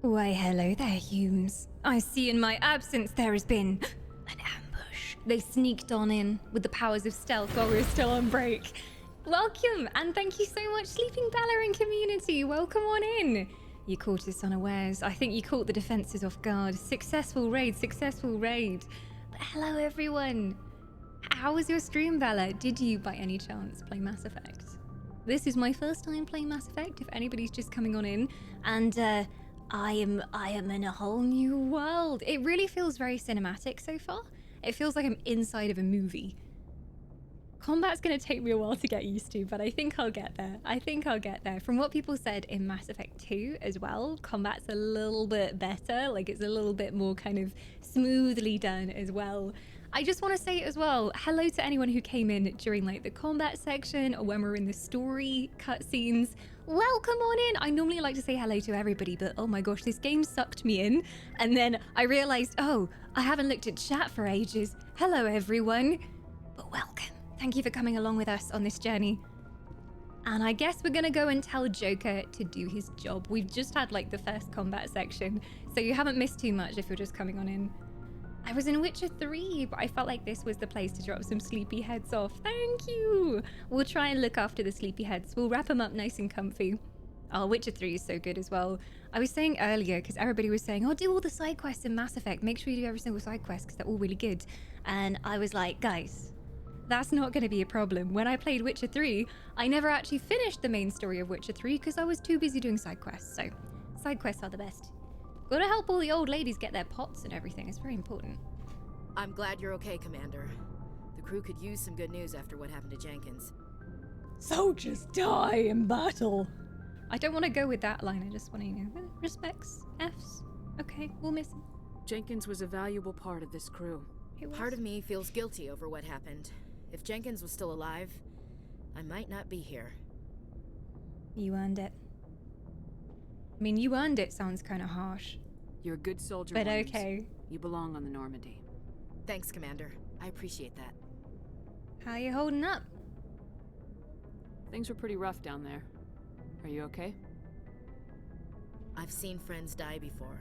Why, hello there, Humes. I see in my absence there has been an ambush. They sneaked on in with the powers of stealth while we were still on break. Welcome, and thank you so much, Sleeping Bella and community. Welcome on in. You caught us unawares. I think you caught the defenses off guard. Successful raid, successful raid. But hello, everyone. How was your stream, Bella? Did you, by any chance, play Mass Effect? This is my first time playing Mass Effect, if anybody's just coming on in. And, I am in a whole new world. It really feels very cinematic so far. It feels like I'm inside of a movie. Combat's gonna take me a while to get used to, but I think I'll get there. I think I'll get there. From what people said in Mass Effect 2 as well, combat's a little bit better. Like, it's a little bit more kind of smoothly done as well. I just want to say as well, hello to anyone who came in during like the combat section or when we're in the story cutscenes. Welcome on in. I normally like to say hello to everybody, but oh my gosh, this game sucked me in. And then I realized, oh, I haven't looked at chat for ages. Hello, everyone. But welcome. Thank you for coming along with us on this journey. And I guess we're gonna go and tell Joker to do his job. We've just had like the first combat section, so you haven't missed too much if you're just coming on in. I was in Witcher 3, but I felt like this was the place to drop some sleepy heads off. Thank you! We'll try and look after the sleepy heads. We'll wrap them up nice and comfy. Oh, Witcher 3 is so good as well. I was saying earlier, because everybody was saying, oh, do all the side quests in Mass Effect. Make sure you do every single side quest, because they're all really good. And I was like, guys, that's not going to be a problem. When I played Witcher 3, I never actually finished the main story of Witcher 3, because I was too busy doing side quests. So, side quests are the best. Gotta help all the old ladies get their pots and everything. It's very important. I'm glad you're okay, Commander. The crew could use some good news after what happened to Jenkins. Soldiers die in battle. I don't want to go with that line. I just want to, you know, respects, Fs. Okay, we'll miss him. Jenkins was a valuable part of this crew. Part of me feels guilty over what happened. If Jenkins was still alive, I might not be here. You earned it. I mean, you earned it sounds kind of harsh. You're a good soldier, but Williams. Okay. You belong on the Normandy. Thanks, Commander. I appreciate that. How you holding up? Things were pretty rough down there. Are you okay? I've seen friends die before.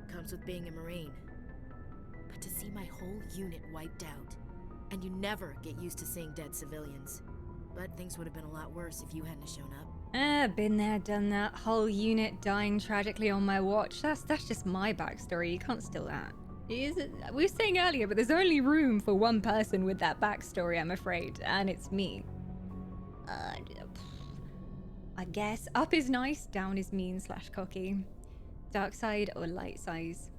Comes with being a Marine. But to see my whole unit wiped out, and you never get used to seeing dead civilians. But things would have been a lot worse if you hadn't shown up. Been there, done that. Whole unit dying tragically on my watch. That's just my backstory. You can't steal that. We were saying earlier, but there's only room for one person with that backstory, I'm afraid, and it's me. I guess up is nice, down is mean / cocky. Dark side or light size.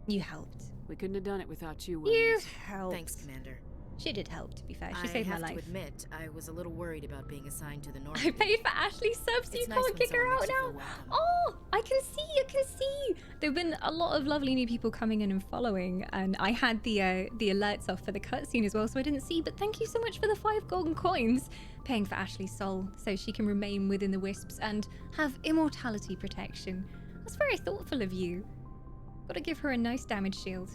You helped. We couldn't have done it without you, Williams. You helped. Thanks, Commander. She did help, to be fair. She saved my life. I have to admit, I was a little worried about being assigned to the North. I paid for Ashley's subs, so you can't kick her out now. Oh, I can see. There've been a lot of lovely new people coming in and following, and I had the alerts off for the cutscene as well, so I didn't see. But thank you so much for the 5 golden coins, paying for Ashley's soul, so she can remain within the wisps and have immortality protection. That's very thoughtful of you. Gotta give her a nice damage shield.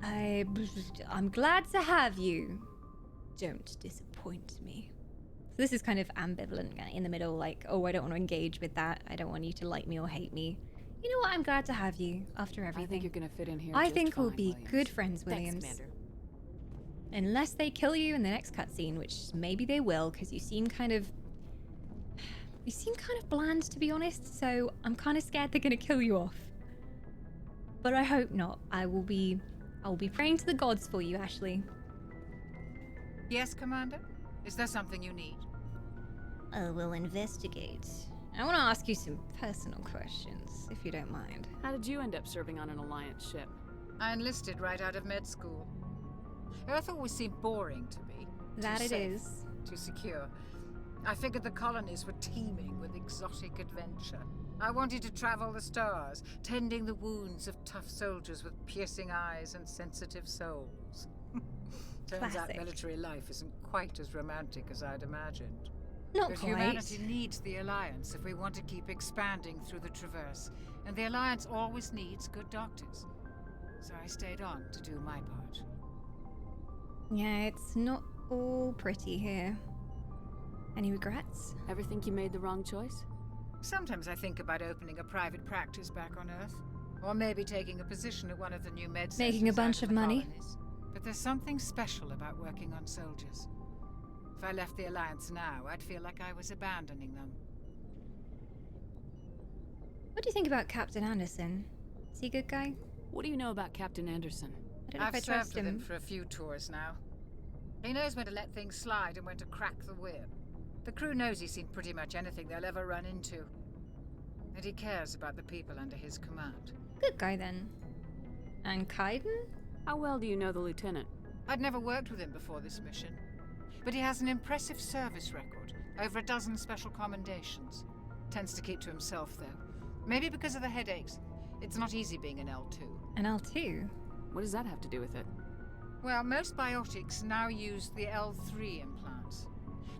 I'm glad to have you. Don't disappoint me. So this is kind of ambivalent in the middle, like, oh, I don't want to engage with that. I don't want you to like me or hate me. You know what? I'm glad to have you after everything. I think you're gonna fit in here. I think we'll be Williams. good friends, Williams. Thanks, Commander. Unless they kill you in the next cutscene, which maybe they will, because you seem kind of bland, to be honest. So I'm kind of scared they're gonna kill you off. But I hope not. I'll be praying to the gods for you, Ashley. Yes, Commander? Is there something you need? We'll investigate. I want to ask you some personal questions, if you don't mind. How did you end up serving on an Alliance ship? I enlisted right out of med school. Earth always seemed boring to me. That it safe, is. Too secure. I figured the colonies were teeming with exotic adventure. I wanted to travel the stars, tending the wounds of tough soldiers with piercing eyes and sensitive souls. Turns out military life isn't quite as romantic as I'd imagined. Not but quite. Humanity needs the Alliance if we want to keep expanding through the Traverse, and the Alliance always needs good doctors. So I stayed on to do my part. Yeah, it's not all pretty here. Any regrets? Ever think you made the wrong choice? Sometimes I think about opening a private practice back on Earth. Or maybe taking a position at one of the new med centers Making a bunch out of in the money. colonies. But there's something special about working on soldiers. If I left the Alliance now, I'd feel like I was abandoning them. What do you think about Captain Anderson? Is he a good guy? What do you know about Captain Anderson? I don't know I've if I trust served with him. him for a few tours now. He knows when to let things slide and when to crack the whip. The crew knows he's seen pretty much anything they'll ever run into. And he cares about the people under his command. Good guy then. And Kaiden? How well do you know the lieutenant? I'd never worked with him before this mission. But he has an impressive service record. Over a dozen special commendations. Tends to keep to himself, though. Maybe because of the headaches. It's not easy being an L2. An L2? What does that have to do with it? Well, most biotics now use the L3 implants.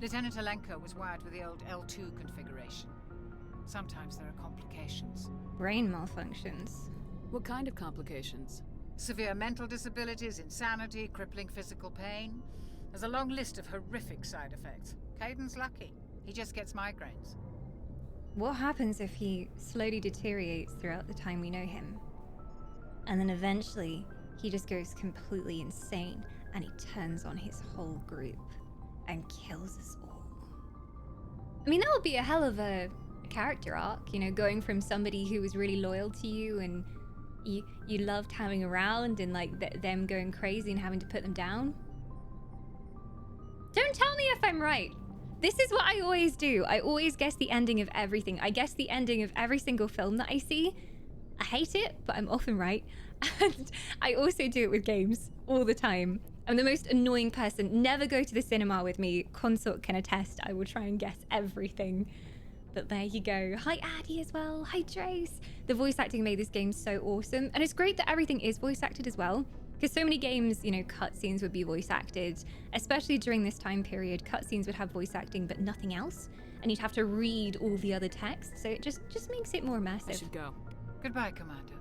Lieutenant Alenko was wired with the old L2 configuration. Sometimes there are complications. Brain malfunctions. What kind of complications? Severe mental disabilities, insanity, crippling physical pain. There's a long list of horrific side effects. Kaiden's lucky. He just gets migraines. What happens if he slowly deteriorates throughout the time we know him? And then eventually, he just goes completely insane and he turns on his whole group and kills us all. I mean, that would be a hell of a character arc, you know, going from somebody who was really loyal to you and you loved having around and like them going crazy and having to put them down. Don't tell me if I'm right. This is what I always do. I always guess the ending of everything. I guess the ending of every single film that I see. I hate it, but I'm often right. And I also do it with games all the time. I'm the most annoying person. Never go to the cinema with me. Consort can attest. I will try and guess everything. But there you go. Hi, Addie, as well. Hi, Trace. The voice acting made this game so awesome. And it's great that everything is voice acted as well. Because so many games, you know, cutscenes would be voice acted. Especially during this time period, cutscenes would have voice acting, but nothing else. And you'd have to read all the other text. So it just makes it more immersive. I should go. Goodbye, Commander.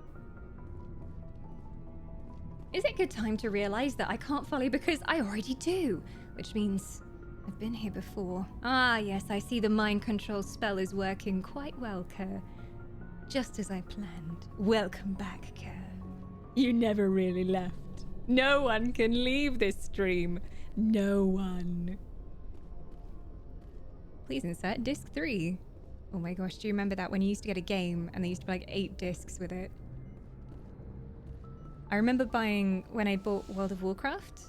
Is it good time to realize that I can't follow because I already do? Which means I've been here before. Ah, yes, I see the mind control spell is working quite well, Kerr. Just as I planned. Welcome back, Kerr. You never really left. No one can leave this stream. No one. Please insert disc 3. Oh my gosh, do you remember that when you used to get a game and there used to be like 8 discs with it? I remember buying, when I bought World of Warcraft,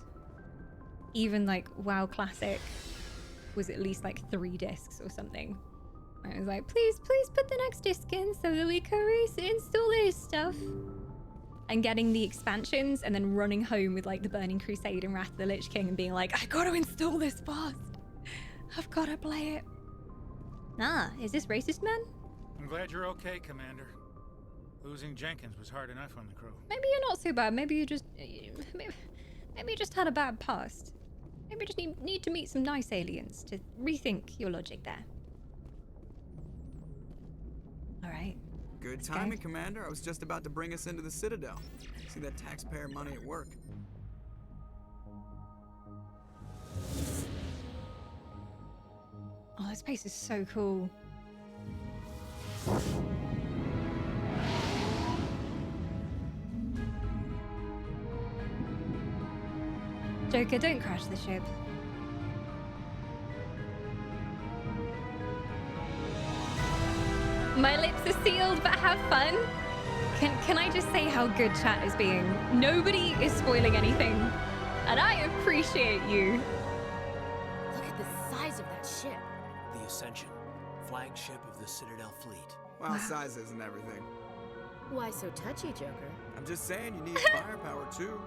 even like WoW Classic was at least like 3 discs or something. I was like, please put the next disc in so that we can reinstall this stuff. And getting the expansions and then running home with like the Burning Crusade and Wrath of the Lich King and being like, I gotta install this fast. I've gotta play it. Ah, is this racist, man? I'm glad you're okay, Commander. Losing Jenkins was hard enough on the crew. Maybe you're not so bad. Maybe you just... Maybe you just had a bad past. Maybe you just need to meet some nice aliens to rethink your logic there. Alright. Good timing, Commander. I was just about to bring us into the Citadel. See that taxpayer money at work. Oh, this place is so cool. Joker, don't crash the ship. My lips are sealed, but have fun. Can I just say how good chat is being? Nobody is spoiling anything. And I appreciate you. Look at the size of that ship. The Ascension, flagship of the Citadel fleet. Well, size isn't everything. Why so touchy, Joker? I'm just saying you need firepower too.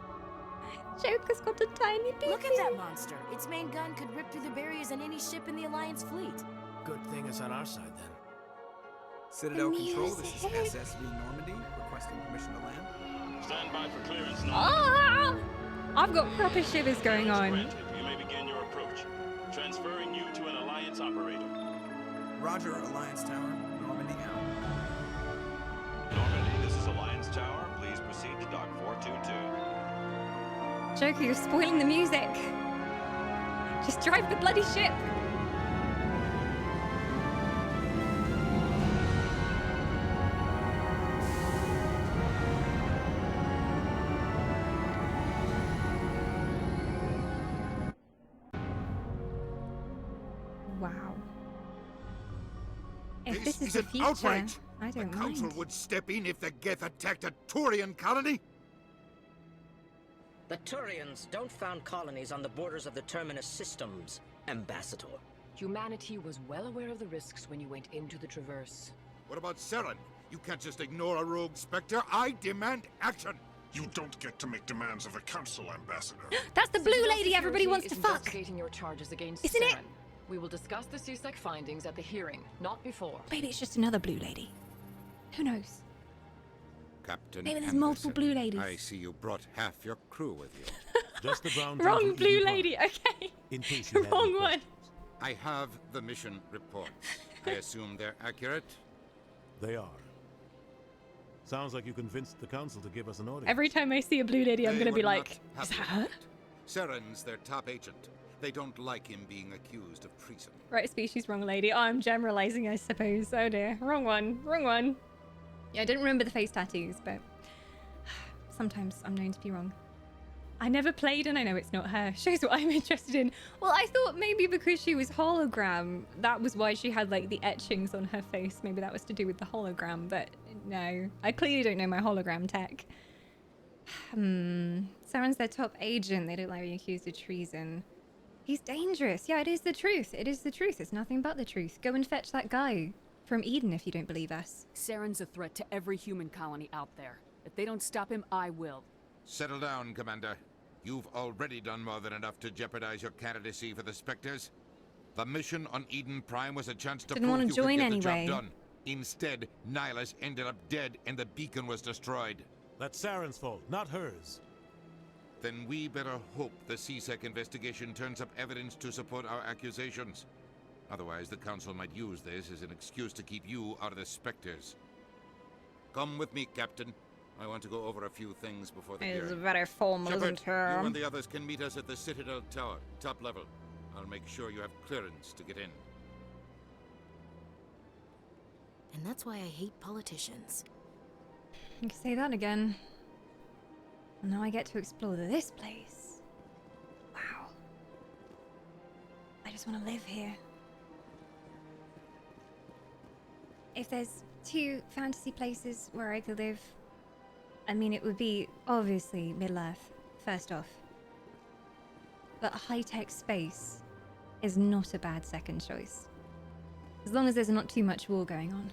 Joker's got a tiny baby. Look at that monster. Its main gun could rip through the barriers in any ship in the Alliance fleet. Good thing it's on our side then. Citadel Control, this is SSV Normandy, requesting permission to land. Stand by for clearance now. Ah! I've got proper shivers going on. Granted, you may begin your approach. Transferring you to an Alliance operator. Roger, Alliance Tower, Normandy out. Normandy, this is Alliance Tower. Please proceed to Dock 422. Joker, you're spoiling the music. Just drive the bloody ship. this is is the an future, outrage. I don't the council mind. would step in if the Geth attacked a Turian colony. The Turians don't found colonies on the borders of the Terminus systems, Ambassador. Humanity was well aware of the risks when you went into the Traverse. What about Saren? You can't just ignore a rogue Spectre. I demand action. You don't get to make demands of a council, Ambassador. That's the blue lady everybody wants to fuck. Investigating your charges against Isn't it? Saren. We will discuss the CSEC findings at the hearing, not before. Maybe it's just another blue lady. Who knows? Captain Maybe there's Anderson, multiple blue ladies. I see you brought half your crew with you. Just the brown Wrong blue lady, okay. In case you have any Wrong one. questions. I have the mission reports. I assume they're accurate? They are. Sounds like you convinced the council to give us an order. Every time I see a blue lady, I'm They gonna be would like, not is that have her? it. Saren's their top agent. They don't like him being accused of treason. Right species, wrong lady. Oh, I'm generalizing, I suppose. Oh dear. Wrong one. Wrong one. Yeah, I didn't remember the face tattoos, but sometimes I'm known to be wrong. I never played and I know it's not her. Shows what I'm interested in. Well, I thought maybe because she was hologram, that was why she had like the etchings on her face. Maybe that was to do with the hologram, but no. I clearly don't know my hologram tech. Saren's their top agent. They don't like being accused of treason. He's dangerous. Yeah, it is the truth. It is the truth. It's nothing but the truth. Go and fetch that guy from Eden if you don't believe us. Saren's a threat to every human colony out there. If they don't stop him, I will. Settle down, Commander. You've already done more than enough to jeopardize your candidacy for the Spectres. The mission on Eden Prime was a chance to Didn't prove want you to join could get anyway. the job done. Instead, Nihilus ended up dead and the beacon was destroyed. That's Saren's fault, not hers. Then we better hope the CSEC investigation turns up evidence to support our accusations. Otherwise, the Council might use this as an excuse to keep you out of the Spectres. Come with me, Captain. I want to go over a few things before the It's hearing. very formal, Shepard, isn't it? you and the others can meet us at the Citadel Tower, top level. I'll make sure you have clearance to get in. And that's why I hate politicians. You can say that again. And now I get to explore this place. Wow. I just want to live here. If there's two fantasy places where I could live, I mean, it would be obviously Middle-earth, first off. But high-tech space is not a bad second choice. As long as there's not too much war going on.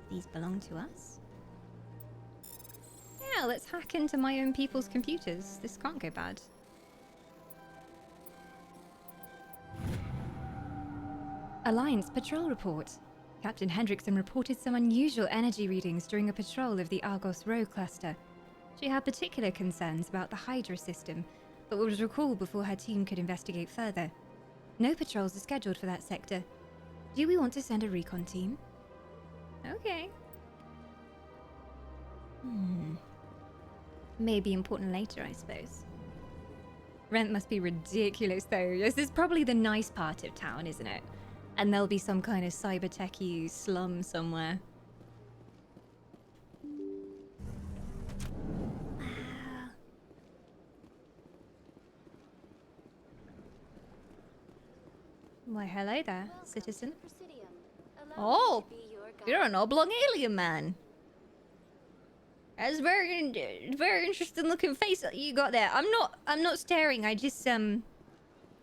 These belong to us? Yeah, let's hack into my own people's computers. This can't go bad. Alliance patrol report. Captain Hendrickson reported some unusual energy readings during a patrol of the Argos Row cluster. She had particular concerns about the Hydra system, but was recalled before her team could investigate further. No patrols are scheduled for that sector. Do we want to send a recon team? Okay. Maybe important later, I suppose. Rent must be ridiculous, though. This is probably the nice part of town, isn't it? And there'll be some kind of cyber-techy slum somewhere. Why, hello there, citizen. Oh, you're an oblong alien man. That's very interesting-looking face that you got there. I'm not staring. I just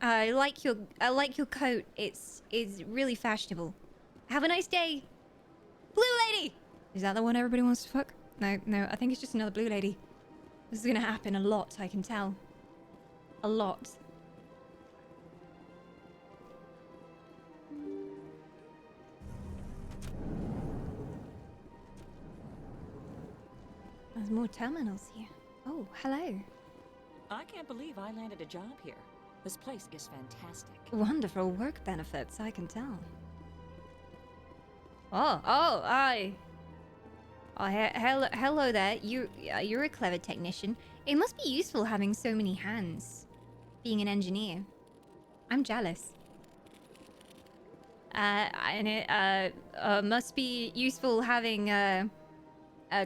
I like your coat. It's really fashionable. Have a nice day. Blue lady! Is that the one everybody wants to fuck? No, I think it's just another blue lady. This is gonna happen a lot, I can tell. A lot. There's more terminals here. Oh, hello. I can't believe I landed a job here. This place is fantastic. Wonderful work benefits, I can tell. Hello there. You're a clever technician. It must be useful having so many hands. Being an engineer. I'm jealous. And it must be useful having a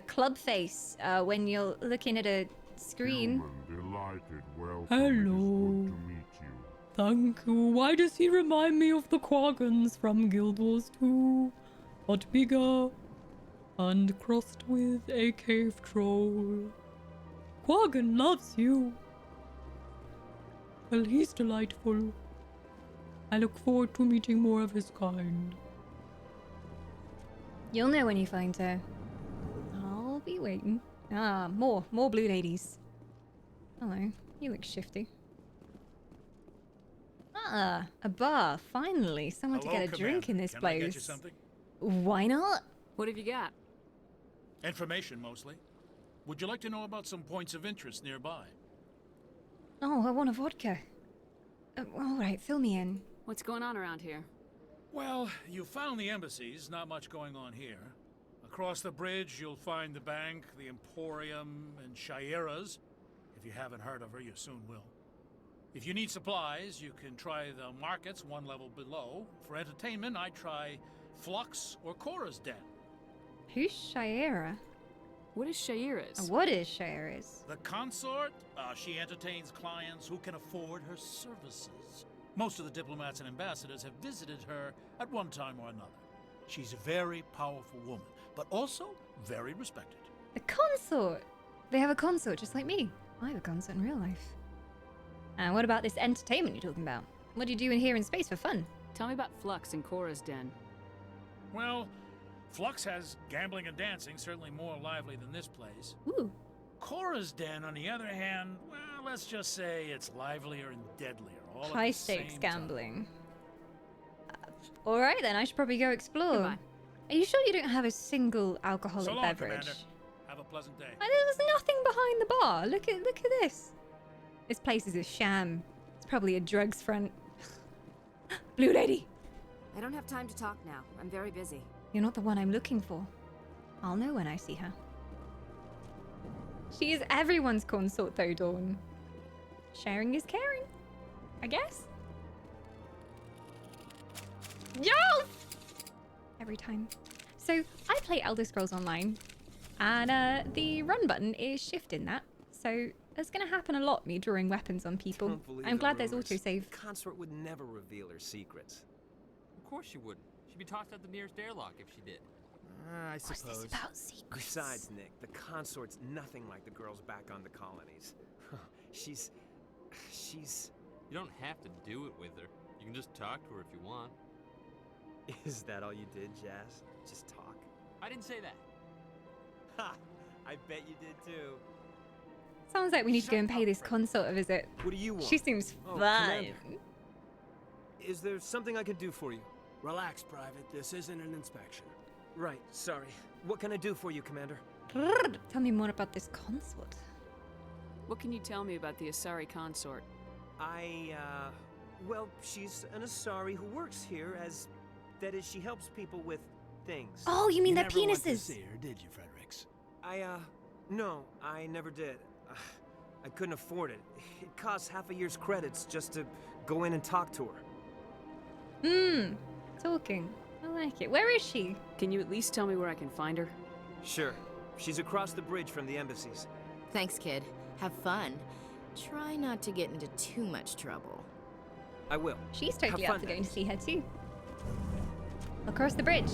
club face when you're looking at a screen. Human, delighted. Welcome. Hello. It is good to meet you. Thank you. Why does he remind me of the Quaggons from Guild Wars 2? But bigger and crossed with a cave troll. Quaggon loves you. Well, he's delightful. I look forward to meeting more of his kind. You'll know when you find her. I'll be waiting. Ah, more blue ladies. Hello, you look shifty. Ah, a bar. Finally, someone to get a drink in this Can place. I get you something? Why not? What have you got? Information, mostly. Would you like to know about some points of interest nearby? Oh, I want a vodka. All right, fill me in. What's going on around here? Well, you found the embassies, not much going on here. Across the bridge, you'll find the bank, the Emporium, and Shaira's. If you haven't heard of her, you soon will. If you need supplies, you can try the markets one level below. For entertainment, I'd try Flux or Cora's Den. Who's Shaira? What is Shaira's? What is Shaira's? The consort? She entertains clients who can afford her services. Most of the diplomats and ambassadors have visited her at one time or another. She's a very powerful woman, but also very respected. A consort? They have a consort just like me. I have a consort in real life. And what about this entertainment you're talking about? What do you do in here in space for fun? Tell me about Flux and Cora's Den. Well, Flux has gambling and dancing, certainly more lively than this place. Ooh. Cora's Den, on the other hand, well, let's just say it's livelier and deadlier. All High at the stakes same gambling. All right then, I should probably go explore. Goodbye. Are you sure you don't have a single alcoholic So long, beverage? Commander. Have a pleasant day. There's nothing behind the bar. Look at this. This place is a sham. It's probably a drugs front. Blue lady. I don't have time to talk now. I'm very busy. You're not the one I'm looking for. I'll know when I see her. She is everyone's consort though, Dawn. Sharing is caring, I guess. Yo! Every time. So, I play Elder Scrolls Online, and the run button is shifting that. So, it's gonna happen a lot, me drawing weapons on people. Don't believe I'm the glad there's rumors. autosave. Consort would never reveal her secrets. Of course she wouldn't. She'd be tossed out the nearest airlock if she did. I suppose. What's this about secrets? Besides, Nick, the consort's nothing like the girls back on the colonies. she's... You don't have to do it with her. You can just talk to her if you want. Is that all you did, Jazz? Just talk? I didn't say that. Ha! I bet you did too. Sounds like we need to go and pay this consort a visit. What do you want? She seems fun. Commander. Is there something I can do for you? Relax, Private. This isn't an inspection. Right, sorry. What can I do for you, Commander? Tell me more about this consort. What can you tell me about the Asari consort? Well, she's an Asari who works here as... That is, she helps people with things. Oh, you mean their never went to penises? see her, did you, Fredericks? No, I never did. I couldn't afford it. It costs half a year's credits just to go in and talk to her. Talking. I like it. Where is she? Can you at least tell me where I can find her? Sure. She's across the bridge from the embassies. Thanks, kid. Have fun. Try not to get into too much trouble. I will. She's totally Have up fun, for going to then. see her too. Across the bridge.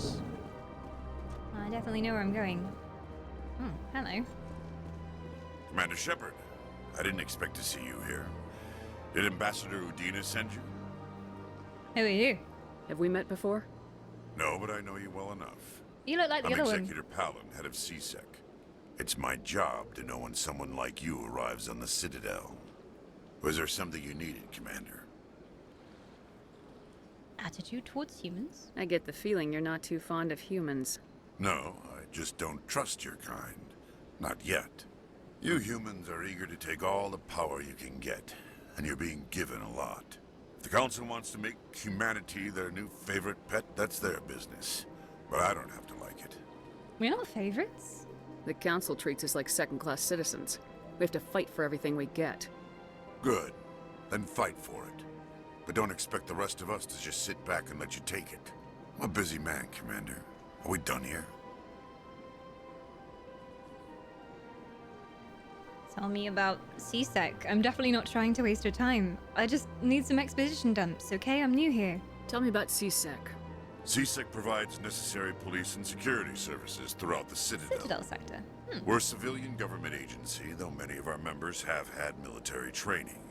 I definitely know where I'm going. Hello. Commander Shepard, I didn't expect to see you here. Did Ambassador Udina send you? Who are you? Have we met before? No, but I know you well enough. You look like the I'm other one. Executor Palin, head of CSEC. It's my job to know when someone like you arrives on the Citadel. Was there something you needed, Commander? Attitude towards humans? I get the feeling you're not too fond of humans. No, I just don't trust your kind. Not yet. You humans are eager to take all the power you can get, and you're being given a lot. If the Council wants to make humanity their new favorite pet, that's their business. But I don't have to like it. We're not favorites. The Council treats us like second-class citizens. We have to fight for everything we get. Good. Then fight for it. But don't expect the rest of us to just sit back and let you take it. I'm a busy man, Commander. Are we done here? Tell me about CSEC. I'm definitely not trying to waste your time. I just need some exposition dumps, okay? I'm new here. Tell me about CSEC. CSEC provides necessary police and security services throughout the Citadel. Citadel sector. We're a civilian government agency, though many of our members have had military training.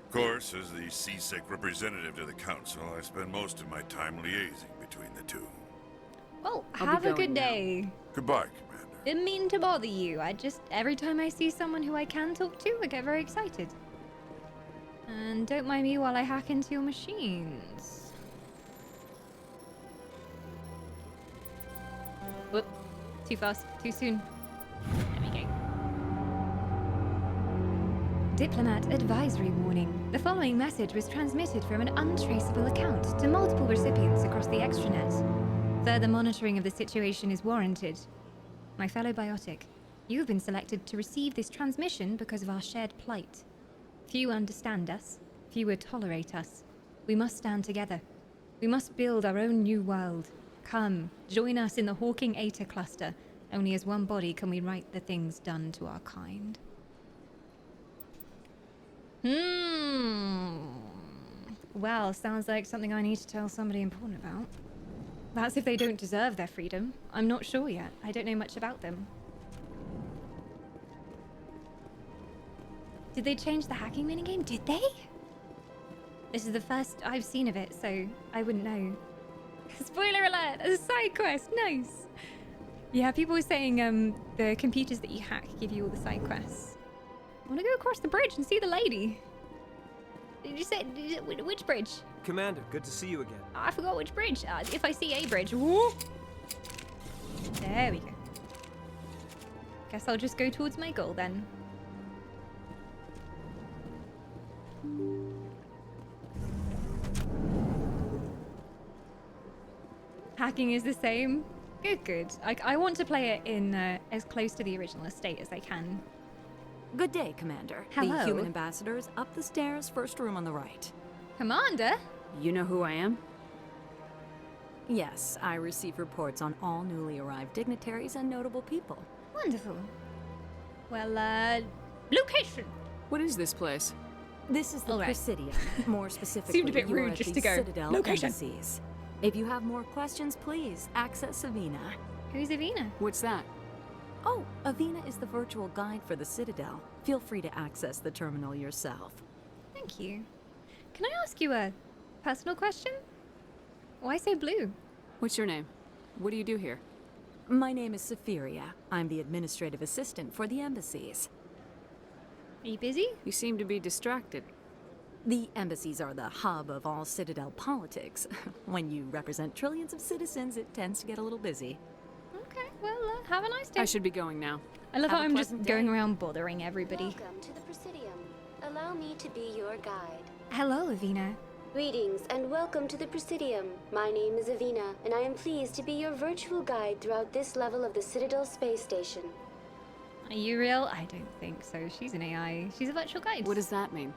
Of course, as the CSEC representative to the Council, I spend most of my time liaising between the two. Well, I'll be have a going good now. day. Goodbye, Commander. Didn't mean to bother you. Every time I see someone who I can talk to, I get very excited. And don't mind me while I hack into your machines. Whoop. Too fast. Too soon. There we go. Diplomat advisory warning. The following message was transmitted from an untraceable account to multiple recipients across the extranet. Further monitoring of the situation is warranted. My fellow biotic, you have been selected to receive this transmission because of our shared plight. Few understand us. Fewer tolerate us. We must stand together. We must build our own new world. Come, join us in the Hawking Eta cluster. Only as one body can we right the things done to our kind. Well, sounds like something I need to tell somebody important about. That's if they don't deserve their freedom. I'm not sure yet. I don't know much about them. Did they change the hacking minigame? Did they? This is the first I've seen of it, so I wouldn't know. Spoiler alert! A side quest! Nice! Yeah, people were saying the computers that you hack give you all the side quests. I want to go across the bridge and see the lady. Did you say... which bridge? Commander, good to see you again. I forgot which bridge. If I see a bridge. Woo! There we go. Guess I'll just go towards my goal then. Hacking is the same. Good, good. I want to play it in as close to the original estate as I can. Good day, Commander. Hello. The human ambassador is up the stairs, first room on the right. Commander? You know who I am? Yes, I receive reports on all newly arrived dignitaries and notable people. Wonderful. Well, location. What is this place? This is the All right. Presidium. More specifically, Seemed a bit you are rude at just the to go, Citadel location. embassies. If you have more questions, please access Avina. Who's Avina? What's that? Oh, Avina is the virtual guide for the Citadel. Feel free to access the terminal yourself. Thank you. Can I ask you a personal question? Why so blue? What's your name? What do you do here? My name is Safiria. I'm the administrative assistant for the embassies. Are you busy? You seem to be distracted. The embassies are the hub of all Citadel politics. When you represent trillions of citizens, it tends to get a little busy. Okay, well, have a nice day. I should be going now. I love Have how a I'm just pleasant going day. around bothering everybody. Welcome to the Presidium. Allow me to be your guide. Hello, Avina. Greetings and welcome to the Presidium. My name is Avina, and I am pleased to be your virtual guide throughout this level of the Citadel space station. Are you real? I don't think so. She's an AI. She's a virtual guide. What does that mean?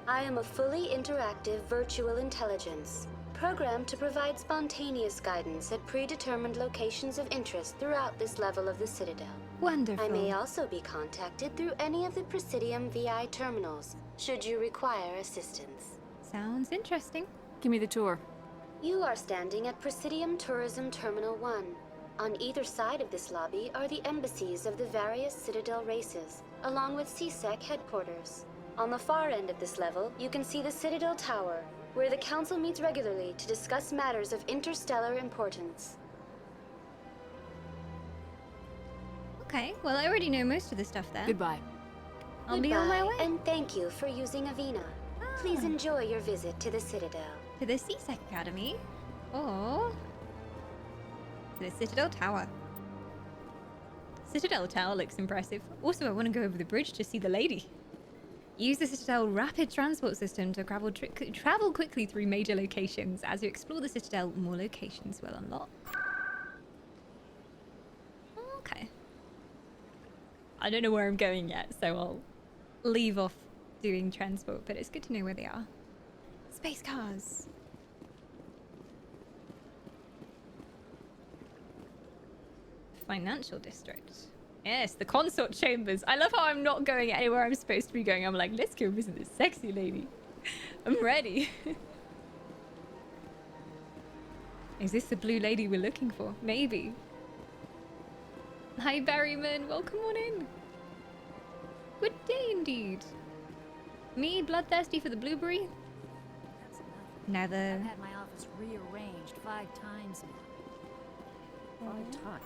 I am a fully interactive virtual intelligence, programmed to provide spontaneous guidance at predetermined locations of interest throughout this level of the Citadel. Wonderful. I may also be contacted through any of the Presidium VI terminals, should you require assistance. Sounds interesting. Give me the tour. You are standing at Presidium Tourism Terminal 1. On either side of this lobby are the embassies of the various Citadel races, along with CSEC headquarters. On the far end of this level, you can see the Citadel Tower, where the Council meets regularly to discuss matters of interstellar importance. Okay, well, I already know most of the stuff there. Goodbye. I'll be on my way. And thank you for using Avina. Please enjoy your visit to the Citadel. To the CSEC Academy? Or to the Citadel Tower. Citadel Tower looks impressive. Also, I want to go over the bridge to see the lady. Use the Citadel rapid transport system to travel quickly through major locations. As you explore the Citadel, more locations will unlock. Okay. I don't know where I'm going yet, so I'll leave off doing transport, but it's good to know where they are. Space cars. Financial district. Yes, the consort chambers. I love how I'm not going anywhere I'm supposed to be going. I'm like, let's go visit this sexy lady. I'm ready. Is this the blue lady we're looking for? Maybe. Hi, Berryman. Welcome on in. Good day indeed. Me, bloodthirsty for the blueberry? Never. I've had my office rearranged 5 times now. 5 times.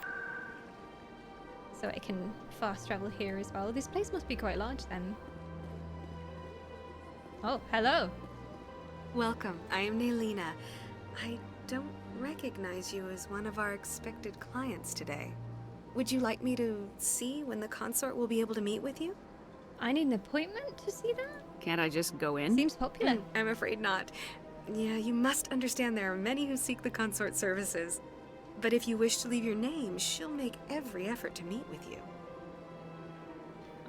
So I can fast travel here as well. This place must be quite large then. Oh, hello. Welcome. I am Naylina. I don't recognize you as one of our expected clients today. Would you like me to see when the consort will be able to meet with you? I need an appointment to see that? Can't I just go in? Seems popular. I'm afraid not. Yeah, you must understand there are many who seek the consort services. But if you wish to leave your name, she'll make every effort to meet with you.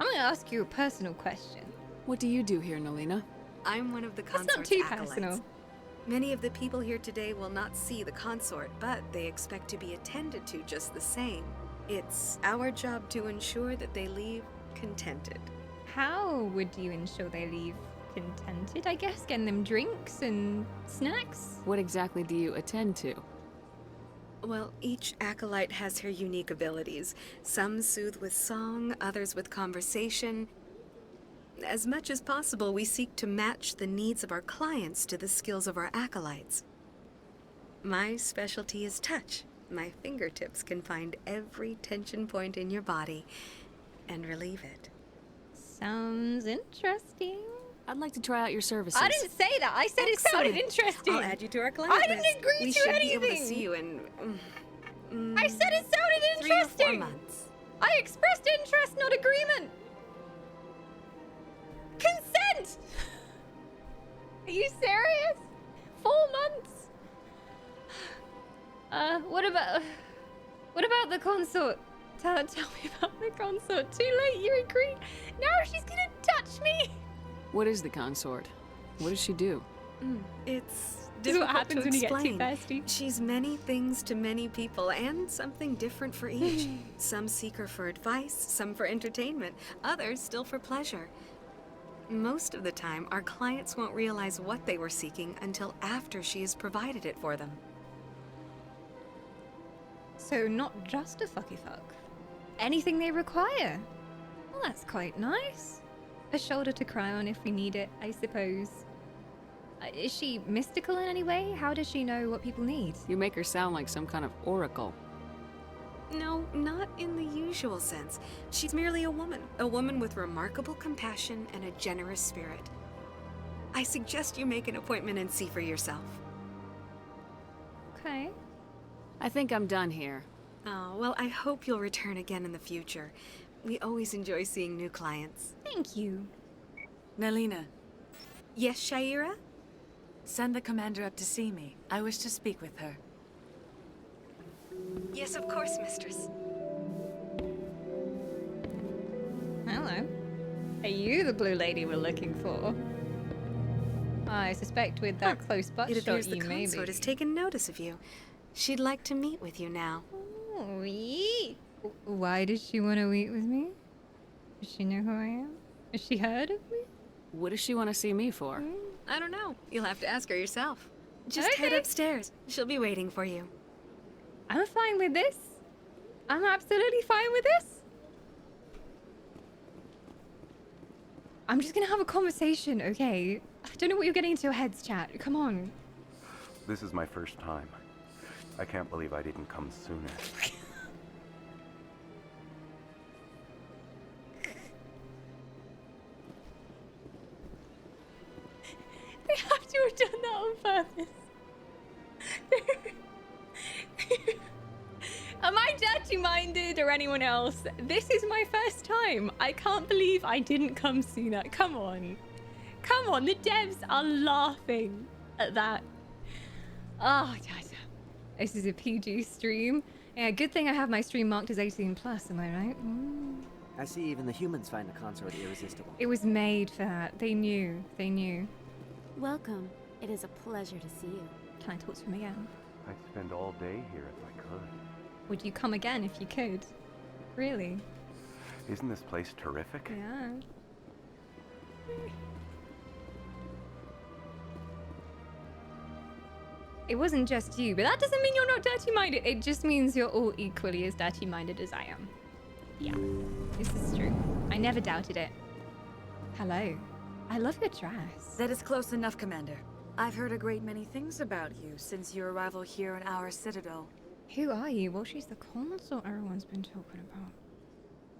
I'm gonna ask you a personal question. What do you do here, Naylina? I'm one of the That's consort's not too acolytes. personal. Many of the people here today will not see the consort, but they expect to be attended to just the same. It's our job to ensure that they leave contented. How would you ensure they leave contented? I guess getting them drinks and snacks? What exactly do you attend to? Well, each acolyte has her unique abilities. Some soothe with song, others with conversation. As much as possible, we seek to match the needs of our clients to the skills of our acolytes. My specialty is touch. My fingertips can find every tension point in your body and relieve it. Sounds interesting. I'd like to try out your services. I didn't say that. I said Excellent. it sounded interesting. I'll add you to our client I list. didn't agree we to should anything. be able to see you in... I said it sounded 3 or 4 interesting. months. I expressed interest, not agreement. Consent. Are you serious? 4 months? What about the consort? Tell me about the consort. Too late, you agree? Now she's gonna touch me. What is the consort? What does she do? It's This is what difficult happens to when you get too explain. thirsty. She's many things to many people, and something different for each. Some seek her for advice, some for entertainment, others still for pleasure. Most of the time, our clients won't realize what they were seeking until after she has provided it for them. So not just a fucky fuck. Anything they require. Well, that's quite nice. A shoulder to cry on if we need it, I suppose. Is she mystical in any way? How does she know what people need? You make her sound like some kind of oracle. No, not in the usual sense. She's merely a woman with remarkable compassion and a generous spirit. I suggest you make an appointment and see for yourself. Okay. I think I'm done here. Oh, well, I hope you'll return again in the future. We always enjoy seeing new clients. Thank you. Naylina, Yes, Shaira? send the commander up to see me. I wish to speak with her. Yes, of course, mistress. Hello. Are you the blue lady we're looking for? I suspect with that close butt It shot appears the you may consort be. has taken notice of you. She'd like to meet with you now. Oh, yee. Why does she want to meet with me? Does she know who I am? Has she heard of me? What does she want to see me for? I don't know. You'll have to ask her yourself. Just head Okay. upstairs. She'll be waiting for you. I'm fine with this. I'm absolutely fine with this. I'm just gonna have a conversation, okay? I don't know what you're getting into your heads, chat. Come on. This is my first time. I can't believe I didn't come sooner. They have to have done that on purpose. Am I dirty-minded or anyone else? This is my first time. I can't believe I didn't come sooner. Come on. Come on, the devs are laughing at that. Oh, this is a PG stream. Yeah, good thing I have my stream marked as 18 plus, am I right? I see even the humans find the consort irresistible. It was made for that. They knew. They knew. Welcome. It is a pleasure to see you. Can I talk to him again? I'd spend all day here if I could. Would you come again if you could? Really? Isn't this place terrific? Yeah. It wasn't just you, but that doesn't mean you're not dirty-minded. It just means you're all equally as dirty-minded as I am. Yeah, this is true. I never doubted it. Hello. I love your dress. That is close enough, Commander. I've heard a great many things about you since your arrival here in our citadel. Who are you? Well, she's the consort everyone's been talking about.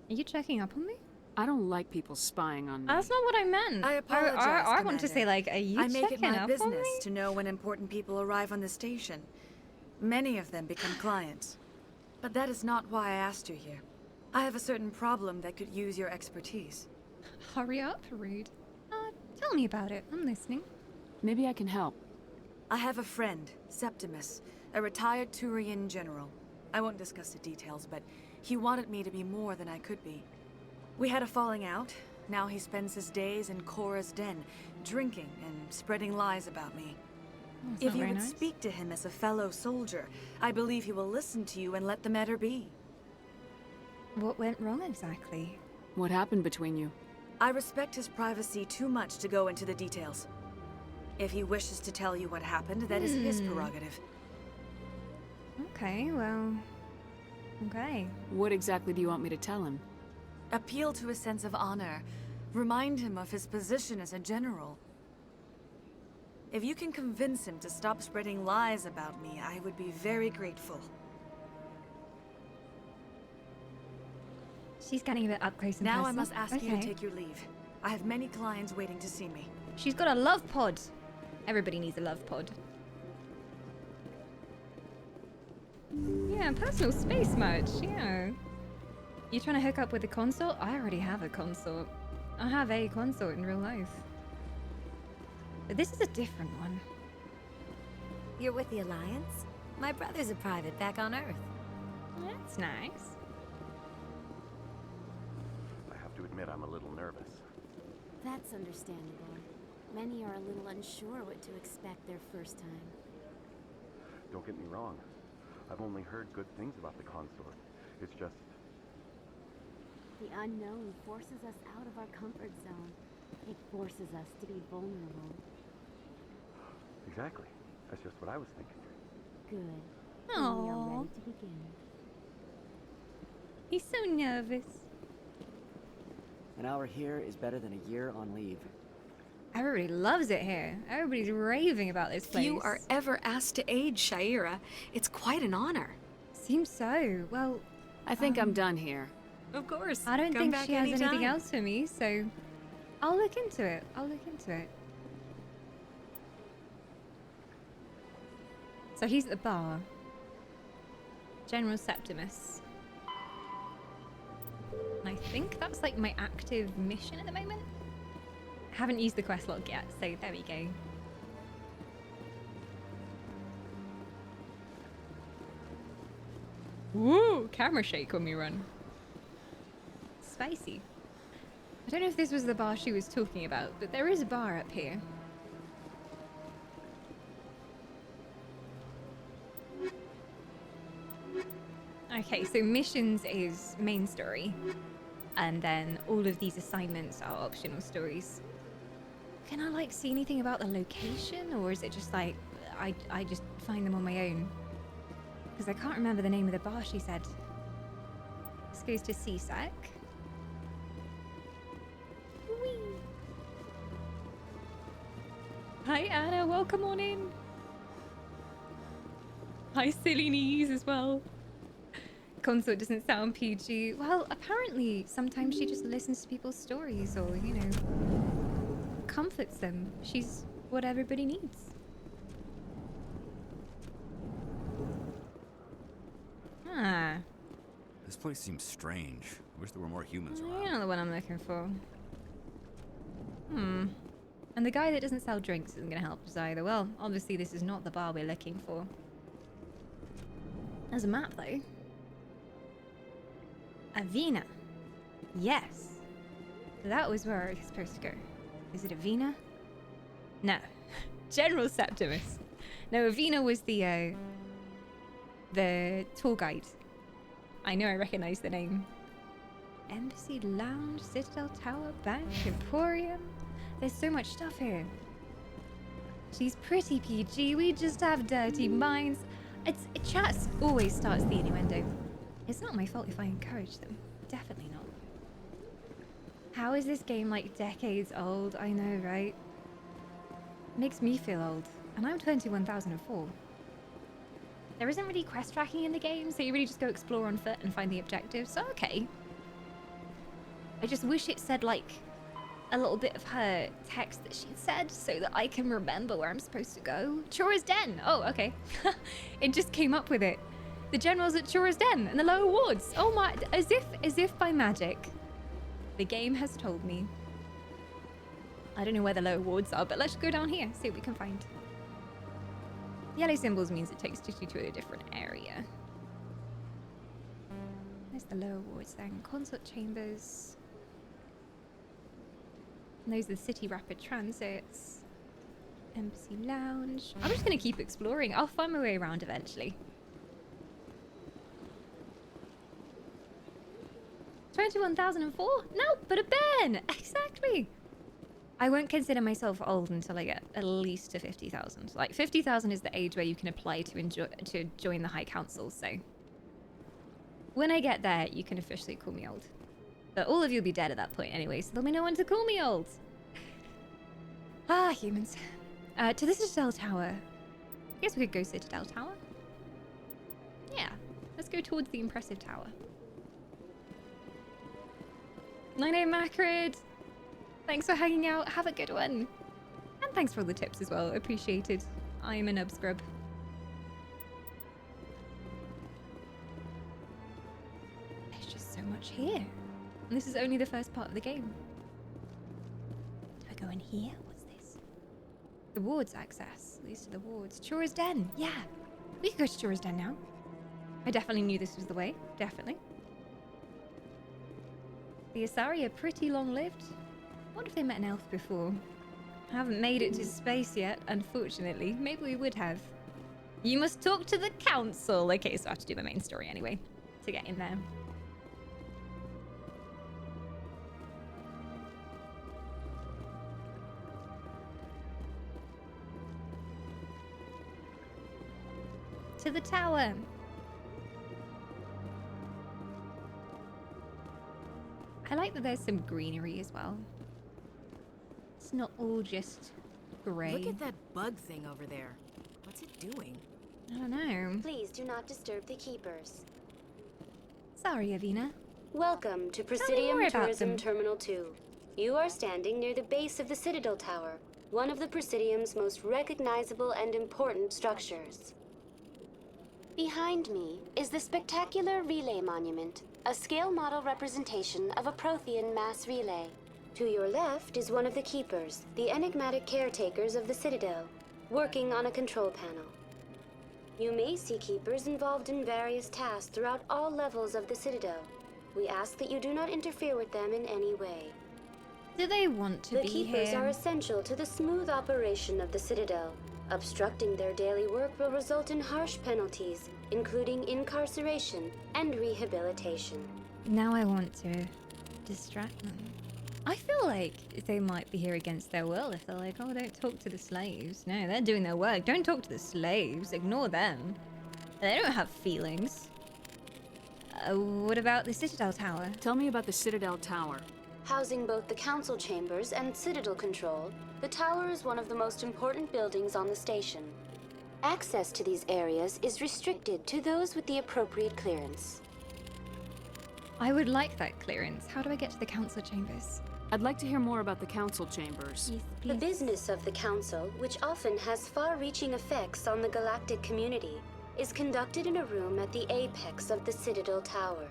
Are you checking up on me? I don't like people spying on me. That's not what I meant. I apologize, I want to say, like, are you I make it checking my up on business me? to know when important people arrive on the station. Many of them become clients. But that is not why I asked you here. I have a certain problem that could use your expertise. Hurry up, Reed. Tell me about it. I'm listening. Maybe I can help. I have a friend, Septimus, a retired Turian general. I won't discuss the details, but he wanted me to be more than I could be. We had a falling out. Now he spends his days in Cora's den, drinking and spreading lies about me. If you would speak to him as a fellow soldier, I believe he will listen to you and let the matter be. What went wrong exactly? What happened between you? I respect his privacy too much to go into the details. If he wishes to tell you what happened, that is his prerogative. Okay, well... Okay. What exactly do you want me to tell him? Appeal to a sense of honor. Remind him of his position as a general. If you can convince him to stop spreading lies about me, I would be very grateful. She's getting a bit up close and now personal. I must ask you Okay. to take your leave. I have many clients waiting to see me. She's got a love pod. Everybody needs a love pod. Yeah, personal space much, yeah. You trying to hook up with a consort? I already have a consort. I have a consort in real life. But this is a different one. You're with the Alliance? My brother's a private back on Earth. That's nice. I have to admit I'm a little nervous. That's understandable. Many are a little unsure what to expect their first time. Don't get me wrong. I've only heard good things about the consort. It's just... The unknown forces us out of our comfort zone. It forces us to be vulnerable. Exactly. That's just what I was thinking. Good. Aww. We are ready to begin. He's so nervous. An hour here is better than a year on leave. Everybody loves it here. Everybody's raving about this place. Few are ever asked to aid Shaira. It's quite an honor. Seems so. Well, I think I'm done here. Of course. I don't Come think back she has anything anytime. else for me, so I'll look into it. I'll look into it. So he's at the bar. General Septimus. I think that's like my active mission at the moment. I haven't used the quest log yet, so there we go. Woo! Camera shake when we run. Spicy. I don't know if this was the bar she was talking about, but there is a bar up here. Okay, so missions is main story. And then all of these assignments are optional stories. Can I like see anything about the location, or is it just like I just find them on my own? Because I can't remember the name of the bar she said. This goes to CSEC. Whee! Hi Anna, welcome on in. Hi Silly Knees as well. Consort doesn't sound PG. Well, apparently sometimes she just listens to people's stories or, you know, comforts them. She's what everybody needs. Ah. This place seems strange. I wish there were more humans around. You know the one I'm looking for. Hmm. And the guy that doesn't sell drinks isn't going to help us either. Well, obviously this is not the bar we're looking for. There's a map though. Avena. Yes. That was where I was supposed to go. Is it Avena? No. General Septimus. No, Avena was the tour guide. I know I recognize the name. Embassy Lounge, Citadel Tower, Bank, Emporium. There's so much stuff here. She's pretty PG. We just have dirty minds. Chat always starts the innuendo. It's not my fault if I encourage them. Definitely not. How is this game like decades old? I know, right? Makes me feel old. And I'm 21,004. There isn't really quest tracking in the game, so you really just go explore on foot and find the objectives. So, okay. I just wish it said, like, a little bit of her text that she'd said so that I can remember where I'm supposed to go. Chora's Den! Oh, okay. It just came up with it. The general's at Chora's Den and the lower wards. Oh my, as if by magic. The game has told me. I don't know where the lower wards are, but let's go down here, see what we can find. Yellow symbols means it takes you to a different area. There's the lower wards then. Consort chambers. And those are the city rapid transits. Embassy lounge. I'm just going to keep exploring. I'll find my way around eventually. 21,004? No, but a Ben! Exactly! I won't consider myself old until I get at least to 50,000. Like, 50,000 is the age where you can apply to join the High Council, so... when I get there, you can officially call me old. But all of you will be dead at that point anyway, so there'll be no one to call me old. Ah, humans. To the Citadel Tower. I guess we could go Citadel Tower. Yeah, let's go towards the impressive tower. 9 Macrid. Thanks for hanging out. Have a good one. And thanks for all the tips as well. Appreciated. I am a nub scrub. There's just so much here. And this is only the first part of the game. Do I go in here? What's this? The wards access. These are the wards. Chora's Den. Yeah. We could go to Chora's Den now. I definitely knew this was the way. Definitely. The Asari are pretty long-lived. I wonder if they met an elf before. I haven't made it to space yet, unfortunately. Maybe we would have. You must talk to the council. Okay, so I have to do my main story anyway to get in there. To the tower. I like that there's some greenery as well. It's not all just grey. Look at that bug thing over there. What's it doing? I don't know. Please do not disturb the keepers. Sorry, Avina. Welcome to Presidium Tourism Terminal 2. You are standing near the base of the Citadel Tower, one of the Presidium's most recognizable and important structures. Behind me is the spectacular Relay Monument, a scale model representation of a Prothean mass relay. To your left is one of the keepers, the enigmatic caretakers of the Citadel, working on a control panel. You may see keepers involved in various tasks throughout all levels of the Citadel. We ask that you do not interfere with them in any way. Do they want to be here? The keepers are essential to the smooth operation of the Citadel. Obstructing their daily work will result in harsh penalties, including incarceration and rehabilitation. Now I want to distract them. I feel like they might be here against their will if they're like, oh, don't talk to the slaves. No, they're doing their work. Don't talk to the slaves. Ignore them. They don't have feelings. What about the Citadel Tower? Tell me about the Citadel Tower. Housing both the council chambers and Citadel control, the tower is one of the most important buildings on the station. Access to these areas is restricted to those with the appropriate clearance. I would like that clearance. How do I get to the council chambers? I'd like to hear more about the council chambers. Yes, please. The business of the council, which often has far-reaching effects on the galactic community, is conducted in a room at the apex of the Citadel Tower.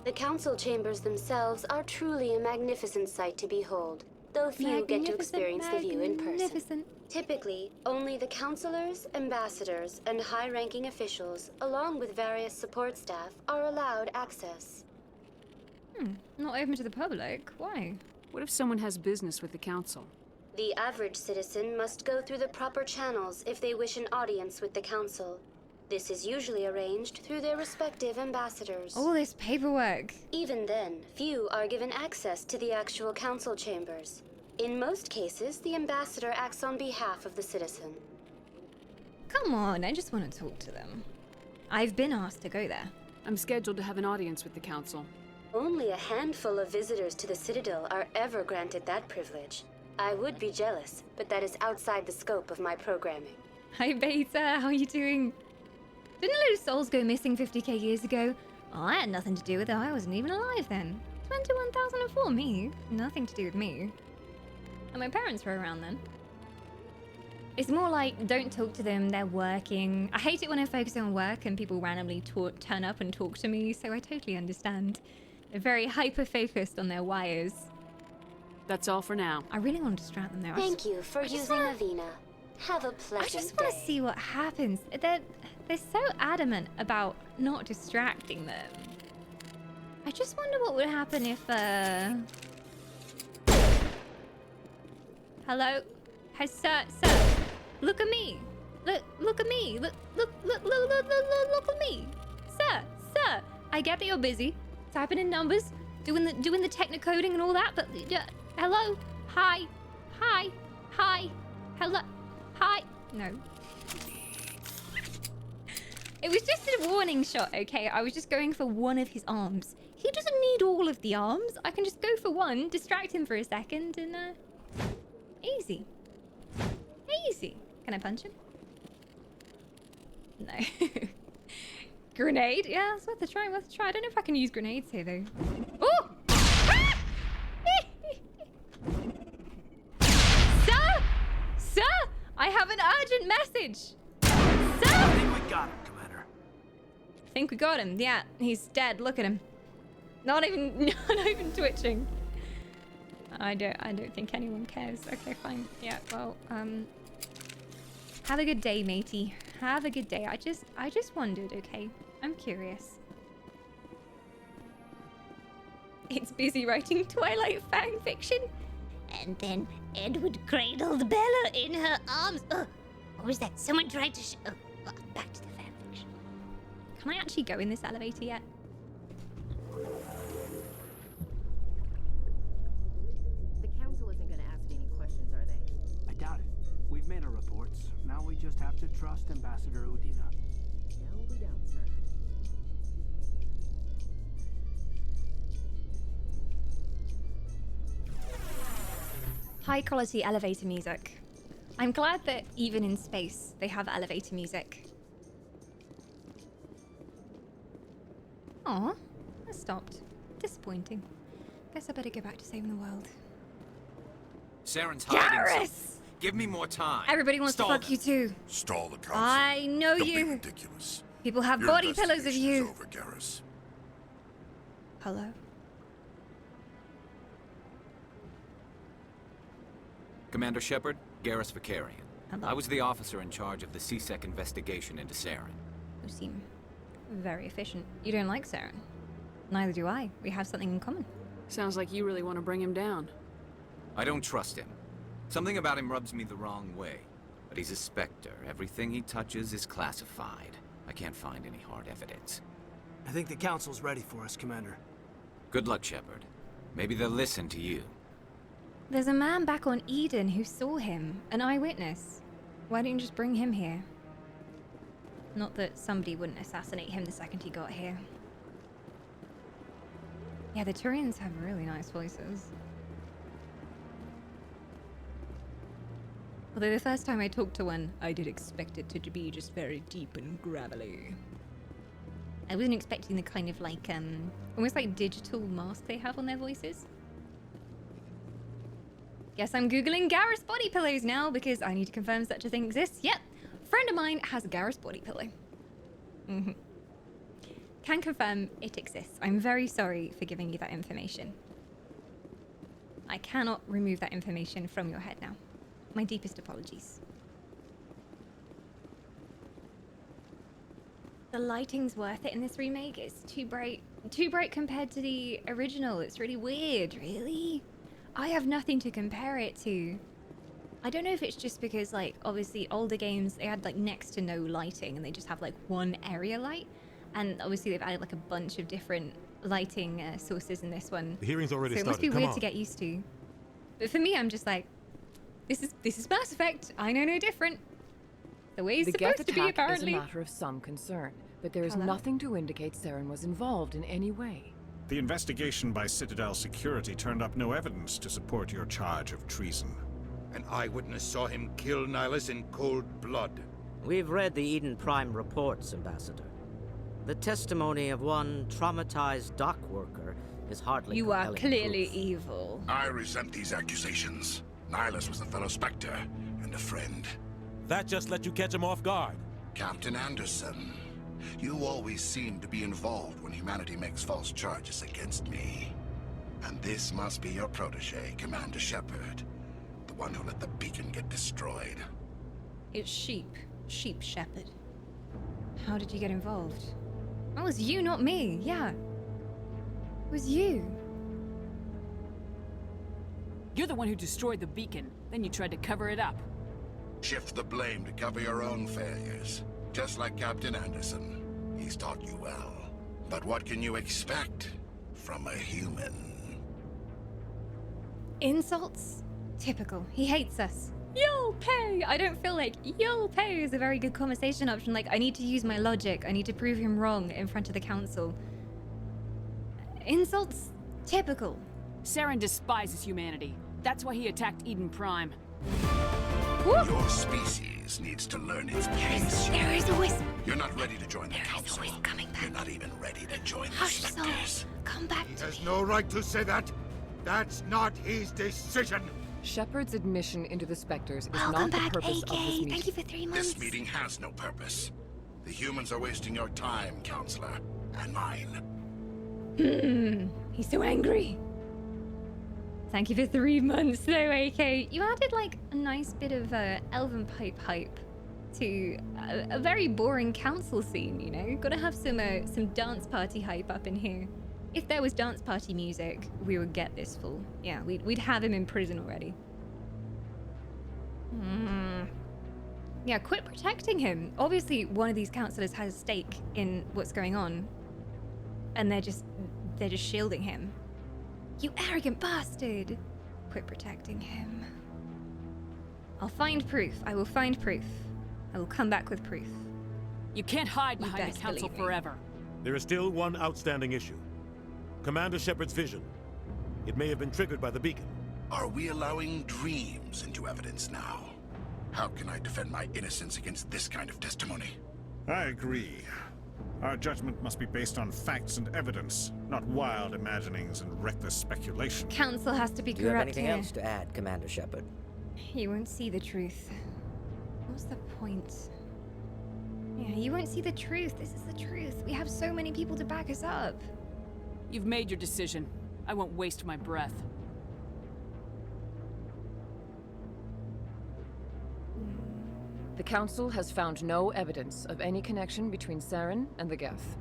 The council chambers themselves are truly a magnificent sight to behold, though few get to experience the view in person. Typically, only the councilors, ambassadors, and high-ranking officials, along with various support staff, are allowed access. Not open to the public? Why? What if someone has business with the council? The average citizen must go through the proper channels if they wish an audience with the council. This is usually arranged through their respective ambassadors. All this paperwork. Even then, few are given access to the actual council chambers. In most cases, the ambassador acts on behalf of the citizen. Come on, I just want to talk to them. I've been asked to go there. I'm scheduled to have an audience with the council. Only a handful of visitors to the Citadel are ever granted that privilege. I would be jealous, but that is outside the scope of my programming. Hi, Beta. How are you doing? Didn't a load of souls go missing 50k years ago? Well, I had nothing to do with it. I wasn't even alive then. 21,004, me. Nothing to do with me. And my parents were around then. It's more like, don't talk to them, they're working. I hate it when I focus on work and people randomly turn up and talk to me, so I totally understand. They're very hyper-focused on their wires. That's all for now. I really want to distract them though. Thank you for using Avina. Have a pleasant I just want to see what happens. They're so adamant about not distracting them. I just wonder what would happen if, Hello? Hey, sir, look at me. Look at me. Look at me. Sir, I get that you're busy, typing in numbers, doing the technicoding and all that, but, hello? Hi. Hello? Hi. No. It was just a warning shot, okay? I was just going for one of his arms. He doesn't need all of the arms. I can just go for one, distract him for a second, and, easy. Easy. Can I punch him? No. Grenade? Yeah, it's worth a try, I don't know if I can use grenades here, though. Oh! Ah! Sir! I have an urgent message! Sir! I think we got him, Commander. Think we got him. Yeah, he's dead. Look at him. Not even twitching. I don't think anyone cares. Okay, fine. Yeah, well, have a good day, matey. Have a good day. I just wondered, okay? I'm curious. It's busy writing Twilight fan fiction. And then Edward cradled Bella in her arms. What was that? Someone tried to back to the fan fiction. Can I actually go in this elevator yet? The council isn't going to ask any questions, are they? I doubt it. We've made our reports. Now we just have to trust Ambassador Udina. No, we don't, sir. High quality elevator music. I'm glad that even in space, they have elevator music. Aw, that stopped. Disappointing. Guess I better go back to saving the world. Saren's hiding Garrus! something. Give me more time. Everybody wants Stall to fuck them. you too. Stall the council. I know Don't you. be ridiculous. People have Your body pillows of investigation is you. over, Garrus. Hello? Commander Shepard, Garrus Vicarian. Hello. I was the officer in charge of the CSEC investigation into Saren. You seem very efficient. You don't like Saren. Neither do I. We have something in common. Sounds like you really want to bring him down. I don't trust him. Something about him rubs me the wrong way. But he's a Spectre. Everything he touches is classified. I can't find any hard evidence. I think the council's ready for us, Commander. Good luck, Shepard. Maybe they'll listen to you. There's a man back on Eden who saw him, an eyewitness. Why don't you just bring him here? Not that somebody wouldn't assassinate him the second he got here. Yeah, the Turians have really nice voices. Although the first time I talked to one, I did expect it to be just very deep and gravelly. I wasn't expecting the kind of like, almost like digital mask they have on their voices. Guess I'm Googling Garrus body pillows now because I need to confirm such a thing exists. Yep, a friend of mine has a Garrus body pillow. Can confirm it exists. I'm very sorry for giving you that information. I cannot remove that information from your head now. My deepest apologies. The lighting's worth it in this remake. It's too bright compared to the original. It's really weird, really. I have nothing to compare it to. I don't know if it's just because, like, obviously older games, they had, like, next to no lighting and they just have, like, one area light. And obviously they've added, like, a bunch of different lighting sources in this one. The hearing's already so it started. must be Come weird on. to get used to. But for me, I'm just like, this is Mass Effect. I know no different. The way it's The Geth supposed to be, attack apparently. is a matter of some concern, but there is Hello? nothing to indicate Saren was involved in any way. The investigation by Citadel Security turned up no evidence to support your charge of treason. An eyewitness saw him kill Nihilus in cold blood. We've read the Eden Prime reports, Ambassador. The testimony of one traumatized dock worker is hardly You are compelling clearly proof. evil. I resent these accusations. Nihilus was a fellow Spectre and a friend. That just let you catch him off guard. Captain Anderson, you always seem to be involved when humanity makes false charges against me. And this must be your protege, Commander Shepard. The one who let the beacon get destroyed. It's Sheep Shepherd. How did you get involved? That was you, not me. Yeah. It was you. You're the one who destroyed the beacon, then you tried to cover it up. Shift the blame to cover your own failures. Just like Captain Anderson. He's taught you well. But what can you expect from a human? Insults? Typical. He hates us. You'll pay! I don't feel like you'll pay is a very good conversation option. Like, I need to use my logic. I need to prove him wrong in front of the council. Insults? Typical. Saren despises humanity. That's why he attacked Eden Prime. Your species needs to learn its place. There is a whisper. You're not ready to join the council. You're not even ready to join the Hush, Soul. Spectres. Come back He to has no right to say that. That's not his decision. Shepard's admission into the Spectres is Welcome not the back, purpose AK. of this meeting. Thank you for 3 months. This meeting has no purpose. The humans are wasting your time, Counselor, and mine. He's so angry. Thank you for 3 months, though, AK. You added, like, a nice bit of elven pipe hype to a very boring council scene, you know? Gotta have some dance party hype up in here. If there was dance party music, we would get this full. Yeah, we'd have him in prison already. Yeah, quit protecting him. Obviously, one of these councillors has a stake in what's going on. And they're just shielding him. You arrogant bastard! Quit protecting him. I'll find proof. I will find proof. I will come back with proof. You can't hide behind the best council believe me. forever. There is still one outstanding issue. Commander Shepard's vision. It may have been triggered by the beacon. Are we allowing dreams into evidence now? How can I defend my innocence against this kind of testimony? I agree. Our judgment must be based on facts and evidence, not wild imaginings and reckless speculation. Council has to be Do you have corrupt anything here. else to add, Commander Shepard? You won't see the truth. What's the point? Yeah, you won't see the truth. This is the truth. We have so many people to back us up. You've made your decision. I won't waste my breath. The Council has found no evidence of any connection between Saren and the Geth.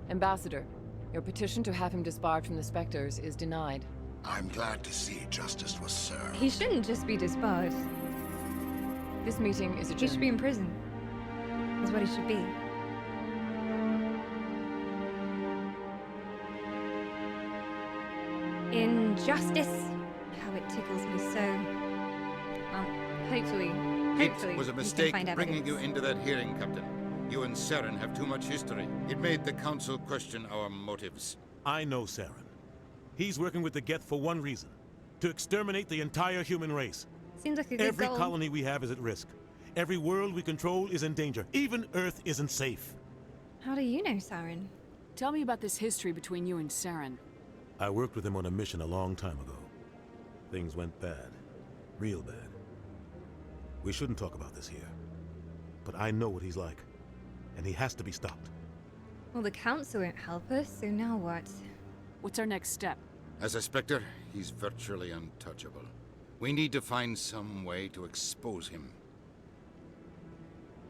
Ambassador, your petition to have him disbarred from the Spectres is denied. I'm glad to see justice was served. He shouldn't just be disbarred. This meeting is He adjourned. should be in prison. Is what he should be. Injustice. How it tickles me so. Well, hopefully It was a we can mistake find bringing you evidence. into that hearing, Captain. You and Saren have too much history. It made the Council question our motives. I know Saren. He's working with the Geth for one reason. To exterminate the entire human race. Seems like a good Every goal. colony we have is at risk. Every world we control is in danger. Even Earth isn't safe. How do you know, Saren? Tell me about this history between you and Saren. I worked with him on a mission a long time ago. Things went bad. Real bad. We shouldn't talk about this here. But I know what he's like. And he has to be stopped. Well, the council won't help us, so now what? What's our next step? As a Spectre, he's virtually untouchable. We need to find some way to expose him.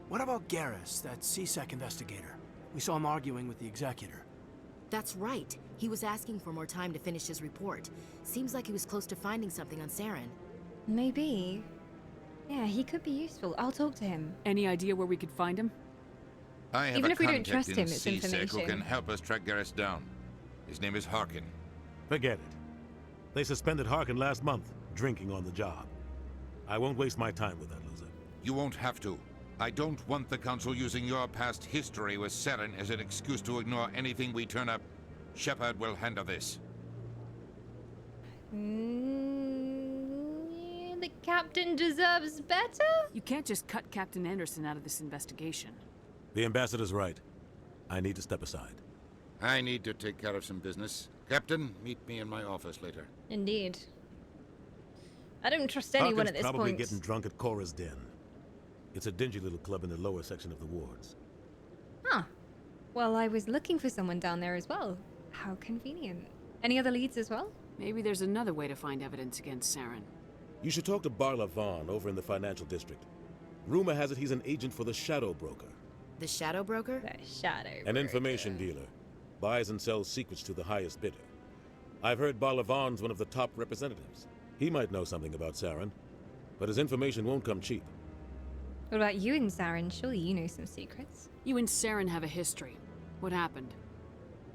What about Garrus, that CSEC investigator? We saw him arguing with the executor. That's right. He was asking for more time to finish his report. Seems like he was close to finding something on Saren. Maybe. Yeah, he could be useful. I'll talk to him. Any idea where we could find him? I have Even a if we don't contact trust in him, it's CSEC who information. can help us track Garrus down. His name is Harkin. Forget it. They suspended Harkin last month, drinking on the job. I won't waste my time with that loser. You won't have to. I don't want the Council using your past history with Saren as an excuse to ignore anything we turn up. Shepard will handle this. The captain deserves better? You can't just cut Captain Anderson out of this investigation. The ambassador's right. I need to step aside. I need to take care of some business. Captain, meet me in my office later. Indeed. I don't trust anyone Harkin's at this probably point. getting drunk at Cora's Den. It's a dingy little club in the lower section of the wards. Huh. Well, I was looking for someone down there as well. How convenient. Any other leads as well? Maybe there's another way to find evidence against Saren. You should talk to Barla Vaughn over in the financial district. Rumor has it he's an agent for the Shadow Broker. The Shadow Broker? The Shadow An information dealer. Buys and sells secrets to the highest bidder. I've heard Barla Vaughn's one of the top representatives. He might know something about Saren, but his information won't come cheap. What about you and Saren? Surely you know some secrets. You and Saren have a history. What happened?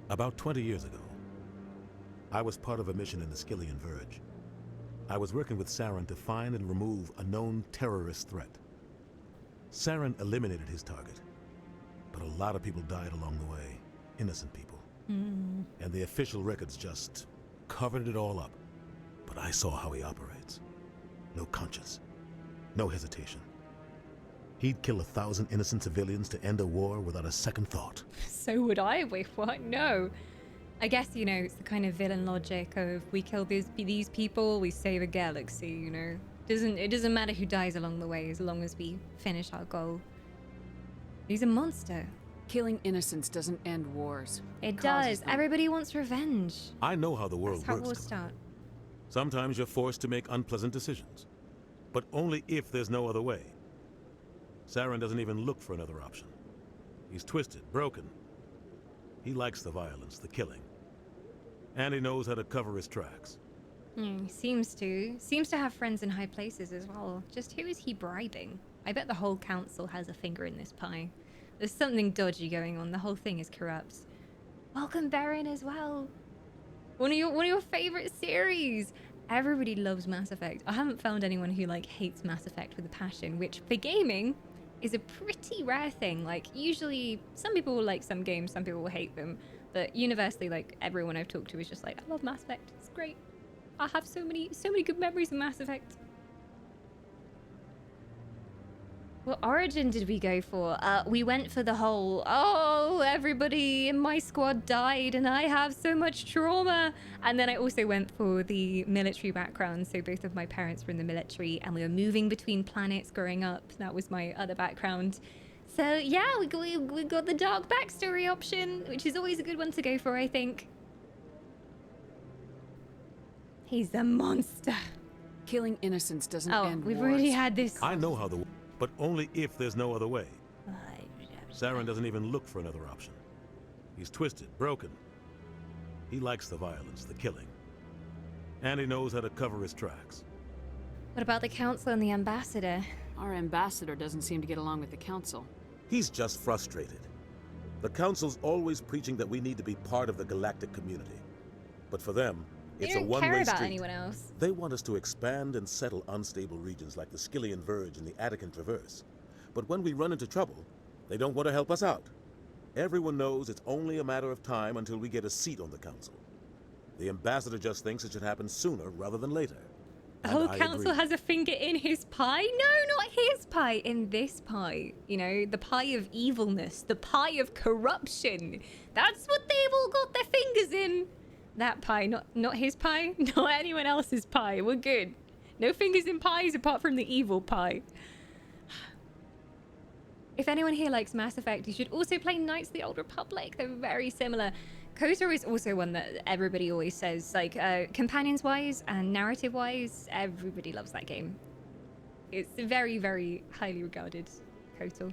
About 20 years ago, I was part of a mission in the Skillian Verge. I was working with Saren to find and remove a known terrorist threat. Saren eliminated his target, but a lot of people died along the way. Innocent people. And the official records just covered it all up. But I saw how he operates. No conscience. No hesitation. He'd kill 1,000 innocent civilians to end a war without a second thought. So would I. Wait, what? No. I guess, you know, it's the kind of villain logic of we kill these people, we save a galaxy, you know. It doesn't matter who dies along the way as long as we finish our goal. He's a monster. Killing innocents doesn't end wars. It does. Everybody wants revenge. I know how the world That's how works. wars start. Sometimes you're forced to make unpleasant decisions, but only if there's no other way. Saren doesn't even look for another option. He's twisted, broken. He likes the violence, the killing. And he knows how to cover his tracks. Seems to have friends in high places as well. Just who is he bribing? I bet the whole council has a finger in this pie. There's something dodgy going on. The whole thing is corrupt. Welcome, Baron, as well. One of your favorite series. Everybody loves Mass Effect. I haven't found anyone who like hates Mass Effect with a passion, which for gaming is a pretty rare thing. Like usually some people will like some games, some people will hate them, but universally like everyone I've talked to is just like, I love Mass Effect. It's great. I have so many good memories of Mass Effect. What origin did we go for? We went for the whole, oh, everybody in my squad died and I have so much trauma. And then I also went for the military background. So both of my parents were in the military and we were moving between planets growing up. That was my other background. So yeah, we got the dark backstory option, which is always a good one to go for, I think. He's a monster. Killing innocents doesn't end we've wars. already had this. I know how but only if there's no other way. Saren doesn't even look for another option. He's twisted, broken. He likes the violence, the killing. And he knows how to cover his tracks. What about the council and the ambassador? Our ambassador doesn't seem to get along with the council. He's just frustrated. The council's always preaching that we need to be part of the galactic community. But for them, it's a one-way street. They don't care about anyone else. They want us to expand and settle unstable regions like the Skillian Verge and the Attican Traverse. But when we run into trouble, they don't want to help us out. Everyone knows it's only a matter of time until we get a seat on the council. The ambassador just thinks it should happen sooner rather than later. The whole council has a finger in his pie? No, not his pie, in this pie. You know, the pie of evilness, the pie of corruption. That's what they've all got their fingers in. That pie, not his pie, not anyone else's pie. We're good. No fingers in pies apart from the evil pie. If anyone here likes Mass Effect, you should also play Knights of the Old Republic. They're very similar. KOTOR is also one that everybody always says, like, companions-wise and narrative-wise, everybody loves that game. It's very, very highly regarded, KOTOR.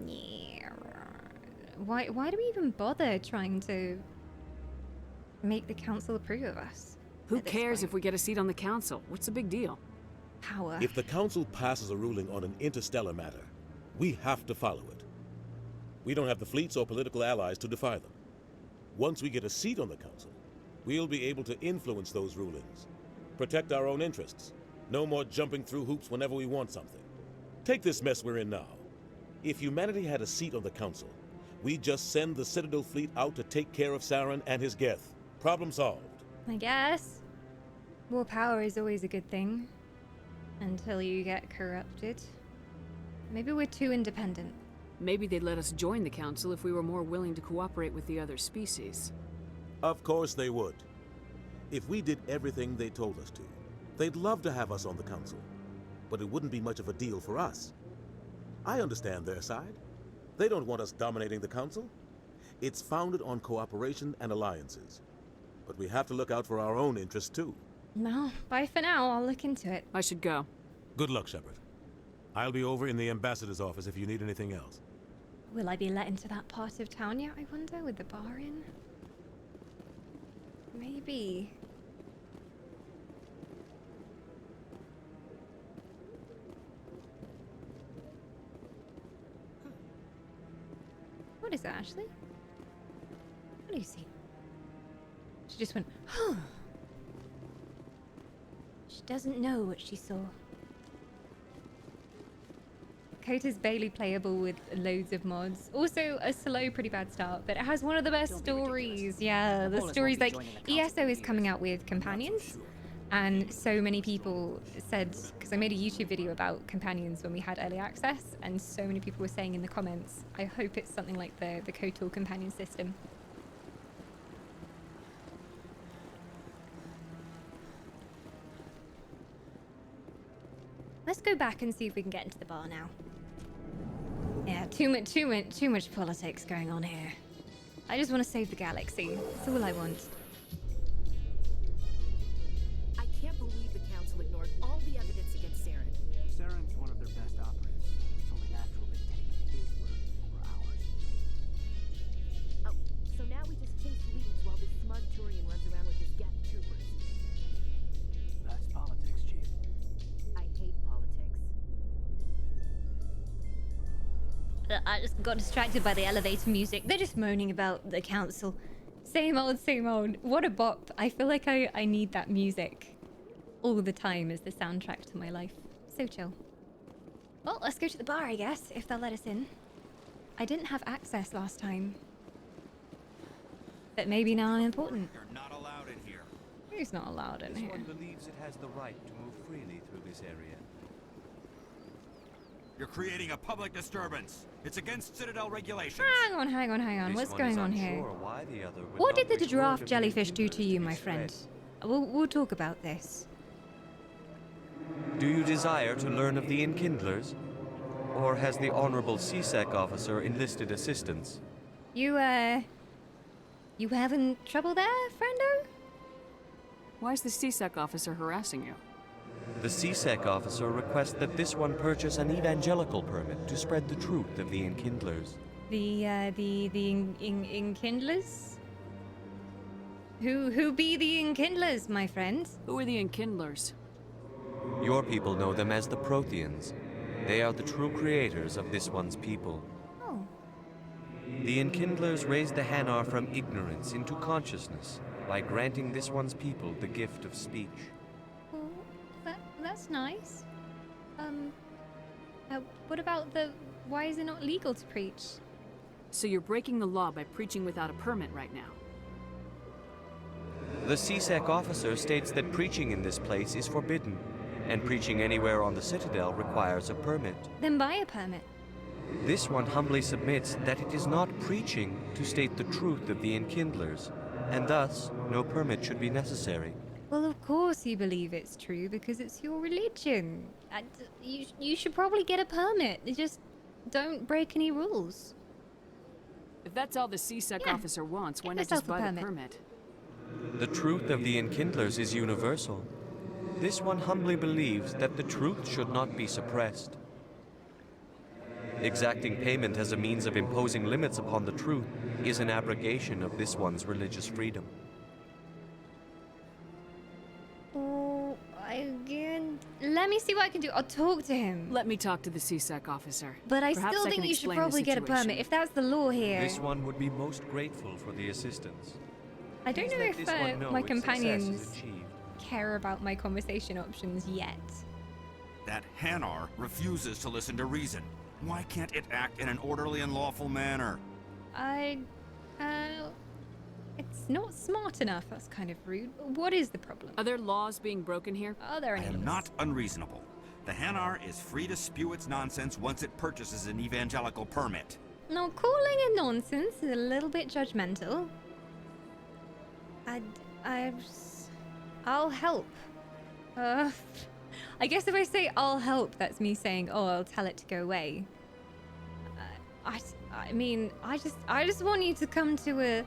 Yeah. Why do we even bother trying to make the council approve of us? Who cares if we get a seat on the council? What's the big deal? power. If the Council passes a ruling on an interstellar matter, we have to follow it. We don't have the fleets or political allies to defy them. Once we get a seat on the Council, we'll be able to influence those rulings, protect our own interests. No more jumping through hoops whenever we want something. Take this mess we're in now. If humanity had a seat on the Council, we'd just send the Citadel fleet out to take care of Saren and his Geth. Problem solved. I guess. More power is always a good thing. Until you get corrupted. Maybe we're too independent. Maybe they'd let us join the Council if we were more willing to cooperate with the other species. Of course they would. If we did everything they told us to, they'd love to have us on the Council. But it wouldn't be much of a deal for us. I understand their side. They don't want us dominating the Council. It's founded on cooperation and alliances. But we have to look out for our own interests too. Well, bye for now. I'll look into it. I should go. Good luck, Shepard. I'll be over in the ambassador's office if you need anything else. Will I be let into that part of town yet, I wonder, with the bar in? Maybe. What is that, Ashley? What do you see? She just went, huh. She doesn't know what she saw. Cota's barely playable with loads of mods. Also, a slow, pretty bad start, but it has one of the best stories. Yeah, the stories like ESO is coming out with companions. And so many people said, because I made a YouTube video about companions when we had early access, and so many people were saying in the comments, I hope it's something like the KOTOR companion system. Let's go back and see if we can get into the bar now. Yeah, too much politics going on here. I just want to save the galaxy. That's all I want. I can't believe the Council ignored all the evidence against Saren. Saren's one of their best operatives. It's only natural they take his word over ours. Oh, so now we just chase leads while this smug Turian runs around with his Geth troopers. That's politics, Chief. I hate politics. I just got distracted by the elevator music. They're just moaning about the Council. Same old, same old. What a bop. I feel like I need that music all the time as the soundtrack to my life. So chill. Well, let's go to the bar, I guess, if they'll let us in. I didn't have access last time. But maybe now I'm important. You're not allowed in here. Who's not allowed in This here? one believes it has the right to move freely through this area. You're creating a public disturbance. It's against Citadel regulations. Hang on. What's going on here? Why the other would What not did the reach giraffe word of jellyfish the do to you, my Enkindler's friend? threat. We'll talk about this. Do you desire to learn of the Enkindlers? Or has the Honorable CSEC officer enlisted assistance? You having trouble there, friendo? Why is the CSEC officer harassing you? The CSEC officer requests that this one purchase an evangelical permit to spread the truth of the Enkindlers. The Enkindlers? Who be the Enkindlers, my friend? Who are the Enkindlers? Your people know them as the Protheans. They are the true creators of this one's people. Oh. The Enkindlers raised the Hanar from ignorance into consciousness by granting this one's people the gift of speech. Well, that's nice. What about why is it not legal to preach? So you're breaking the law by preaching without a permit right now. The CSEC officer states that preaching in this place is forbidden, and preaching anywhere on the Citadel requires a permit. Then buy a permit. This one humbly submits that it is not preaching to state the truth of the Enkindlers, and thus no permit should be necessary. Well, of course you believe it's true because it's your religion. You should probably get a permit. Just don't break any rules. If that's all the CSEC officer wants, why not yourself just a buy the permit. permit? The truth of the Enkindlers is universal. This one humbly believes that the truth should not be suppressed. Exacting payment as a means of imposing limits upon the truth is an abrogation of this one's religious freedom. Oh, again. Let me see what I can do. I'll talk to him. Let me talk to the CSEC officer. But I Perhaps still I think can you should explain the probably get a situation. permit if that's the law here. This one would be most grateful for the assistance. I don't know Please let if this one know my its success is companions achieved. care about my conversation options yet. That Hanar refuses to listen to reason. Why can't it act in an orderly and lawful manner? It's not smart enough. That's kind of rude. What is the problem? Are there laws being broken here? Are there any I am laws? not unreasonable. The Hanar is free to spew its nonsense once it purchases an evangelical permit. No, calling it nonsense is a little bit judgmental. I'll help. I guess if I say I'll help, that's me saying, oh, I'll tell it to go away. I mean, I just want you to come to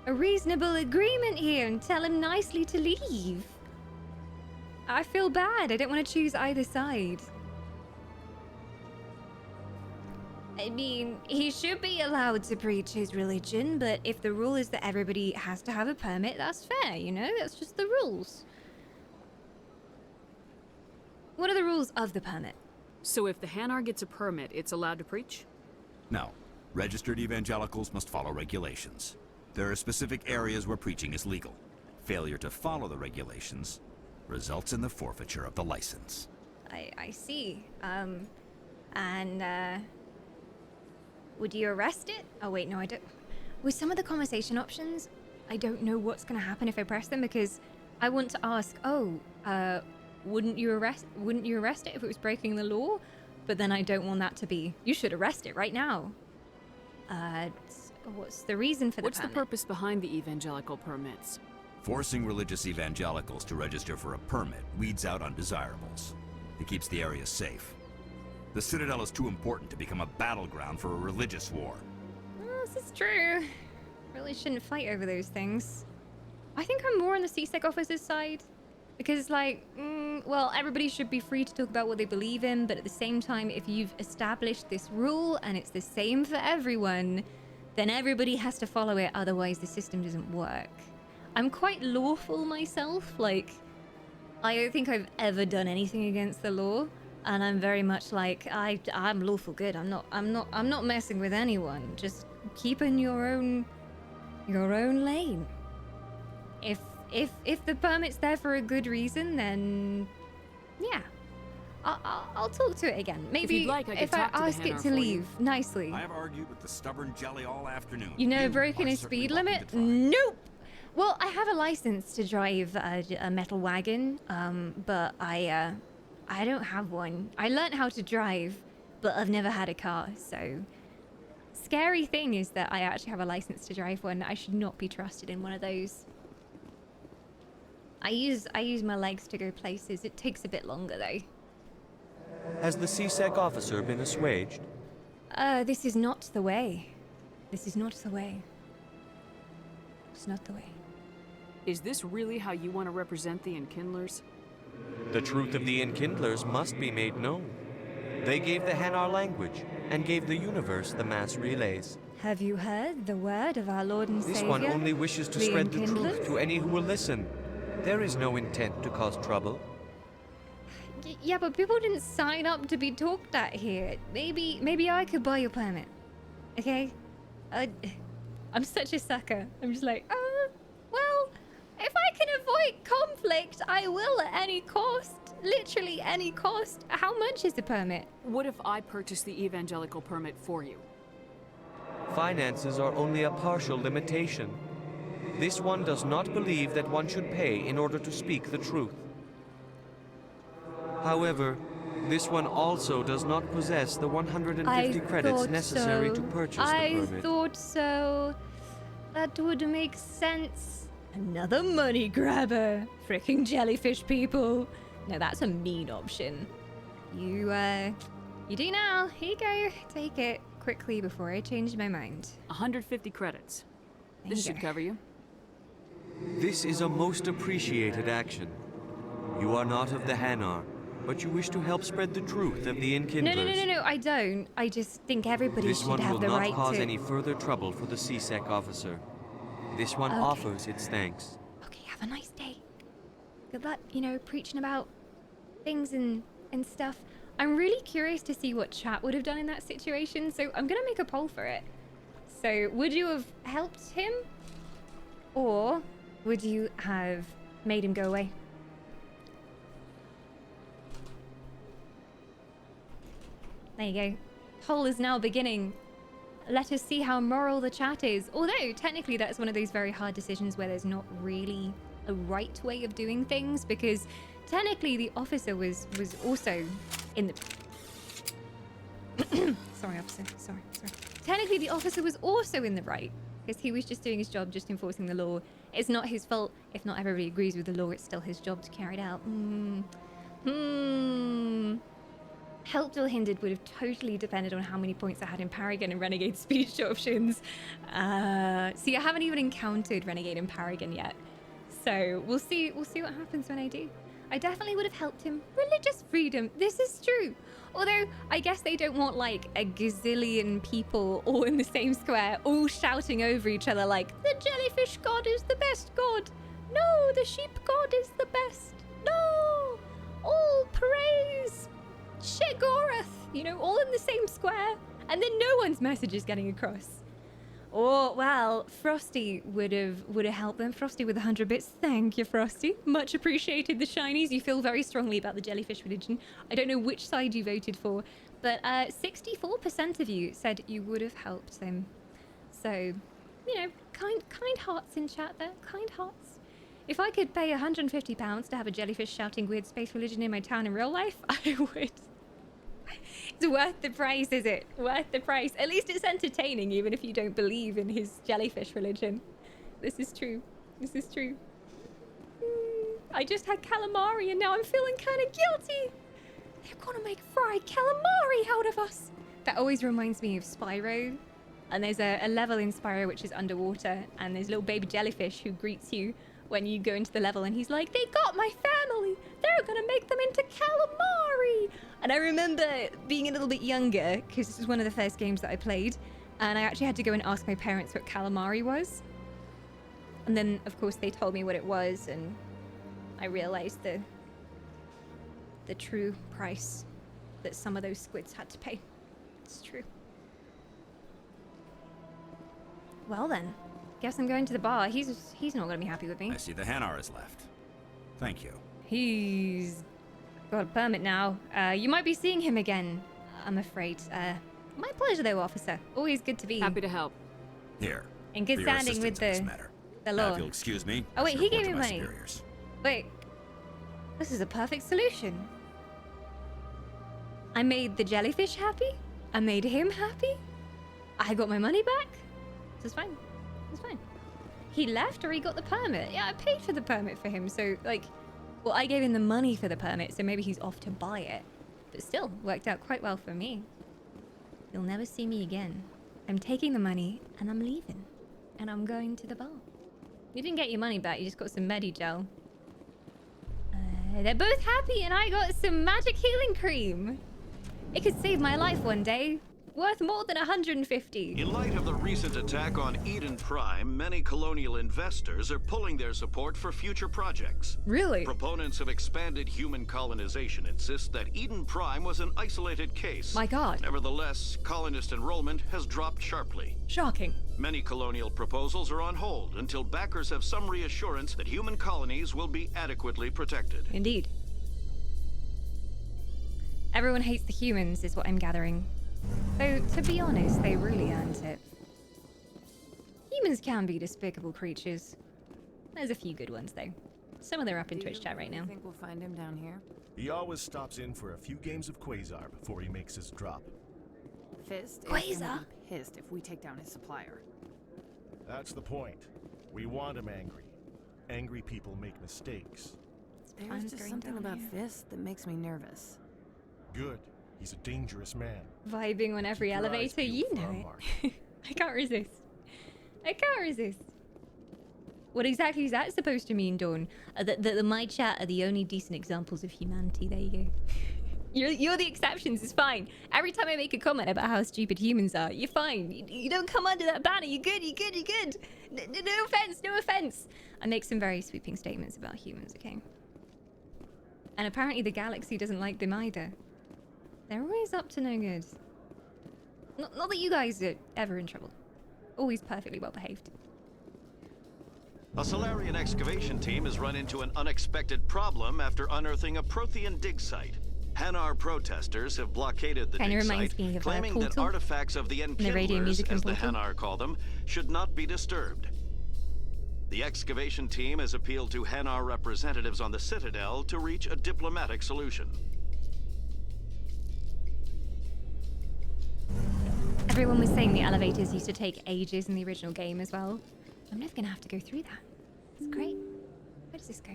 a reasonable agreement here and tell him nicely to leave. I feel bad. I don't want to choose either side. I mean, he should be allowed to preach his religion, but if the rule is that everybody has to have a permit, that's fair, you know? That's just the rules. What are the rules of the permit? So if the Hanar gets a permit, it's allowed to preach? No. Registered evangelicals must follow regulations. There are specific areas where preaching is legal. Failure to follow the regulations results in the forfeiture of the license. I see. Would you arrest it? Oh wait, no, I don't. With some of the conversation options, I don't know what's gonna happen if I press them because I want to ask, wouldn't you arrest it if it was breaking the law? But then I don't want that to be, you should arrest it right now. What's the reason for the What's permit? the purpose behind the evangelical permits? Forcing religious evangelicals to register for a permit weeds out undesirables. It keeps the area safe. The Citadel is too important to become a battleground for a religious war. Well, this is true. Really shouldn't fight over those things. I think I'm more on the CSEC officer's side. Because, like, well, everybody should be free to talk about what they believe in, but at the same time, if you've established this rule and it's the same for everyone, then everybody has to follow it, otherwise the system doesn't work. I'm quite lawful myself, like, I don't think I've ever done anything against the law, and I'm very much like, I'm lawful good. I'm not messing with anyone. Just keep in your own lane. If the permit's there for a good reason, then yeah, I'll talk to it again. Maybe if you'd like, I could if I talk to the ask it Hanar to for leave you. nicely. I have argued with the stubborn jelly all afternoon. You never broken are a certainly speed welcome limit? to try. Nope. Well, I have a license to drive a metal wagon, but I don't have one. I learned how to drive, but I've never had a car, so. Scary thing is that I actually have a license to drive one. I should not be trusted in one of those. I use my legs to go places. It takes a bit longer though. Has the CSEC officer been assuaged? This is not the way. This is not the way. It's not the way. Is this really how you want to represent the Enkindlers? The truth of the Enkindlers must be made known. They gave the Hanar language and gave the universe the mass relays. Have you heard the word of our Lord and This Savior? one only wishes to the spread the Enkindlers? truth to any who will listen. There is no intent to cause trouble. Yeah, but people didn't sign up to be talked at here. Maybe I could buy your permit. Okay? I'm such a sucker. I'm just like, well, if I can avoid conflict, I will at any cost. Literally any cost. How much is the permit? What if I purchase the evangelical permit for you? Finances are only a partial limitation. This one does not believe that one should pay in order to speak the truth. However, this one also does not possess the 150 credits necessary to purchase the permit. I thought so. That would make sense. Another money grabber. Frickin' jellyfish people. No, that's a mean option. You do now. Here you go. Take it quickly before I change my mind. 150 credits. There This you should go. cover you. This is a most appreciated action. You are not of the Hanar, but you wish to help spread the truth of the Enkindlers. No, I don't. I just think everybody This should one have will the not right cause to... any further trouble for the CSEC officer. This one Okay. offers its thanks. Okay, have a nice day. Good luck, preaching about things in and stuff. I'm really curious to see what chat would have done in that situation, so I'm gonna make a poll for it. So, would you have helped him? Or would you have made him go away? There you go. Poll is now beginning. Let us see how moral the chat is. Although, technically, that's one of those very hard decisions where there's not really a right way of doing things, because technically the officer was also in the... Sorry, officer. Sorry. Technically, the officer was also in the right, because he was just doing his job, just enforcing the law. It's not his fault. If not everybody agrees with the law, it's still his job to carry it out. Helped or hindered would have totally depended on how many points I had in Paragon and Renegade speech options. See, I haven't even encountered Renegade and Paragon yet. So we'll see what happens when I do. I definitely would have helped him. Religious freedom, this is true. Although, I guess they don't want like a gazillion people all in the same square, all shouting over each other like, the jellyfish god is the best god. No, the sheep god is the best. No, all praise Shegorath, you know, all in the same square, and then no one's message is getting across. Or, well, Frosty would have helped them. Frosty with 100 bits. Thank you, Frosty. Much appreciated, the shinies. You feel very strongly about the jellyfish religion. I don't know which side you voted for, but 64% of you said you would have helped them. So, you know, kind hearts in chat there. Kind hearts. If I could pay £150 to have a jellyfish shouting weird space religion in my town in real life, I would. It's worth the price, is it? Worth the price. At least it's entertaining, even if you don't believe in his jellyfish religion. This is true. This is true. I just had calamari and now I'm feeling kind of guilty. They're gonna make fried calamari out of us. That always reminds me of Spyro. And there's a level in Spyro which is underwater, and there's a little baby jellyfish who greets you when you go into the level, and he's like, they got my family. They're gonna make them into calamari. And I remember being a little bit younger, because this was one of the first games that I played, and I actually had to go and ask my parents what calamari was. And then, of course, they told me what it was, and I realized the true price that some of those squids had to pay. It's true. Well then, guess I'm going to the bar. He's not gonna be happy with me. I see the Hanar is left. Thank you. He's got a permit now. You might be seeing him again, I'm afraid. My pleasure though, officer. Always good to be. Happy to help. Here. In good for your standing with assistance in this matter. the Now, law. if you'll excuse me. Oh wait, I he should gave report me to my money. superiors. Wait. This is a perfect solution. I made the jellyfish happy. I made him happy. I got my money back. This is fine. It's fine. He left or he got the permit. Yeah, I paid for the permit for him. So, like, well, I gave him the money for the permit, so maybe he's off to buy it. But still, worked out quite well for me. You'll never see me again. I'm taking the money and I'm leaving. And I'm going to the bar. You didn't get your money back, you just got some Medi-Gel. They're both happy and I got some magic healing cream. It could save my life one day. Worth more than 150. In light of the recent attack on Eden Prime, many colonial investors are pulling their support for future projects. Really? Proponents of expanded human colonization insist that Eden Prime was an isolated case. My God. Nevertheless, colonist enrollment has dropped sharply. Shocking. Many colonial proposals are on hold until backers have some reassurance that human colonies will be adequately protected. Indeed. Everyone hates the humans, is what I'm gathering. Though, to be honest, they really earned it. Humans can be despicable creatures. There's a few good ones, though. Some of them are up in Twitch chat right now. I think we'll find him down here. He always stops in for a few games of Quasar before he makes his drop. Fist is Quasar? gonna be pissed if we take down his supplier. That's the point. We want him angry. Angry people make mistakes. There's just something about Fist that makes me nervous. Good. He's a dangerous man. Vibing on every Keep your eyes elevator, peeled you for know our it. mark. I can't resist. I can't resist. What exactly is that supposed to mean, Dawn? That my chat are the only decent examples of humanity. There you go. You're the exceptions. It's fine. Every time I make a comment about how stupid humans are, you're fine. You don't come under that banner. You're good. You're good. You're good. No offense. No offense. I make some very sweeping statements about humans. Okay. And apparently the galaxy doesn't like them either. They're always up to no good. Not that you guys are ever in trouble. Always perfectly well behaved. A Solarian excavation team has run into an unexpected problem after unearthing a Prothean dig site. Hanar protesters have blockaded the Kinda dig reminds site, me of, claiming that Portal. artifacts of the The radio Enkindlers, music in as the Portal. Hanar call them, should not be disturbed. The excavation team has appealed to Hanar representatives on the Citadel to reach a diplomatic solution. Everyone was saying the elevators used to take ages in the original game as well. I'm never gonna have to go through that. It's great. Where does this go?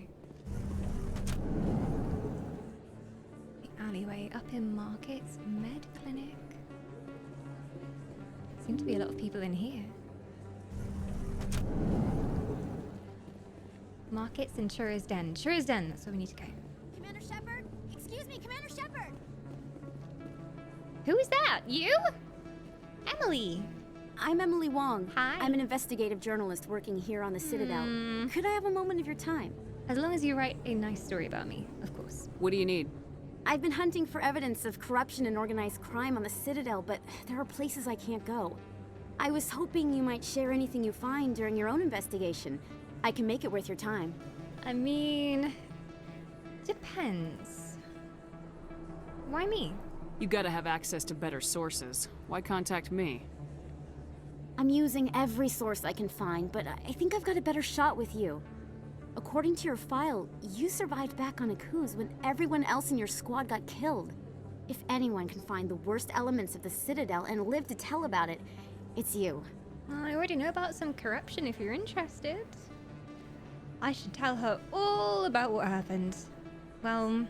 The alleyway up in Markets, Med Clinic. Seem to be a lot of people in here. Markets and Chura's Den. Chura's Den, that's where we need to go. Commander Shepard? Excuse me, Commander Shepard! Who is that? You? Emily. I'm Emily Wong. Hi. I'm an investigative journalist working here on the Citadel. Could I have a moment of your time? As long as you write a nice story about me, of course. What do you need? I've been hunting for evidence of corruption and organized crime on the Citadel, but there are places I can't go. I was hoping you might share anything you find during your own investigation. I can make it worth your time. I mean, depends. Why me? You gotta have access to better sources. Why contact me? I'm using every source I can find, but I think I've got a better shot with you. According to your file, you survived back on Akuz when everyone else in your squad got killed. If anyone can find the worst elements of the Citadel and live to tell about it, it's you. Well, I already know about some corruption if you're interested. I should tell her all about what happened. Well,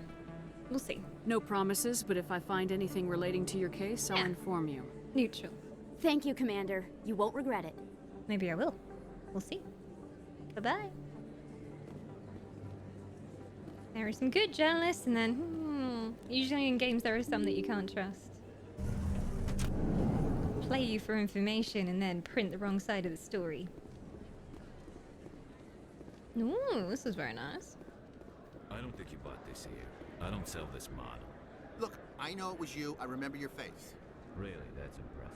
we'll see. No promises, but if I find anything relating to your case, I'll inform you. Neutral. Thank you, Commander. You won't regret it. Maybe I will. We'll see. Bye-bye. There are some good journalists, and then, usually in games there are some that you can't trust. Play you for information and then print the wrong side of the story. Ooh, this is very nice. I don't think you bought this here. I don't sell this model. Look, I know it was you. I remember your face. Really, that's impressive.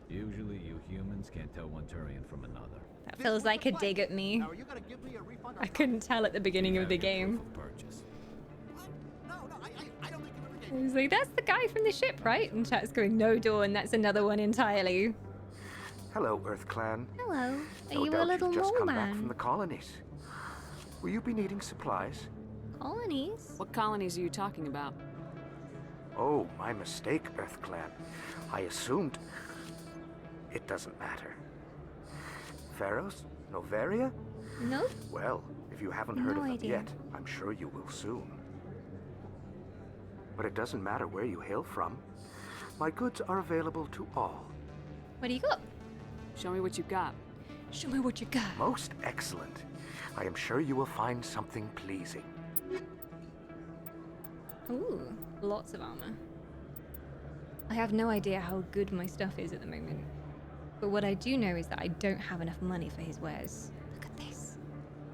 Usually you humans can't tell one Turian from another. That feels like a dig at me. Now, are you gonna give me a refund? I couldn't tell at the beginning of the game. He's like, that's the guy from the ship, right? And chat's going, no, Dawn, that's another one entirely. Hello, Earth Clan. Hello. Are No you doubt a little you've just mole come back man? from the colonies. Will you be needing supplies? Colonies? What colonies are you talking about? Oh, my mistake, Earth Clan. I assumed... It doesn't matter. Pharaohs? Novaria? No. Well, if you haven't heard No of them idea. yet, I'm sure you will soon. But it doesn't matter where you hail from. My goods are available to all. What do you got? Show me what you got. Show me what you got. Most excellent. I am sure you will find something pleasing. Ooh, lots of armor. I have no idea how good my stuff is at the moment. But what I do know is that I don't have enough money for his wares. Look at this.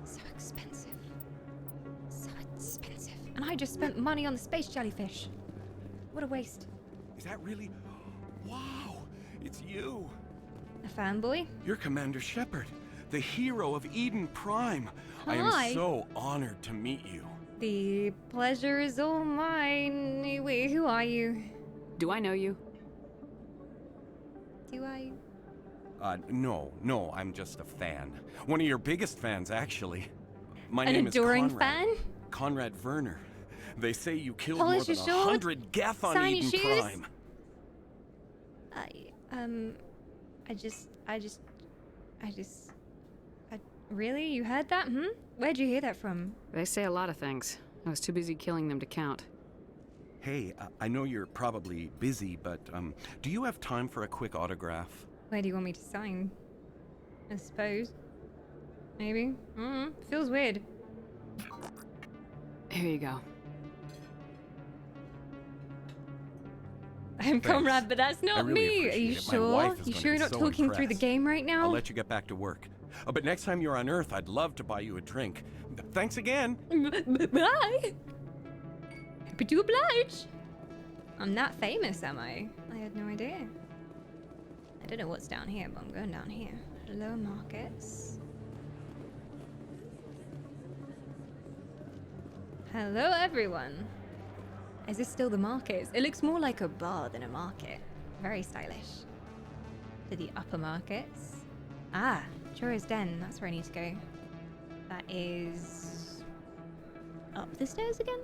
So expensive. So expensive. And I just spent money on the space jellyfish. What a waste. Is that really... Wow! It's you! A fanboy? You're Commander Shepard, the hero of Eden Prime. I Hi. am so honored to meet you. The pleasure is all mine. Wait, who are you? Do I know you? Do I? No, I'm just a fan. One of your biggest fans, actually. My An name adoring is Conrad. fan? Conrad Werner. They say you killed Polish more than your sword, 100 Geth on sign your Eden shoes. Prime. Really? You heard that? Where'd you hear that from? They say a lot of things. I was too busy killing them to count. Hey, I know you're probably busy, but do you have time for a quick autograph? Where do you want me to sign? I suppose. Maybe. Feels weird. Here you go. I'm Conrad, but that's I not really me. Are appreciate you it. My sure? wife is You gonna sure be you're not so talking through the impressed. game right now? I'll let you get back to work. But next time you're on Earth, I'd love to buy you a drink. Thanks again. Bye. Happy to oblige. I'm that famous, am I? I had no idea. I don't know what's down here, but I'm going down here. Hello, markets. Hello, everyone. Is this still the markets? It looks more like a bar than a market. Very stylish. To the upper markets. Ah, Chura's Den. That's where I need to go. That is up the stairs again?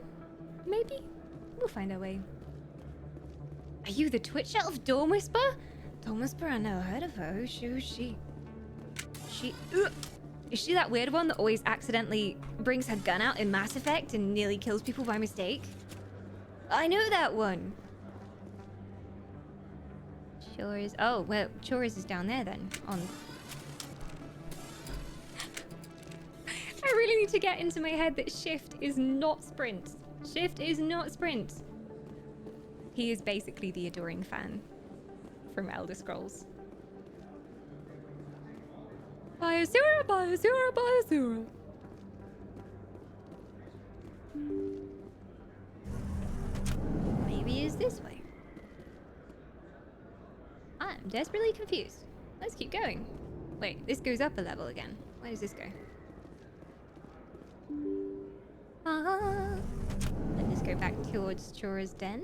Maybe? We'll find our way. Are you the Twitch elf Dawn Whisper? Dawn Whisper, I never heard of her. Who's she? Is she that weird one that always accidentally brings her gun out in Mass Effect and nearly kills people by mistake? I know that one. Chores. Oh, well, Chores is down there then. On. I really need to get into my head that shift is not sprint. Shift is not sprint. He is basically the adoring fan from Elder Scrolls. Biosura, Biosura, Biosura. Maybe it's this way. I'm desperately confused. Let's keep going. Wait, this goes up a level again. Where does this go? Let's go back towards Chora's Den.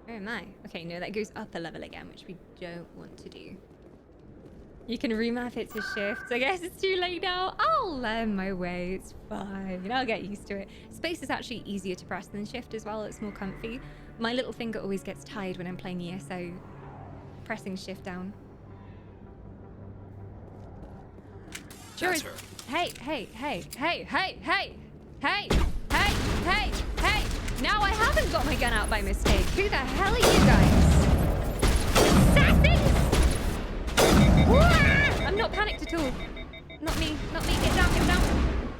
Where am I? Okay, no, that goes up a level again, which we don't want to do. You can remap it to shift. I guess it's too late now. I'll learn my way. It's fine. I'll get used to it. Space is actually easier to press than shift as well. It's more comfy. My little finger always gets tired when I'm playing ESO. Pressing shift down. That's her. Hey, hey, hey, hey, hey, hey, hey, hey, hey, hey. Now I haven't got my gun out by mistake. Who the hell are you guys? Assassins! Wah! I'm not panicked at all. Not me, not me. Get down, get down.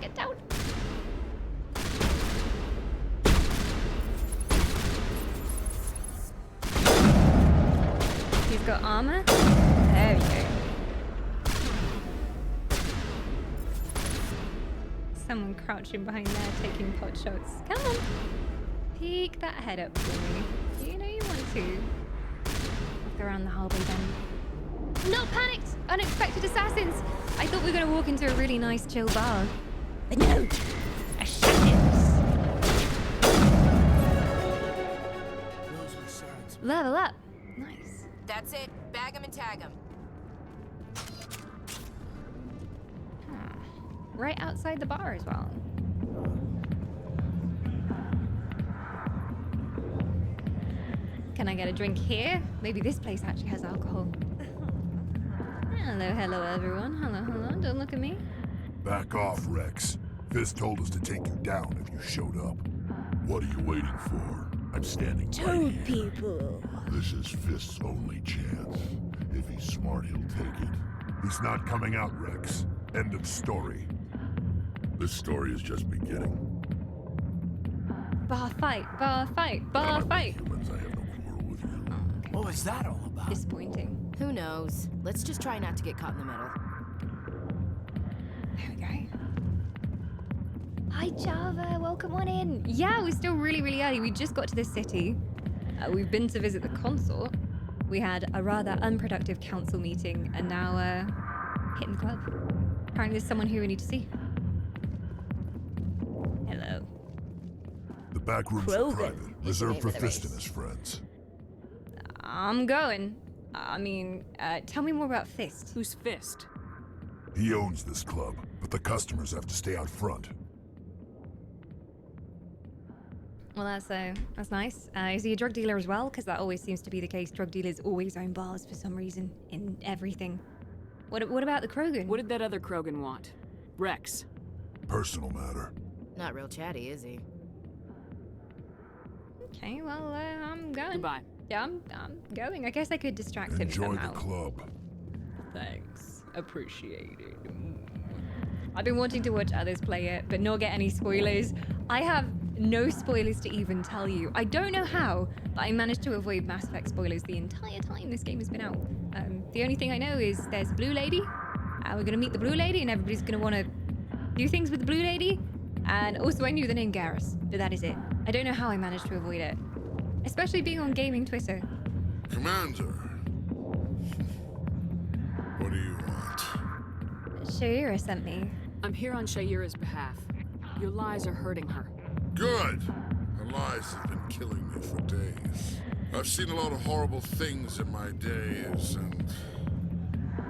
Get down. He's got armor. There we go. Someone crouching behind there taking pot shots. Come on. Peek that head up for me. You know you want to. Walk around the hallway then. Not panicked! Unexpected assassins! I thought we were going to walk into a really nice chill bar. But no! Assassins! Level up. Nice. That's it. Bag him and tag him. Right outside the bar as well. Can I get a drink here? Maybe this place actually has alcohol. Hello, hello everyone. Hello, hello. Don't look at me. Back off, Rex. Fist told us to take you down if you showed up. What are you waiting for? I'm standing right here. people. This is Fist's only chance. If he's smart, he'll take it. He's not coming out, Rex. End of story. This story is just beginning. Bar fight, bar fight, bar fight. Humans, I have no quarrel with you. What was that all about? Disappointing. Who knows? Let's just try not to get caught in the middle. There we go. Hi Java, welcome on in. Yeah, we're still really, really early. We just got to this city. We've been to visit the consort. We had a rather unproductive council meeting and now hitting the club. Apparently there's someone here we need to see. Hello. The back rooms are private, reserved for Fist and his friends. I'm going. I mean, tell me more about Fist. Who's Fist? He owns this club, but the customers have to stay out front. Well, that's nice. Is he a drug dealer as well? Because that always seems to be the case. Drug dealers always own bars for some reason in everything. What about the Krogan? What did that other Krogan want? Rex. Personal matter. Not real chatty, is he? Okay, well, I'm going. Goodbye. Yeah, I'm going. I guess I could distract him Enjoy somehow. the club. Thanks. Appreciate it. I've been wanting to watch others play it, but not get any spoilers. I have no spoilers to even tell you. I don't know how, but I managed to avoid Mass Effect spoilers the entire time this game has been out. The only thing I know is there's a blue lady. We're gonna meet the blue lady, and everybody's gonna want to do things with the blue lady. And also, I knew the name Garrus, but that is it. I don't know how I managed to avoid it. Especially being on gaming Twitter. Commander. What do you want? Shaira sent me. I'm here on Shaira's behalf. Your lies are hurting her. Good! Her lies have been killing me for days. I've seen a lot of horrible things in my days, and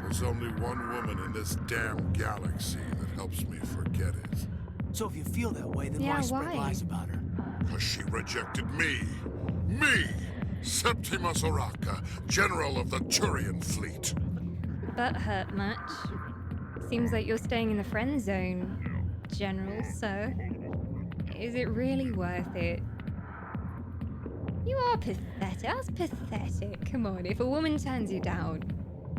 there's only one woman in this damn galaxy that helps me forget it. So if you feel that way, then why spread lies about her? Because she rejected me. Me! Septimus Oraka, General of the Turian Fleet. That hurt much. Seems like you're staying in the friend zone, General, sir. Is it really worth it? You are pathetic. That's pathetic. Come on, if a woman turns you down,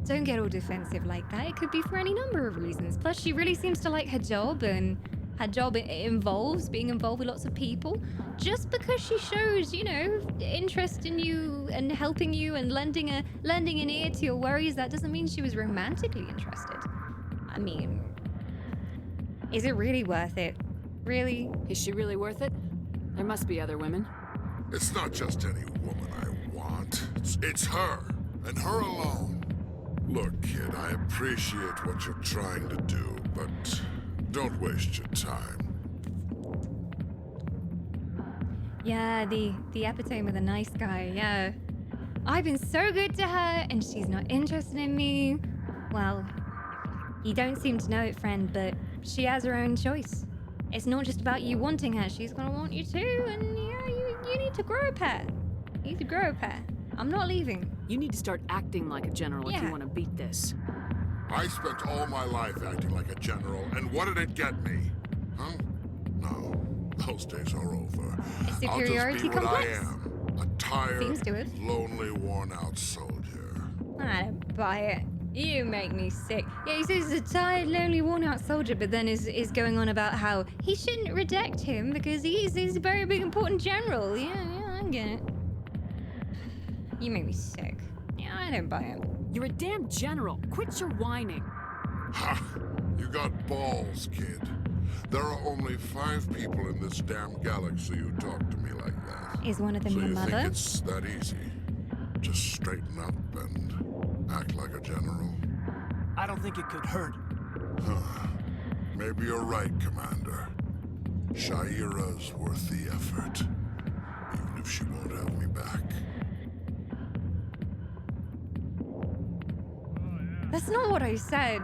don't get all defensive like that. It could be for any number of reasons. Plus, she really seems to like her job, and her job involves being involved with lots of people. Just because she shows, you know, interest in you and helping you and lending an ear to your worries, that doesn't mean she was romantically interested. I mean, is it really worth it? Really? Is she really worth it? There must be other women. It's not just any woman I want. It's her, and her alone. Look, kid, I appreciate what you're trying to do, but don't waste your time. Yeah, the epitome of the nice guy, yeah. I've been so good to her, and she's not interested in me. Well, you don't seem to know it, friend, but she has her own choice. It's not just about you wanting her, she's gonna want you too, and yeah, you need to grow a pair. You need to grow a pair. I'm not leaving. You need to start acting like a general if you want to beat this. I spent all my life acting like a general, and what did it get me? Huh? No, those days are over. Superiority I'll just be what complex? I am. A tired, Seems to it. lonely, worn-out soldier. I don't buy it. You make me sick. Yeah, he says he's a tired, lonely, worn-out soldier, but then is going on about how he shouldn't reject him because he's a very big, important general. Yeah, I get it. You make me sick. Yeah, I don't buy it. You're a damn general. Quit your whining. Ha! You got balls, kid. There are only 5 people in this damn galaxy who talk to me like that. Is one of them so your you mother? think it's that easy? Just straighten up and act like a general? I don't think it could hurt. Maybe you're right, Commander. Shaira's worth the effort, even if she won't have me back. That's not what I said.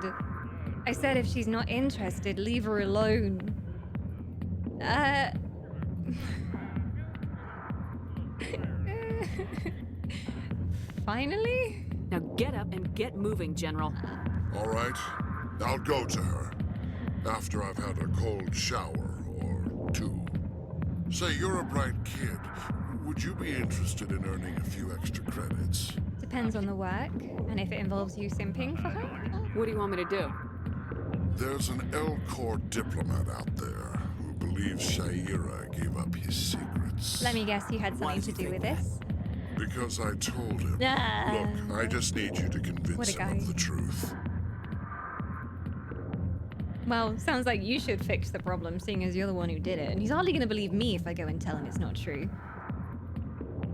I said if she's not interested, leave her alone. Finally? Now get up and get moving, General. All right, I'll go to her. After I've had a cold shower or 2. Say, you're a bright kid. Would you be interested in earning a few extra credits? Depends on the work, and if it involves you simping for her. What do you want me to do? There's an L-Corps diplomat out there who believes Shaira gave up his secrets. Let me guess you had something to do with this? Because I told him. Ah. Look, I just need you to What convince a him guy. of the truth. Well, sounds like you should fix the problem, seeing as you're the one who did it. And he's hardly gonna believe me if I go and tell him it's not true.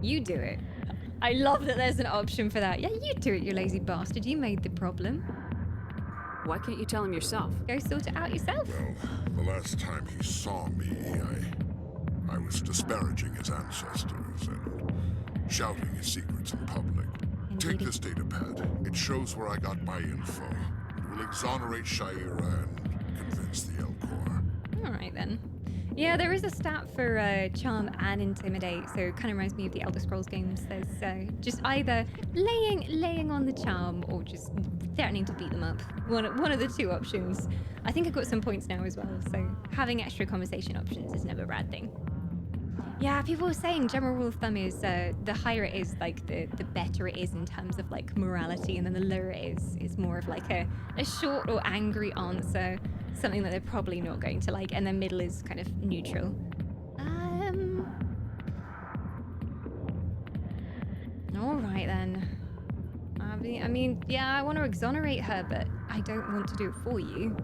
You do it. I love that there's an option for that. Yeah, you do it, you lazy bastard. You made the problem. Why can't you tell him yourself? Go sort it out yourself. Well, the last time he saw me, I was disparaging his ancestors and shouting his secrets in public. Take this data pad. It shows where I got my info. It will exonerate Shaira and convince the L-Corps. Alright then. Yeah, there is a stat for charm and intimidate, so it kind of reminds me of the Elder Scrolls games. There's just either laying on the charm or just threatening to beat them up. One of the 2 options. I think I've got some points now as well, so having extra conversation options is never a bad thing. Yeah, people were saying general rule of thumb is the higher it is, like the better it is in terms of like morality, and then the lower it is more of like a short or angry answer, something that they're probably not going to like, and then middle is kind of neutral. All right then. I mean, yeah, I want to exonerate her, but I don't want to do it for you.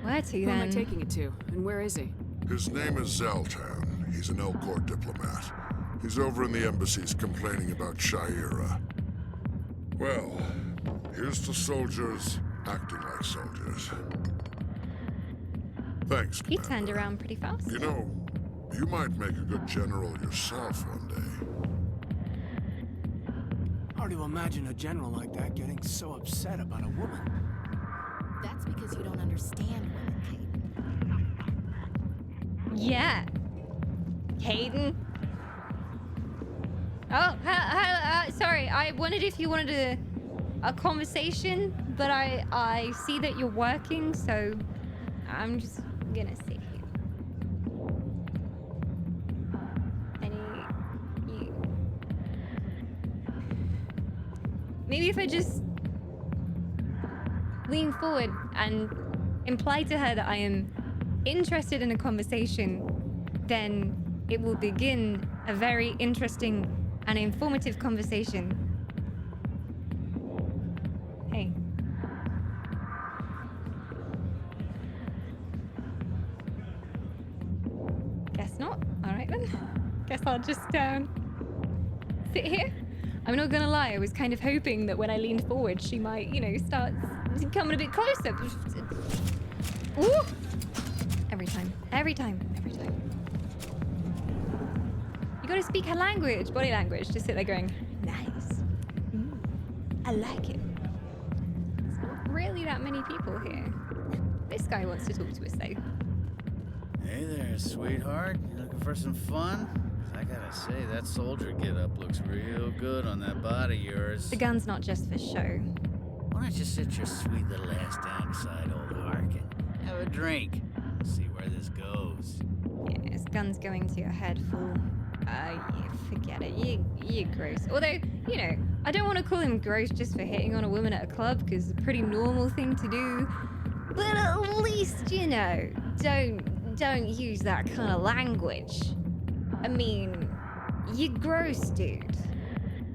Where to Who then? am I taking it to? And where is he? His name is Zoltan. He's an Elcor diplomat. He's over in the embassies complaining about Shaira. Well, here's to soldiers acting like soldiers. Thanks, He turned around pretty fast. You know, you might make a good general yourself one day. Hard to imagine a general like that getting so upset about a woman. That's because you don't understand women, Hayden. Yeah. Hayden. Oh, sorry. I wondered if you wanted a conversation, but I see that you're working, so I'm just gonna sit here. Maybe if I just lean forward and imply to her that I am interested in a conversation, then it will begin a very interesting and informative conversation. Hey. Guess not. All right then. Guess I'll just sit here. I'm not gonna lie, I was kind of hoping that when I leaned forward, she might, you know, start coming a bit closer. Ooh! Every time. You gotta speak her language, body language. Just sit there going, nice. I like it. There's not really that many people here. This guy wants to talk to us though. Hey there, sweetheart. You looking for some fun? 'Cause I gotta say, that soldier get-up looks real good on that body of yours. The gun's not just for show. Why don't you sit your sweet little ass down beside old Harkin? Have a drink. See where this goes. Yeah, this gun's going to your head, fool. Yeah, forget it. You're gross. Although, you know, I don't want to call him gross just for hitting on a woman at a club, because it's a pretty normal thing to do. But at least, you know, don't use that kind of language. I mean, you're gross, dude.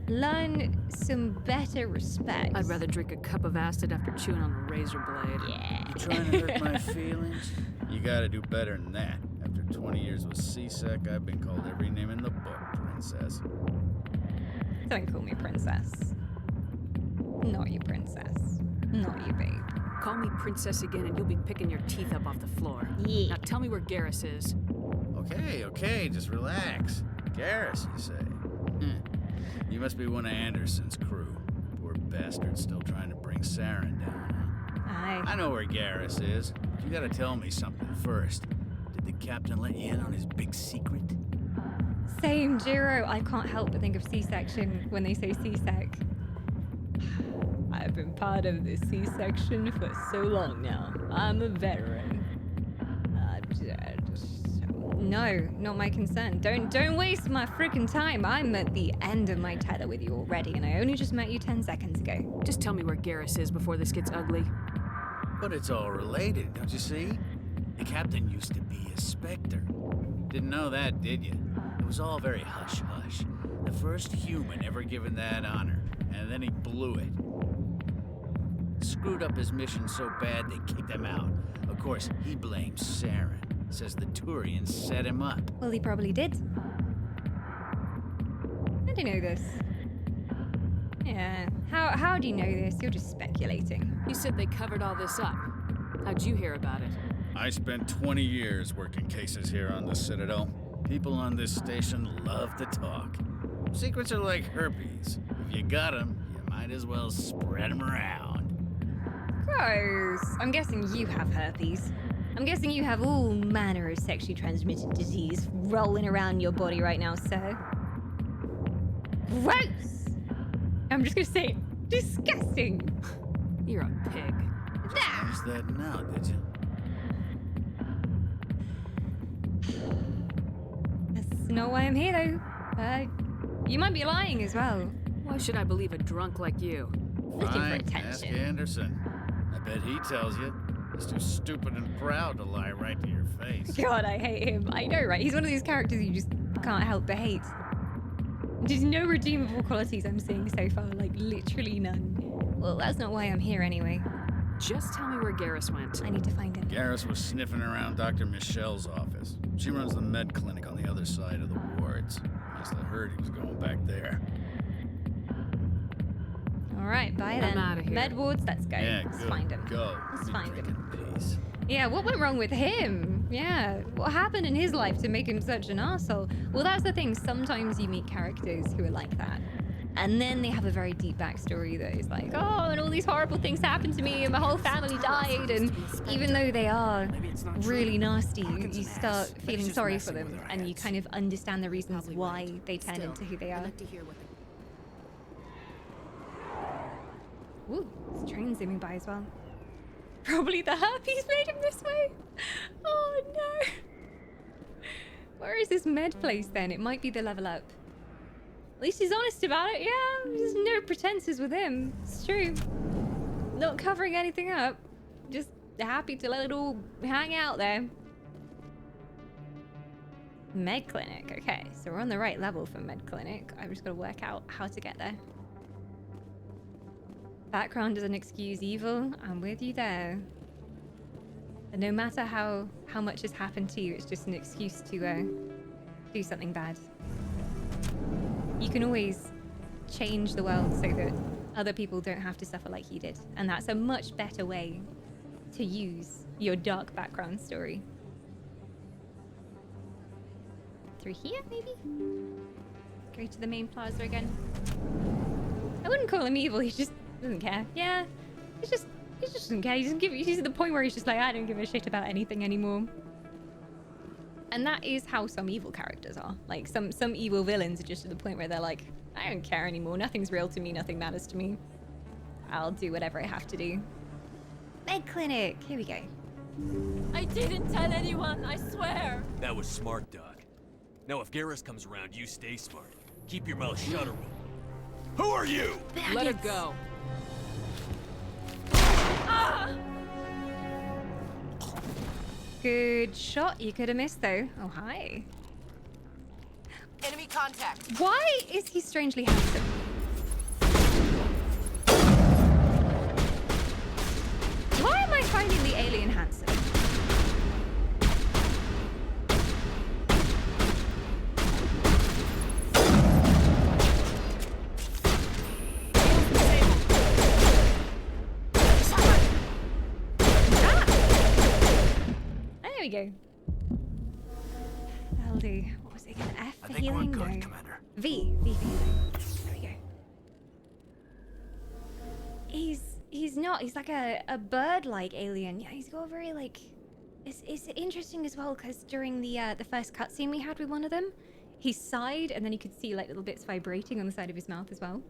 Learn some better respect. I'd rather drink a cup of acid after chewing on a razor blade. Yeah. You trying to hurt my feelings? You gotta do better than that. After 20 years with C-Sec, I've been called every name in the book, princess. Don't call me princess. Not you, princess. Not you, babe. Call me princess again and you'll be picking your teeth up off the floor. Yeah. Now tell me where Garrus is. Okay, just relax. Garrus, you say? You must be one of Anderson's crew. Poor bastard still trying to bring Saren down. Aye. I know where Garrus is, but you gotta tell me something first. Did the captain let you in on his big secret? Same, Jiro. I can't help but think of C-section when they say C-sec. I've been part of the C-section for so long now. I'm a veteran. No, not my concern. Don't waste my freaking time. I'm at the end of my tether with you already, and I only just met you 10 seconds ago. Just tell me where Garrus is before this gets ugly. But it's all related, don't you see? The captain used to be a Spectre. Didn't know that, did you? It was all very hush-hush. The first human ever given that honor, and then he blew it. Screwed up his mission so bad they kicked him out. Of course, he blames Saren. Says the Turians set him up. Well, he probably did. How do you know this? Yeah, how do you know this? You're just speculating. You said they covered all this up. How'd you hear about it? I spent 20 years working cases here on the Citadel. People on this station love to talk. Secrets are like herpes. If you got them, you might as well spread them around. Gross. I'm guessing you have herpes. I'm guessing you have all manner of sexually transmitted disease rolling around your body right now, sir. Gross! I'm just gonna say, disgusting! You're a pig. Noticed that now, did you? That's not why I'm here, though. You might be lying as well. Why should I believe a drunk like you? Looking for Fine, attention. ask Anderson. I bet he tells you. He's too stupid and proud to lie right to your face. God, I hate him. I know, right? He's one of these characters you just can't help but hate. There's no redeemable qualities I'm seeing so far, like literally none. Well, that's not why I'm here anyway. Just tell me where Garrus went. I need to find him. Garrus was sniffing around Dr. Michelle's office. She runs the med clinic on the other side of the wards. Must have heard he was going back there. Alright, bye I'm then. outta here. Med wards, let's go. Yeah, Let's good. find him. Go. Let's Be find him. drinking peace. Yeah, what went wrong with him? Yeah, what happened in his life to make him such an arsehole? Well, that's the thing. Sometimes you meet characters who are like that. And then they have a very deep backstory that is like, oh, and all these horrible things happened to me and my whole family died. And even though they are really nasty, you start feeling sorry for them and you kind of understand the reasons why they turn into who they are. Ooh, this train zooming by as well. Probably the herpes made him this way. Oh no. Where is this med place then? It might be the level up. At least he's honest about it, yeah. There's no pretenses with him. It's true. Not covering anything up. Just happy to let it all hang out there. Med clinic. Okay, so we're on the right level for med clinic. I've just got to work out how to get there. Background doesn't excuse evil. I'm with you there. And no matter how much has happened to you, it's just an excuse to do something bad. You can always change the world so that other people don't have to suffer like he did. And that's a much better way to use your dark background story. Through here, maybe? Go to the main plaza again. I wouldn't call him evil, he just doesn't care. Yeah, he just doesn't care. He's at the point where he's just like, I don't give a shit about anything anymore. And that is how some evil characters are. Like, some evil villains are just at the point where they're like, I don't care anymore. Nothing's real to me. Nothing matters to me. I'll do whatever I have to do. Med clinic. Here we go. I didn't tell anyone, I swear. That was smart, Doc. Now, if Garrus comes around, you stay smart. Keep your mouth shut, or we'll... Who are you? Let her go. Ah! Good shot. You could have missed, though. Oh, hi. Enemy contact. Why is he strangely handsome? Why am I finding the alien handsome? There we go. That'll do. What was it again? F for healing? No. Commander. V for healing. There we go. He's not. He's like a bird-like alien. Yeah, he's got a very like. It's interesting as well because during the first cutscene we had with one of them, he sighed and then you could see like little bits vibrating on the side of his mouth as well.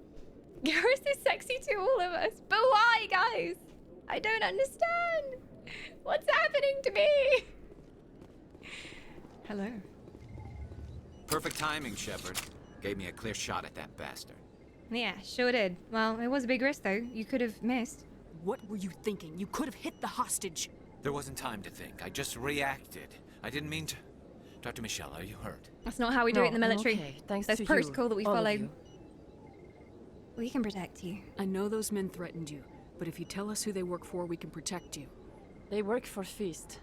Garrus is sexy to all of us, but why, guys? I don't understand. What's happening to me? Hello. Perfect timing, Shepard. Gave me a clear shot at that bastard. Yeah, sure did. Well, it was a big risk, though. You could have missed. What were you thinking? You could have hit the hostage. There wasn't time to think. I just reacted. I didn't mean to... Dr. Michelle, are you hurt? That's not how we do it in the military. Okay, thanks There's to protocol you, that we all of follow. you. We can protect you. I know those men threatened you, but if you tell us who they work for, we can protect you. They work for Feast.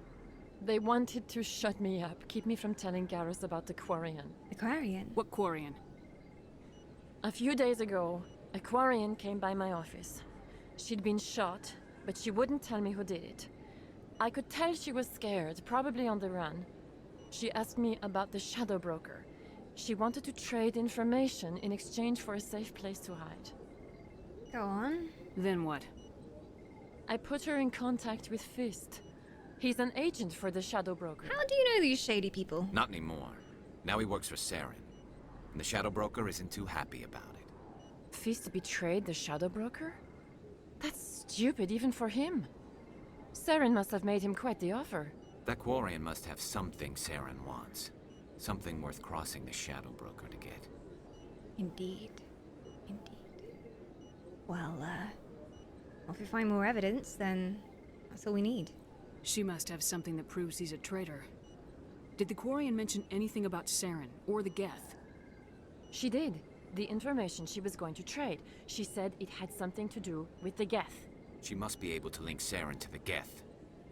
They wanted to shut me up, keep me from telling Garrus about the Quarian. The Quarian? What Quarian? A few days ago, a Quarian came by my office. She'd been shot, but she wouldn't tell me who did it. I could tell she was scared, probably on the run. She asked me about the Shadow Broker. She wanted to trade information in exchange for a safe place to hide. Go on. Then what? I put her in contact with Fist. He's an agent for the Shadow Broker. How do you know these shady people? Not anymore. Now he works for Saren. And the Shadow Broker isn't too happy about it. Fist betrayed the Shadow Broker? That's stupid even for him. Saren must have made him quite the offer. That Quarian must have something Saren wants. Something worth crossing the Shadow Broker to get. Indeed. Indeed. Well, if we find more evidence, then that's all we need. She must have something that proves he's a traitor. Did the Quarian mention anything about Saren or the Geth? She did. The information she was going to trade. She said it had something to do with the Geth. She must be able to link Saren to the Geth.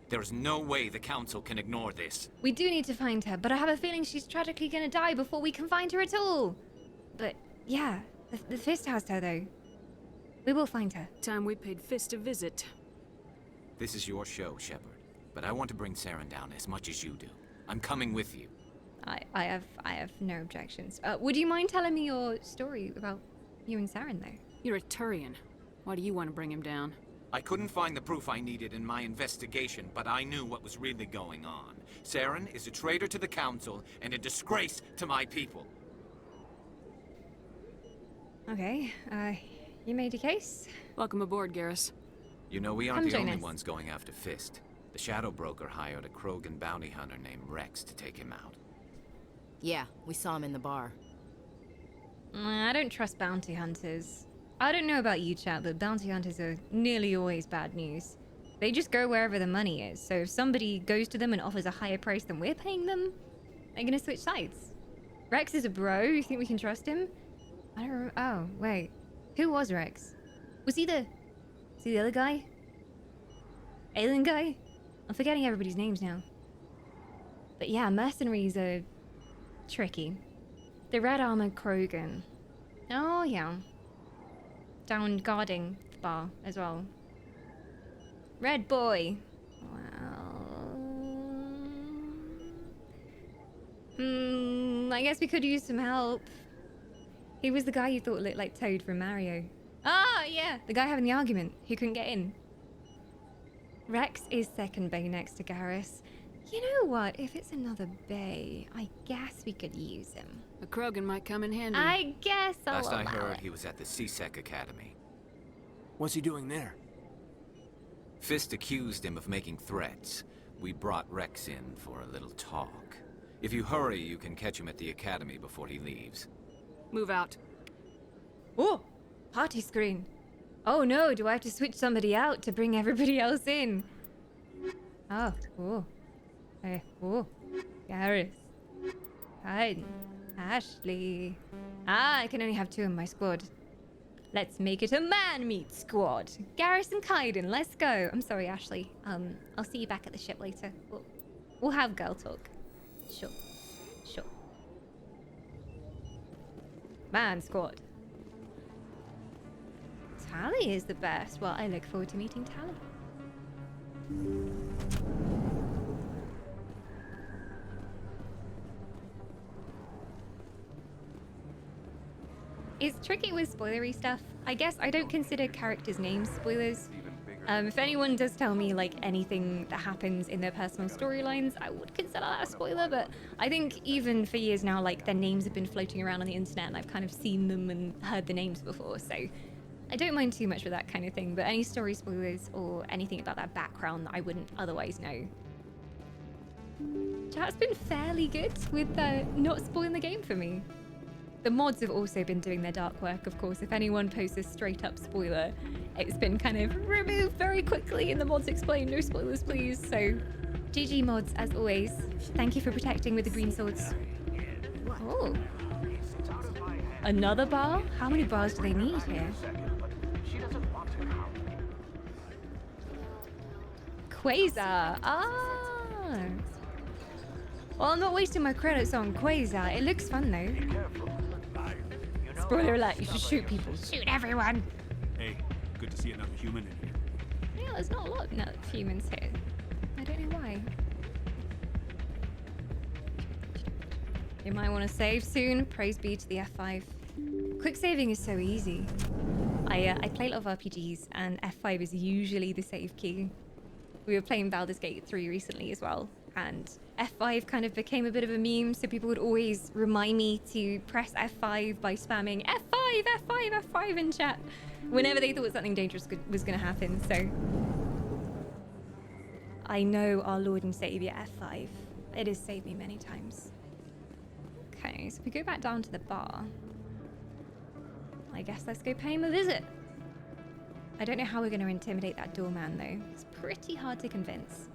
There is no way the Council can ignore this. We do need to find her, but I have a feeling she's tragically gonna die before we can find her at all. But yeah, the Fist has her though. We will find her. Time we paid Fist a visit. This is your show, Shepard, but I want to bring Saren down as much as you do. I'm coming with you. I have no objections. Would you mind telling me your story about you and Saren though? You're a Turian. Why do you want to bring him down? I couldn't find the proof I needed in my investigation, but I knew what was really going on. Saren is a traitor to the Council and a disgrace to my people. Okay, you made your case? Welcome aboard, Garrus. You know, we aren't Come the join only us. ones going after Fist. The Shadow Broker hired a Krogan bounty hunter named Rex to take him out. Yeah, we saw him in the bar. I don't trust bounty hunters. I don't know about you, chat, but bounty hunters are nearly always bad news. They just go wherever the money is, so if somebody goes to them and offers a higher price than we're paying them, they're gonna switch sides. Rex is a bro, you think we can trust him? I don't remember. Oh, wait. Who was Rex? Was he the other guy? Alien guy? I'm forgetting everybody's names now. But yeah, mercenaries are tricky. The red armored Krogan. Oh yeah. Down guarding the bar as well. Red boy. Well, I guess we could use some help. He was the guy you thought looked like Toad from Mario. Ah, yeah, the guy having the argument. He couldn't get in. Rex is second bay next to Garrus. You know what? If it's another bay, I guess we could use him. A Krogan might come in handy. I guess I'll Last I allow heard, it. he was at the CSEC Academy. What's he doing there? Fist accused him of making threats. We brought Rex in for a little talk. If you hurry, you can catch him at the Academy before he leaves. Move out. Oh, party screen. Oh no, do I have to switch somebody out to bring everybody else in? Oh. Garrus. Hayden. Ashley. Ah, I can only have 2 in my squad. Let's make it a man-meat squad. Garrus and Kaiden, let's go. I'm sorry, Ashley. I'll see you back at the ship later. We'll have girl talk. Sure. Man squad. Tally is the best. Well, I look forward to meeting Tally. It's tricky with spoilery stuff. I guess I don't consider characters' names spoilers. If anyone does tell me like anything that happens in their personal storylines, I would consider that a spoiler, but I think even for years now, like their names have been floating around on the internet and I've kind of seen them and heard the names before, so I don't mind too much with that kind of thing, but any story spoilers or anything about that background that I wouldn't otherwise know. Chat's been fairly good with not spoiling the game for me. The mods have also been doing their dark work, of course. If anyone posts a straight up spoiler, it's been kind of removed very quickly and the mods explain, no spoilers please. So, GG mods as always. Thank you for protecting with the green swords. Oh. Another bar? How many bars do they need here? Quasar. Ah. Well, I'm not wasting my credits on Quasar. It looks fun though. Spoiler alert, you should shoot people. Shoot everyone. Hey, good to see another human in here. Yeah, there's not a lot of humans here. I don't know why. You might want to save soon. Praise be to the F5. Quick saving is so easy. I play a lot of RPGs and F5 is usually the save key. We were playing Baldur's Gate 3 recently as well, and F5 kind of became a bit of a meme, so people would always remind me to press F5 by spamming F5, F5, F5 in chat whenever they thought something dangerous was going to happen, so I know our Lord and Savior F5. It has saved me many times. Okay, so if we go back down to the bar, I guess let's go pay him a visit. I don't know how we're going to intimidate that doorman though. It's pretty hard to convince.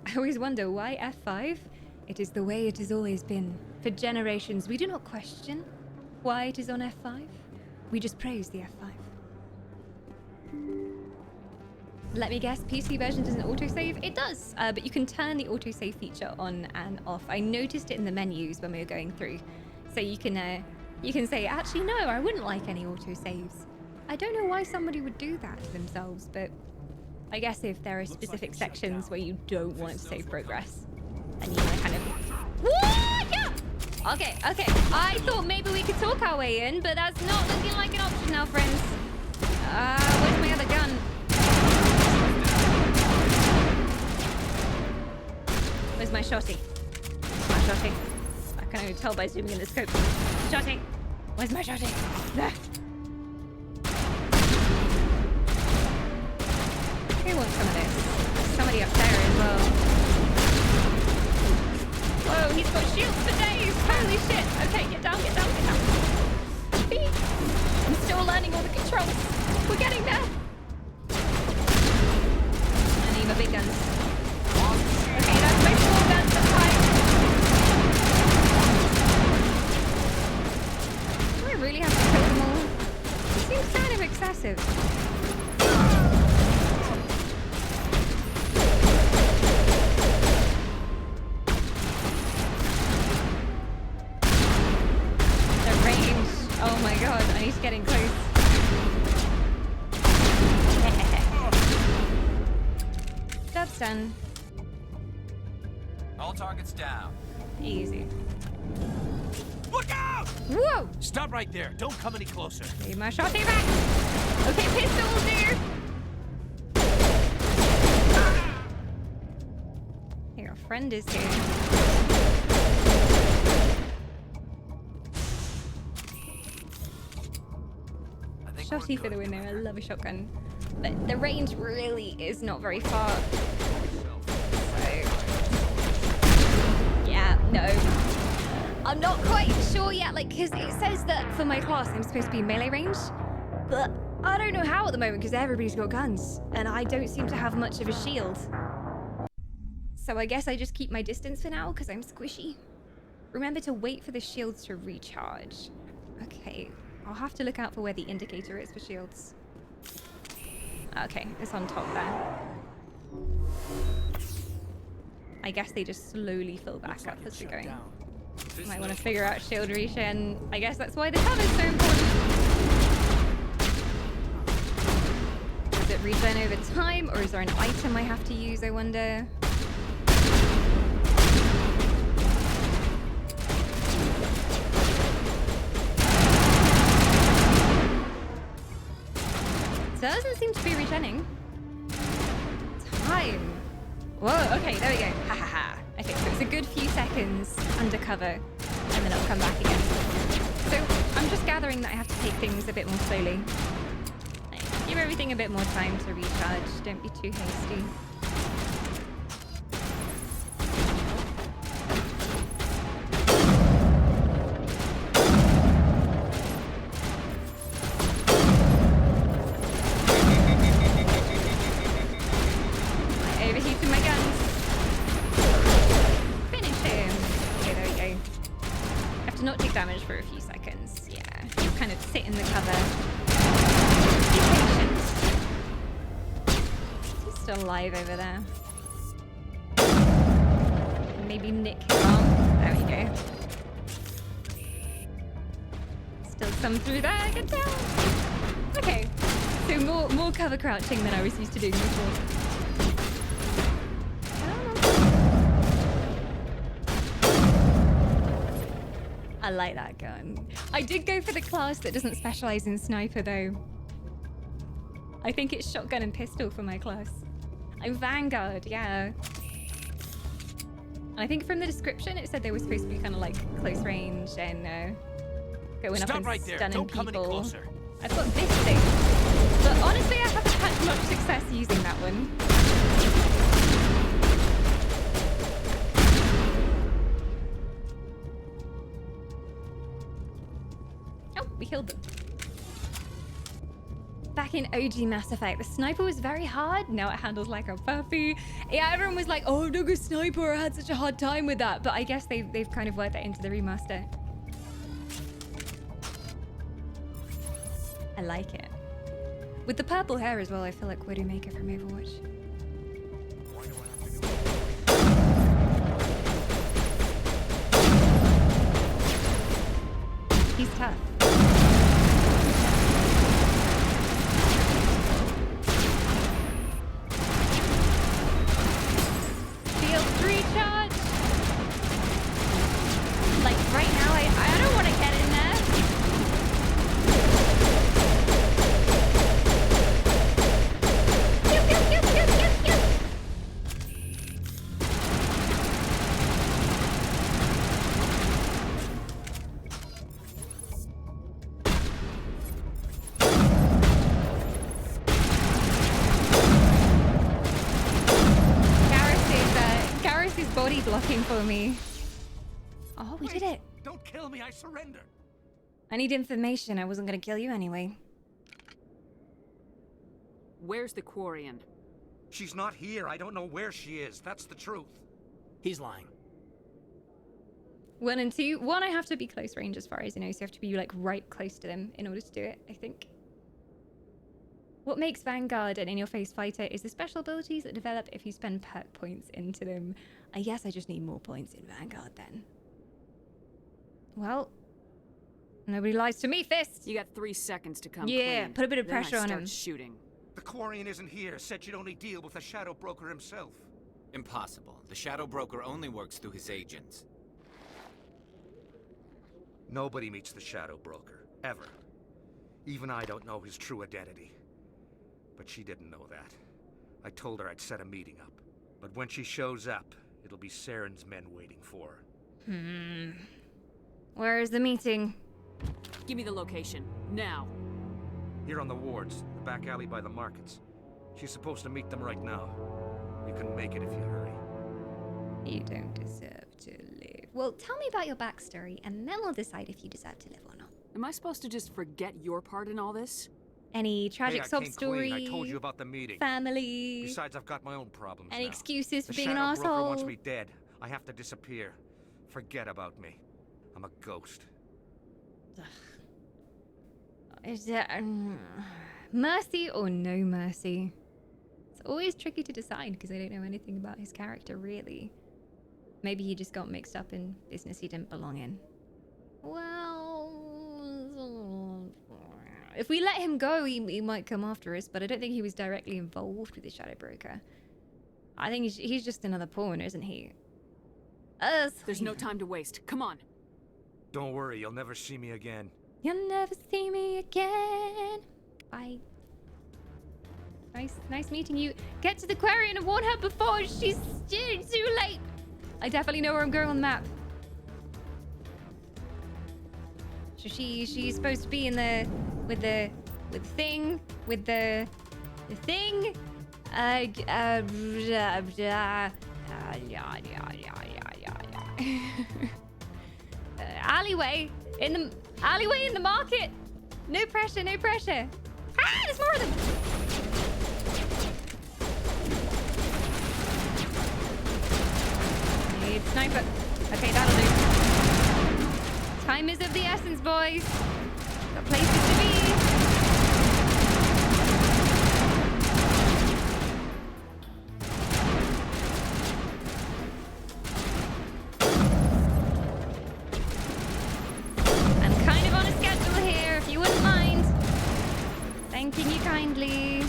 I always wonder why F5? It is the way it has always been. For generations, we do not question why it is on F5. We just praise the F5. Let me guess, PC version doesn't autosave? It does, but you can turn the autosave feature on and off. I noticed it in the menus when we were going through. So you can say, actually, no, I wouldn't like any autosaves. I don't know why somebody would do that to themselves, but I guess if there are specific sections where you don't want to save progress, and you want to kind of... What? Yeah! Okay. I thought maybe we could talk our way in, but that's not looking like an option now, friends. Where's my other gun? Where's my shotty? I can only tell by zooming in the scope. Shotty! Where's my shotty? There. Who wants some of this? Somebody up there as well. Whoa, he's got shields for days! Holy shit! Okay, get down. I'm still learning all the controls. We're getting there. I need my big guns. Okay, that's my small guns, that's fine. Do I really have to kill them all? It seems kind of excessive. Oh my god, I need to get in close. That's done. All targets down. Easy. Look out! Whoa! Stop right there. Don't come any closer. Leave my shotty back. Okay, pistols there. Your friend is here. Shotty for the win there. I love a shotgun. But the range really is not very far. So... yeah, no. I'm not quite sure yet, like, because it says that for my class I'm supposed to be melee range. But I don't know how at the moment because everybody's got guns. And I don't seem to have much of a shield. So I guess I just keep my distance for now because I'm squishy. Remember to wait for the shields to recharge. Okay. I'll have to look out for where the indicator is for shields. Okay, it's on top there. I guess they just slowly fill back up as we're going. Might want to figure out shield regen. I guess that's why the cover's so important. Does it regen over time, or is there an item I have to use, I wonder? Doesn't seem to be regening. Time. Whoa, okay, there we go. Ha ha ha. Okay, so it's a good few seconds undercover, and then it'll come back again. So I'm just gathering that I have to take things a bit more slowly. Like, give everything a bit more time to recharge. Don't be too hasty. For a few seconds. Yeah, you kind of sit in the cover. Be patient. He's still alive over there. Maybe nick his arm. There we go. Still some through there, I can tell. Okay, so more cover crouching than I was used to doing before. I like that gun. I did go for the class that doesn't specialize in sniper though. I think it's shotgun and pistol for my class. I'm Vanguard, yeah. And I think from the description it said they were supposed to be kind of like close range and going up and right there. stunning Don't come people. any closer. I've got this thing. But honestly I haven't had much success using that one. We killed them. Back in OG Mass Effect, the sniper was very hard. Now it handles like a puppy. Yeah, everyone was like, oh, no good sniper. I had such a hard time with that. But I guess they've kind of worked that into the remaster. I like it. With the purple hair as well, I feel like Widowmaker from Overwatch. He's tough. Field recharge. Like right now, I don't want to get in there. Pew, pew, pew, pew, pew, pew. Garrus is body blocking for me. Oh, we did it. Don't kill me, I surrender. I need information. I wasn't gonna kill you anyway. Where's the Quarian? She's not here. I don't know where she is. That's the truth. He's lying. 1 and 2. 1, I have to be close range as far as you know, so you have to be like right close to them in order to do it, I think. What makes Vanguard an in-your-face fighter is the special abilities that develop if you spend perk points into them. I guess I just need more points in Vanguard then. Well, nobody lies to me, Fist. You got 3 seconds to come Yeah, clean. put a bit of Then I pressure on start him. shooting. The Quarian isn't here. Said you'd only deal with the Shadow Broker himself. Impossible. The Shadow Broker only works through his agents. Nobody meets the Shadow Broker. Ever. Even I don't know his true identity. But she didn't know that. I told her I'd set a meeting up. But when she shows up, it'll be Saren's men waiting for her. Where is the meeting? Give me the location. Now. Here on the wards, the back alley by the markets. She's supposed to meet them right now. You can make it if you hurry. You don't deserve to live. Well, tell me about your backstory, and then we'll decide if you deserve to live or not. Am I supposed to just forget your part in all this? Any tragic Hey, I sob came story? clean. I told you about the meeting. Family? Besides, I've got my own problems Any now. excuses for the being an Shadow Broker asshole? wants me dead. I have to disappear. Forget about me. I'm a ghost. Is that mercy or no mercy? It's always tricky to decide because I don't know anything about his character really. Maybe he just got mixed up in business he didn't belong in. Well, if we let him go, he might come after us, but I don't think he was directly involved with the Shadow Broker. I think he's just another pawn, isn't he? There's no time to waste. Come on. Don't worry, you'll never see me again. You'll never see me again. Bye. Nice meeting you. Get to the Quarian and warn her before she's too late. I definitely know where I'm going on the map. So she's supposed to be in the with the thing. Alleyway in the market. No pressure, no pressure. Ah, there's more of them. Need sniper. Okay, that'll do. Time is of the essence, boys. Got places to be. I'm kind of on a schedule here, if you wouldn't mind. Thanking you kindly.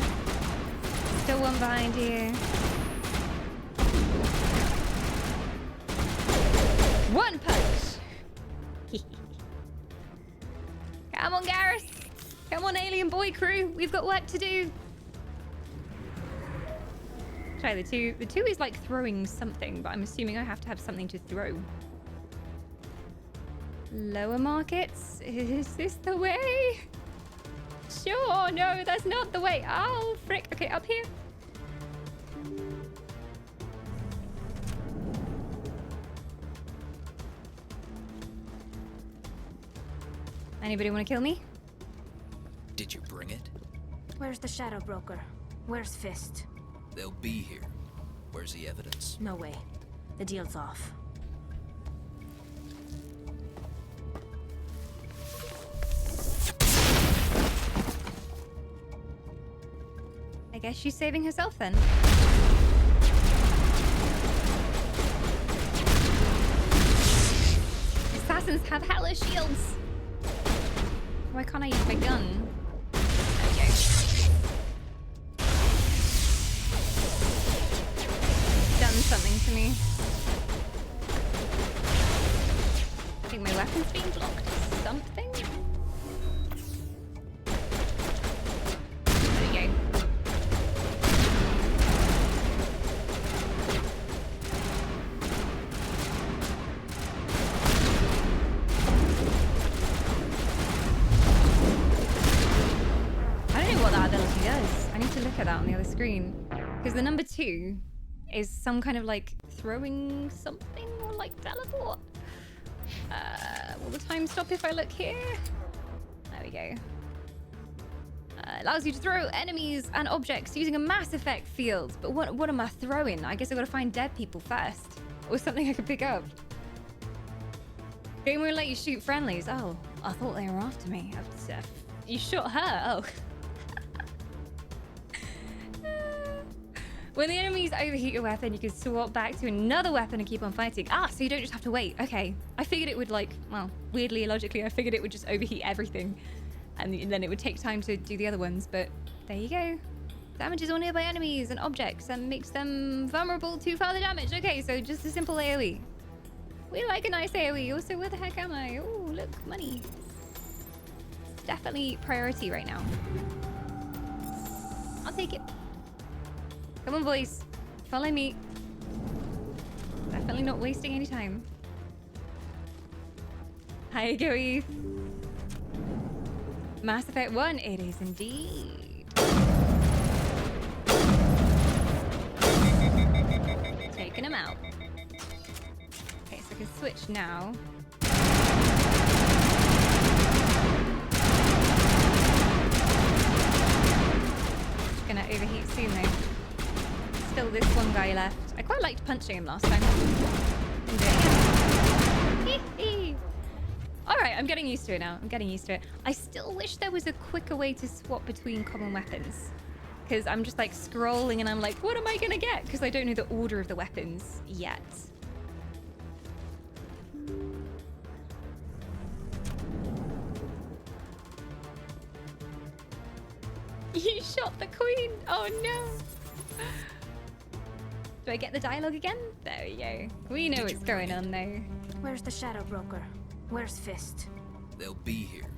Still one behind here. One punch. Come on, Garrus. Come on, alien boy crew. We've got work to do. Try the two. The two is like throwing something, but I'm assuming I have to have something to throw. Lower markets? Is this the way? Sure, no, that's not the way. Oh, frick. Okay, up here. Anybody want to kill me? Did you bring it? Where's the Shadow Broker? Where's Fist? They'll be here. Where's the evidence? No way. The deal's off. guess she's saving herself then. Assassins have hella shields. Why can't I use my gun? There we go. Done something to me. I think my weapon's being blocked. Something? There we go. I don't know what that ability does. I need to look at that on the other screen. Because the number 2 is some kind of like throwing something or like teleport. Will the time stop if I look here? There we go. Allows you to throw enemies and objects using a mass effect field. But what am I throwing? I guess I gotta find dead people first. Or something I can pick up. Game won't let you shoot friendlies. Oh, I thought they were after me. You shot her? Oh. When the enemies overheat your weapon, you can swap back to another weapon and keep on fighting. Ah, so you don't just have to wait. Okay. I figured it would like, well, weirdly, logically, I figured it would just overheat everything. And then it would take time to do the other ones, but there you go. Damages all nearby enemies and objects and makes them vulnerable to further damage. Okay, so just a simple AoE. We like a nice AoE. Also, where the heck am I? Oh, look, money. Definitely priority right now. I'll take it. Come on, boys. Follow me. Definitely not wasting any time. Hi, go Eve. Mass Effect 1, it is indeed. Taking him out. Okay, so I can switch now. Gonna overheat soon though. Still this one guy left. I quite liked punching him last time. Alright, I'm getting used to it now. I'm getting used to it. I still wish there was a quicker way to swap between common weapons. Because I'm just like scrolling and I'm like, what am I gonna get? Because I don't know the order of the weapons yet. You shot the queen! Oh no! Do I get the dialogue again? There we go. We know what's going on though. Where's the Shadow Broker? Where's Fist? They'll be here.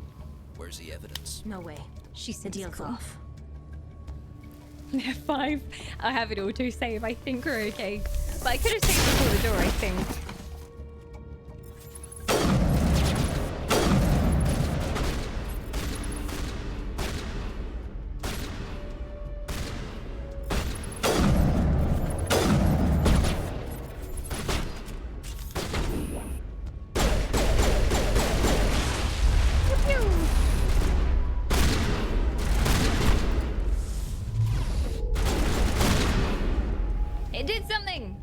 Where's the evidence? No way. She said the deal's off. 5. I have it auto save. I think we're okay. But I could have saved before the door, I think. It did something!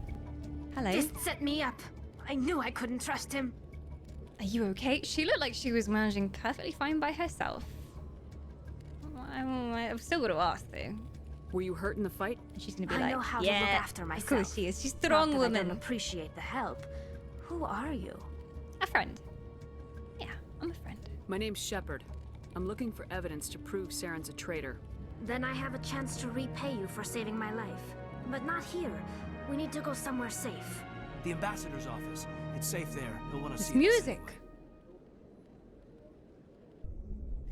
Hello? This set me up. I knew I couldn't trust him. Are you okay? She looked like she was managing perfectly fine by herself. I've still got to ask though. Were you hurt in the fight? And she's gonna be I like, know how yeah, to look after myself. Of course she is. She's a Not strong that I woman. don't appreciate the help. Who are you? A friend. Yeah, I'm a friend. My name's Shepard. I'm looking for evidence to prove Saren's a traitor. Then I have a chance to repay you for saving my life. But not here. We need to go somewhere safe. The ambassador's office. It's safe there. He'll want to It's see music.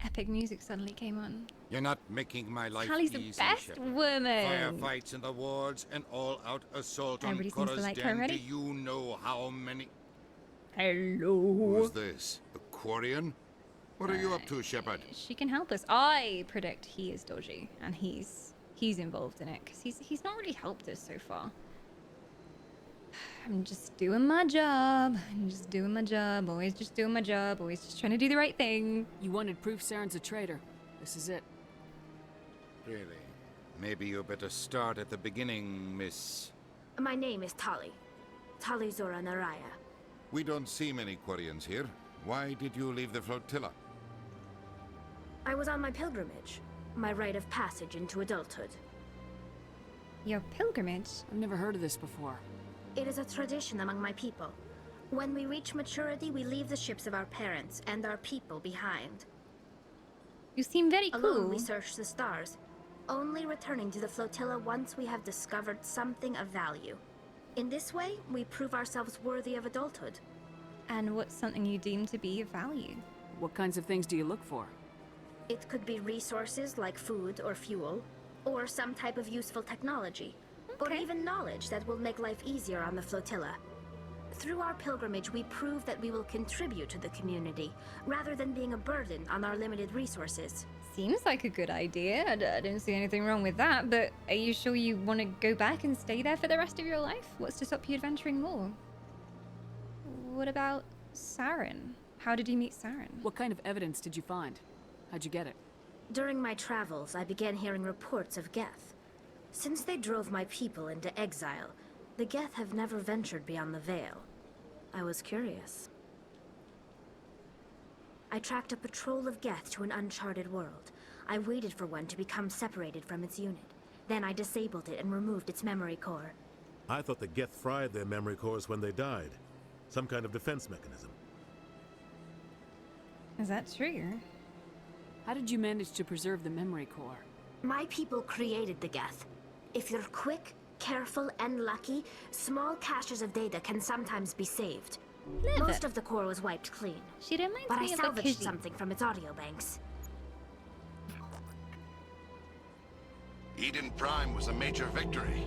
Epic music suddenly came on. You're not making my life Tally's the easy, best Shepard. woman. Firefights in the wards, an all-out assault Everybody on seems to Korra's like her den. already. Do you know how many? Hello. Who's this? A Quarian? What are you up to, Shepard? She can help us. I predict he is dodgy, and he's involved in it because he's not really helped us so far. I'm just doing my job. I'm just doing my job. Always just doing my job. Always just trying to do the right thing. You wanted proof Saren's a traitor. This is it. Really? Maybe you better start at the beginning, Miss. My name is Tali. Tali Zora Naraya. We don't see many Quarians here. Why did you leave the flotilla? I was on my pilgrimage. My rite of passage into adulthood. Your pilgrimage? I've never heard of this before. It is a tradition among my people. When we reach maturity, we leave the ships of our parents and our people behind. You seem very cool. Alone, we search the stars, only returning to the flotilla once we have discovered something of value. In this way, we prove ourselves worthy of adulthood. And what's something you deem to be of value? What kinds of things do you look for? It could be resources like food or fuel, or some type of useful technology, or even knowledge that will make life easier on the flotilla. Through our pilgrimage, we prove that we will contribute to the community, rather than being a burden on our limited resources. Seems like a good idea. I don't see anything wrong with that, but are you sure you want to go back and stay there for the rest of your life? What's to stop you adventuring more? What about Saren? How did you meet Saren? What kind of evidence did you find? How'd you get it? During my travels, I began hearing reports of Geth. Since they drove my people into exile, the Geth have never ventured beyond the Veil. I was curious. I tracked a patrol of Geth to an uncharted world. I waited for one to become separated from its unit. Then I disabled it and removed its memory core. I thought the Geth fried their memory cores when they died. Some kind of defense mechanism. Is that true? How did you manage to preserve the memory core? My people created the Geth. If you're quick, careful, and lucky, small caches of data can sometimes be saved. Most of the core was wiped clean. She reminds but me I of salvaged something from its audio banks. Eden Prime was a major victory.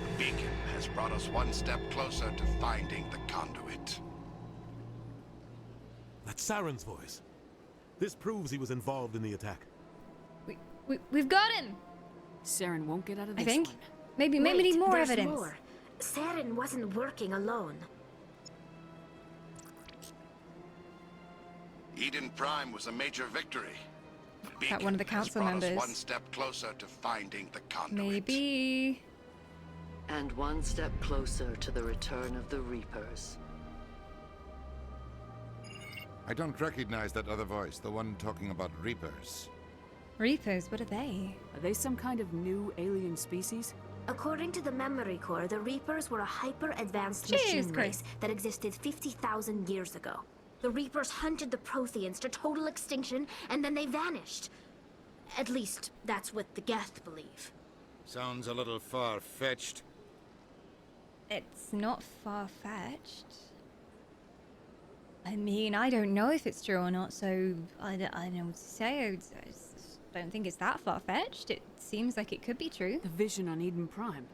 The beacon has brought us one step closer to finding the conduit. That's Saren's voice. This proves he was involved in the attack. We've got him! Saren won't get out of this I think. one. Maybe we need more there's evidence. More. Saren wasn't working alone. Eden Prime was a major victory. The That one of the beacon has council brought us members. one step closer to finding the conduit. Maybe. And one step closer to the return of the Reapers. I don't recognize that other voice, the one talking about Reapers. Reapers, what are they? Are they some kind of new alien species? According to the memory core, the Reapers were a hyper-advanced Cheers, machine Chris. race that existed 50,000 years ago. The Reapers hunted the Protheans to total extinction, and then they vanished. At least, that's what the Geth believe. Sounds a little far-fetched. It's not far-fetched. I mean, I don't know if it's true or not, so I don't know what to say. I don't think it's that far-fetched. It seems like it could be true. The vision on Eden Prime.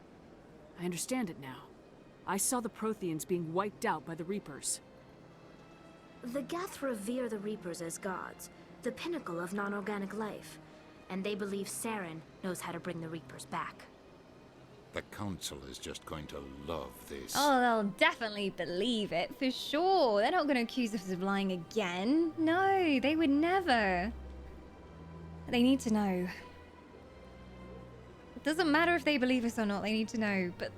I understand it now. I saw the Protheans being wiped out by the Reapers. The Geth revere the Reapers as gods, the pinnacle of non-organic life. And they believe Saren knows how to bring the Reapers back. The Council is just going to love this. Oh, they'll definitely believe it, for sure. They're not going to accuse us of lying again. No, they would never. They need to know. It doesn't matter if they believe us or not, they need to know. But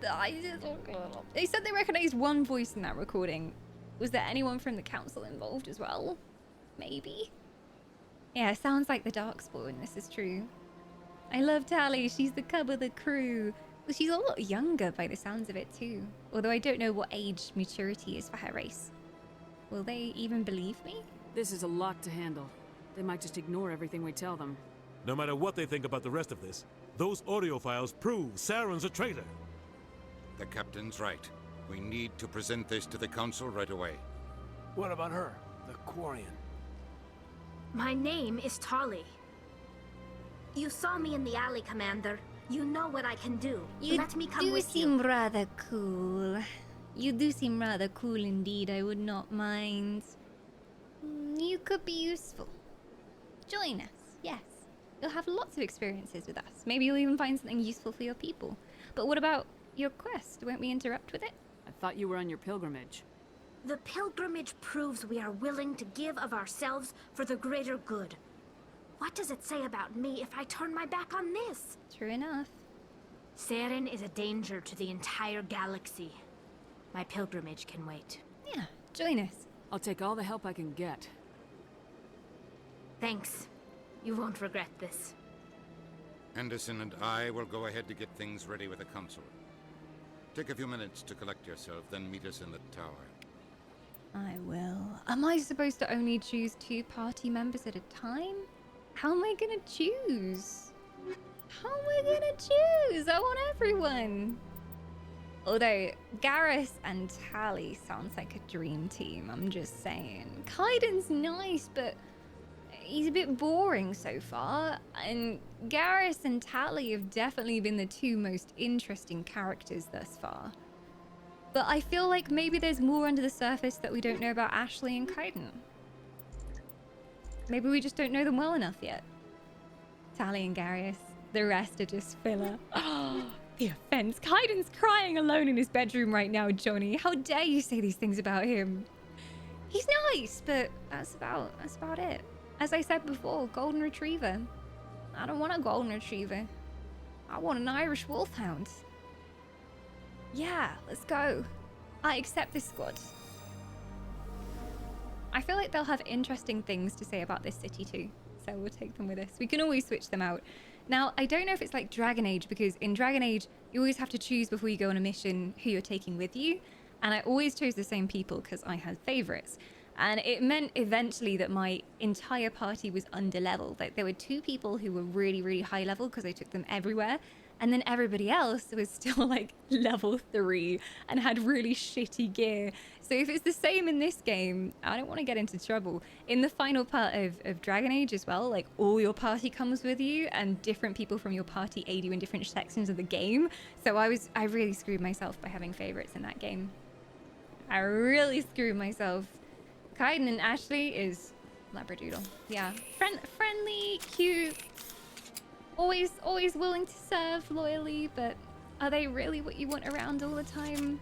they said they recognized one voice in that recording. Was there anyone from the Council involved as well? Maybe? Yeah, it sounds like the Darkspawn, this is true. I love Tally, she's the cub of the crew. Well, she's a lot younger by the sounds of it too. Although I don't know what age maturity is for her race. Will they even believe me? This is a lot to handle. They might just ignore everything we tell them. No matter what they think about the rest of this, those audio files prove Saren's a traitor. The captain's right. We need to present this to the Council right away. What about her, the Quarian? My name is Tali. You saw me in the alley, Commander. You know what I can do. Let me come with you. You do seem rather cool. You do seem rather cool indeed, I would not mind. You could be useful. Join us, yes. You'll have lots of experiences with us. Maybe you'll even find something useful for your people. But what about your quest? Won't we interrupt with it? I thought you were on your pilgrimage. The pilgrimage proves we are willing to give of ourselves for the greater good. What does it say about me if I turn my back on this? True enough. Saren is a danger to the entire galaxy. My pilgrimage can wait. Yeah, join us. I'll take all the help I can get. Thanks. You won't regret this. Anderson and I will go ahead to get things ready with the council. Take a few minutes to collect yourself, then meet us in the tower. I will. Am I supposed to only choose 2 party members at a time? How am I gonna choose? How am I gonna choose? I want everyone. Although, Garrus and Tally sounds like a dream team, I'm just saying. Kaiden's nice, but he's a bit boring so far. And Garrus and Tally have definitely been the 2 most interesting characters thus far. But I feel like maybe there's more under the surface that we don't know about Ashley and Kaiden. Maybe we just don't know them well enough yet. Tally and Garrus. The rest are just filler. Oh, the offense. Kaiden's crying alone in his bedroom right now, Johnny. How dare you say these things about him? He's nice, but that's about it. As I said before, golden retriever. I don't want a golden retriever. I want an Irish wolfhound. Yeah, let's go. I accept this squad. I feel like they'll have interesting things to say about this city too, so we'll take them with us. We can always switch them out. Now, I don't know if it's like Dragon Age, because in Dragon Age, you always have to choose before you go on a mission who you're taking with you, and I always chose the same people because I had favorites. And it meant eventually that my entire party was under level. Like there were 2 people who were really, really high level because I took them everywhere. And then everybody else was still like level 3 and had really shitty gear. So if it's the same in this game, I don't want to get into trouble. In the final part of Dragon Age as well, like all your party comes with you and different people from your party aid you in different sections of the game. So I really screwed myself by having favorites in that game. I really screwed myself. Kaiden and Ashley is Labradoodle. Yeah, friendly, cute, always willing to serve loyally, but are they really what you want around all the time?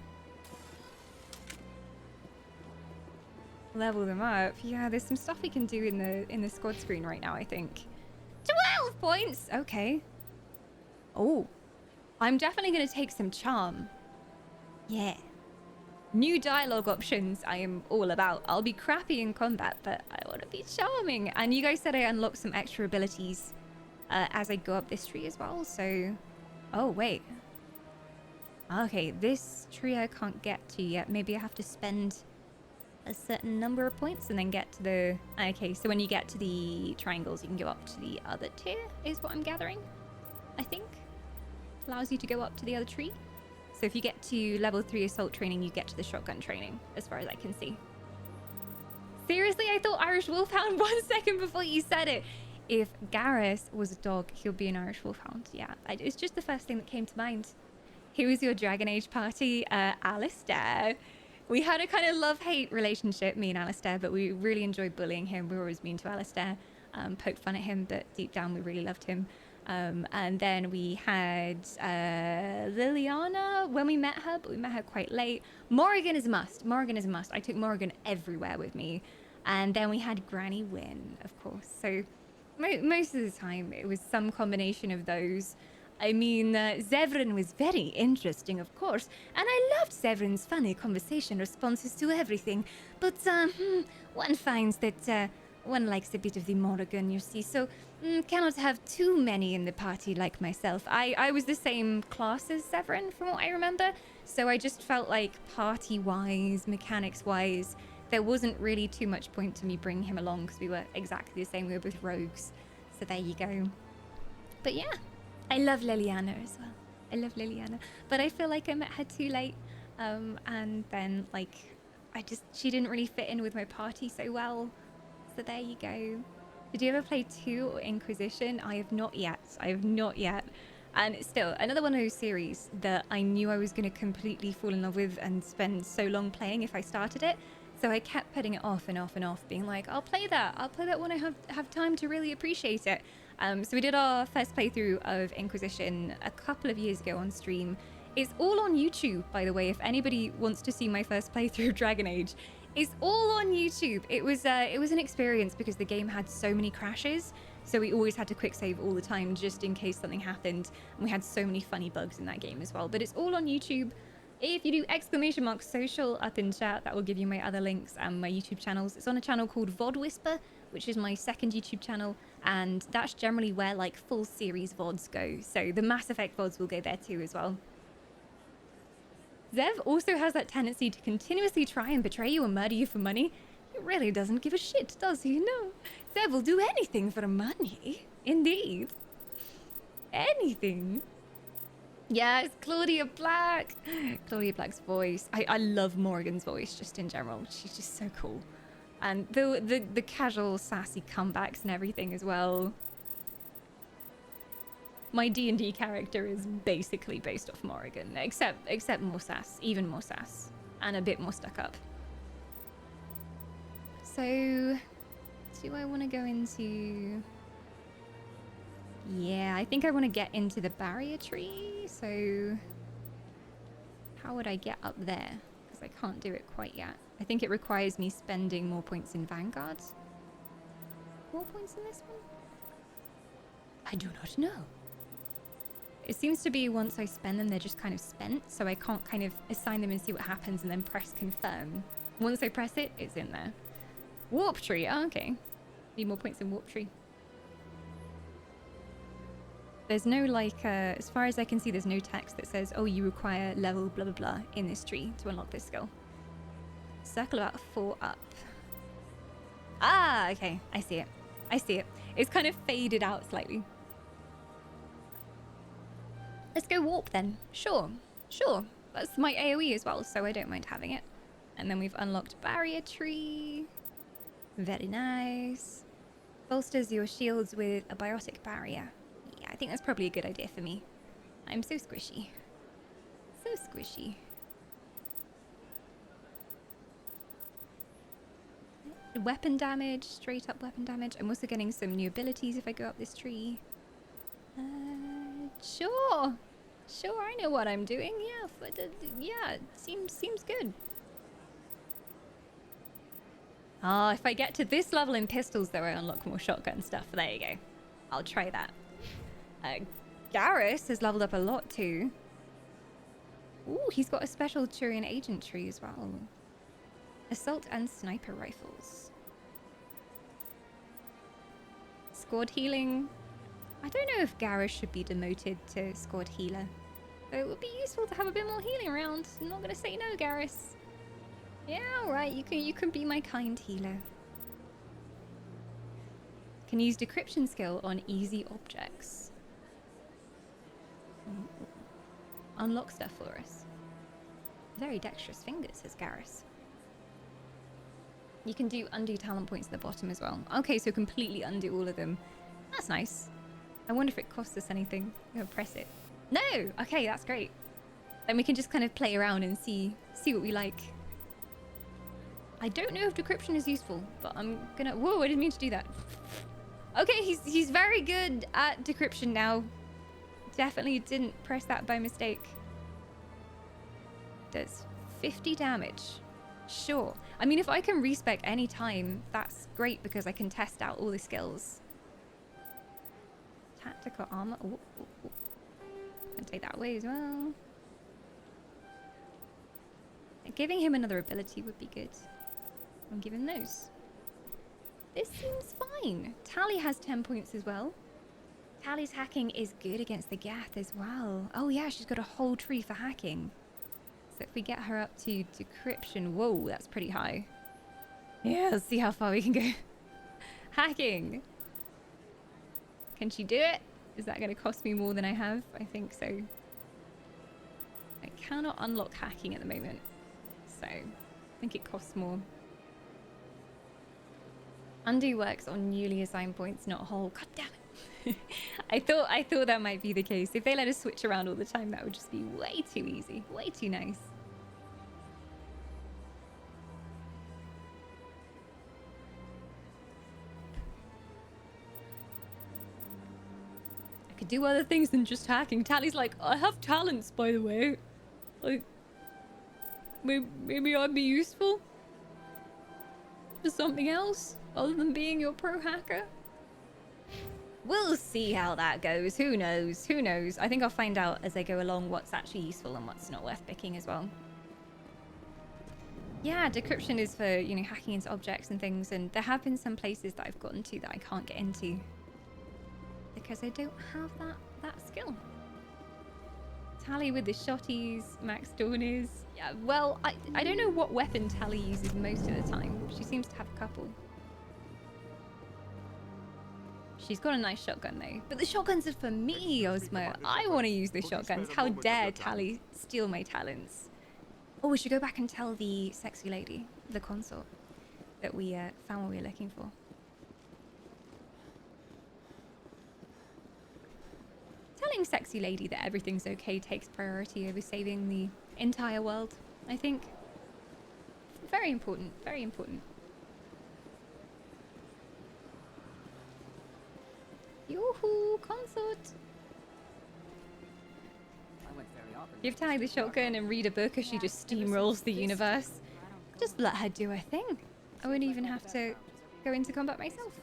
Level them up. Yeah, there's some stuff we can do in the squad screen right now, I think. 12 points! Okay. Oh. I'm definitely gonna take some charm. Yeah. New dialogue options I am all about. I'll be crappy in combat, but I want to be charming. And you guys said I unlocked some extra abilities as I go up this tree as well, so... Oh, wait. Okay, this tree I can't get to yet. Maybe I have to spend a certain number of points and then get to the... Okay, so when you get to the triangles, you can go up to the other tier, is what I'm gathering, I think. Allows you to go up to the other tree. So if you get to level 3 assault training, you get to the shotgun training, as far as I can see. Seriously, I thought Irish Wolfhound 1 second before you said it. If Garrus was a dog, he'll be an Irish Wolfhound. Yeah, it's just the first thing that came to mind. Who was your Dragon Age party? Alistair. We had a kind of love-hate relationship, me and Alistair, but we really enjoyed bullying him. We were always mean to Alistair, poked fun at him, but deep down we really loved him. And then we had Liliana when we met her, but we met her quite late. Morrigan is a must. Morrigan is a must. I took Morrigan everywhere with me. And then we had Granny Wynn, of course. So most of the time it was some combination of those. I mean, Zevran was very interesting, of course, and I loved Zevran's funny conversation responses to everything. But one finds that one likes a bit of the Morrigan, you see, so cannot have too many in the party like myself. I was the same class as Zevran, from what I remember, so I just felt like party-wise, mechanics-wise, there wasn't really too much point to me bringing him along because we were exactly the same. We were both rogues, so there you go. But yeah, I love Liliana as well. I love Liliana, but I feel like I met her too late, and then like she didn't really fit in with my party so well. So there you go. Did you ever play 2 or Inquisition? I have not yet. I have not yet. And still, another one of those series that I knew I was going to completely fall in love with and spend so long playing if I started it. So I kept putting it off and off and off, being like, I'll play that. I'll play that when I have time to really appreciate it. So we did our first playthrough of Inquisition a couple of years ago on stream. It's all on YouTube, by the way, if anybody wants to see my first playthrough of Dragon Age. It's all on YouTube. It was an experience because the game had so many crashes, so we always had to quick save all the time just in case something happened, and we had so many funny bugs in that game as well. But it's all on YouTube. If you do !social up in chat, that will give you my other links and my YouTube channels. It's on a channel called VOD Whisper, which is my second YouTube channel, and that's generally where like full series VODs go. So the Mass Effect VODs will go there too as well. Zev also has that tendency to continuously try and betray you and murder you for money. He really doesn't give a shit, does he? No. Zev will do anything for money. Indeed. Anything. Yes, Claudia Black. Claudia Black's voice. I love Morrigan's voice just in general. She's just so cool. And the casual sassy comebacks and everything as well. My D&D character is basically based off Morrigan, except more sass, even more sass, and a bit more stuck up. So, do I want to go into... Yeah, I think I want to get into the barrier tree, so... How would I get up there? Because I can't do it quite yet. I think it requires me spending more points in Vanguard. More points in this one? I do not know. It seems to be once I spend them, they're just kind of spent, so I can't kind of assign them and see what happens and then press confirm. Once I press it, it's in there. Warp tree, oh, okay. Need more points in warp tree. There's no like, as far as I can see, there's no text that says, oh, you require level blah blah blah in this tree to unlock this skill. Circle about 4 up. Ah, okay, I see it. I see it. It's kind of faded out slightly. Let's go warp then. Sure, sure. That's my AoE as well, so I don't mind having it. And then we've unlocked barrier tree. Very nice. Bolsters your shields with a biotic barrier. Yeah, I think that's probably a good idea for me. I'm so squishy. So squishy. Weapon damage, straight up weapon damage. I'm also getting some new abilities if I go up this tree. Sure. Sure, I know what I'm doing. Yeah, but, yeah, seems good. Ah, if I get to this level in pistols, though, I unlock more shotgun stuff. There you go. I'll try that. Garrus has leveled up a lot, too. Ooh, he's got a special Turian agent tree as well. Assault and sniper rifles. Squad healing. I don't know if Garrus should be demoted to squad healer. But it would be useful to have a bit more healing around. I'm not gonna say no, Garrus. Yeah, alright, you can be my kind healer. Can use decryption skill on easy objects. Unlock stuff for us. Very dexterous fingers, says Garrus. You can do undo talent points at the bottom as well. Okay, so completely undo all of them. That's nice. I wonder if it costs us anything. I'm gonna press it. No! Okay, that's great. Then we can just kind of play around and see what we like. I don't know if decryption is useful, but I'm gonna... Whoa, I didn't mean to do that. Okay, he's very good at decryption now. Definitely didn't press that by mistake. Does 50 damage. Sure. I mean, if I can respec any time, that's great because I can test out all the skills. Tactical armor. Ooh, ooh, ooh. Can take that away as well. Giving him another ability would be good. I'm giving those. This seems fine. Tally has 10 points as well. Tally's hacking is good against the Gath as well. Oh yeah, she's got a whole tree for hacking. So if we get her up to decryption, whoa, that's pretty high. Yeah, let's see how far we can go. Hacking. Can she do it? Is that going to cost me more than I have? I think so. I cannot unlock hacking at the moment. So, I think it costs more. Undo works on newly assigned points, not whole. God damn it. I thought that might be the case. If they let us switch around all the time, that would just be way too easy. Way too nice. I could do other things than just hacking. Tally's like, I have talents, by the way. Like, maybe I'd be useful for something else other than being your pro hacker. We'll see how that goes. Who knows? Who knows? I think I'll find out as I go along what's actually useful and what's not worth picking as well. Yeah, decryption is for, you know, hacking into objects and things, and there have been some places that I've gotten to that I can't get into because I don't have that skill. Tally with the shotties, Max Dorners. Yeah, well, I don't know what weapon Tally uses most of the time. She seems to have a couple. She's got a nice shotgun though. But the shotguns are for me, Ozma. I want to use the shotguns. How dare Tally steal my talents? Oh, we should go back and tell the sexy lady, the consort, that we found what we were looking for. Telling sexy lady that everything's okay takes priority over saving the entire world, I think. Very important, very important. Yoo-hoo, consort! Give Tally the shotgun and read a book as she just steamrolls the universe. Just let her do her thing. I wouldn't even have to go into combat myself.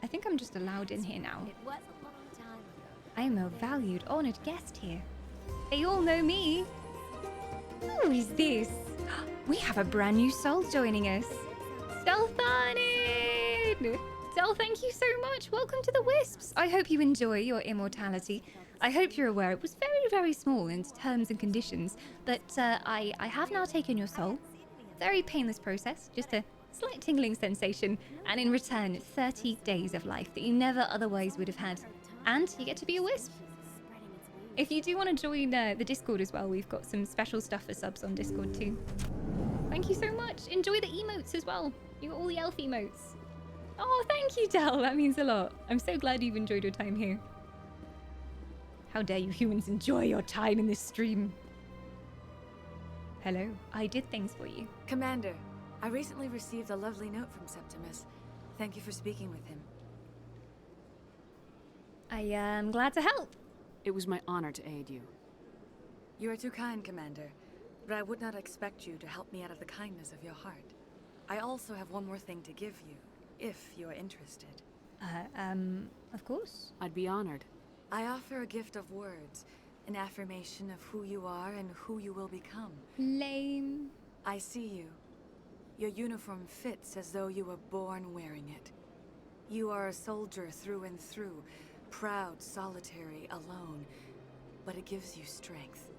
I think I'm just allowed in here now. It was a long time ago. I am a valued, honored guest here. They all know me. Who is this? We have a brand new soul joining us. Stealthanin! Del, thank you so much. Welcome to the Wisps. I hope you enjoy your immortality. I hope you're aware it was very, very small in terms and conditions, but I have now taken your soul. Very painless process, just a slight tingling sensation, and in return, 30 days of life that you never otherwise would have had. And you get to be a Wisp. If you do want to join the Discord as well, we've got some special stuff for subs on Discord too. Thank you so much. Enjoy the emotes as well. You got all the elf emotes. Oh, thank you, Del. That means a lot. I'm so glad you've enjoyed your time here. How dare you humans enjoy your time in this stream. Hello, I did things for you. Commander, I recently received a lovely note from Septimus. Thank you for speaking with him. I am glad to help. It was my honor to aid you. You are too kind, Commander, but I would not expect you to help me out of the kindness of your heart. I also have one more thing to give you, if you are interested. Of course. I'd be honored. I offer a gift of words, an affirmation of who you are and who you will become. Lame. I see you. Your uniform fits as though you were born wearing it. You are a soldier through and through, proud, solitary, alone, but it gives you strength.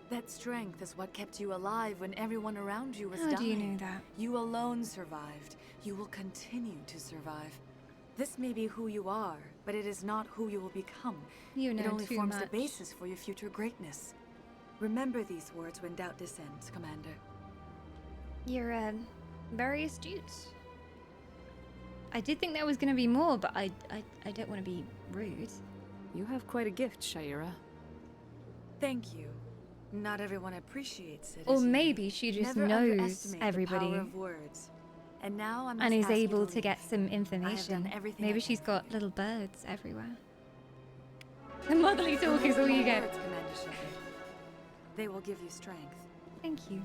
That strength is what kept you alive when everyone around you was dying. How do you know that? You alone survived. You will continue to survive. This may be who you are, but it is not who you will become. You know it only too forms much. the basis for your future greatness. Remember these words when doubt descends, Commander. You're very astute. I did think there was going to be more, but I don't want to be rude. You have quite a gift, Shaira. Thank you. Not everyone appreciates it. Or as you maybe do. she just Never knows underestimate everybody. The power of words. And now I'm And is able to get some information. everything Maybe I she's can got little birds everywhere. The motherly talk is all you get. Words, Commander Shepard. They will give you strength. Thank you.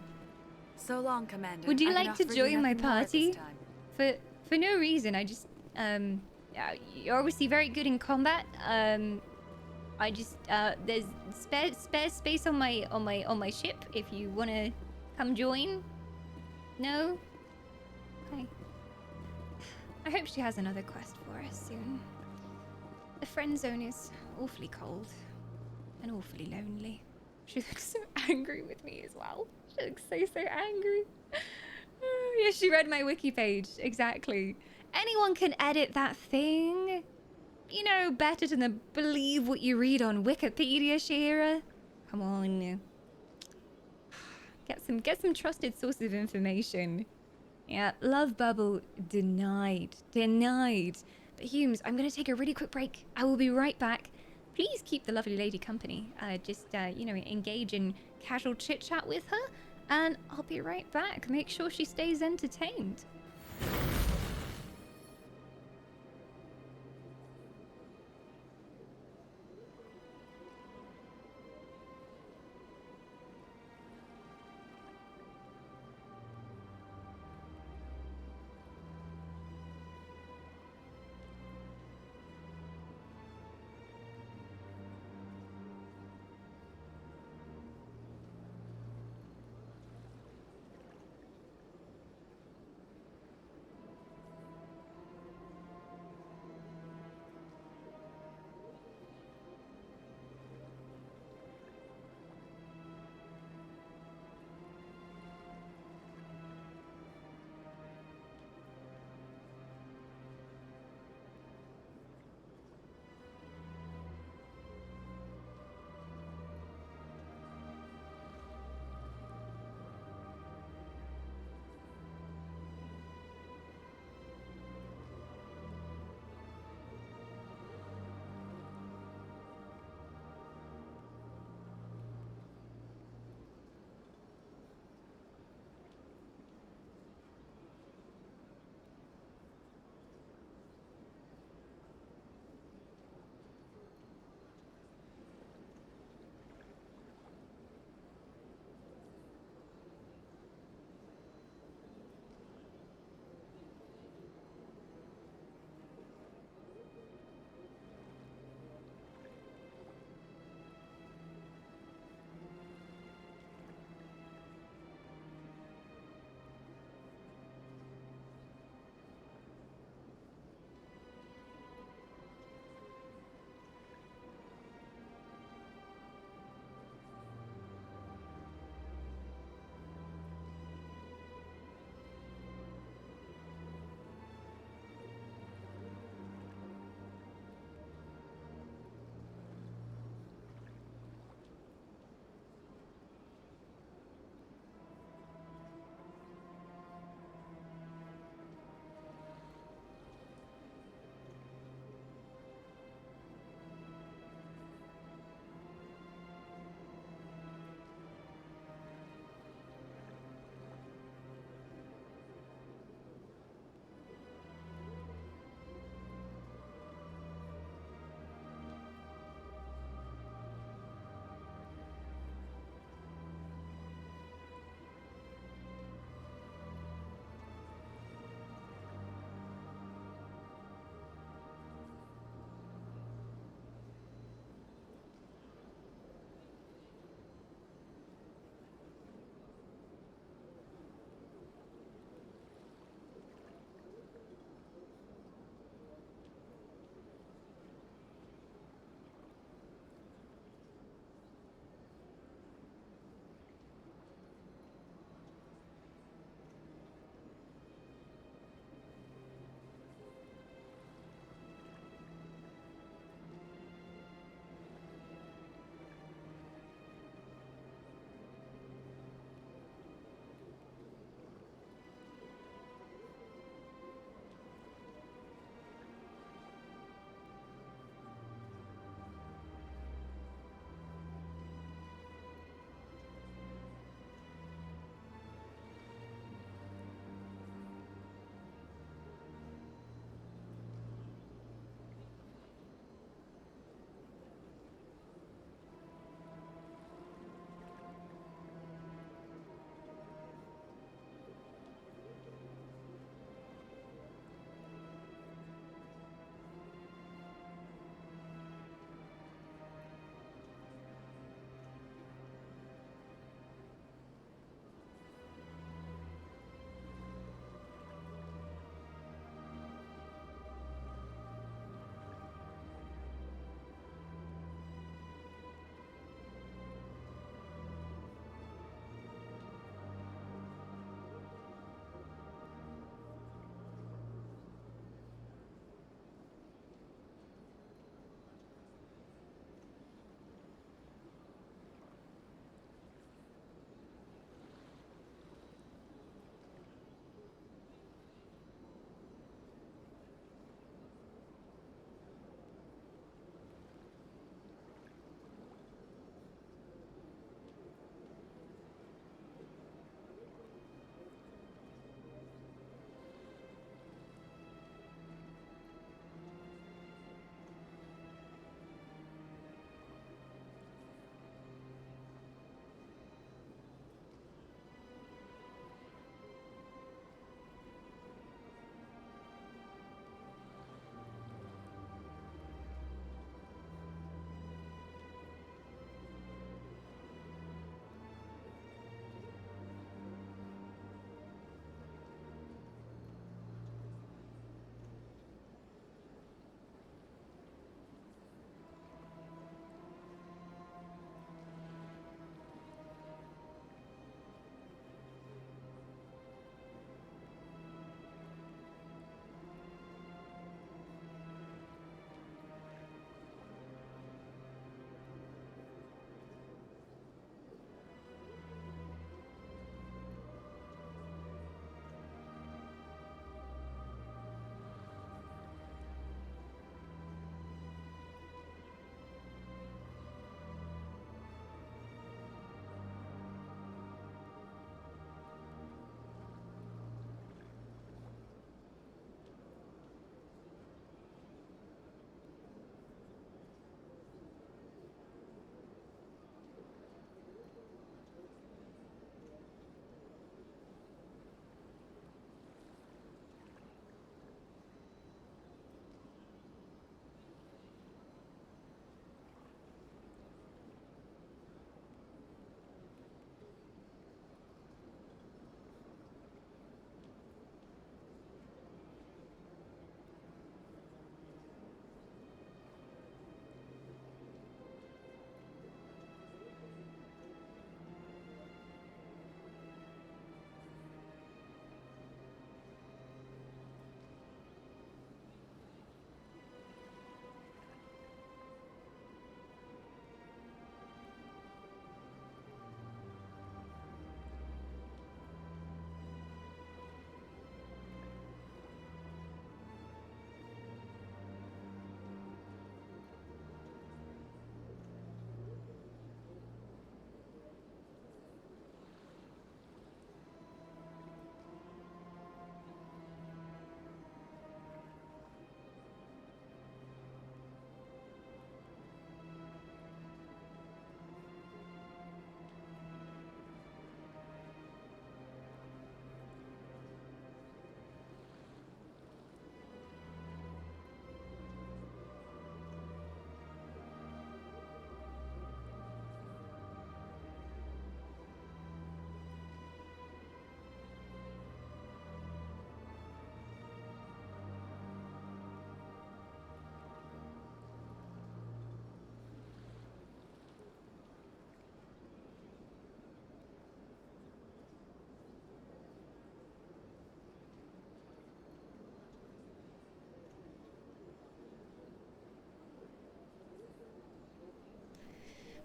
So long, Commander. Would you I can like to offer you join my nothing more at this party? time. For no reason. I just you're obviously very good in combat. I just there's spare space on my ship if you want to come join. No? Okay. I hope she has another quest for us soon. The friend zone is awfully cold and awfully lonely. She looks so angry with me as well. She looks so angry. Yeah, she read my wiki page. Exactly. Anyone can edit that thing. You know better than believe what you read on Wikipedia, Shira. Come on. Get some trusted sources of information. Yeah, Love Bubble denied. Denied. But Humes, I'm gonna take a really quick break. I will be right back. Please keep the lovely lady company. Just you know, engage in casual chit chat with her, and I'll be right back. Make sure she stays entertained.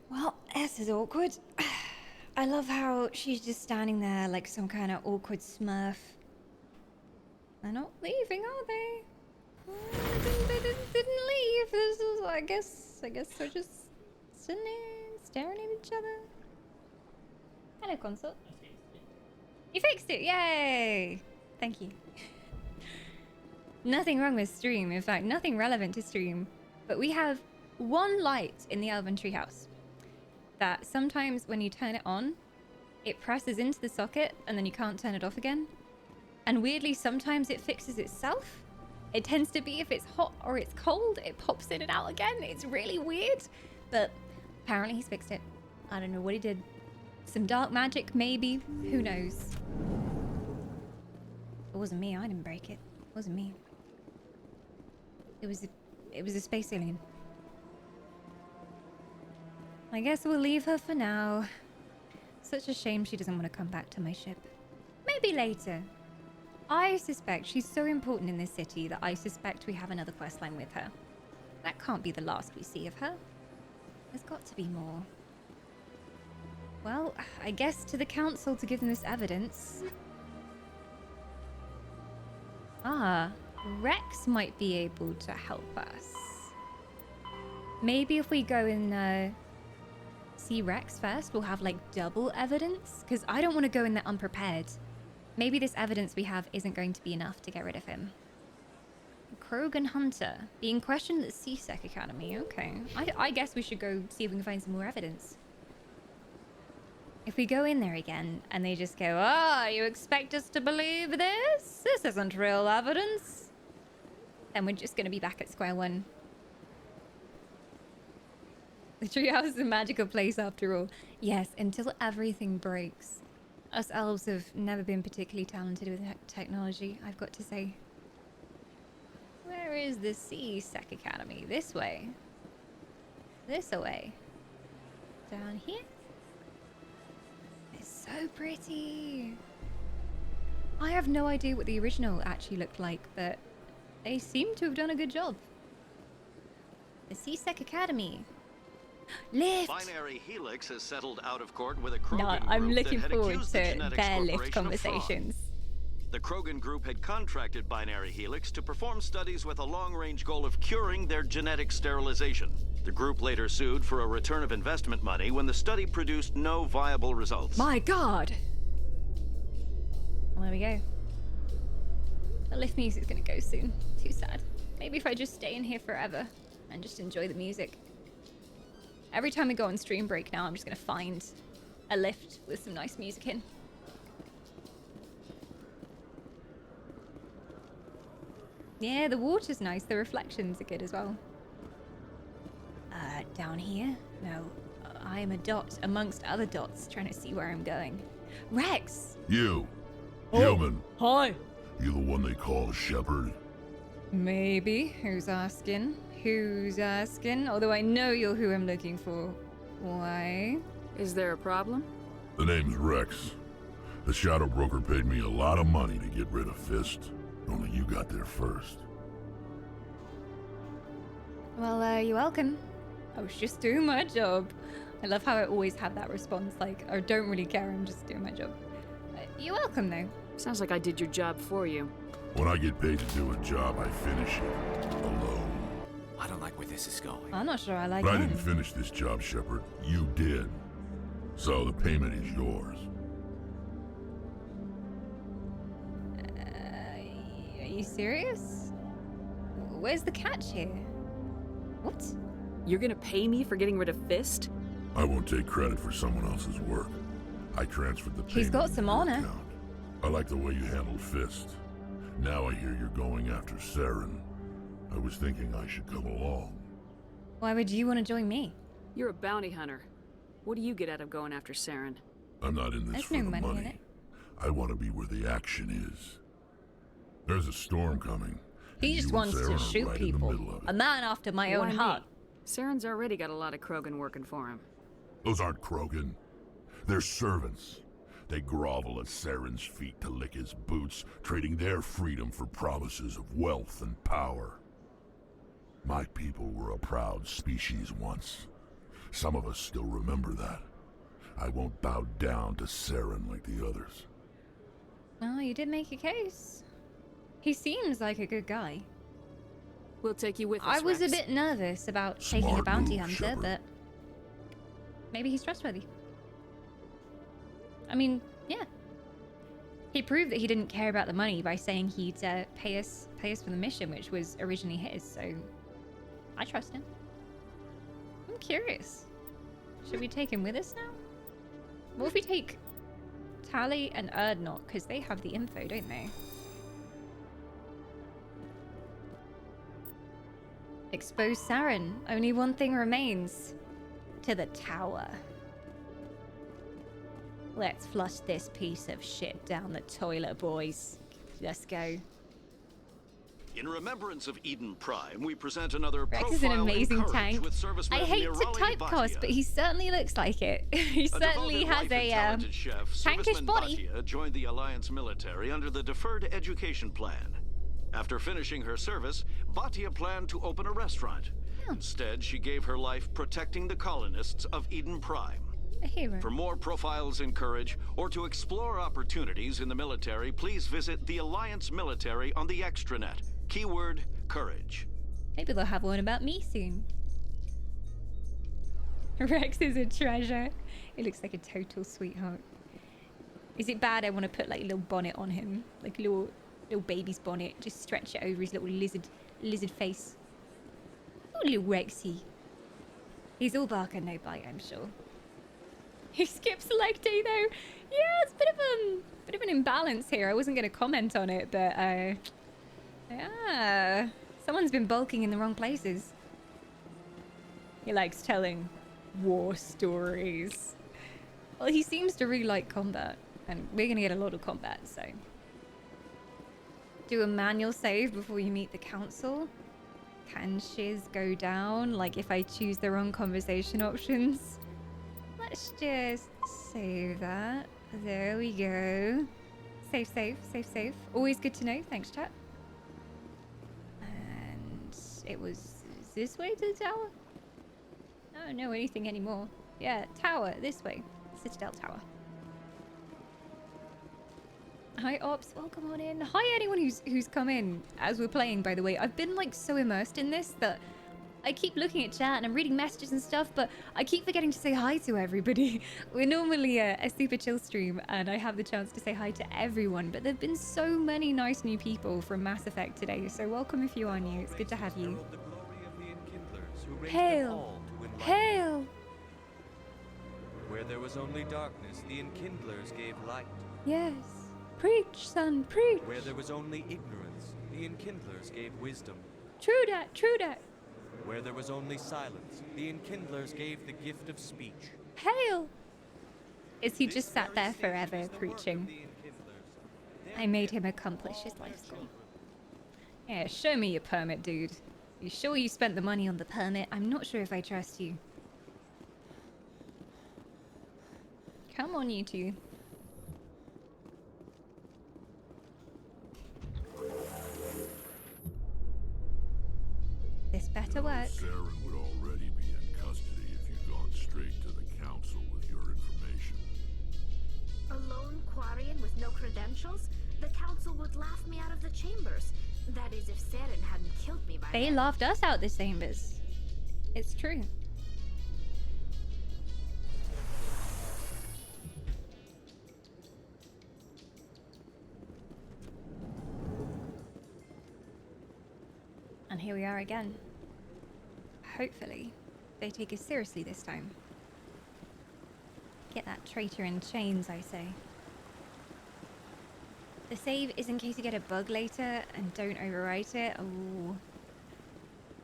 Well, this is awkward. I love how she's just standing there like some kind of awkward smurf. They're not leaving, are they? They didn't leave. This is, I guess they're just sitting there staring at each other. Hello, console. You fixed it! Yay! Thank you. Nothing wrong with stream. In fact, nothing relevant to stream. But we have one light in the Elven Treehouse that sometimes when you turn it on, it presses into the socket and then you can't turn it off again. And weirdly, sometimes it fixes itself. It tends to be if it's hot or it's cold, it pops in and out again. It's really weird. But apparently he's fixed it. I don't know what he did. Some dark magic, maybe. Who knows? It wasn't me. I didn't break it. It wasn't me. It was a space alien. I guess we'll leave her for now. Such a shame she doesn't want to come back to my ship. Maybe later. I suspect she's so important in this city that I suspect we have another questline with her. That can't be the last we see of her. There's got to be more. Well, I guess to the council to give them this evidence. Ah, Rex might be able to help us. Maybe if we go and see Rex first, we'll have like double evidence. Because I don't want to go in there unprepared. Maybe this evidence we have isn't going to be enough to get rid of him. Krogan Hunter, being questioned at the C-Sec Academy. Okay, I guess we should go see if we can find some more evidence. If we go in there again and they just go, "Ah, you expect us to believe this? This isn't real evidence." Then we're just going to be back at square one. The treehouse is a magical place after all. Yes, until everything breaks. Us elves have never been particularly talented with technology, I've got to say. Where is the C-Sec Academy? This way. This away. Down here. It's so pretty. I have no idea what the original actually looked like, but they seem to have done a good job. The C-Sec Academy. Lift! Binary Helix has settled out of court with a Krogan No, group I'm looking that had forward accused to the Genetics their lift Corporation of fraud. conversations. The Krogan group had contracted Binary Helix to perform studies with a long-range goal of curing their genetic sterilization. The group later sued for a return of investment money when the study produced no viable results. My God! Well, there we go. The lift music's gonna go soon. Too sad. Maybe if I just stay in here forever and just enjoy the music. Every time we go on stream break now, I'm just gonna find a lift with some nice music in. Yeah, the water's nice. The reflections are good as well. Down here? No. I am a dot amongst other dots, trying to see where I'm going. Rex! You. Oh, Human. Hi. You the one they call Shepherd? Maybe. Who's asking? Who's asking? Although I know you're who I'm looking for. Why? Is there a problem? The name's Rex. The Shadow Broker paid me a lot of money to get rid of Fist. Only you got there first. Well, you're welcome. I was just doing my job. I love how I always have that response, like, I don't really care, I'm just doing my job. You're welcome, though. Sounds like I did your job for you. When I get paid to do a job, I finish it. Alone. I don't like where this is going. I'm not sure I like But I him. didn't finish this job, Shepard. You did. So the payment is yours. Are you serious? Where's the catch here? What? You're gonna pay me for getting rid of Fist? I won't take credit for someone else's work. I transferred the payment. He's got some honor. account. I like the way you handled Fist. Now I hear you're going after Saren. I was thinking I should come along. Why would you want to join me? You're a bounty hunter. What do you get out of going after Saren? I'm not in this There's for no the money money. in it. I want to be where the action is. There's a storm coming. He and just you and wants to Saren are shoot right in the people. middle of it. A man after my own Why me? heart. Saren's already got a lot of Krogan working for him. Those aren't Krogan. They're servants. They grovel at Saren's feet to lick his boots, trading their freedom for promises of wealth and power. My people were a proud species once. Some of us still remember that. I won't bow down to Saren like the others. Oh, you did make a case. He seems like a good guy. We'll take you with us, I was a Rex. bit nervous about taking a Smart bounty move, hunter, Shepard. but maybe he's trustworthy. I mean, yeah. He proved that he didn't care about the money by saying he'd pay us for the mission, which was originally his. So I trust him. I'm curious. Should we take him with us now? What if we take Tally and Erdnot, because they have the info, don't they? Expose Saren. Only one thing remains. To the tower. Let's flush this piece of shit down the toilet, boys. Let's go. In remembrance of Eden Prime, we present another Rex is an profile in amazing Courage tank. with serviceman I hate to Nirali typecast, Bhatia. but he certainly looks like it. He certainly devoted has wife a and talented chef, tankish serviceman body. Bhatia joined the Alliance military under the Deferred Education Plan. After finishing her service, Bhatia planned to open a restaurant. Instead, she gave her life protecting the colonists of Eden Prime. A hero. For more profiles in Courage, or to explore opportunities in the military, please visit the Alliance Military on the extranet. Keyword, Courage. Maybe they'll have one about me soon. Rex is a treasure. He looks like a total sweetheart. Is it bad I want to put like a little bonnet on him? Like a little baby's bonnet. Just stretch it over his little lizard face. Oh, little Rexy. He's all bark and no bite, I'm sure. He skips leg day though. Yeah, it's a bit of an imbalance here. I wasn't going to comment on it, but yeah, someone's been bulking in the wrong places. He likes telling war stories. Well, he seems to really like combat, and we're going to get a lot of combat, so. Do a manual save before you meet the council. Can shiz go down? Like if I choose the wrong conversation options? Let's just save that. There we go. Save, save, save, save. Always good to know. Thanks, chat. And it was this way to the tower? I don't know anything anymore. Yeah, tower, this way. Citadel Tower. Hi Ops, welcome on in. Hi anyone who's come in as we're playing, by the way. I've been like so immersed in this that I keep looking at chat and I'm reading messages and stuff, but I keep forgetting to say hi to everybody. We're normally a super chill stream and I have the chance to say hi to everyone, but there've been so many nice new people from Mass Effect today, so welcome if you are new. It's good to have you. Hail! Hail! Where there was only darkness, the Enkindlers gave light. Yes. Preach, son, preach. Where there was only ignorance, the Enkindlers gave wisdom. True that, true that. Where there was only silence, the Enkindlers gave the gift of speech. Hail! Is he just sat there forever preaching? I made him accomplish his life goal. Yeah, show me your permit, dude. You sure you spent the money on the permit? I'm not sure if I trust you. Come on, you two. This better work. Saren would already be in custody if you'd gone straight to the council with your information. A lone Quarian with no credentials? The council would laugh me out of the chambers. That is, if Saren hadn't killed me by They then. laughed us out the chambers. It's true. And here we are again. Hopefully, they take us seriously this time. Get that traitor in chains, I say. The save is in case you get a bug later and don't overwrite it. Oh,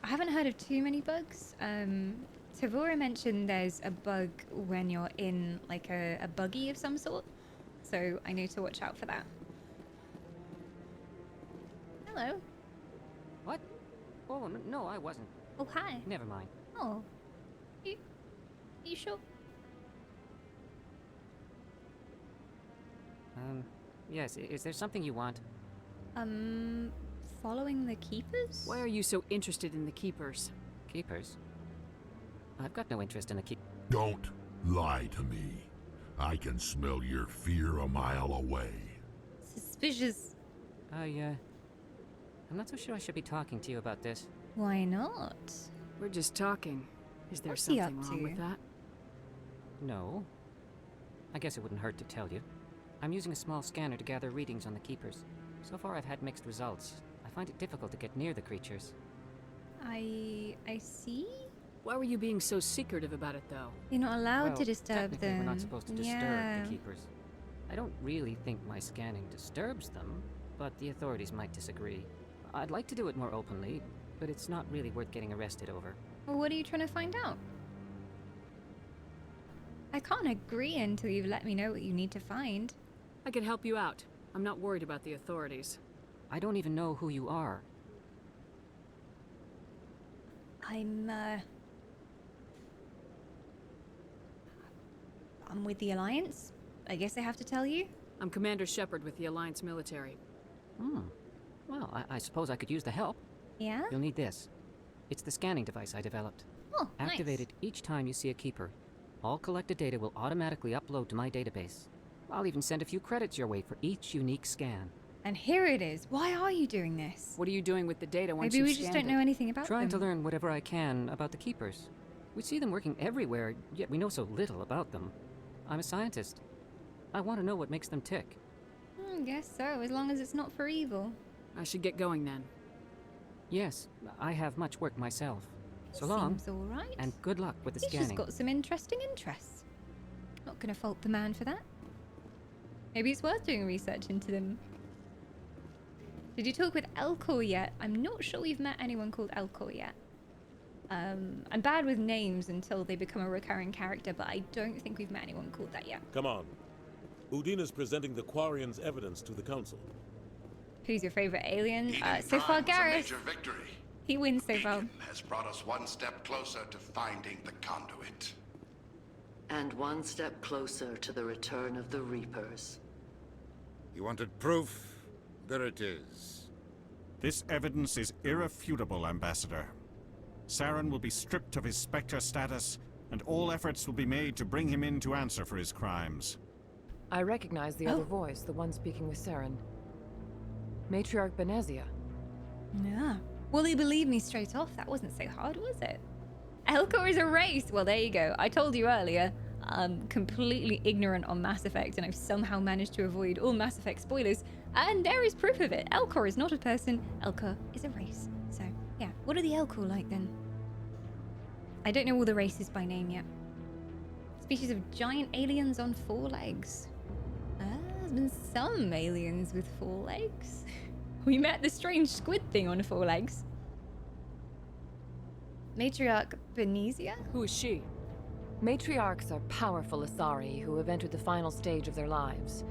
I haven't heard of too many bugs. Tavora mentioned there's a bug when you're in like a buggy of some sort. So I need to watch out for that. Hello. What? Oh, no, I wasn't. Oh, hi. Never mind. Oh. You sure? Yes, is there something you want? Following the Keepers? Why are you so interested in the Keepers? Keepers? I've got no interest in the keep. Don't lie to me. I can smell your fear a mile away. Suspicious. I'm not so sure I should be talking to you about this. Why not? We're just talking. Is there What's he something up wrong to? with that? No. I guess it wouldn't hurt to tell you. I'm using a small scanner to gather readings on the Keepers. So far I've had mixed results. I find it difficult to get near the creatures. I see? Why were you being so secretive about it, though? You're not allowed Well, to disturb technically them. we're not supposed to disturb Yeah. the Keepers. I don't really think my scanning disturbs them, but the authorities might disagree. I'd like to do it more openly, but it's not really worth getting arrested over. Well, what are you trying to find out? I can't agree until you've let me know what you need to find. I can help you out. I'm not worried about the authorities. I don't even know who you are. I'm with the Alliance. I guess I have to tell you. I'm Commander Shepard with the Alliance military. Well, I suppose I could use the help. Yeah? You'll need this. It's the scanning device I developed. Oh, Activate nice. it each time you see a Keeper. All collected data will automatically upload to my database. I'll even send a few credits your way for each unique scan. And here it is. Why are you doing this? What are you doing with the data once Maybe you've we just scanned don't know anything about Trying them. to learn whatever I can about the Keepers. We see them working everywhere, yet we know so little about them. I'm a scientist. I want to know what makes them tick. Guess so, as long as it's not for evil. I should get going then. Yes, I have much work myself. So long, Seems all right. and good luck with the He's scanning. just got some interesting interests. Not gonna fault the man for that. Maybe it's worth doing research into them. Did you talk with Elcor yet? I'm not sure we've met anyone called Elcor yet. I'm bad with names until they become a recurring character, but I don't think we've met anyone called that yet. Come on. Udina's presenting the Quarians' evidence to the Council. Who's your favorite alien? Eden So far, Prime's a Gareth. major victory. He wins so far. Has brought us one step closer to finding the conduit. And one step closer to the return of the Reapers. You wanted proof? There it is. This evidence is irrefutable, Ambassador. Saren will be stripped of his Spectre status, and all efforts will be made to bring him in to answer for his crimes. I recognize the other voice, the one speaking with Saren. Matriarch Benezia. Yeah. Will he believe me straight off? That wasn't so hard, was it? Elcor is a race! Well, there you go. I told you earlier, I'm completely ignorant on Mass Effect, and I've somehow managed to avoid all Mass Effect spoilers. And there is proof of it. Elcor is not a person. Elcor is a race. So, yeah. What are the Elcor like, then? I don't know all the races by name yet. Species of giant aliens on 4 legs. There's been some aliens with 4 legs. We met the strange squid thing on 4 legs. Matriarch Benezia? Who is she? Matriarchs are powerful Asari who have entered the final stage of their lives.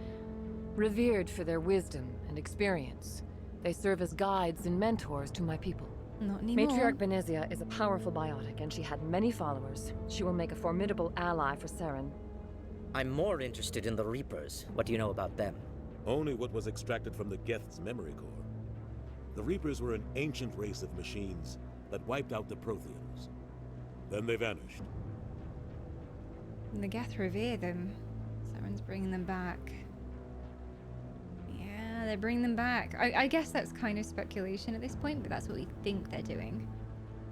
Revered for their wisdom and experience, they serve as guides and mentors to my people. Not anymore. Matriarch Benezia is a powerful biotic, and she had many followers. She will make a formidable ally for Saren. I'm more interested in the Reapers. What do you know about them? Only what was extracted from the Geth's memory core. The Reapers were an ancient race of machines that wiped out the Protheans. Then they vanished. And the Geth revere them. Saren's bringing them back. Yeah, they're bringing them back. I guess that's kind of speculation at this point, but that's what we think they're doing.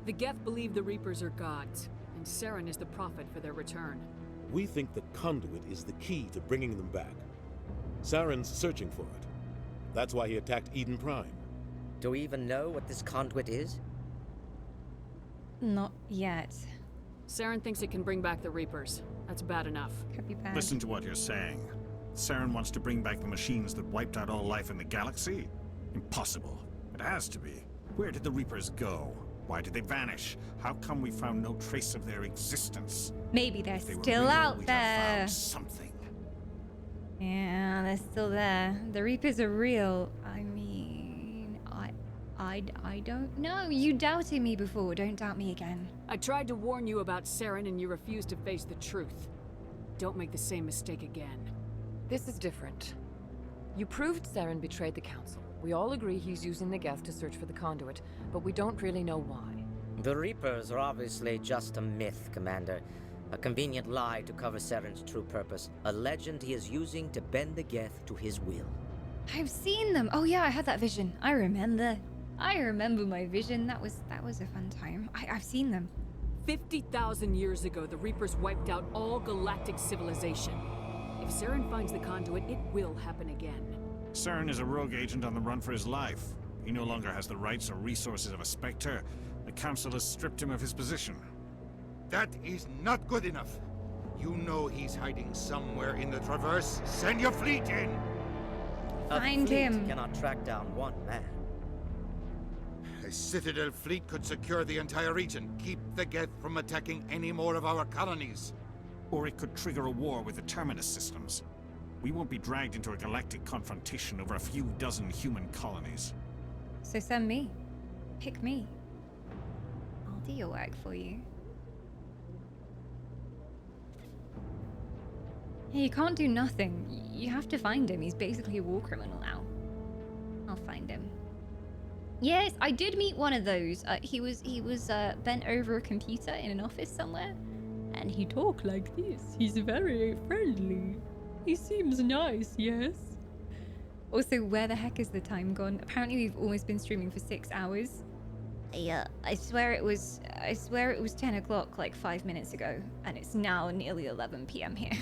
The Geth believe the Reapers are gods, and Saren is the prophet for their return. We think the conduit is the key to bringing them back. Saren's searching for it. That's why he attacked Eden Prime. Do we even know what this conduit is? Not yet. Saren thinks it can bring back the Reapers. That's bad enough. Could be bad. Listen to what you're saying. Saren wants to bring back the machines that wiped out all life in the galaxy? Impossible. It has to be. Where did the Reapers go? Why did they vanish? How come we found no trace of their existence? Maybe they're If they were still real, out we'd have there. found something. Yeah, they're still there. The Reapers are real. I mean, I don't know. You doubted me before. Don't doubt me again. I tried to warn you about Saren, and you refused to face the truth. Don't make the same mistake again. This is different. You proved Saren betrayed the Council. We all agree he's using the Geth to search for the conduit, but we don't really know why. The Reapers are obviously just a myth, Commander. A convenient lie to cover Saren's true purpose. A legend he is using to bend the Geth to his will. I've seen them. Oh yeah, I had that vision. I remember my vision. That was a fun time. I've seen them. 50,000 years ago, the Reapers wiped out all galactic civilization. If Saren finds the conduit, it will happen again. Saren is a rogue agent on the run for his life. He no longer has the rights or resources of a Spectre. The Council has stripped him of his position. That is not good enough. You know he's hiding somewhere in the Traverse. Send your fleet in! Find him. Cannot track down one man. A Citadel fleet could secure the entire region, keep the Geth from attacking any more of our colonies. Or it could trigger a war with the Terminus systems. We won't be dragged into a galactic confrontation over a few dozen human colonies. So send me. Pick me. I'll do your work for you. Yeah, you can't do nothing. You have to find him. He's basically a war criminal now. I'll find him. Yes, I did meet one of those. He was bent over a computer in an office somewhere, and he talked like this. He's very friendly. He seems nice, yes. Also, where the heck is the time gone? Apparently, we've almost been streaming for 6 hours. Yeah, I swear it was 10 o'clock like 5 minutes ago, and it's now nearly 11 p.m. here.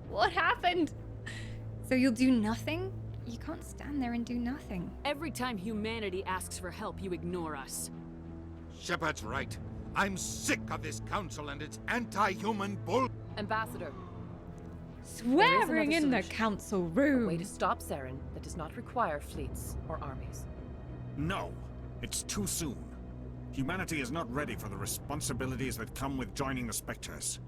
What happened? So you'll do nothing? You can't stand there and do nothing. Every time humanity asks for help, you ignore us. Shepard's right. I'm sick of this council and its anti-human bull. Ambassador. Swearing in the council room. A way to stop Saren that does not require fleets or armies. No, it's too soon. Humanity is not ready for the responsibilities that come with joining the Spectres.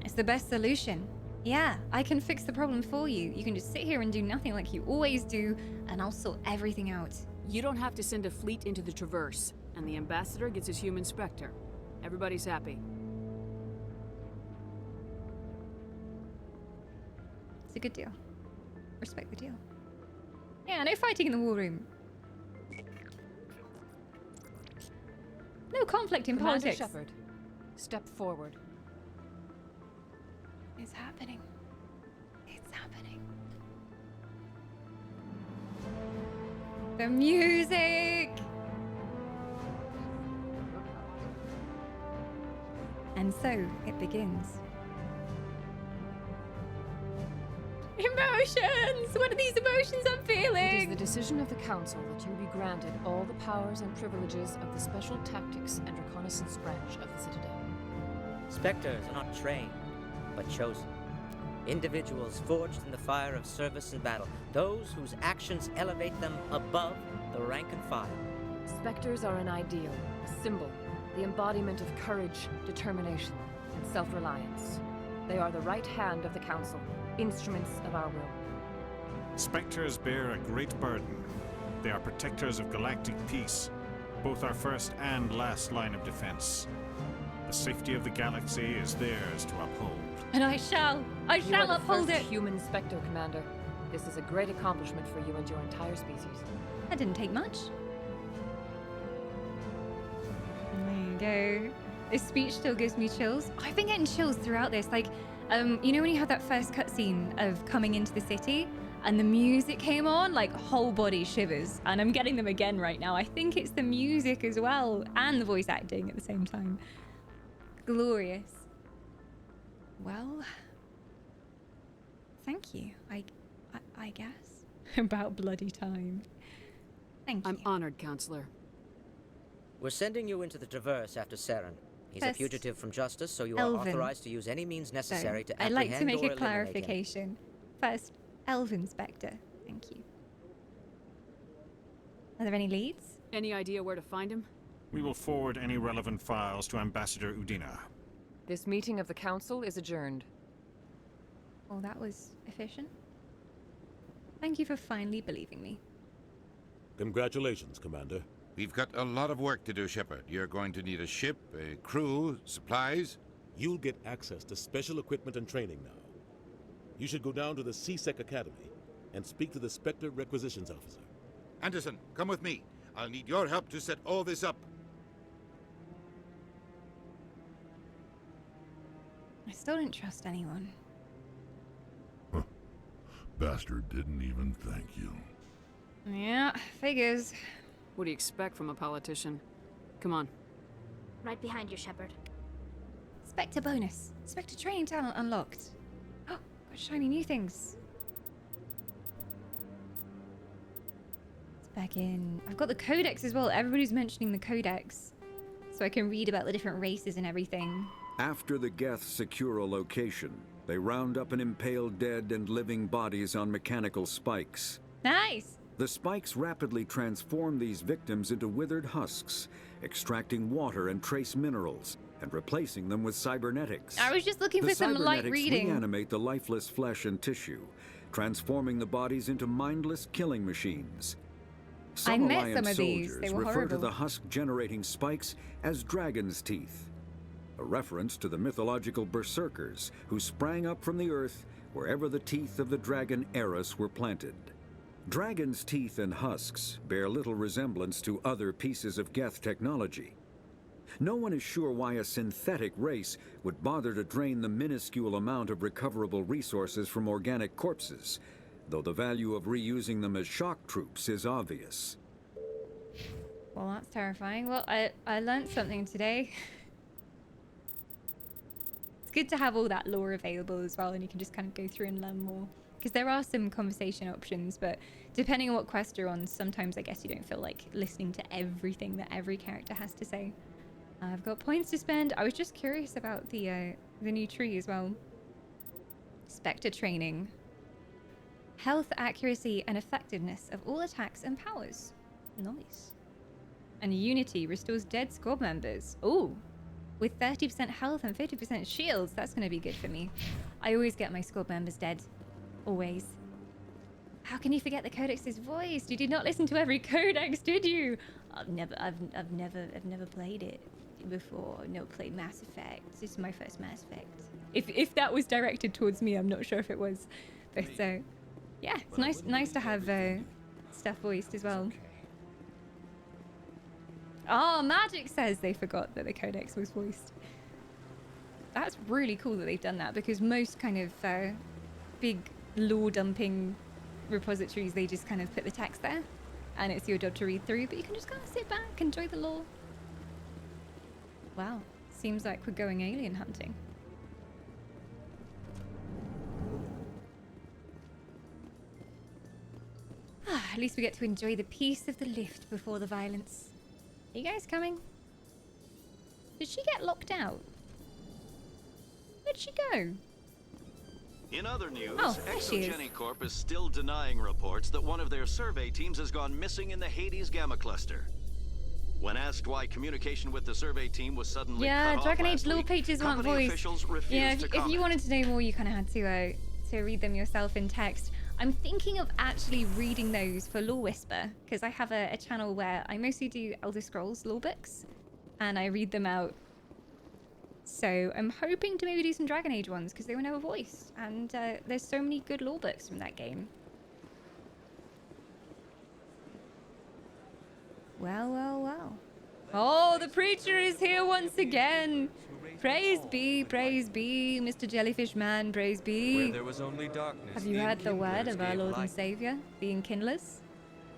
It's the best solution. Yeah, I can fix the problem for you. You can just sit here and do nothing like you always do, and I'll sort everything out. You don't have to send a fleet into the Traverse, and the Ambassador gets his human Spectre. Everybody's happy. It's a good deal. Respect the deal. Yeah, no fighting in the war room. No conflict in Commander politics. Shepard, step forward. It's happening. It's happening. The music! And so it begins. Emotions! What are these emotions I'm feeling? It is the decision of the Council that you be granted all the powers and privileges of the Special Tactics and Reconnaissance branch of the Citadel. Spectres are not trained, but chosen. Individuals forged in the fire of service and battle. Those whose actions elevate them above the rank and file. Spectres are an ideal, a symbol, the embodiment of courage, determination, and self-reliance. They are the right hand of the Council, instruments of our will. Spectres bear a great burden. They are protectors of galactic peace, both our first and last line of defense. The safety of the galaxy is theirs to uphold. And I shall uphold it! Human Spectre, Commander. This is a great accomplishment for you and your entire species. That didn't take much. There you go. This speech still gives me chills. I've been getting chills throughout this. Like, you know when you have that first cutscene of coming into the city and the music came on? Like, whole body shivers. And I'm getting them again right now. I think it's the music as well and the voice acting at the same time. Glorious. Well, thank you. I guess. About bloody time. Thank you. I'm honored, Counselor. We're sending you into the Traverse after Saren. He's a First, fugitive from justice, so you are Elven. authorized to use any means necessary to I'd apprehend like to make or a eliminate him. clarification. First, Elven Spectre. Thank you. Are there any leads? Any idea where to find him? We will forward any relevant files to Ambassador Udina. This meeting of the Council is adjourned. Oh, that was efficient. Thank you for finally believing me. Congratulations, Commander. We've got a lot of work to do, Shepard. You're going to need a ship, a crew, supplies. You'll get access to special equipment and training now. You should go down to the C-Sec Academy and speak to the Spectre Requisitions Officer. Anderson, come with me. I'll need your help to set all this up. still don't trust anyone. Bastard didn't even thank you. Yeah, figures. What do you expect from a politician? Come on. Right behind you, Shepard. Spectre bonus. Spectre training talent unlocked. Oh, got shiny new things. It's back in. I've got the codex as well. Everybody's mentioning the codex. So I can read about the different races and everything. After the Geths secure a location, they round up and impale dead and living bodies on mechanical spikes. Nice! The spikes rapidly transform these victims into withered husks, extracting water and trace minerals, and replacing them with cybernetics. I was just looking for some light reading. The cybernetics reanimate the lifeless flesh and tissue, transforming the bodies into mindless killing machines. I Some met Alliance some of these. soldiers They were refer horrible. to the husk-generating spikes as dragon's teeth, a reference to the mythological berserkers who sprang up from the earth wherever the teeth of the dragon Eris were planted. Dragon's teeth and husks bear little resemblance to other pieces of Geth technology. No one is sure why a synthetic race would bother to drain the minuscule amount of recoverable resources from organic corpses, though the value of reusing them as shock troops is obvious. Well, that's terrifying. Well, I learned something today. It's good to have all that lore available as well, and you can just kind of go through and learn more. Because there are some conversation options, but depending on what quest you're on, sometimes I guess you don't feel like listening to everything that every character has to say. I've got points to spend. I was just curious about the new tree as well. Spectre training. Health, accuracy, and effectiveness of all attacks and powers. Nice. And Unity restores dead squad members. Ooh. With 30% health and 50% shields. That's going to be good for me. I always get my squad members dead. Always. How can you forget the Codex's voice? You did not listen to every Codex, did you? I've never played it before. I've never played Mass Effect. This is my first Mass Effect. If that was directed towards me, I'm not sure if it was. But yeah, it's nice to have stuff voiced as well. Oh, Magic says they forgot that the Codex was voiced. That's really cool that they've done that, because most kind of big lore dumping repositories, they just kind of put the text there and it's your job to read through, but you can just kind of sit back, enjoy the lore. Wow, seems like we're going alien hunting. At least we get to enjoy the peace of the lift before the violence. Are you guys coming? Did she get locked out? Where'd she go? In other news, there she is. ExoGeniCorp is still denying reports that one of their survey teams has gone missing in the Hades Gamma Cluster. When asked why communication with the survey team was suddenly cut off Dragon Age last lore week, pages weren't company voiced. officials refused Yeah, to if comment. you wanted to know more, you kind of had to read them yourself in text. I'm thinking of actually reading those for Lore Whisper, because I have a channel where I mostly do Elder Scrolls lore books, and I read them out. So I'm hoping to maybe do some Dragon Age ones, because they were never voiced, and there's so many good lore books from that game. Well. Oh, the preacher is here once again. Praise be, Mr. Jellyfish Man, praise be. Where there was only darkness, Have you heard the word of our Lord and Savior, the Enkindlers?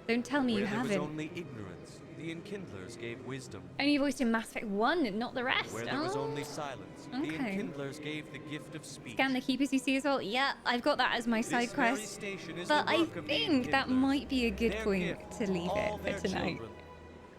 Don't tell me you haven't. Where there was only ignorance, the Enkindlers gave wisdom. Only voiced in Mass Effect 1, not the rest. Where there was only silence, the Enkindlers gave the gift of speech. Scan the Keepers you see as well. Yeah, I've got that as my side quest. But I think that might be a good point to leave it for tonight.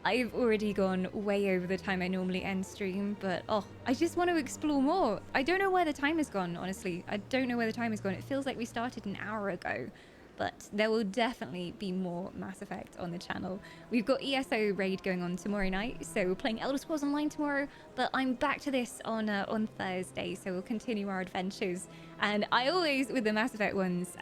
I've already gone way over the time I normally end stream, but I just want to explore more. I don't know where the time has gone, honestly. I don't know where the time has gone. It feels like we started an hour ago, but there will definitely be more Mass Effect on the channel. We've got ESO raid going on tomorrow night, so we're playing Elder Scrolls Online tomorrow, but I'm back to this on Thursday, so we'll continue our adventures. And I always, with the Mass Effect ones,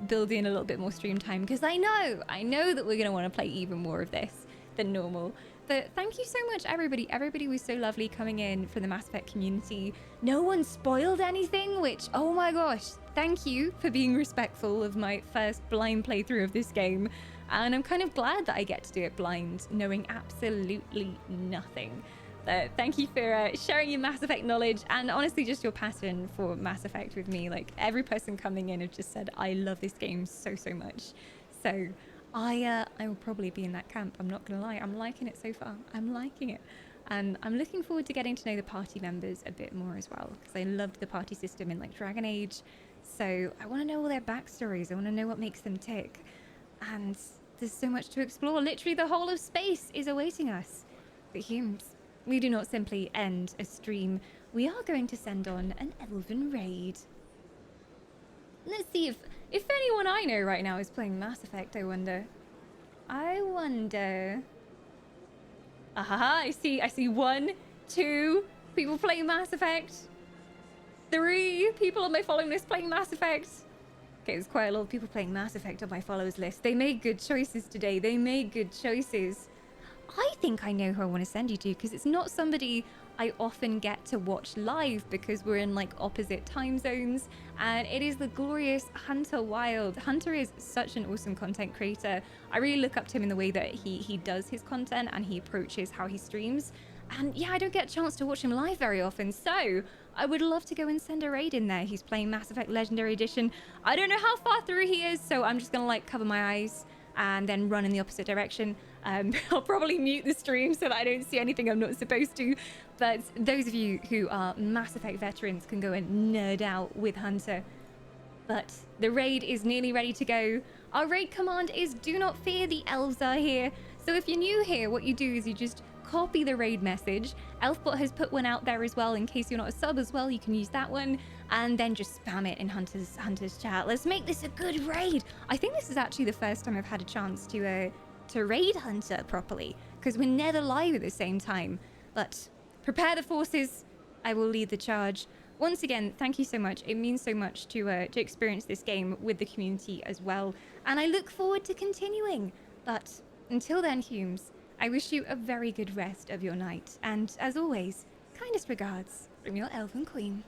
build in a little bit more stream time, because I know that we're going to want to play even more of this than normal. But thank you so much, everybody. Everybody was so lovely coming in from the Mass Effect community. No one spoiled anything, which, oh my gosh, thank you for being respectful of my first blind playthrough of this game. And I'm kind of glad that I get to do it blind, knowing absolutely nothing. Thank you for sharing your Mass Effect knowledge and honestly just your passion for Mass Effect with me. Like every person coming in have just said, I love this game so much. So I will probably be in that camp. I'm not gonna lie. I'm liking it so far. I'm liking it. And I'm looking forward to getting to know the party members a bit more as well, because I loved the party system in like Dragon Age. So I want to know all their backstories. I want to know what makes them tick. And there's so much to explore. Literally the whole of space is awaiting us. But humans, we do not simply end a stream. We are going to send on an elven raid. Let's see if anyone I know right now is playing Mass Effect, I wonder. Aha, I see 1, 2 people playing Mass Effect. 3 people on my following list playing Mass Effect. Okay, there's quite a lot of people playing Mass Effect on my followers list. They made good choices today. They made good choices. I think I know who I want to send you to, because it's not somebody I often get to watch live because we're in like opposite time zones, and it is the glorious Hunter Wild. Hunter is such an awesome content creator. I really look up to him in the way that he does his content and he approaches how he streams. And yeah, I don't get a chance to watch him live very often, so I would love to go and send a raid in there. He's playing Mass Effect Legendary Edition. I don't know how far through he is, so I'm just gonna like cover my eyes and then run in the opposite direction. I'll probably mute the stream so that I don't see anything I'm not supposed to. But those of you who are Mass Effect veterans can go and nerd out with Hunter. But the raid is nearly ready to go. Our raid command is do not fear, the elves are here. So if you're new here, what you do is you just copy the raid message. Elfbot has put one out there as well in case you're not a sub as well. You can use that one and then just spam it in Hunter's chat. Let's make this a good raid. I think this is actually the first time I've had a chance to raid Hunter properly, because we're never live at the same time. But prepare the forces. I will lead the charge. Once again, thank you so much. It means so much to experience this game with the community as well, and I look forward to continuing. But until then, Humes, I wish you a very good rest of your night, and as always, kindest regards from your elven queen.